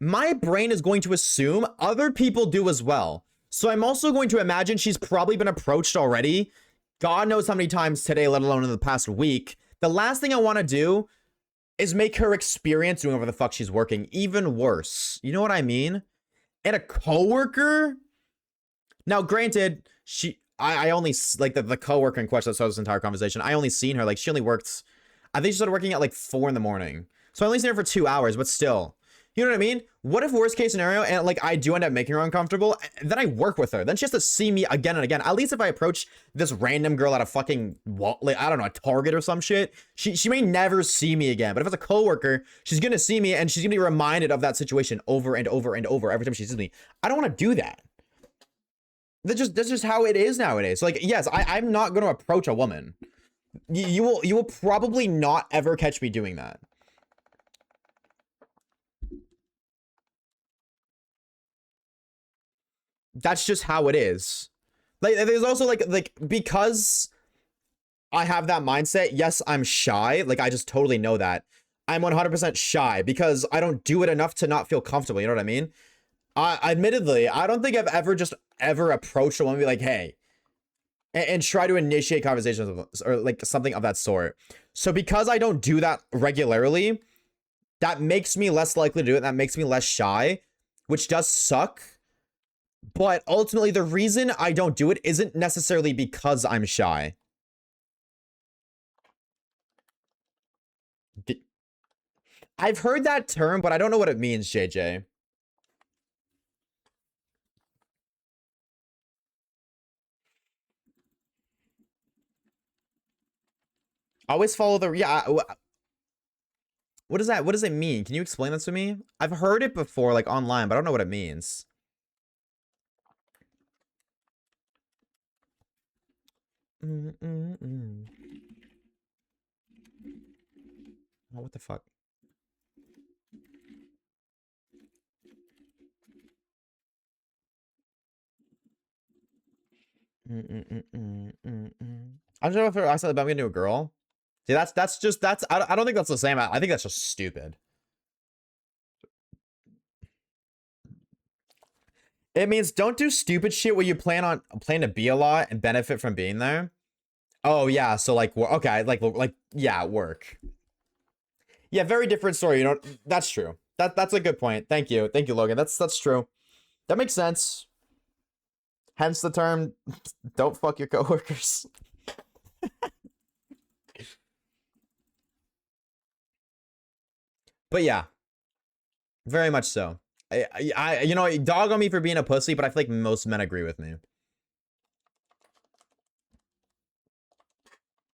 my brain is going to assume other people do as well. So I'm also going to imagine she's probably been approached already. God knows how many times today, let alone in the past week. The last thing I want to do is make her experience doing whatever the fuck she's working even worse. You know what I mean? And a coworker? Now, granted, I only, like, the coworker in question that started this entire conversation, I only seen her, like, she only worked, I think she started working at, like, 4 in the morning. So I only seen her for 2 hours, but still. You know what I mean? What if worst case scenario, and like I do end up making her uncomfortable, then I work with her. Then she has to see me again and again. At least if I approach this random girl at a fucking, like, I don't know, a Target or some shit, she may never see me again. But if it's a coworker, she's gonna see me and she's gonna be reminded of that situation over and over and over every time she sees me. I don't want to do that. That's just how it is nowadays. Like, yes, I'm not gonna approach a woman. You will probably not ever catch me doing that. That's just how it is. Like, there's also like because I have that mindset, yes, I'm shy. Like, I just totally know that. I'm 100% shy because I don't do it enough to not feel comfortable. You know what I mean? Admittedly, I don't think I've ever approached a woman and be like, hey, and try to initiate conversations or like something of that sort. So because I don't do that regularly, that makes me less likely to do it. That makes me less shy, which does suck. But ultimately, the reason I don't do it isn't necessarily because I'm shy. I've heard that term, but I don't know what it means, JJ. Always follow the, yeah. What is that? What does it mean? Can you explain that to me? I've heard it before, like online, but I don't know what it means. Oh, what the fuck? I'm sure if I said I'm gonna do a girl. See, that's I don't think that's the same. I think that's just stupid. It means don't do stupid shit where you plan to be a lot and benefit from being there. Oh yeah, so like okay, like yeah, work. Yeah, very different story. You know, that's true. That's a good point. Thank you, Logan. That's true. That makes sense. Hence the term, don't fuck your coworkers. But yeah, very much so. You know, dog on me for being a pussy, but I feel like most men agree with me.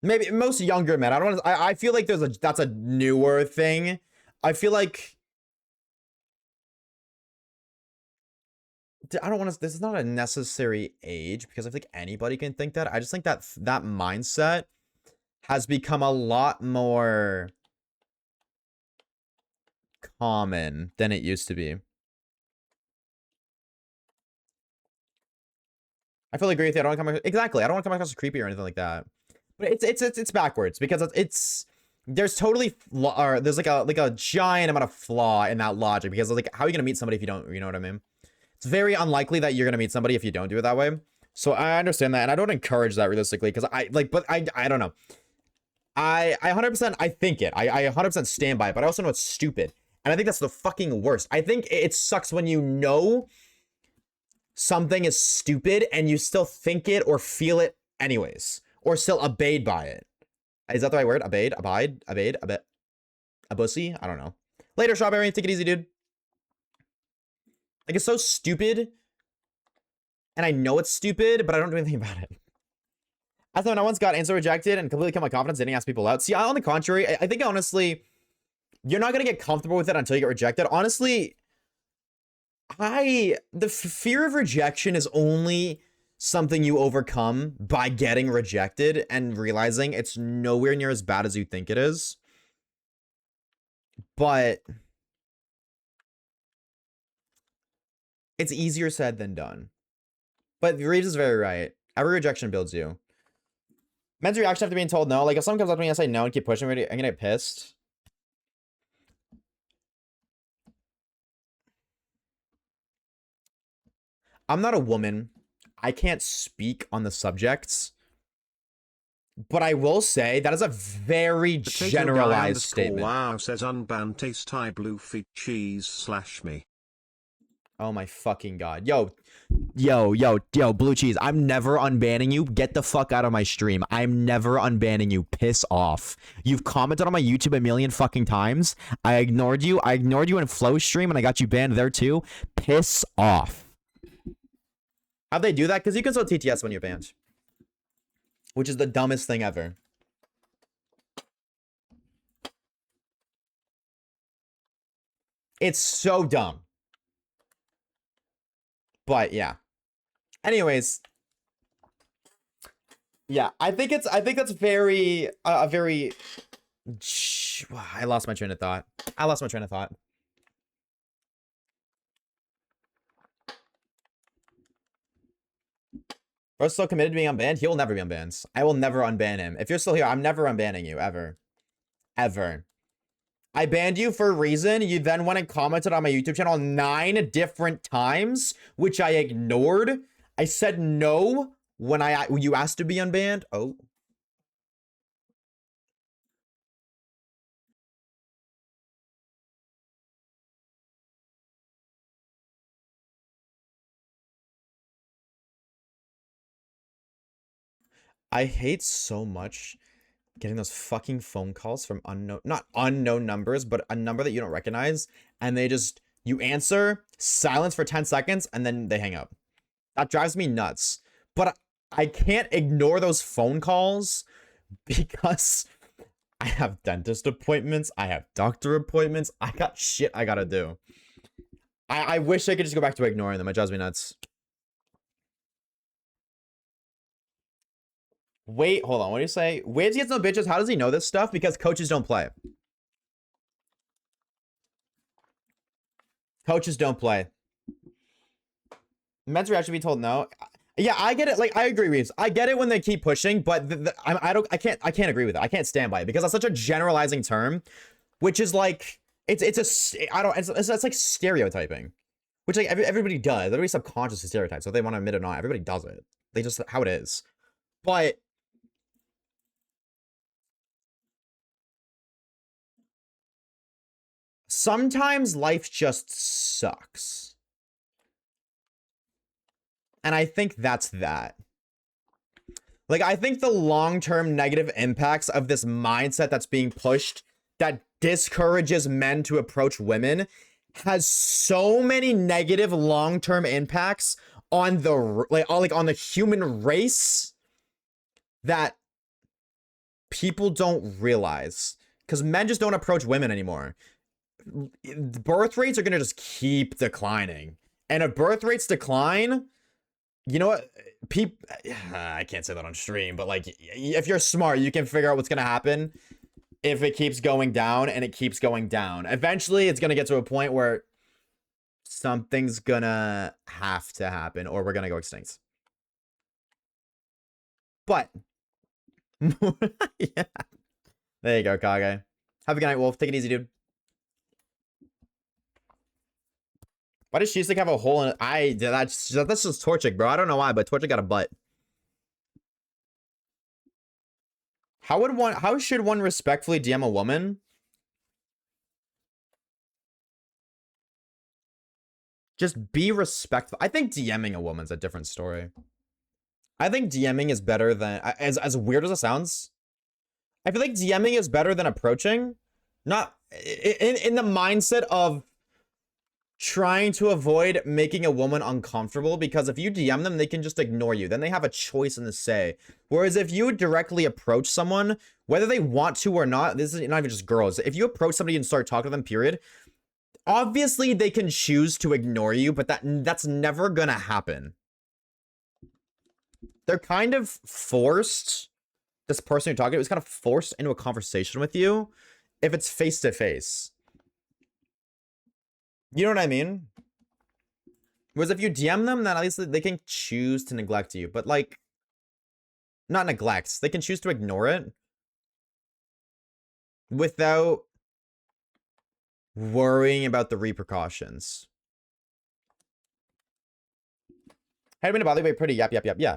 Maybe most younger men. I don't. I feel like that's a newer thing. I feel like I don't want to. This is not a necessary age because I think anybody can think that. I just think that that mindset has become a lot more common than it used to be. I fully agree with you. I don't want to come exactly. I don't want to come across as creepy or anything like that. But it's backwards because it's there's totally or there's like a giant amount of flaw in that logic because like how are you gonna meet somebody if you don't, you know what I mean? It's very unlikely that you're gonna meet somebody if you don't do it that way. So I understand that, and I don't encourage that realistically because but I don't know. I 100% I think it. I 100% stand by it, but I also know it's stupid, and I think that's the fucking worst. I think it sucks when you know something is stupid and you still think it or feel it anyways, or still abide by it. Is that the right word? Abide? A bussy? I don't know. Later, Strawberry. Take it easy, dude. Like, it's so stupid. And I know it's stupid, but I don't do anything about it. I thought I once got answer rejected and completely cut my confidence, didn't ask people out. See, on the contrary, I think honestly, you're not going to get comfortable with it until you get rejected. Honestly, the fear of rejection is only something you overcome by getting rejected and realizing it's nowhere near as bad as you think it is. But it's easier said than done. But Reeves is very right. Every rejection builds you. Men's reaction after being told no. Like, if someone comes up to me and I say no and keep pushing me, I'm gonna get pissed. I'm not a woman. I can't speak on the subjects. But I will say that is a very generalized statement. Wow says unban taste Thai blue feet cheese / me. Oh my fucking god. Yo, blue cheese. I'm never unbanning you. Get the fuck out of my stream. I'm never unbanning you. Piss off. You've commented on my YouTube a million fucking times. I ignored you. I ignored you in Flow stream and I got you banned there too. Piss off. How'd they do that? Because you can still TTS when you're banned. Which is the dumbest thing ever. It's so dumb. But yeah. Anyways. Yeah, I think that's very very I lost my train of thought. Bro's still committed to being unbanned? He will never be unbanned. I will never unban him. If you're still here, I'm never unbanning you, ever. Ever. I banned you for a reason. You then went and commented on my YouTube channel 9 different times, which I ignored. I said no when you asked to be unbanned. Oh. I hate so much getting those fucking phone calls from not unknown numbers, but a number that you don't recognize. And you answer, silence for 10 seconds, and then they hang up. That drives me nuts. But I can't ignore those phone calls because I have dentist appointments. I have doctor appointments. I got shit I gotta do. I wish I could just go back to ignoring them. It drives me nuts. Wait, hold on. What do you say? Waves gets no bitches. How does he know this stuff? Because coaches don't play. Coaches don't play. Men's reaction be told no. Yeah, I get it. Like, I agree, Reeves. I get it when they keep pushing, but I can't agree with it. I can't stand by it because that's such a generalizing term, which is like it's like stereotyping, which like everybody does. Everybody subconsciously stereotypes, so if they want to admit it or not. Everybody does it. They just how it is. But sometimes life just sucks. And I think that's that. Like, I think the long-term negative impacts of this mindset that's being pushed that discourages men to approach women has so many negative long-term impacts on the on the human race that people don't realize. Because men just don't approach women anymore. Birth rates are going to just keep declining. And if birth rates decline, you know what? I can't say that on stream, but like, if you're smart, you can figure out what's going to happen if it keeps going down and it keeps going down. Eventually, it's going to get to a point where something's going to have to happen or we're going to go extinct. But, yeah. There you go, Kage. Have a good night, Wolf. Take it easy, dude. Why does Shizak have a hole in it? That's just Torchic, bro. I don't know why, but Torchic got a butt. How should one respectfully DM a woman? Just be respectful. I think DMing a woman's a different story. I think DMing is better than, as weird as it sounds, I feel like DMing is better than approaching. Not in the mindset of trying to avoid making a woman uncomfortable, because if you DM them, they can just ignore you. Then they have a choice in the say. Whereas if you directly approach someone, whether they want to or not, this is not even just girls. If you approach somebody and start talking to them, period, obviously they can choose to ignore you, but that's never gonna happen. They're kind of forced, this person you're talking to is kind of forced into a conversation with you if it's face to face. You know what I mean? Whereas if you DM them, then at least they can choose to neglect you. But like, not neglect. They can choose to ignore it without worrying about the repercussions. Had been about it, pretty. Yep. Yeah.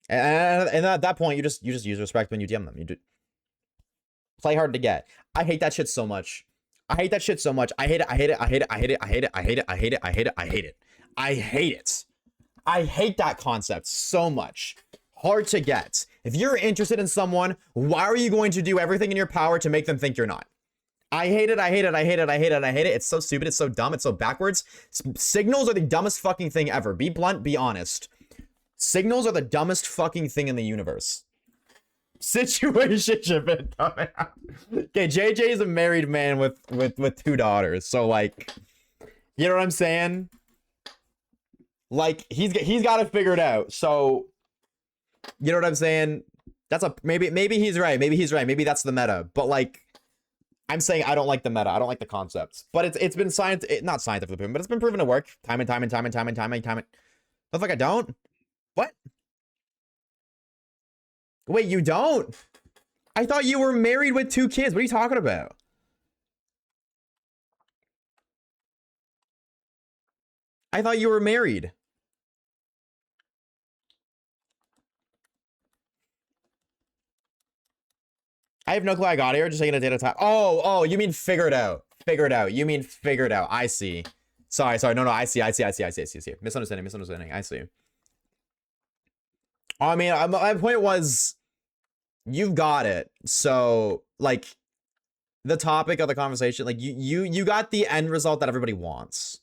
And at that point, you just use respect when you DM them. You do play hard to get. I hate that shit so much. I hate that shit so much. I hate it. I hate it. I hate it. I hate it. I hate it. I hate it. I hate it. I hate it. I hate it. I hate it. I hate that concept so much. Hard to get. If you're interested in someone, why are you going to do everything in your power to make them think you're not? I hate it. I hate it. I hate it. I hate it. I hate it. It's so stupid. It's so dumb. It's so backwards. Signals are the dumbest fucking thing ever. Be blunt. Be honest. Signals are the dumbest fucking thing in the universe. Situationship incoming. Okay, JJ is a married man with 2 daughters, so like, you know what I'm saying? Like, he's got it figured out. So, you know what I'm saying? That's a maybe he's right. Maybe he's right. Maybe that's the meta. But like, I'm saying I don't like the meta. I don't like the concepts. But it's been not scientifically proven, but it's been proven to work time and time. The fuck I don't? What? Wait, you don't? I thought you were married with 2 kids. What are you talking about? I thought you were married. I have no clue I got here. Just taking a data time. Oh, you mean figured out. Figured out. You mean figured out. I see. Sorry. No, I see. Misunderstanding. I see. I mean, my point was, you've got it. So, like, the topic of the conversation, like, you got the end result that everybody wants.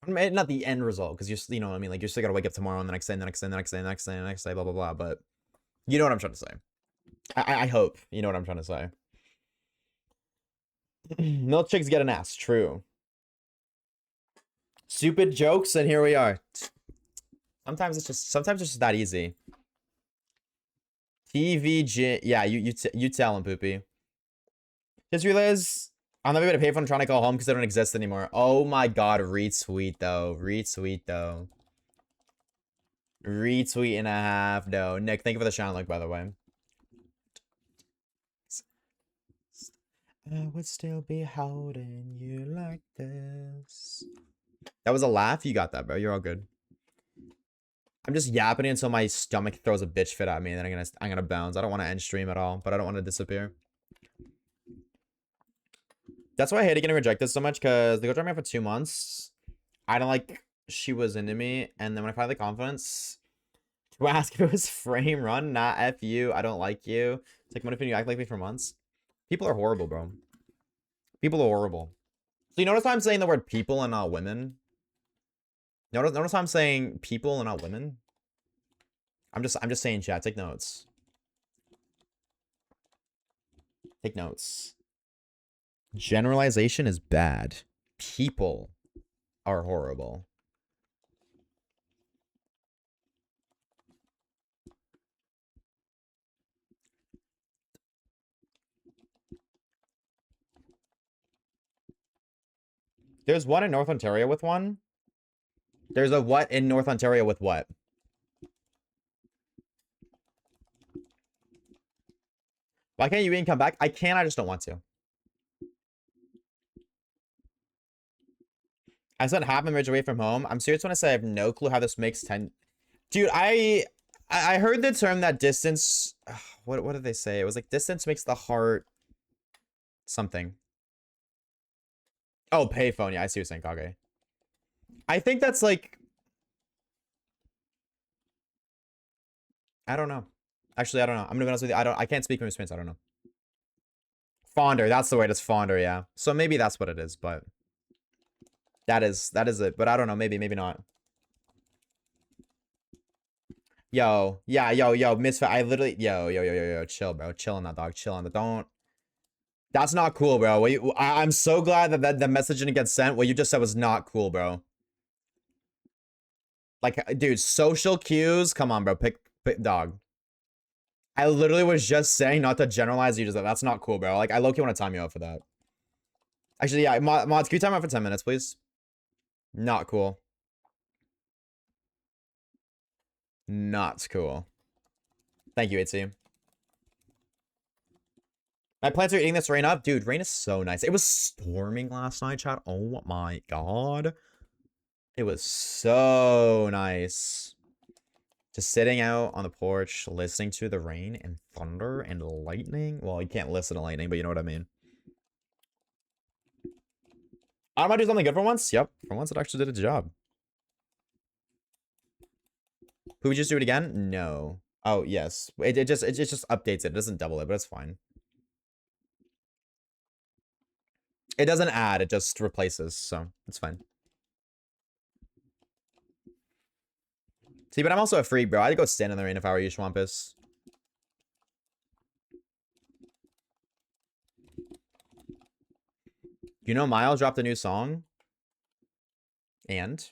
I mean, not the end result, because you know what I mean? Like, you're still gotta wake up tomorrow and the next day, blah, blah, blah. But you know what I'm trying to say. I hope you know what I'm trying to say. Milk chicks get an ass. True. Stupid jokes, and here we are. Sometimes it's just that easy. TVG. Yeah, you tell him, Poopy. Just realized I'm not able to pay for them trying to call home because they don't exist anymore. Oh my god, retweet though. Retweet though. Retweet and a half though. Nick, thank you for the shine look, by the way. I would still be holding you like this. That was a laugh? You got that, bro. You're all good. I'm just yapping until my stomach throws a bitch fit at me, and then I'm gonna bounce. I don't want to end stream at all, but I don't want to disappear. That's why I hated getting rejected so much, because they go try me out for 2 months. I don't like she was into me, and then when I find the confidence to ask if it was frame run, not F you, I don't like you. It's like, what if you act like me for months? People are horrible, bro. People are horrible. So you notice how I'm saying the word people and not women? Notice how I'm saying people and not women? I'm just saying, chat, take notes. Take notes. Generalization is bad. People are horrible. There's one in North Ontario with one. There's a what in North Ontario with what? Why can't you even come back? I can, I just don't want to. I spent half my marriage away from home. I'm serious when I say I have no clue how this makes 10. Dude, I heard the term that distance. What did they say? It was like distance makes the heart something. Oh, payphone. Yeah, I see what you're saying, Kage. I think that's like, I don't know. Actually, I don't know. I'm gonna be honest with you. I can't speak from experience. I don't know. Fonder. That's the word. It's fonder. Yeah. So maybe that's what it is, but that is it. But I don't know. Maybe not. Yo, yeah, yo, Misfit. I literally, yo, chill, bro. Chill on that, dog. Chill on that. Don't. That's not cool, bro. I'm so glad that the message didn't get sent. What you just said was not cool, bro. Like, dude, social cues. Come on, bro. Pick dog. I literally was just saying not to generalize you. Just that's not cool, bro. Like, I low-key want to time you out for that. Actually, yeah, mods, can you time out for 10 minutes, please? Not cool. Not cool. Thank you, 8C. My plants are eating this rain up. Dude, rain is so nice. It was storming last night, chat. Oh my god. It was so nice. Just sitting out on the porch, listening to the rain and thunder and lightning. Well, you can't listen to lightning, but you know what I mean. I might do something good for once. Yep, for once it actually did a job. Could we just do it again? No. Oh, yes. It just updates it. It doesn't double it, but it's fine. It doesn't add, it just replaces, so it's fine. See, but I'm also a freak, bro. I'd go stand in the rain if I were you, Schwampus. You know Miles dropped a new song? And?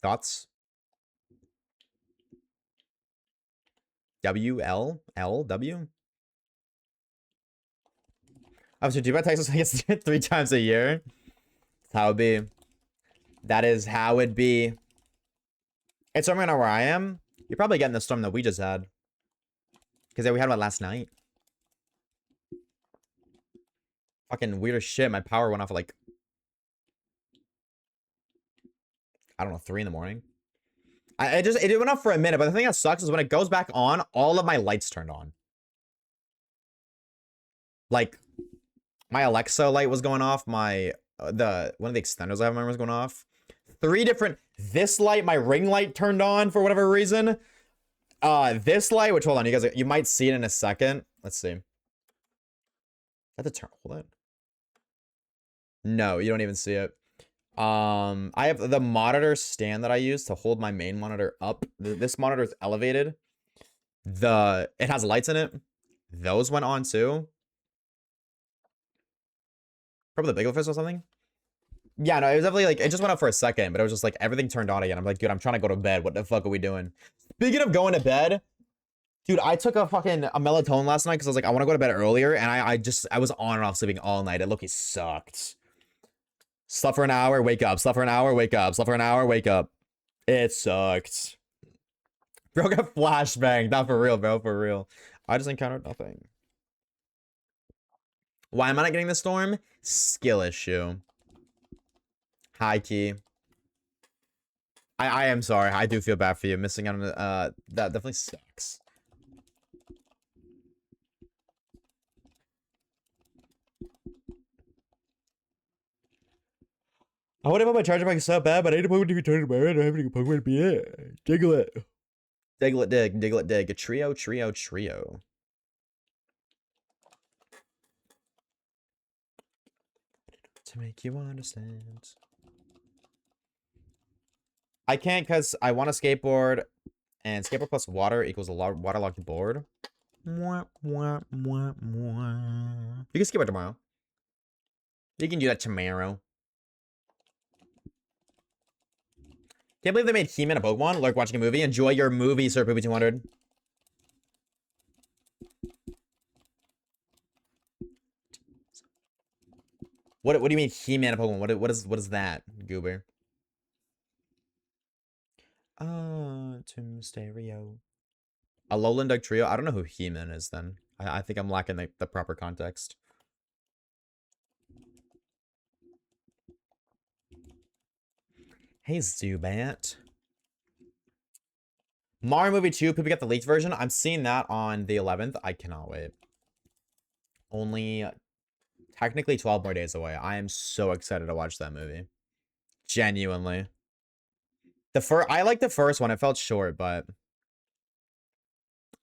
Thoughts? WLLW? Oh, so do you buy Texas tickets 3 times a year? That's how it be. That is how it be. It's storming right now where I am. You're probably getting the storm that we just had. Because we had one last night. Fucking weird as shit. My power went off at like, I don't know, 3 in the morning. It went off for a minute, but the thing that sucks is when it goes back on, all of my lights turned on. Like, my Alexa light was going off. My one of the extenders I have was going off. 3 different. This light, my ring light turned on for whatever reason. This light, which hold on, you might see it in a second. Let's see. I have to turn. Hold on. No, you don't even see it. I have the monitor stand that I use to hold my main monitor up. This monitor is elevated. It has lights in it. Those went on too. Probably the Big Fist or something. Yeah, no, it was definitely like, it just went up for a second, but it was just like everything turned on again. I'm like, dude, I'm trying to go to bed. What the fuck are we doing? Speaking of going to bed, Dude, I took a melatonin last night because I was like, I want to go to bed earlier, and I was on and off sleeping all night. It looked sucked. Slept for an hour, wake up. Slept for an hour, wake up. Slept for an hour, wake up. It sucked. Bro got flashbang. Not for real, bro. For real. I just encountered nothing. Why am I not getting the storm? Skill issue. High key. I am sorry. I do feel bad for you. Missing out on that definitely sucks. I would have my charger mic so bad, but I need to put it to charge my head. I don't have any Pokemon to be it. Diglett. Diglett dig. Diglett dig. A trio. To make you understand. I can't because I want to skateboard, and skateboard plus water equals a waterlogged board. You can skateboard tomorrow. You can do that tomorrow. Can't believe they made He-Man a Pokemon. Like watching a movie. Enjoy your movie, Sir Poopy 200. What do you mean He-Man a Pokemon? What is that, Goober? Tim Stereo. A Lowland Dog Trio? I don't know who He-Man is then. I think I'm lacking the proper context. Hey, Zubat. Mario Movie 2, people get the leaked version. I'm seeing that on the 11th. I cannot wait. Only technically 12 more days away. I am so excited to watch that movie. Genuinely. I like the first one. It felt short, but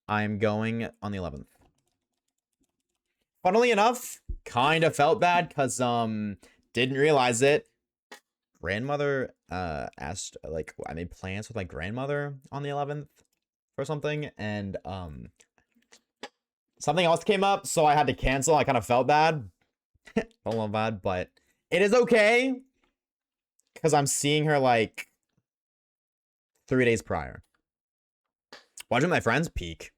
I'm going on the 11th. Funnily enough, kind of felt bad because didn't realize it. Grandmother asked, like, I made plans with my grandmother on the 11th or something, and something else came up, so I had to cancel. I kind of felt bad. Felt a little bad, but it is okay because I'm seeing her like 3 days prior. Watching my friends peak.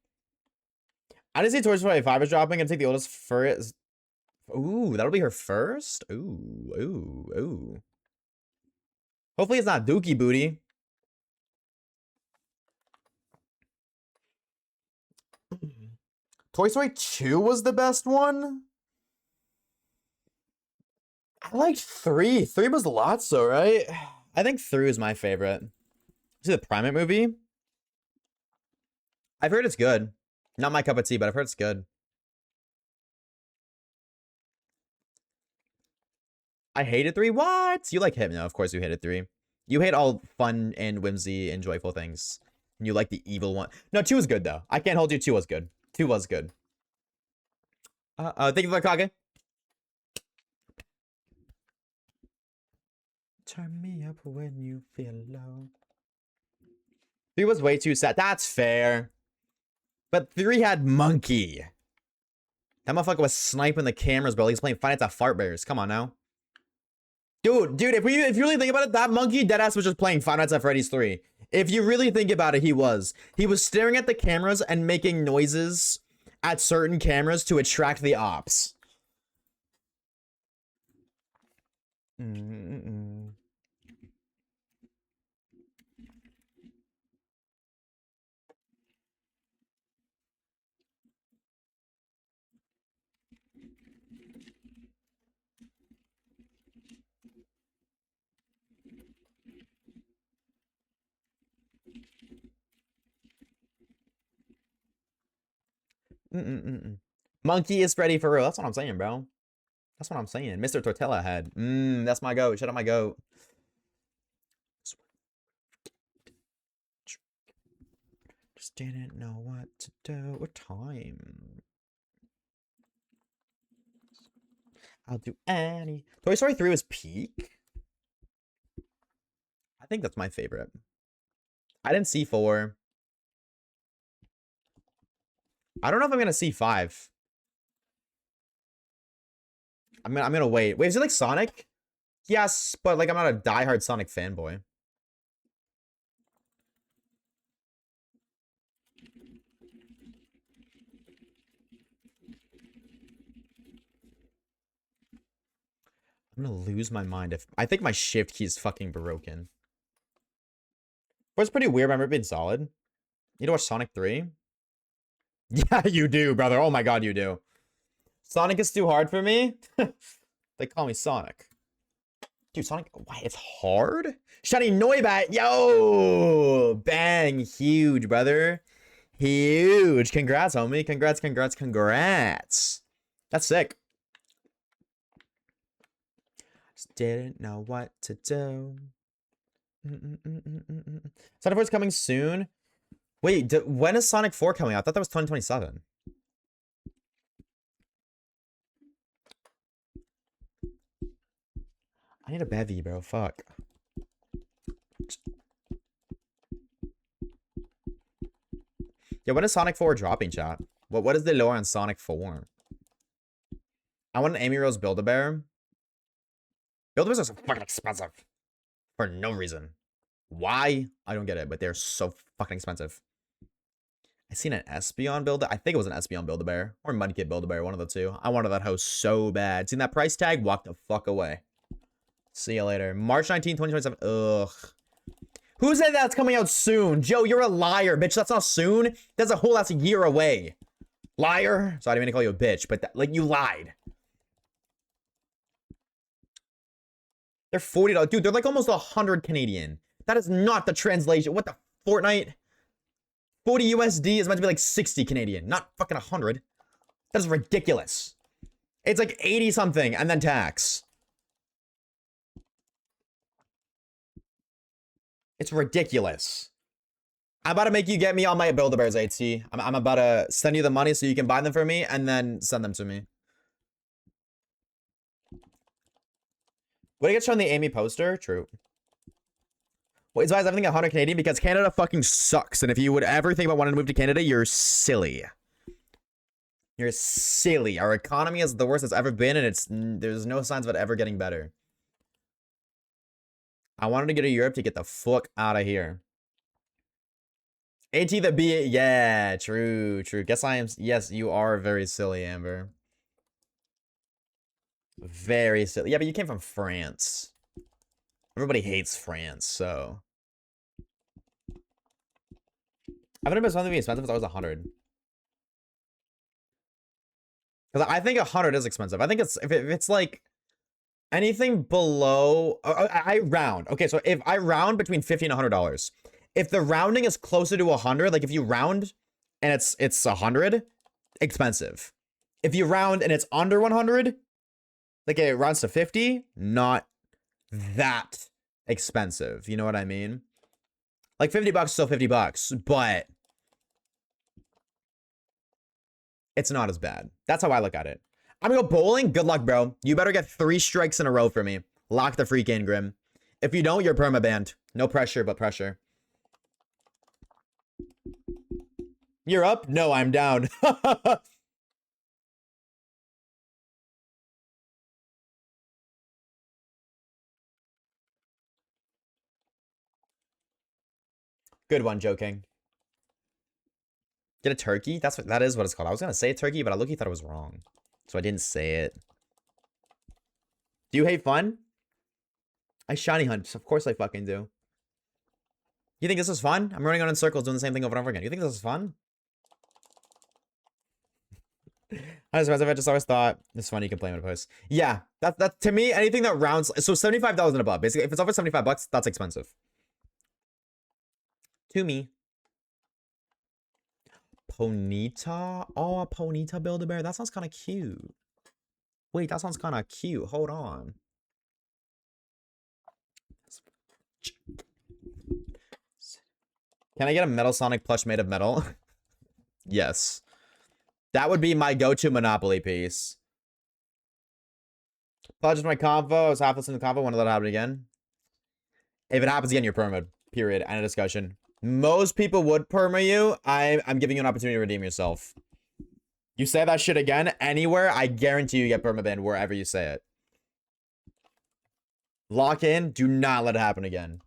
I didn't see Toy Story 5 is dropping. And take the oldest first. Ooh, that'll be her first. Ooh. Hopefully it's not Dookie Booty. Toy Story 2 was the best one. I liked 3. 3 was Lotso, right? I think 3 is my favorite. See the Primate movie? I've heard it's good. Not my cup of tea, but I've heard it's good. I hated 3. What? You like him? No, of course you hated 3. You hate all fun and whimsy and joyful things. And you like the evil one. No, 2 was good, though. I can't hold you. 2 was good. 2 was good. Thank you for the Kage. Turn me up when you feel low. 3 was way too sad. That's fair. But 3 had Monkey. That motherfucker was sniping the cameras, bro. He's playing Finance at Fart Bears. Come on now. Dude, if you really think about it, that monkey deadass was just playing Five Nights at Freddy's 3. If you really think about it, he was. He was staring at the cameras and making noises at certain cameras to attract the ops. Monkey is Freddy for real. That's what I'm saying, bro. That's what I'm saying. Mr. Tortella head. That's my goat. Shut up, my goat. Just didn't know what to do with time. I'll do any. Toy Story 3 was peak. I think that's my favorite. I didn't see 4. I don't know if I'm gonna see 5. I'm gonna wait. Wait, is it like Sonic? Yes, but like I'm not a diehard Sonic fanboy. I'm gonna lose my mind if I think my shift key is fucking broken. But it's pretty weird. I remember being solid. You need to watch Sonic 3? Yeah, you do, brother. Oh my god, you do. Sonic is too hard for me. They call me Sonic. Dude, Sonic, why? It's hard? Shiny Noibat, yo! Bang, huge, brother. Huge. Congrats, homie. Congrats, congrats, congrats. That's sick. Just didn't know what to do. Sonic 4 is coming soon. Wait, when is Sonic 4 coming out? I thought that was 2027. I need a bevy, bro. Fuck. Yeah, when is Sonic 4 dropping, chat? What is the lore on Sonic 4? I want an Amy Rose Build-A-Bear. Build-A-Bears are so fucking expensive. For no reason. Why? I don't get it, but they're so fucking expensive. I seen an Espeon Build-A-Bear. I think it was an Espeon Build-A-Bear. Or Mudkip Build-A-Bear, one of the two. I wanted that host so bad. Seen that price tag? Walk the fuck away. See you later. March 19, 2027. Ugh. Who said that's coming out soon? Joe, you're a liar, bitch. That's not soon. That's a whole ass year away. Liar. So I didn't mean to call you a bitch, but like you lied. They're $40. Dude, they're like almost 100 Canadian. That is not the translation. What the Fortnite? 40 USD is meant to be like 60 Canadian, not fucking 100. That is ridiculous. It's like 80 something and then tax. It's ridiculous. I'm about to make you get me on my Build-A-Bears, AT. I'm about to send you the money so you can buy them for me and then send them to me. Would I get shown the Amy poster? True. Wait, so why is everything 100 Canadian? Because Canada fucking sucks. And if you would ever think about wanting to move to Canada, you're silly. You're silly. Our economy is the worst it's ever been, and there's no signs of it ever getting better. I wanted to go to Europe to get the fuck out of here. AT the B. Yeah, true, true. Guess I am. Yes, you are very silly, Amber. Very silly. Yeah, but you came from France. Everybody hates France, so. I haven't been something to be expensive since I was 100. Because I think 100 is expensive. I think it's if it's like anything below. I round. Okay, so if I round between $50 and $100, if the rounding is closer to 100, like if you round and it's 100, expensive. If you round and it's under 100, like it rounds to 50, not that expensive. You know what I mean? Like $50 is still $50, but it's not as bad. That's how I look at it. I'm gonna go bowling. Good luck, bro. You better get 3 strikes in a row for me. Lock the freak in, Grim. If you don't, you're perma-banned. No pressure, but pressure. You're up? No, I'm down. Good one, Joe King. Get a turkey? That is what it's called. I was gonna say turkey, but I look, thought it was wrong. So I didn't say it. Do you hate fun? I shiny hunt. Of course I fucking do. You think this is fun? I'm running on in circles doing the same thing over and over again. You think this is fun? I just always thought it's funny you can play on a post. Yeah, that to me, anything that rounds so $75 and above. Basically, if it's over $75, that's expensive. To me. Ponyta? Oh, a Ponyta Build-A-Bear. That sounds kind of cute. Wait, that sounds kind of cute. Hold on. Can I get a Metal Sonic plush made of metal? Yes. That would be my go-to Monopoly piece. Apologies for my convo. I was half listening to the convo. Want to let it happen again? If it happens again, you're permed. Period. End of discussion. Most people would perma you. I'm giving you an opportunity to redeem yourself. You say that shit again anywhere, I guarantee you get permabanned wherever you say it. Lock in. Do not let it happen again.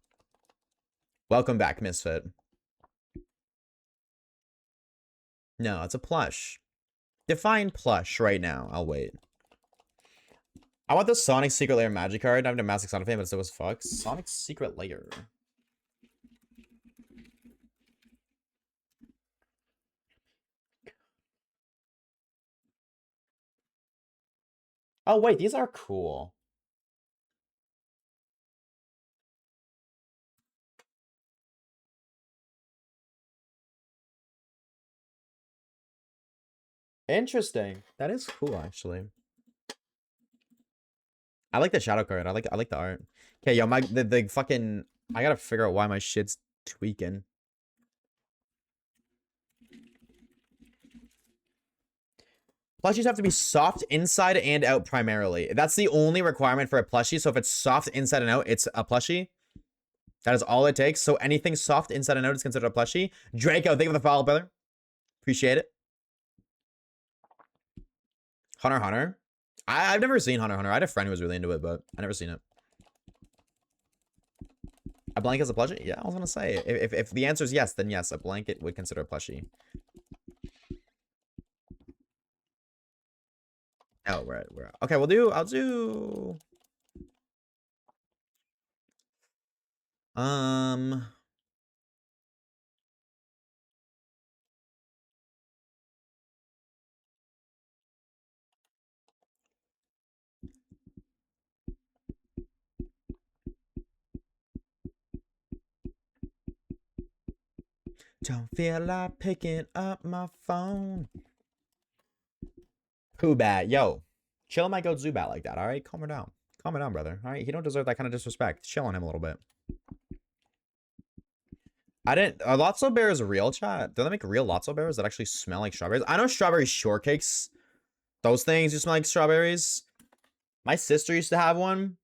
Welcome back, Misfit. No, it's a plush. Define plush right now. I'll wait. I want the Sonic Secret Lair magic card. I'm a massive Sonic fan, but it still was fuck. Sonic Secret Lair. Oh wait, these are cool. Interesting. That is cool, actually. I like the shadow card. I like the art. Okay, yo, the fucking I gotta figure out why my shit's tweaking. Plushies have to be soft inside and out primarily. That's the only requirement for a plushie. So if it's soft inside and out, it's a plushie. That is all it takes. So anything soft inside and out is considered a plushie. Draco, thank you for the follow, brother. Appreciate it. Hunter x Hunter. I've never seen Hunter x Hunter. I had a friend who was really into it, but I never seen it. A blanket is a plushie? Yeah, I was gonna say. If the answer is yes, then yes, a blanket would consider a plushie. Oh, we're okay. I'll do. Don't feel like picking up my phone. Who bad? Yo, chill my goat Zubat like that, alright? Calm her down. Calm her down, brother. Alright, he don't deserve that kind of disrespect. Chill on him a little bit. I didn't... Are Lotso Bears real, chat? Do they make real Lotso Bears that actually smell like strawberries? I know strawberry shortcakes. Those things just smell like strawberries. My sister used to have one.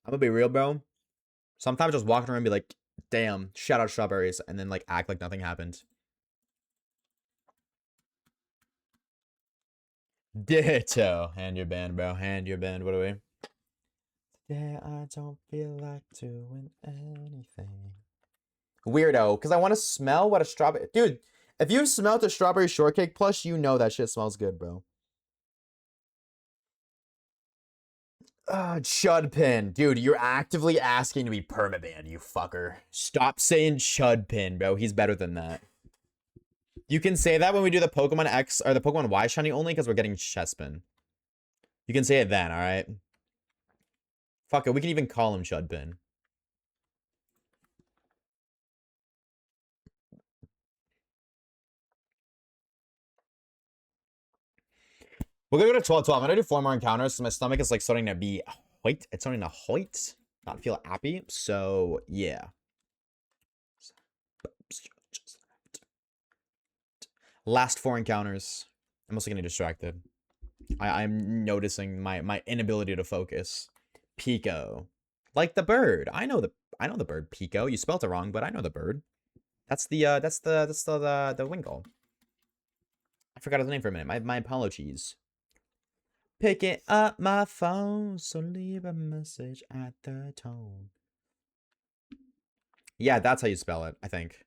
I'm gonna be real, bro. Sometimes just walking around and be like, damn, shout out strawberries. And then like act like nothing happened. Ditto. Hand your band, bro. Hand your band. What are we? Today I don't feel like doing anything. Weirdo, because I want to smell what a strawberry... Dude, if you've smelled a strawberry shortcake plush, you know that shit smells good, bro. Chudpin. Dude, you're actively asking to be permabanned, you fucker. Stop saying Chudpin, bro. He's better than that. You can say that when we do the Pokemon X or the Pokemon Y shiny only because we're getting Chespin. You can say it then, alright? Fuck it, we can even call him Chudpin. We're gonna go to 12-12. I'm gonna do 4 more encounters so my stomach is like starting to be hoit. It's starting to hoit. Not feel happy. So yeah. Last 4 encounters. I'm also getting distracted. I'm noticing my inability to focus. Pico. Like the bird. I know the bird Pico. You spelled it wrong, but I know the bird. That's the Winkle. I forgot his name for a minute. My apologies. Picking up my phone, so leave a message at the tone. Yeah, that's how you spell it, I think.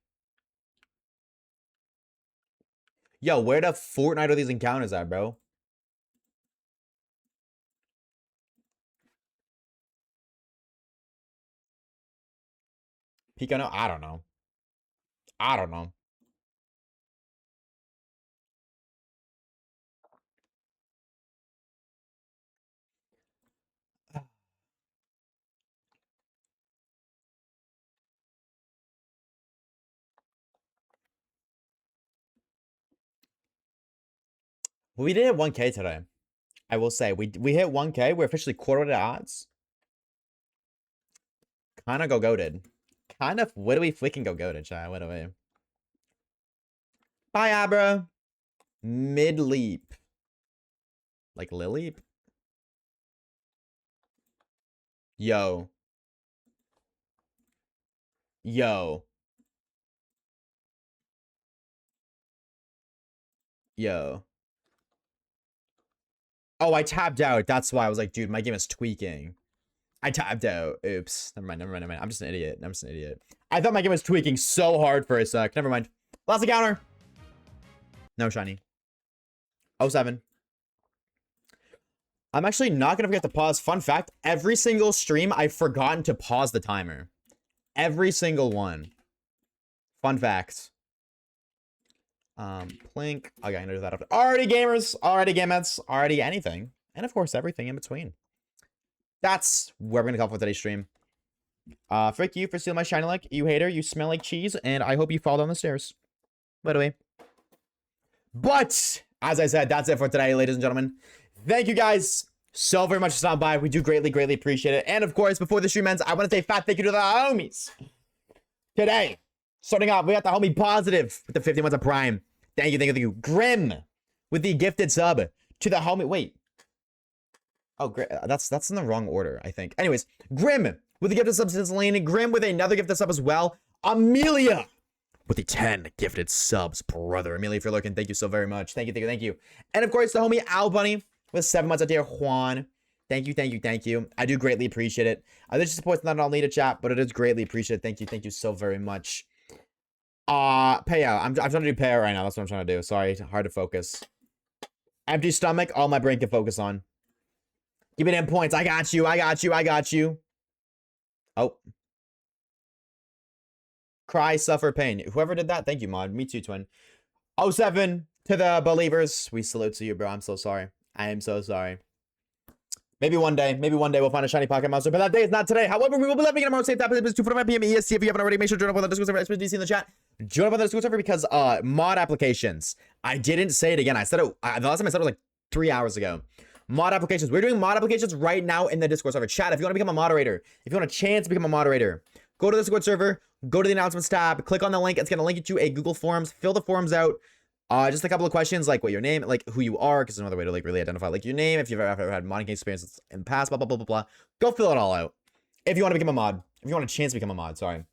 Yo, where the Fortnite are these encounters at, bro? Pico, no? I don't know. I don't know. We did hit 1K today. I will say, we hit 1K. We're officially quarter to odds. Kind of go goated. Kind of, what do we freaking go goated, chat? What do we? Bye, Abra. Mid leap. Like Lily? Yo. Yo. Yo. Oh, I tapped out. That's why I was like, dude, my game is tweaking. I tapped out. Oops. Never mind. I'm just an idiot. I thought my game was tweaking so hard for a sec. Never mind. Last encounter. No shiny. 07. I'm actually not gonna forget to pause. Fun fact, every single stream, I've forgotten to pause the timer. Every single one. Fun fact. Plink. Okay, I'm gonna do that after. Already gamers, already gamettes, already anything. And of course, everything in between. That's where we're gonna come for today's stream. Frick you for stealing my shiny lick. You hater, you smell like cheese, and I hope you fall down the stairs. By the way. But, as I said, that's it for today, ladies and gentlemen. Thank you guys so very much for stopping by. We do greatly, greatly appreciate it. And of course, before the stream ends, I want to say fat thank you to the homies. Today, starting off, we got the homie Positive with the 50 months of Prime. Thank you, thank you, thank you. Grim with the gifted sub to the homie. Wait. Oh, great. That's in the wrong order, I think. Anyways, Grim with the gifted sub since Lane. Grim with another gifted sub as well. Amelia with the 10 gifted subs, brother. Amelia, if you're looking, thank you so very much. Thank you, thank you, thank you. And of course, the homie Al Bunny with 7 months out there. Juan. Thank you, thank you, thank you. I do greatly appreciate it. This support's not all needed, chat, but it is greatly appreciated. Thank you so very much. Payout. I'm trying to do payout right now. That's what I'm trying to do. Sorry, hard to focus. Empty stomach, all my brain can focus on. Give me them points. I got you, I got you, I got you. Oh. Cry, suffer, pain. Whoever did that, thank you, mod. Me too, twin. 07 to the believers. We salute to you, bro. I'm so sorry. I am so sorry. Maybe one day we'll find a shiny pocket monster, but that day is not today. However, we will be living in a more safe time. It's 2:45 PM EST. If you haven't already, make sure to join up on the Discord server. SPDC in the chat. Join up on the Discord server because mod applications. I didn't say it again. I said it. The last time I said it was like 3 hours ago. Mod applications. We're doing mod applications right now in the Discord server. Chat, if you want to become a moderator, if you want a chance to become a moderator, go to the Discord server, go to the announcements tab, click on the link. It's going to link you to a Google Forms. Fill the forms out. Just a couple of questions like what your name, like who you are, because there's another way to like really identify like your name, if you've ever had modding experience in the past, blah, blah, blah, blah, blah. Go fill it all out. If you want to become a mod. If you want a chance to become a mod, sorry.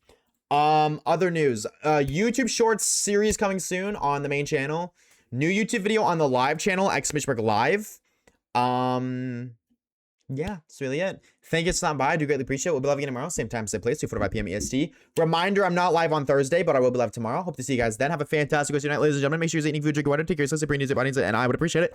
Other news. YouTube Shorts series coming soon on the main channel. New YouTube video on the live channel, !Live. Yeah, that's really it. Thank you for stopping by. I do greatly appreciate it. We'll be live again tomorrow. Same time, same place, 2:45 PM EST. Reminder, I'm not live on Thursday, but I will be live tomorrow. Hope to see you guys then. Have a fantastic rest of your night, ladies and gentlemen. Make sure you're eating food, drinking water, take care of yourself, super news, and I would appreciate it.